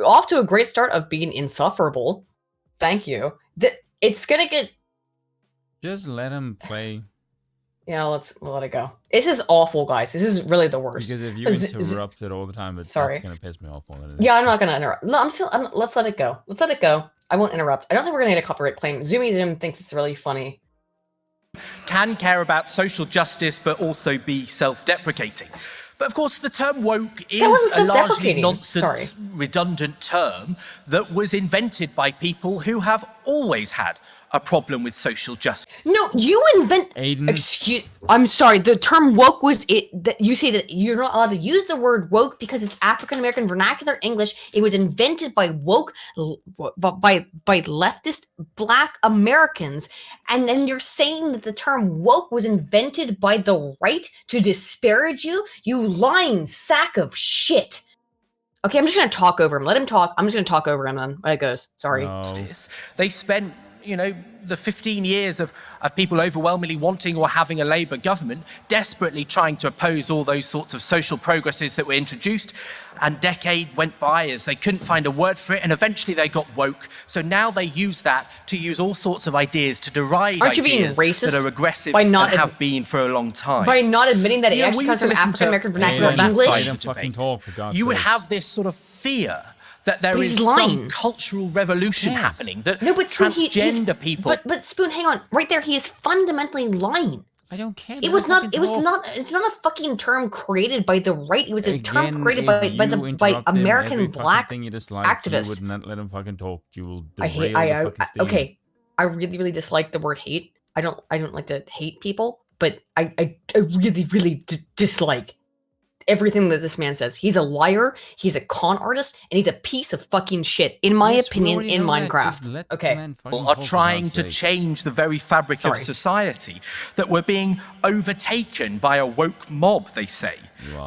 off to a great start of being insufferable. Thank you. It's gonna get... Just let him play. Yeah, we'll let it go. This is awful, guys. This is really the worst. Because if you interrupt it all the time, that's gonna piss me off more than anything. Yeah, I'm not gonna interrupt. No, let's let it go. Let's let it go. I won't interrupt. I don't think we're gonna get a copyright claim. Zoomy Zoom thinks it's really funny. Can care about social justice, but also be self-deprecating. But of course, the term woke is a largely nonsense, redundant term that was invented by people who have always had a problem with social justice. No, you invent. Aiden. I'm sorry. The term woke was that you say that you're not allowed to use the word woke because it's African American vernacular English. It was invented by by leftist Black Americans, and then you're saying that the term woke was invented by the right to disparage you. You lying sack of shit. Okay, I'm just gonna talk over him. Let him talk. I'm just gonna talk over him then. There it goes. Sorry. No. They spent, you know, the 15 years of people overwhelmingly wanting or having a Labour government, desperately trying to oppose all those sorts of social progresses that were introduced, and decade went by as they couldn't find a word for it, and eventually they got woke. So now they use that to use all sorts of ideas to deride Aren't you being ideas racist that are aggressive by not and have been for a long time. By not admitting that it actually comes from African American vernacular English? You would have this sort of fear that there is some cultural revolution happening, that transgender people... But Spoon, hang on. Right there, he is fundamentally lying. I don't care. It's not a fucking term created by the right. It was a term created by American Black activists. You would not let him fucking talk. You will okay. I really dislike the word hate. I don't like to hate people, but I really dislike everything that this man says. He's a liar, he's a con artist, and he's a piece of fucking shit, in my opinion, in Minecraft. Okay. People are trying to change the very fabric of society, that we're being overtaken by a woke mob, they say.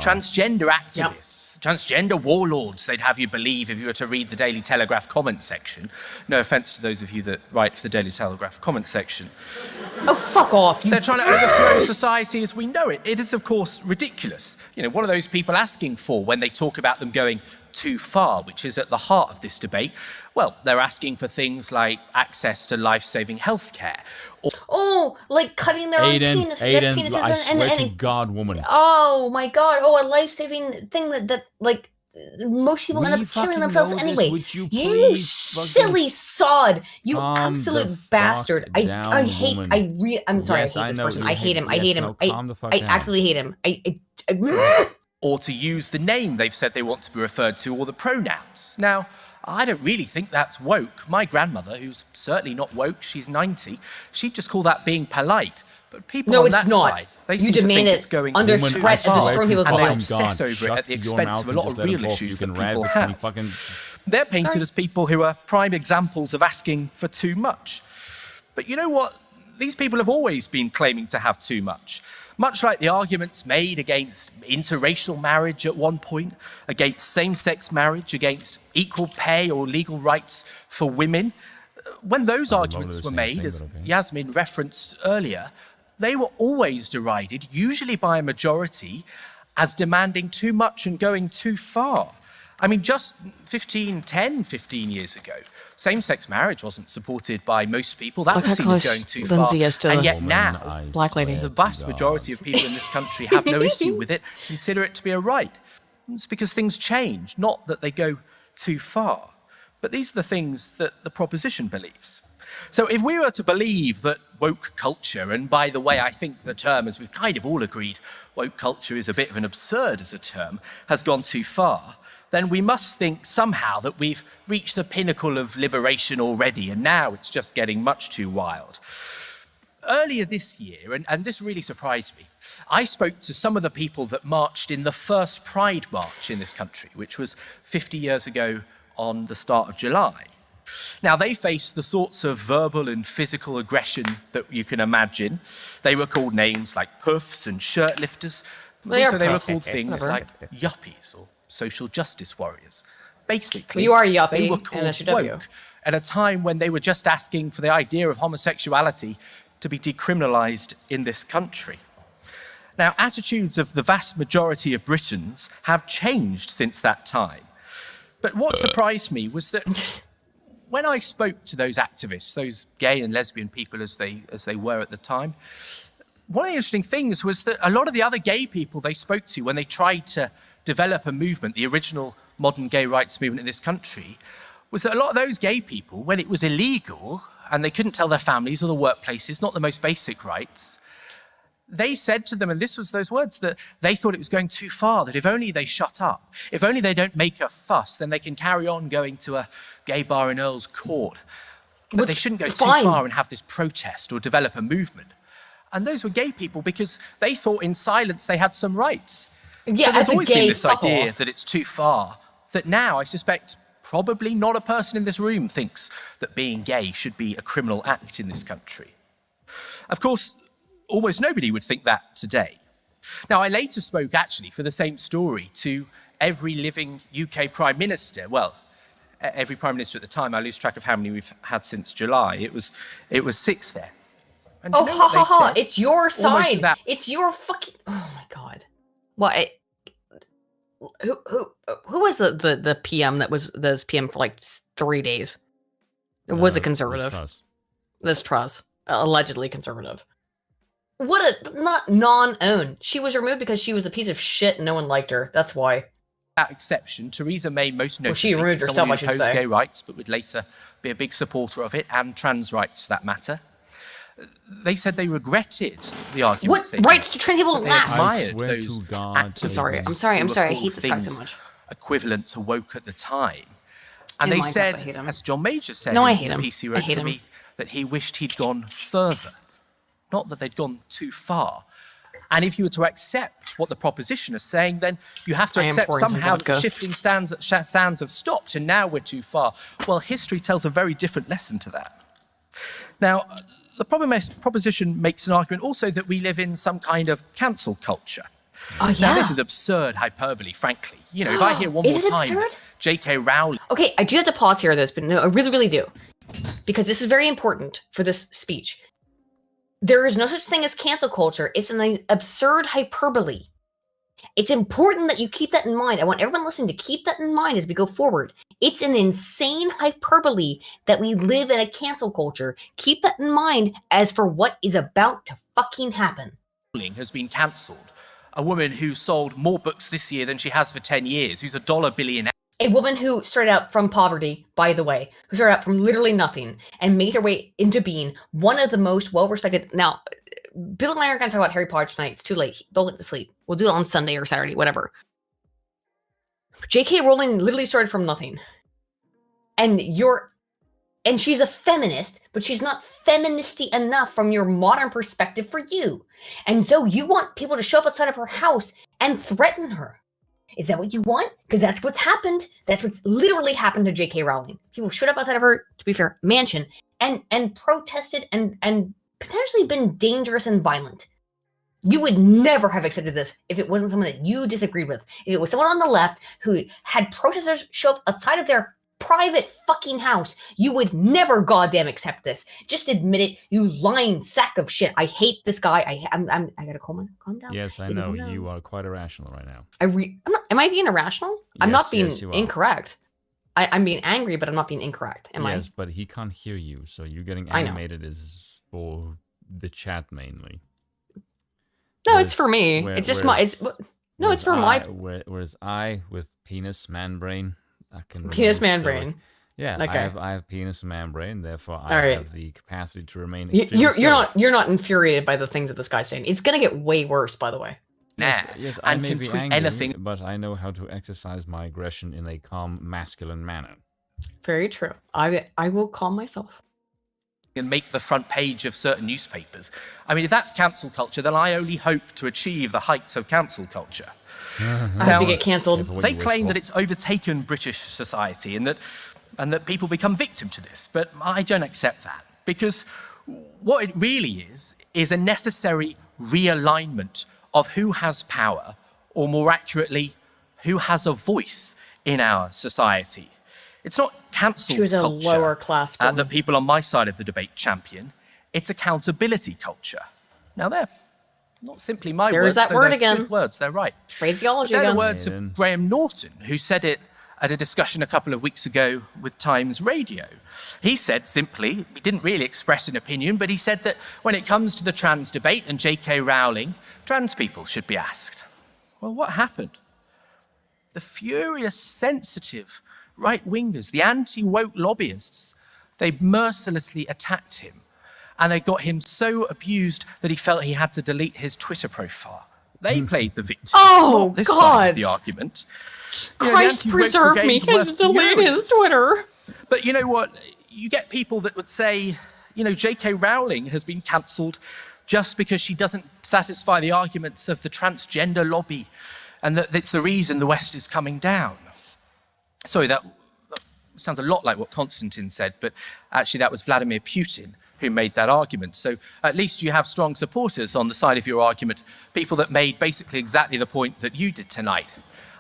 Transgender activists, transgender warlords, they'd have you believe if you were to read the Daily Telegraph comment section. No offence to those of you that write for the Daily Telegraph comment section. Oh, fuck off. They're trying to overthrow society as we know it. It is, of course, ridiculous. You know, what are those people asking for when they talk about them going too far, which is at the heart of this debate? Well, they're asking for things like access to life-saving healthcare. Oh, like cutting their own penises. Aiden, I swear to God, woman. Oh my God! Oh, a life-saving thing that like most people end up killing themselves anyway. You silly sod! You absolute bastard! I'm sorry. I hate this person. I hate him. I hate him. I absolutely hate him. Or to use the name they've said they want to be referred to, or the pronouns. Now, I don't really think that's woke. My grandmother, who's certainly not woke, she's 90, she'd just call that being polite. But people on that side, they seem to think it's going under threat of destroying people's and they lives. obsess over it at the expense of a lot of real issues that people have. They're painted as people who are prime examples of asking for too much. But you know what? These people have always been claiming to have too much. Much like the arguments made against interracial marriage at one point, against same-sex marriage, against equal pay or legal rights for women. When those arguments were made, as Yasmin referenced earlier, they were always derided, usually by a majority, as demanding too much and going too far. I mean, just 15 years ago, same-sex marriage wasn't supported by most people. That was seen as going too far. And yet now, Black lady. the vast majority of people in this country have no issue with it, consider it to be a right. It's because things change, not that they go too far. But these are the things that the proposition believes. So if we were to believe that woke culture, and by the way, I think the term, as we've kind of all agreed, woke culture is a bit of an absurd as a term, has gone too far, then we must think somehow that we've reached the pinnacle of liberation already, and now it's just getting much too wild. Earlier this year, and this really surprised me, I spoke to some of the people that marched in the first Pride March in this country, which was 50 years ago on the start of July. Now, they faced the sorts of verbal and physical aggression that you can imagine. They were called names like puffs and shirt lifters, but also they were called things like yuppies or social justice warriors. Basically, you are a yuppie they were called woke at a time when they were just asking for the idea of homosexuality to be decriminalised in this country. Now, attitudes of the vast majority of Britons have changed since that time. But what surprised me was that when I spoke to those activists, those gay and lesbian people as they were at the time, one of the interesting things was that a lot of the other gay people they spoke to when they tried to develop a movement, the original modern gay rights movement in this country, was that a lot of those gay people, when it was illegal and they couldn't tell their families or the workplaces, not the most basic rights, they said to them, and this was those words, that they thought it was going too far, that if only they shut up, if only they don't make a fuss, then they can carry on going to a gay bar in Earl's Court. But they shouldn't go too far and have this protest or develop a movement. And those were gay people because they thought in silence they had some rights. Yeah, so there's always been this idea off. that it's too far, that now I suspect probably not a person in this room thinks that being gay should be a criminal act in this country. Of course, almost nobody would think that today. Now, I later spoke, actually, for the same story to every living UK Prime Minister. Well, every Prime Minister at the time. I lose track of how many we've had since July. It was 6 there. And oh, you know ha, ha, ha. said? It's your side. That. It's your fucking... Oh, my God. What? Who was the PM that was the PM for like 3 days? It was a conservative. Liz Truss. Allegedly conservative. What a not non-own. She was removed because she was a piece of shit and no one liked her. That's why. That exception, Theresa May most notably, she removed herself, I should opposed say. gay rights, but would later be a big supporter of it, and trans rights for that matter. They said they regretted the arguments. What rights to trans people? They admired those activists. I'm sorry. I hate this guy so much. Equivalent to woke at the time, and Oh they my God, said, I hate him. as John Major said, No, I in hate the him. piece he I wrote hate for him. me, that he wished he'd gone further, not that they'd gone too far. And if you were to accept what the proposition is saying, then you have to accept somehow that the shifting sounds have stopped, and now we're too far. Well, history tells a very different lesson to that. Now, the proposition makes an argument also that we live in some kind of cancel culture. Oh, yeah. Now, this is absurd hyperbole, frankly. You know, if I hear one more time that J.K. Rowling... Okay, I do have to pause here this, but no, I really, really do. Because this is very important for this speech. There is no such thing as cancel culture. It's an absurd hyperbole. It's important that you keep that in mind. I want everyone listening to keep that in mind as we go forward. It's an insane hyperbole that we live in a cancel culture. Keep that in mind as for what is about to fucking happen. Has been cancelled. A woman who sold more books this year than she has for 10 years, who's a $1 billionaire. A woman who started out from poverty, by the way, who started out from literally nothing and made her way into being one of the most well-respected. Now, Bill and I are going to talk about Harry Potter tonight. It's too late. Bill went to sleep. We'll do it on Sunday or Saturday, whatever. J.K. Rowling literally started from nothing. And she's a feminist, but she's not feministy enough from your modern perspective for you. And so you want people to show up outside of her house and threaten her. Is that what you want? Because that's what's happened. That's what's literally happened to J.K. Rowling. People showed up outside of her, to be fair, mansion and protested and potentially been dangerous and violent. You would never have accepted this if it wasn't someone that you disagreed with. If it was someone on the left who had protesters show up outside of their private fucking house, you would never goddamn accept this. Just admit it, you lying sack of shit. I hate this guy. I gotta calm down. Yes, I know. You are quite irrational right now. Am I being irrational? I'm not being yes, you are. incorrect. I'm being angry, but I'm not being incorrect. Am I? Yes, but he can't hear you, so you getting animated is for the chat mainly. No, it's for me. It's just my. It's for my. Whereas I, with penis man brain, I can penis man brain. Yeah, okay. I have penis man brain, therefore I have the capacity to remain. You're not infuriated by the things that this guy's saying. It's gonna get way worse, by the way. Yes, I may be angry, anything, but I know how to exercise my aggression in a calm, masculine manner. Very true. I will calm myself. And make the front page of certain newspapers. I mean, if that's cancel culture, then I only hope to achieve the heights of cancel culture. I have to get cancelled. They claim that it's overtaken British society and that people become victim to this, but I don't accept that, because what it really is a necessary realignment of who has power, or more accurately, who has a voice in our society. It's not cancel culture lower class that people on my side of the debate champion. It's accountability culture. Now, they're not simply my words. There's that word again. Good words, they're right. Phraseology They're the words of Graham Norton, who said it at a discussion a couple of weeks ago with Times Radio. He said simply, he didn't really express an opinion, but he said that when it comes to the trans debate and J.K. Rowling, trans people should be asked. Well, what happened? The furious, sensitive right-wingers, the anti-woke lobbyists, they mercilessly attacked him. And they got him so abused that he felt he had to delete his Twitter profile. They played the victim. Oh, this God. side of the argument. Christ preserve me. He had to delete his Twitter. But you know what? You get people that would say, J.K. Rowling has been cancelled just because she doesn't satisfy the arguments of the transgender lobby, and that it's the reason the West is coming down. Sorry, that sounds a lot like what Konstantin said, but actually that was Vladimir Putin who made that argument. So at least you have strong supporters on the side of your argument, people that made basically exactly the point that you did tonight.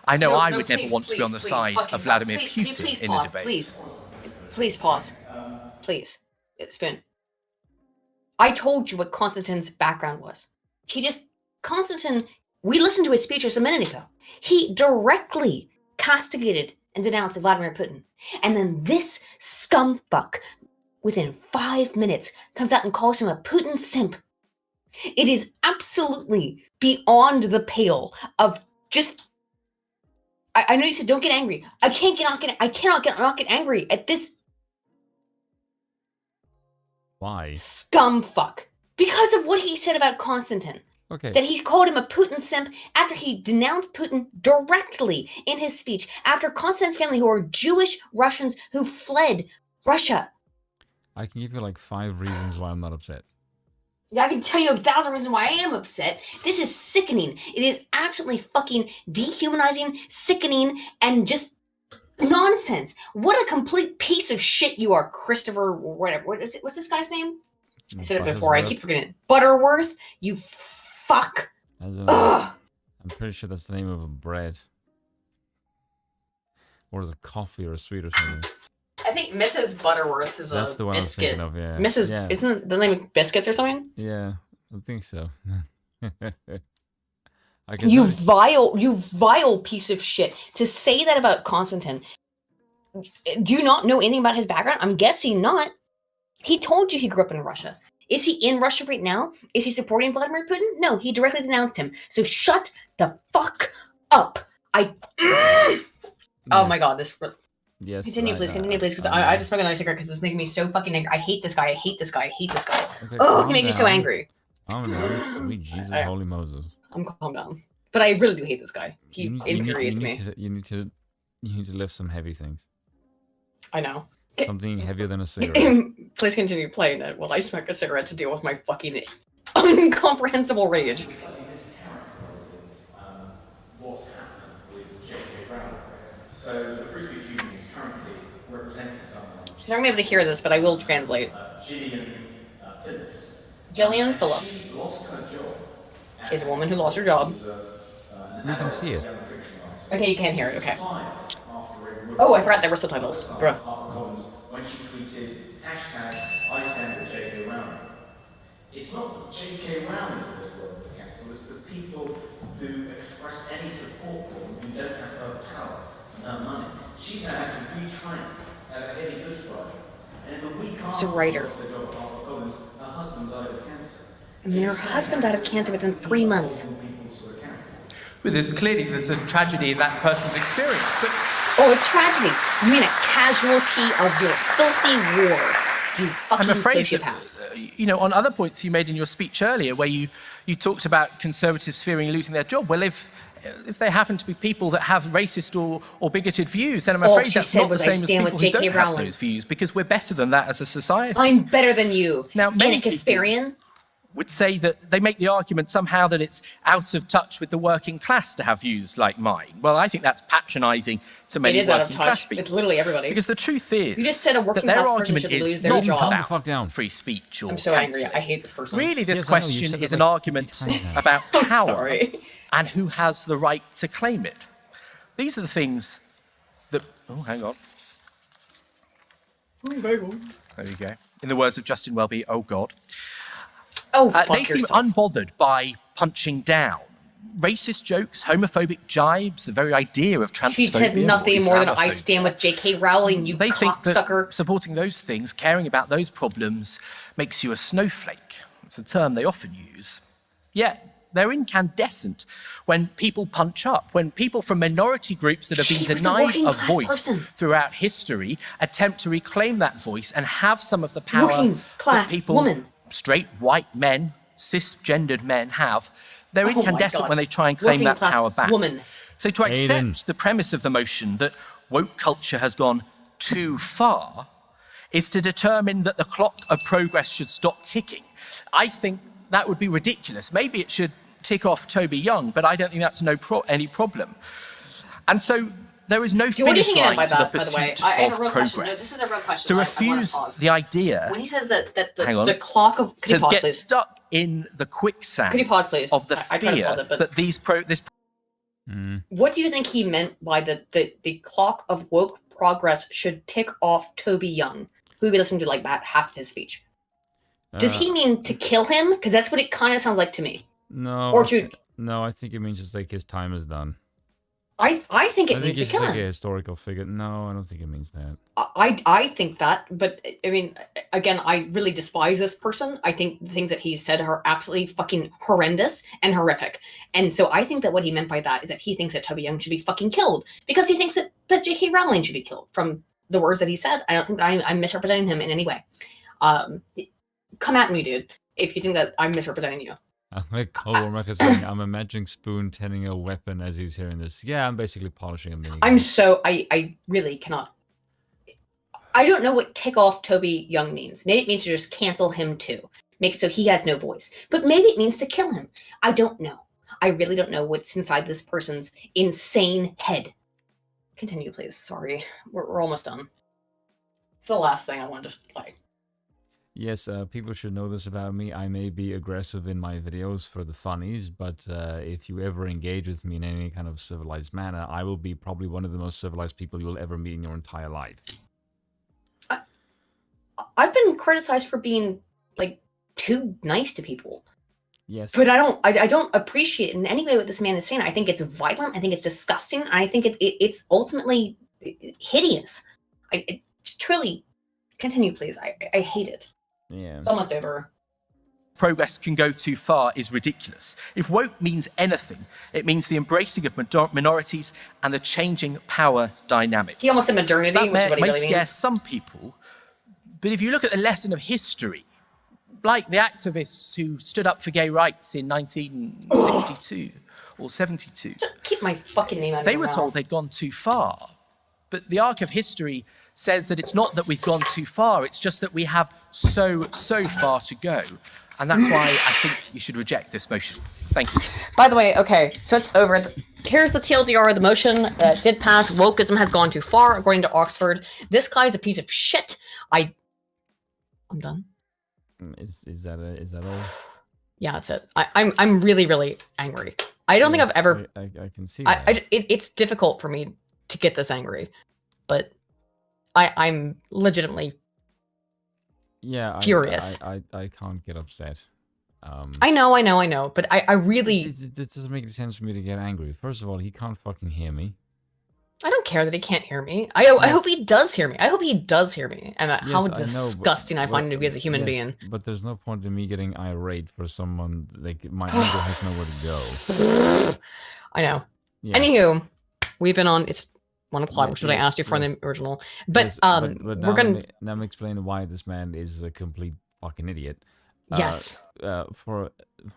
I know I would never want to be on the side of Vladimir Putin in a debate. Please pause. Please. Spin. I told you what Konstantin's background was. Konstantin, we listened to his speech just a minute ago. He directly castigated and denounced Vladimir Putin. And then this scumfuck, within 5 minutes, comes out and calls him a Putin simp. It is absolutely beyond the pale of just... I know you said don't get angry. I cannot get angry at this... Why? Scumfuck. Because of what he said about Konstantin. Okay. That he called him a Putin simp after he denounced Putin directly in his speech. After Konstantin's family, who are Jewish Russians who fled Russia. I can give you like 5 reasons why I'm not upset. I can tell you 1,000 reasons why I am upset. This is sickening. It is absolutely fucking dehumanizing, sickening, and just nonsense. What a complete piece of shit you are, Christopher, whatever. What's this guy's name? I said it before. I keep forgetting it. Butterworth, you fuck. As I'm pretty sure that's the name of a bread. Or is it coffee or a sweet or something? I think Mrs. Butterworth's is That's a the one biscuit. I was thinking of, yeah. Mrs. Yeah. Isn't the name of biscuits or something? Yeah, I think so. You vile piece of shit. To say that about Konstantin. Do you not know anything about his background? I'm guessing not. He told you he grew up in Russia. Is he in Russia right now? Is he supporting Vladimir Putin? No, he directly denounced him. So shut the fuck up. Oh my god, this... Yes. Continue, please, because I just smoked another cigarette because it's making me so fucking angry. I hate this guy, I hate this guy. Okay, Oh, he makes me so angry. Oh no, sweet Jesus, holy Moses. I'm calm down. But I really do hate this guy. He infuriates me. You need to lift some heavy things. I know. Something heavier than a cigarette. Please continue playing it while I smoke a cigarette to deal with my fucking incomprehensible rage. What's happening with J.K. Rowling? So the Free Speech Union is currently representing someone. She's not gonna be able to hear this, but I will translate. Gillian Phillips. She lost her job. She's a woman who lost her job. You can see it. Okay, you can't hear it. Okay. Oh, I forgot there were subtitles. Bruh. When she tweeted #I stand with J.K. Rowling. It's not J.K. Rowling's voice word to cancel, it's the people who express any support for them who don't have her power and her money. She's had to retrain as a heavy goods driver. And in the week after she lost her job at HarperCollins, her husband died of cancer. I mean, her husband died of cancer within 3 months. Well, there's a tragedy in that person's experience, but... Oh, a tragedy. You mean a casualty of your filthy war, you fucking I'm afraid sociopath. That, on other points you made in your speech earlier, where you talked about conservatives fearing losing their job, well, if they happen to be people that have racist or bigoted views, then I'm afraid that's not the same as people who don't have those views, because we're better than that as a society. I'm better than you. Now, many Kasparian would say that they make the argument somehow that it's out of touch with the working class to have views like mine. Well, I think that's patronising to many It is out of working class touch. people. It's literally everybody. Because the truth is, You just said a working that their class person argument should is lose their not job. about fuck down. free speech or I'm so angry. cancelling. I hate this person. Really, this Yes, I know, you question said is that an like argument 50 times now. about power Sorry. and who has the right to claim it. These are the things that... Oh, hang on. There you go. In the words of Justin Welby, oh God. Oh, they seem unbothered by punching down. Racist jokes, homophobic jibes, the very idea of transphobia. She said nothing or more than I Islamophobia. stand with J.K. Rowling, you They think that cocksucker. supporting those things, caring about those problems, makes you a snowflake. It's a term they often use. Yet, they're incandescent when people punch up, when people from minority groups that have been denied a voice throughout history attempt to reclaim that voice and have some of the power that people, straight white men, cisgendered men have. They're incandescent when they try and claim that power back. So to accept the premise of the motion that woke culture has gone too far is to determine that the clock of progress should stop ticking. I think that would be ridiculous. Maybe it should tick off Toby Young, but I don't think that's any problem. And so there is no finish line to the pursuit of progress. No, this is a real question. To refuse the idea, when he says that hang the clock of... to get stuck in the quicksand Could you pause, please? of the I tried to fear pause it, but- that this What do you think he meant by the clock of woke progress should tick off Toby Young, who we listened to like about half of his speech? Does he mean to kill him? Because that's what it kind of sounds like to me. No. Or to... No, I think it means just like his time is done. I think it means to kill like him. a historical figure. No, I don't think it means that. I think that, but I mean, again, I really despise this person. I think the things that he said are absolutely fucking horrendous and horrific. And so I think that what he meant by that is that he thinks that Toby Young should be fucking killed because he thinks that J.K. Rowling should be killed from the words that he said. I don't think that I'm misrepresenting him in any way. Come at me, dude, if you think that I'm misrepresenting you. I'm like Colwormacher saying, I'm imagining Spoon tending a weapon as he's hearing this. Yeah, I'm basically polishing a minigun. I really cannot. I don't know what tick off Toby Young means. Maybe it means to just cancel him too. Make it so he has no voice. But maybe it means to kill him. I don't know. I really don't know what's inside this person's insane head. Continue, please. Sorry. We're almost done. It's the last thing I wanted to play. Yes, people should know this about me. I may be aggressive in my videos for the funnies, but if you ever engage with me in any kind of civilized manner, I will be probably one of the most civilized people you will ever meet in your entire life. I've been criticized for being like too nice to people. Yes. But I don't appreciate in any way what this man is saying. I think it's violent. I think it's disgusting. And I think it's ultimately hideous. I truly continue, please. I hate it. Yeah. It's almost over. Progress can go too far is ridiculous. If woke means anything, it means the embracing of minorities and the changing power dynamics. He almost said modernity, that which is what he may really scare means. some people, but if you look at the lesson of history, like the activists who stood up for gay rights in 1962 or 72. Just keep my fucking name out of They your were mouth. told they'd gone too far. But the arc of history says that it's not that we've gone too far, it's just that we have so far to go. And that's why I think you should reject this motion. Thank you. By the way, okay, so it's over. Here's the TLDR. The motion did pass. Wokeism has gone too far, according to Oxford. This guy's a piece of shit. I'm done. Is that all? Yeah, that's it. I'm really angry. I don't think I've ever. I can see that. It's difficult for me to get this angry, but I'm legitimately furious. I can't get upset. I know, but I really. It doesn't make any sense for me to get angry. First of all, he can't fucking hear me. I don't care that he can't hear me. I hope he does hear me. I hope he does hear me. And how disgusting I find him to be as a human being. But there's no point in me getting irate for someone, like, my anger has nowhere to go. I know. Yeah. Anywho, we've been on, it's 1 o'clock, which is what I asked you for in the original. But, we're going to... Now I'm explaining why this man is a complete fucking idiot. Yes. For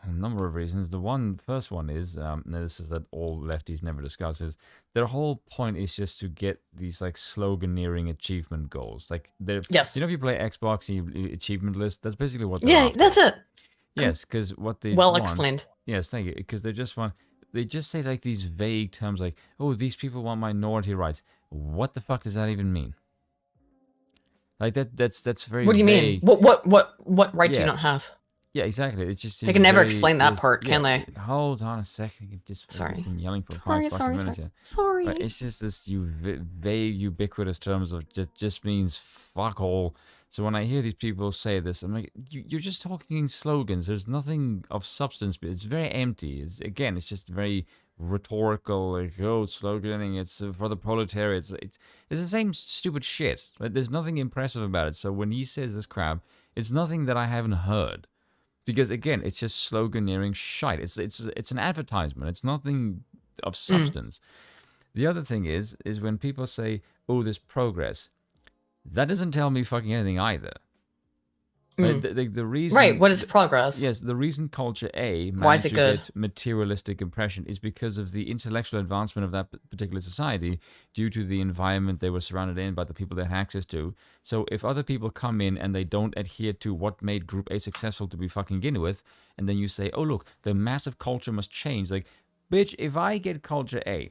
a number of reasons. The first one is, now this is that all lefties never discuss, is their whole point is just to get these like sloganeering achievement goals. Like yes. You know, if you play Xbox and you achievement list, that's basically what they're after. That's it. Yes, because what they well want, explained. Yes, thank you. Because they just say like these vague terms like, oh, these people want minority rights. What the fuck does that even mean? Like that's very. What do you vague. mean? What right do you not have? Yeah, exactly. It's just they can never explain that part, can they? Hold on a second. Just been yelling for five minutes. Sorry. But it's just this vague, ubiquitous terms of just means fuck all. So when I hear these people say this, I'm like, you're just talking in slogans. There's nothing of substance. It's very empty. It's just very rhetorical, like, oh, sloganing, it's for the proletariat. It's the same stupid shit. Right? There's nothing impressive about it. So when he says this crap, it's nothing that I haven't heard. Because again, it's just sloganeering shite. It's an advertisement. It's nothing of substance. The other thing is when people say, oh, there's progress, that doesn't tell me fucking anything either. The reason, right, what is progress? Yes, the reason culture A Why is it good? Get materialistic impression is because of the intellectual advancement of that particular society due to the environment they were surrounded in by the people they had access to. So if other people come in and they don't adhere to what made Group A successful to be fucking begin with, and then you say, oh look, the massive culture must change. Like, bitch, if I get culture A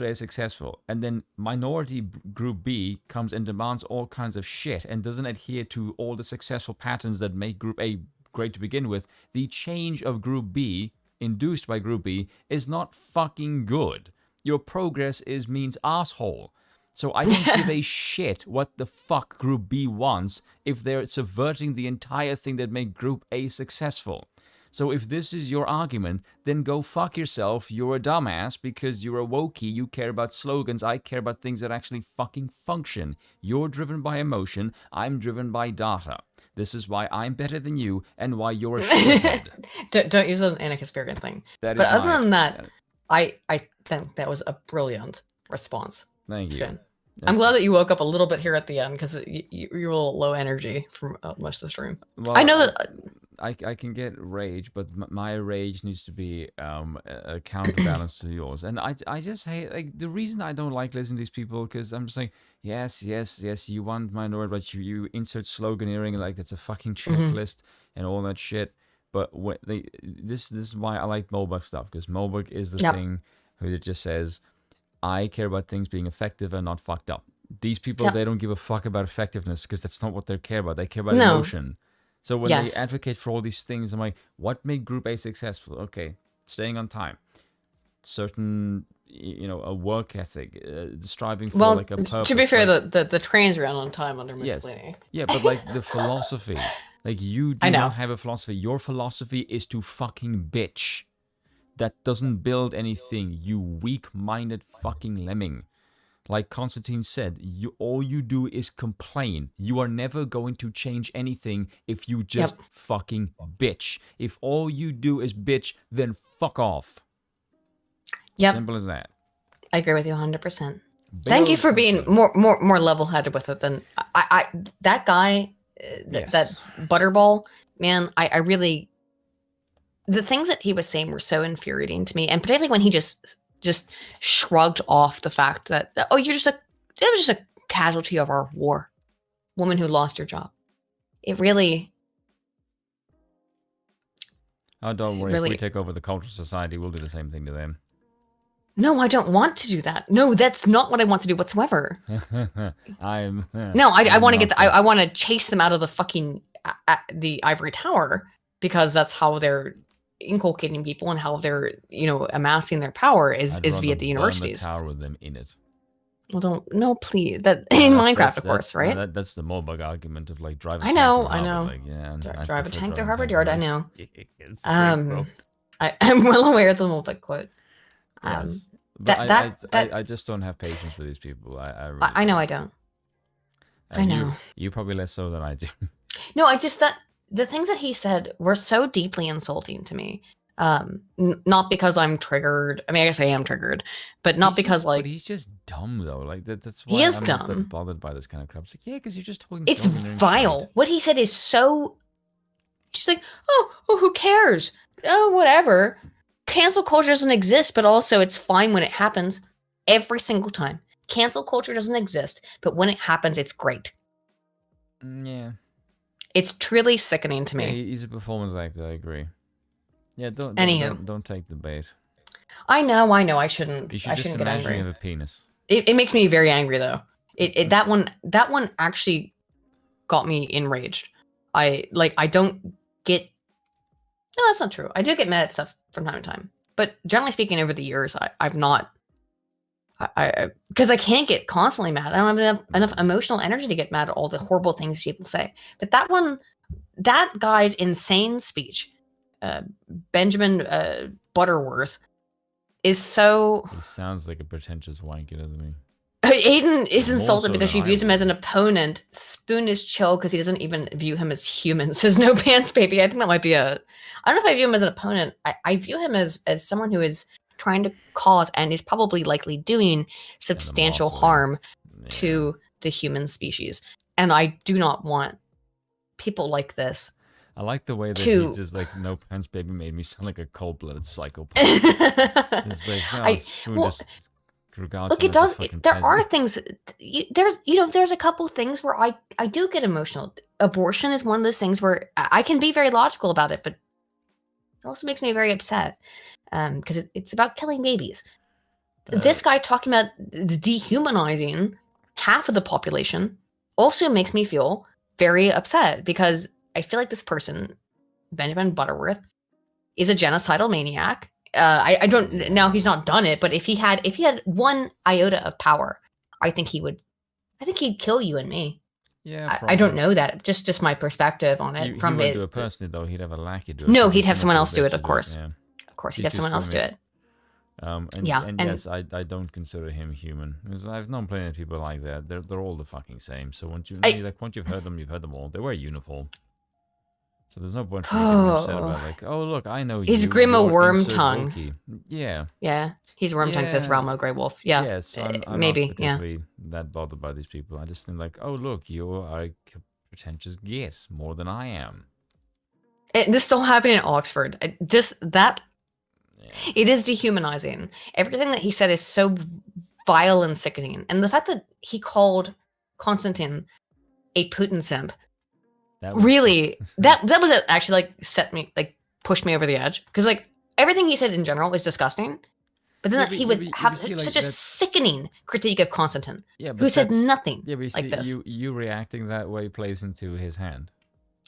is successful, and then minority group B comes and demands all kinds of shit and doesn't adhere to all the successful patterns that make Group A great to begin with, the change of Group B, induced by Group B, is not fucking good. Your progress means asshole. So I don't give a shit what the fuck Group B wants if they're subverting the entire thing that made Group A successful. So if this is your argument, then go fuck yourself. You're a dumbass because you're a wokey. You care about slogans. I care about things that actually fucking function. You're driven by emotion. I'm driven by data. This is why I'm better than you and why you're a shithead. Don't use it in a conspiracy thing. But other than that, I think that was a brilliant response. Thank you. I'm glad that you woke up a little bit here at the end because you're a little low energy from most of the stream. Well, I know that... I can get rage, but my rage needs to be a counterbalance to yours. And I just hate, like, the reason I don't like listening to these people, because I'm just like, yes, you want minority, but you insert sloganeering like that's a fucking checklist and all that shit. But this is why I like Mulbach stuff, because Mulbach is the thing who just says, I care about things being effective and not fucked up. These people, Yep. they don't give a fuck about effectiveness because that's not what they care about. They care about No. emotion. So when Yes. they advocate for all these things, I'm like, what made Group A successful? Okay, staying on time, certain, a work ethic, striving for like a purpose. To be fair, like, the trains ran on time under Mussolini. yes, yeah, but like the philosophy, like you do I know. not have a philosophy. Your philosophy is to fucking bitch. That doesn't build anything. You weak-minded fucking lemming. Like Constantine said, all you do is complain. You are never going to change anything if you just fucking bitch. If all you do is bitch, then fuck off. Yep. Simple as that. I agree with you 100%. Thank you for being more level-headed with it than I that guy, that Butterball, man, I really, the things that he was saying were so infuriating to me, and particularly when he just shrugged off the fact that, oh, it was just a casualty of our war, woman who lost her job. It really. Oh, don't worry. Really, if we take over the cultural society, we'll do the same thing to them. No, I don't want to do that. No, that's not what I want to do whatsoever. No, I want to get. I want to chase them out of the fucking the ivory tower, because that's how they're inculcating people and how they're amassing their power is via the universities. Burn the tower with them in it. Well, please. That in Minecraft, of course, right? That's the Morbug argument of like drive. I know. Like, yeah, drive a tank through Harvard Yard. I know. I'm well aware of the Morbug quote. Yes. But I just don't have patience for these people. I know I don't. I know. You probably less so than I do. No, I just that the things that he said were so deeply insulting to me. Not because I'm triggered. I mean, I guess I am triggered, but not because but he's just dumb though. Like that's why he is I'm dumb. not that bothered by this kind of crap. It's like, yeah, because you're just talking. It's vile. What he said is so. She's like, oh, who cares? Oh, whatever. Cancel culture doesn't exist, but also it's fine when it happens every single time. Cancel culture doesn't exist, but when it happens, it's great. Yeah. It's truly sickening to me. Yeah, he's a performance actor. I agree. Yeah, don't take the bait. I know. I shouldn't. You should I just shouldn't get imagine angry. you have a penis. It makes me very angry though. That one actually got me enraged. I don't get. No, that's not true. I do get mad at stuff from time to time, but generally speaking, over the years, I've not. Because I can't get constantly mad. I don't have enough emotional energy to get mad at all the horrible things people say. But that guy's insane speech, Benjamin Butterworth, is so. He sounds like a pretentious wanker, doesn't he? Aiden is insulted because she views him would. as an opponent. Spoon is chill because he doesn't even view him as human. Says no pants, baby. I think that might be a. I don't know if I view him as an opponent. I view him as someone who is trying to cause and is probably likely doing substantial harm to the human species. And I do not want people like this. I like the way that he just like no pants, baby made me sound like a cold-blooded psychopath. It's like look, it does. There are things. There's a couple things where I do get emotional. Abortion is one of those things where I can be very logical about it, but it also makes me very upset because it's about killing babies. This guy talking about dehumanizing half of the population also makes me feel very upset because I feel like this person, Benjamin Butterworth, is a genocidal maniac. I don't now he's not done it, but if he had one iota of power, I think he'd kill you and me. Yeah, I don't know that. Just my perspective on it. He wouldn't do it personally though. He'd have a lackey do it. No, he'd have someone else do it. Of course, yeah. Of course, he'd have someone else do it. And yes, I don't consider him human because I've known plenty of people like that. They're all the fucking same. So once you've heard them, you've heard them all. They wear a uniform. So there's no point for me getting upset about like, oh look, I know he's you. Grimo Wormtongue. Yeah. Yeah. He's Wormtongue, says Ralmo Grey Wolf. Yeah. Yeah, so I'm maybe. not particularly that bothered by these people. I just think like, oh look, you are a pretentious git more than I am. This still happened in Oxford. It is dehumanizing. Everything that he said is so vile and sickening. And the fact that he called Constantine a Putin simp. That was actually like pushed me over the edge because like everything he said in general is disgusting, But then he would have such a sickening critique of Constantine, who said nothing like this. You reacting that way plays into his hand.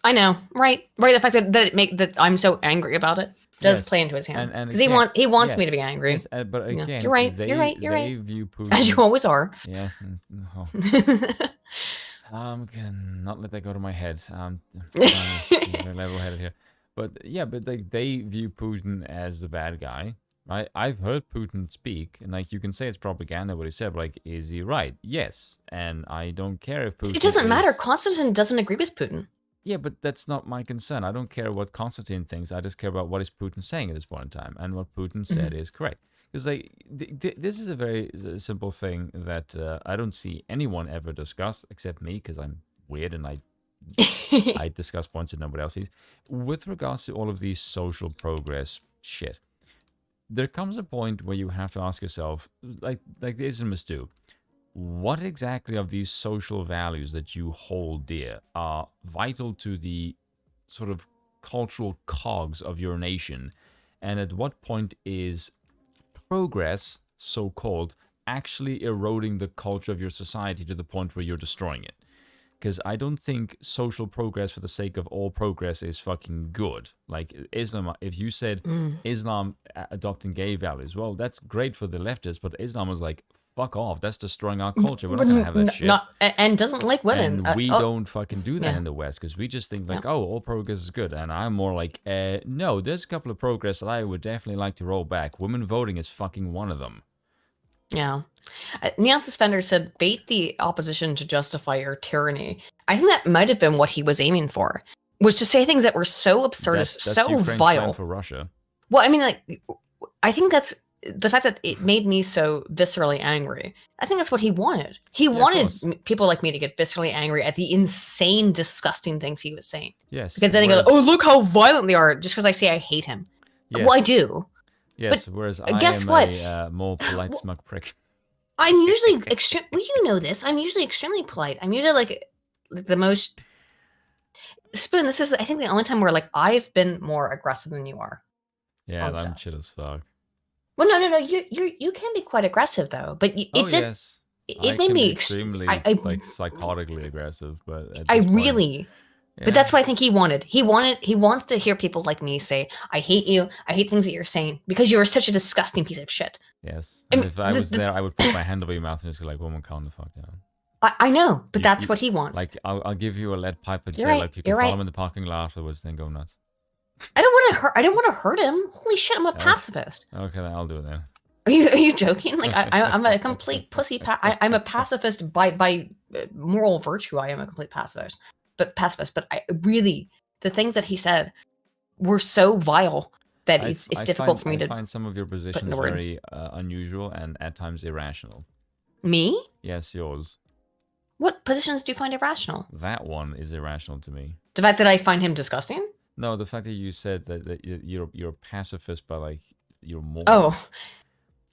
I know, right? The fact that I'm so angry about it does play into his hand, because he wants me to be angry. Yes, but again, you're right. You're right. View Putin, as you always are. Yes. I'm gonna not let that go to my head. I'm level-headed here. But yeah, but like they view Putin as the bad guy. Right? I've heard Putin speak, and like you can say it's propaganda what he said, but like, is he right? Yes, and I don't care if Putin. It doesn't matter. Constantine doesn't agree with Putin. Yeah, but that's not my concern. I don't care what Constantine thinks. I just care about what is Putin saying at this point in time, and what Putin said is correct. Because like this is a very simple thing that I don't see anyone ever discuss except me, because I'm weird and I discuss points that nobody else sees. With regards to all of these social progress shit, there comes a point where you have to ask yourself, like the Islamists do, what exactly of these social values that you hold dear are vital to the sort of cultural cogs of your nation, and at what point is progress, so-called, actually eroding the culture of your society to the point where you're destroying it? Because I don't think social progress for the sake of all progress is fucking good. Like Islam, if you said Islam adopting gay values, well, that's great for the leftists, but Islam was like, fuck off, that's destroying our culture. We're not going to have that shit. And doesn't like women. And we don't fucking do that in the West, because we just think like, oh, all progress is good. And I'm more like, no, there's a couple of progress that I would definitely like to roll back. Women voting is fucking one of them. Yeah. Neon Suspender said, bait the opposition to justify your tyranny. I think that might have been what he was aiming for, was to say things that were so absurd, that's so Ukraine's vile. plan for Russia. Well, I mean, like, I think that's the fact that it made me so viscerally angry. I think that's what he wanted. He wanted people like me to get viscerally angry at the insane, disgusting things he was saying. Yes. Because then he goes, oh, look how violent they are, just because I say I hate him. Yes. Well, I do. Yes, but whereas guess I am a more polite smug prick. I'm usually extreme. Well, you know this. I'm usually extremely polite. I'm usually like the most. Spoon, this is I think the only time where like I've been more aggressive than you are. Yeah, I'm chill as fuck. Well, no. You can be quite aggressive though, but it made me extremely like psychotically aggressive. But But that's what I think he wanted. He wants to hear people like me say, I hate you. I hate things that you're saying because you are such a disgusting piece of shit. Yes. And if I was there, I would put my hand over your mouth and just go like, woman, calm the fuck down. I know, but that's what he wants. Like, I'll give you a lead pipe and say, like, you can follow him in the parking lot afterwards, then go nuts. I don't want to hurt him. Holy shit, I'm a pacifist. Okay, then I'll do it then. Are you joking? Like, I'm a complete pussy. I'm a pacifist by moral virtue. I am a complete pacifist. But I really, the things that he said were so vile that it's difficult for me to find some of your positions very unusual and at times irrational. Me? Yes, yours. What positions do you find irrational? That one is irrational to me. The fact that I find him disgusting? No, the fact that you said that you're a pacifist by like your morals. Oh.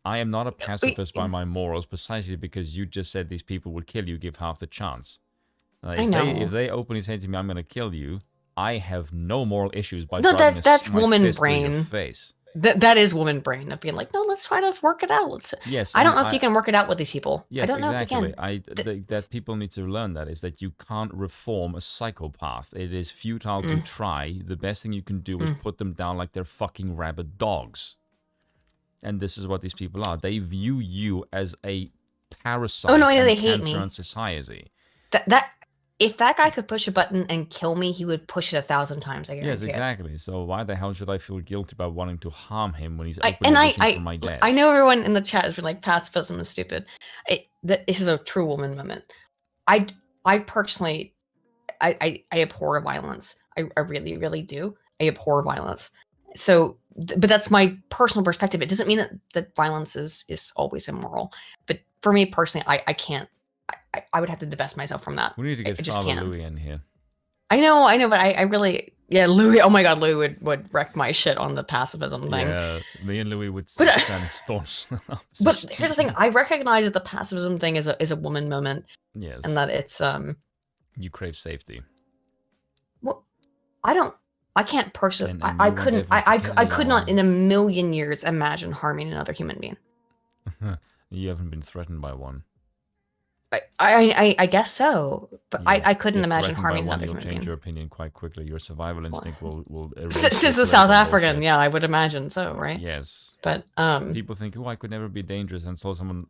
I am not a pacifist by my morals precisely because you just said these people would kill you, give half the chance. Like, if they openly say to me, "I'm going to kill you," I have no moral issues by that's woman fist brain. through your face. That is woman brain of being like, no, let's try to work it out. Yes, I don't know if you can work it out with these people. Yes, I don't know exactly. if you can. That people need to learn that is that you can't reform a psychopath. It is futile to try. The best thing you can do is put them down like they're fucking rabid dogs. And this is what these people are. They view you as a parasite. Oh no, they hate me. On society. If that guy could push a button and kill me, he would push it 1,000 times. I guarantee. Yes, exactly. So why the hell should I feel guilty about wanting to harm him when he's openly wishing for my death? I know everyone in the chat is like, pacifism is stupid. This is a true woman moment. I personally, I abhor violence. I really, really do. I abhor violence. So, but that's my personal perspective. It doesn't mean that violence is always immoral. But for me personally, I can't. I would have to divest myself from that. We need to get Father Louis in here. I know, but I really, Louis. Oh my God, Louis would wreck my shit on the pacifism thing. Yeah, me and Louis would stand staunch. But here's the thing: I recognize that the pacifism thing is a woman moment. Yes, and that it's You crave safety. Well, I can't personally. I couldn't. I could not in a million years imagine harming another human being. You haven't been threatened by one. I guess so, but I couldn't Get imagine threatened by harming one, another you'll human change being. your opinion quite quickly. Your survival instinct will erase This your is the South political African, bullshit. yeah, I would imagine so, right? Yes. But people think, oh, I could never be dangerous, and so someone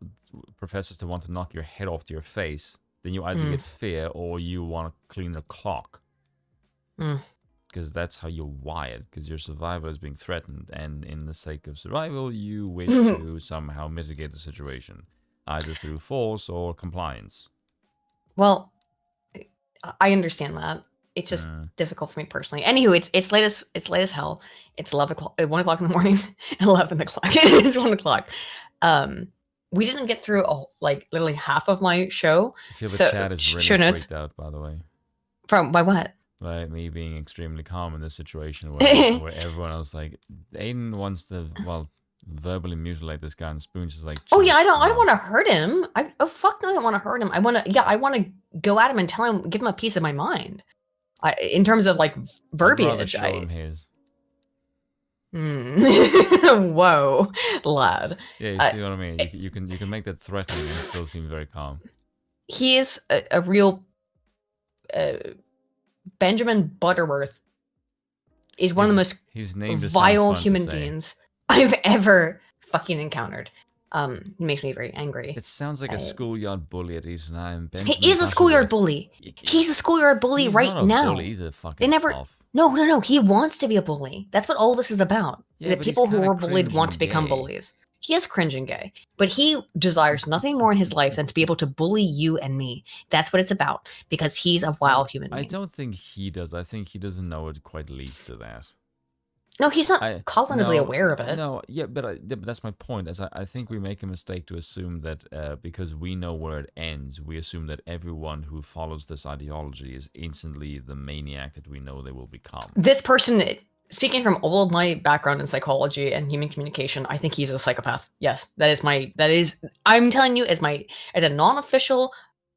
professes to want to knock your head off to your face. Then you either get fear or you want to clean the clock. Because that's how you're wired. Because your survival is being threatened, and in the sake of survival, you wish to somehow mitigate the situation, either through force or compliance. Well, I understand that. It's just difficult for me personally. Anywho, it's late as hell. It's 1 o'clock in the morning. 11 o'clock. It's 1 o'clock. We didn't get through literally half of my show. I feel the chat is really freaked out, by the way. By what? By me being extremely calm in this situation where everyone else like, Aiden wants to verbally mutilate this guy, and Spoon's just like, oh yeah, I don't want to hurt him. Fuck no, I don't want to hurt him. I want to go at him and tell him, give him a piece of my mind. In terms of like verbiage, show him his. Whoa, lad. Yeah, you see what I mean. You can make that threatening and still seem very calm. He is a real Benjamin Butterworth. Is one of the most vile human beings I've ever fucking encountered. He makes me very angry. It sounds like a schoolyard bully at least time. He is a schoolyard bully. He's a schoolyard bully right not a now. Bully. He's a fucking No. He wants to be a bully. That's what all this is about. Yeah, is that people who are bullied want to become bullies. He is cringe and gay, but he desires nothing more in his life than to be able to bully you and me. That's what it's about, because he's a vile human being. I don't think he does. I think he doesn't know it quite leads to that. No, he's not cognitively aware of it. No, yeah, but that's my point. As I think we make a mistake to assume that because we know where it ends, we assume that everyone who follows this ideology is instantly the maniac that we know they will become. This person, speaking from all of my background in psychology and human communication, I think he's a psychopath. Yes, I'm telling you, as a non-official,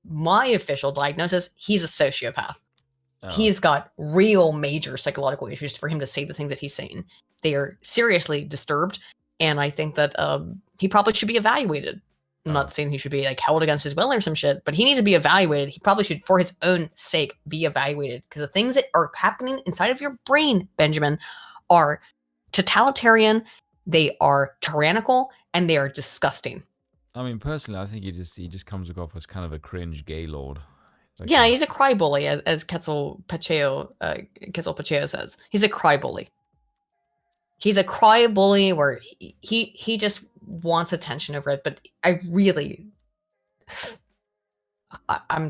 my official diagnosis, he's a sociopath. He's got real major psychological issues for him to say the things that he's saying. They are seriously disturbed, and I think that he probably should be evaluated. I'm not saying he should be like held against his will or some shit, but he needs to be evaluated. He probably should, for his own sake, be evaluated, because the things that are happening inside of your brain, Benjamin, are totalitarian, they are tyrannical, and they are disgusting. I mean, personally, I think he just comes across as kind of a cringe gay lord. Yeah, he's a cry bully, as Quetzal Pacheco says. He's a cry bully. He's a cry bully where he just wants attention over it, but I'm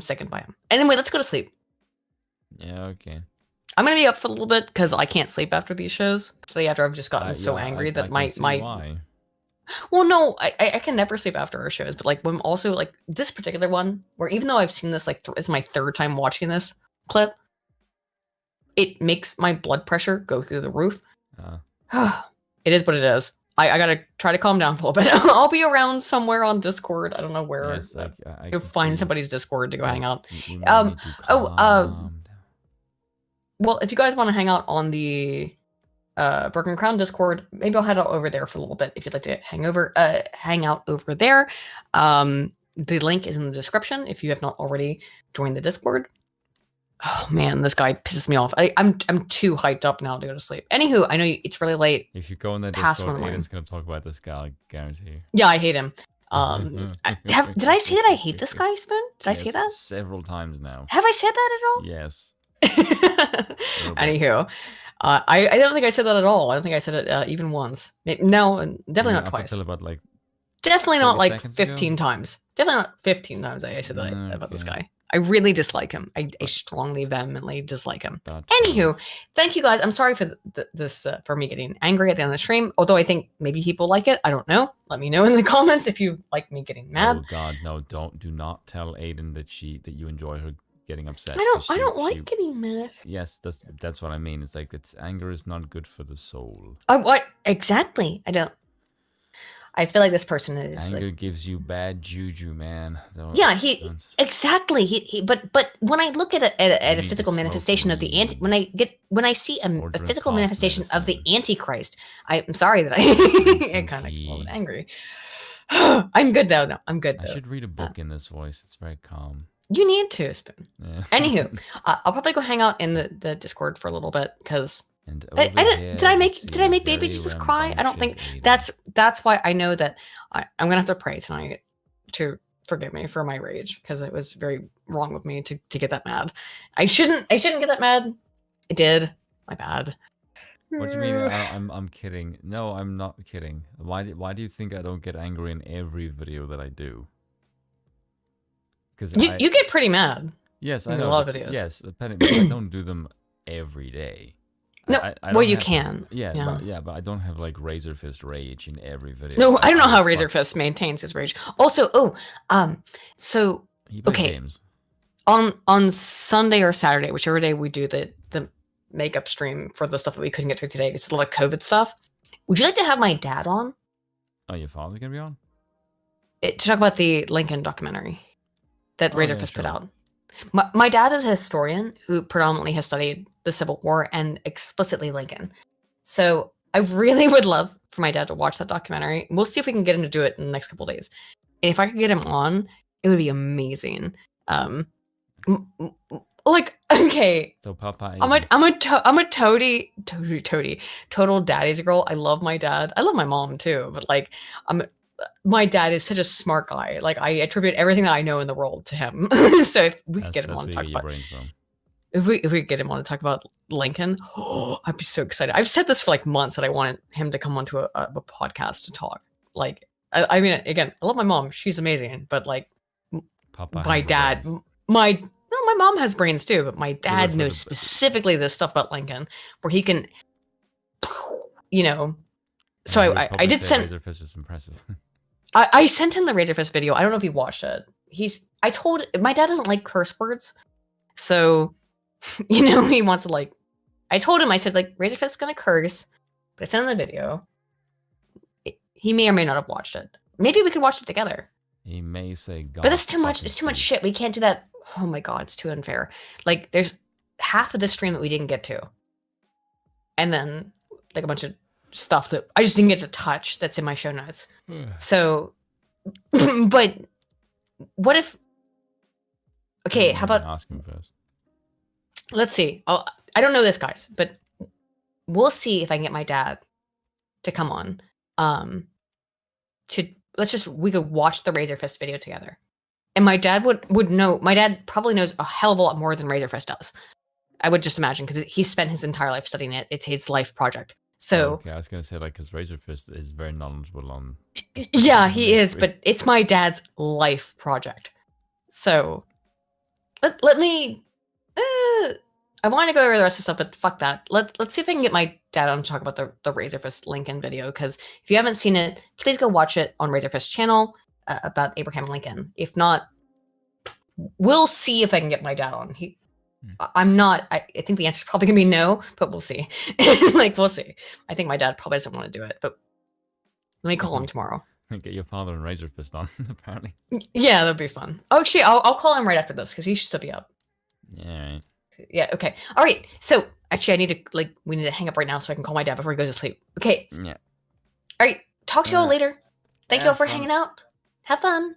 sickened by him. Anyway, let's go to sleep. Yeah, okay. I'm gonna be up for a little bit because I can't sleep after these shows. Especially after I've just gotten so angry that I can see why. Well, no, I can never sleep after our shows, but like when also like this particular one, where even though I've seen this like it's my third time watching this clip, it makes my blood pressure go through the roof. It is what it is. I gotta try to calm down for a little bit. I'll be around somewhere on Discord. I don't know where. Yes, you'll find somebody's Discord to go hang out. Well, if you guys want to hang out on the Broken Crown Discord, maybe I'll head out over there for a little bit if you'd like to hang out over there. The link is in the description if you have not already joined the Discord. Oh man, this guy pisses me off. I'm too hyped up now to go to sleep. Anywho, I know it's really late. If you go in that Discord, Aiden's gonna talk about this guy, I guarantee you. Yeah, I hate him. Did I say that I hate this guy, Spoon? Did I say that? Several times now. Have I said that at all? Yes. Anywho, I don't think I said that at all. I don't think I said it even once. No, definitely not twice. About like definitely not like 15 times. Definitely not 15 times I said that about this guy. I really dislike him. I strongly, vehemently dislike him. Anywho, thank you guys. I'm sorry for this for me getting angry at the end of the stream. Although I think maybe people like it. I don't know. Let me know in the comments if you like me getting mad. Oh God, no! Do not tell Aiden that you enjoy her getting upset. I don't like getting mad. Yes, that's what I mean. It's like anger is not good for the soul. What exactly? I feel like this person is anger gives you bad juju, man. Yeah, exactly. But when I look at a physical manifestation of the when I see a physical manifestation of the Antichrist, I'm sorry that I kind of get angry. I'm good though. No, I'm good though. I should read a book in this voice. It's very calm. You need to, Spoon. Yeah. Anywho, I'll probably go hang out in the Discord for a little bit because And did I make Baby Jesus cry? I don't think that's why I know that I'm gonna have to pray tonight to forgive me for my rage because it was very wrong of me to get that mad. I shouldn't get that mad. I did. My bad. What do you mean? I'm kidding. No, I'm not kidding. Why do you think I don't get angry in every video that I do? Because you get pretty mad. Yes, in I know. a lot of videos. Yes, but I don't do them every day. No, I well, don't you have- can. Yeah, but I don't have like Razor Fist rage in every video. No, I don't know how Razor Fist maintains his rage. Also, so He plays okay, games. on Sunday or Saturday, whichever day we do the makeup stream for the stuff that we couldn't get to today, it's a lot of COVID stuff. Would you like to have my dad on Oh, your father's gonna be on? to talk about the Lincoln documentary that Oh, Razor yeah, Fist put sure. out? My dad is a historian who predominantly has studied the Civil War and explicitly Lincoln. So I really would love for my dad to watch that documentary. We'll see if we can get him to do it in the next couple of days. And if I could get him on, it would be amazing. Like, okay, So Papa, I'm a total daddy's girl. I love my dad. I love my mom too, but like my dad is such a smart guy. Like I attribute everything that I know in the world to him. So if we could get him on to talk about if we could get him on to talk about Lincoln, I'd be so excited. I've said this for like months that I wanted him to come onto a podcast to talk. Like I mean, again, I love my mom. She's amazing, but like Papa my has dad, brains. my mom has brains too, but my dad for knows the- specifically this stuff about Lincoln, where he can, you know. So And he would I probably did say send. Razor Fist is impressive. I sent him the Razor Fist video. I don't know if he watched it. I told my dad doesn't like curse words, so you know he wants to like. I told him I said like Razor Fist is gonna curse, but I sent him the video. He may or may not have watched it. Maybe we could watch it together. He may say God. But that's too much. It's too much shit. We can't do that. Oh my god, it's too unfair. Like there's half of the stream that we didn't get to, and then like a bunch of stuff that I just didn't get to touch. That's in my show notes. So, but what if? Okay, how about ask him first? let's see. Oh, I don't know this, guys, but we'll see if I can get my dad to come on. We could watch the Razor Fist video together. And my dad would know. My dad probably knows a hell of a lot more than Razor Fist does. I would just imagine because he spent his entire life studying it. It's his life project. So Okay, I was gonna say like because Razor Fist is very knowledgeable on. yeah, he is. But it's my dad's life project. So let me. I want to go over the rest of the stuff, but fuck that. Let's see if I can get my dad on to talk about the Razor Fist Lincoln video. Because if you haven't seen it, please go watch it on Razor Fist channel about Abraham Lincoln. If not, we'll see if I can get my dad on. I'm not. I think the answer is probably gonna be no, but we'll see. Like we'll see. I think my dad probably doesn't want to do it, but let me call him tomorrow. Get your father and Razor Fist on, apparently. Yeah, that'd be fun. Oh, actually, I'll call him right after this because he should still be up. Yeah. Right. Yeah. Okay. All right. So actually, we need to hang up right now so I can call my dad before he goes to sleep. Okay. Yeah. All right. Talk to you all later. Thank you all Have for fun. hanging out. Have fun. Bye.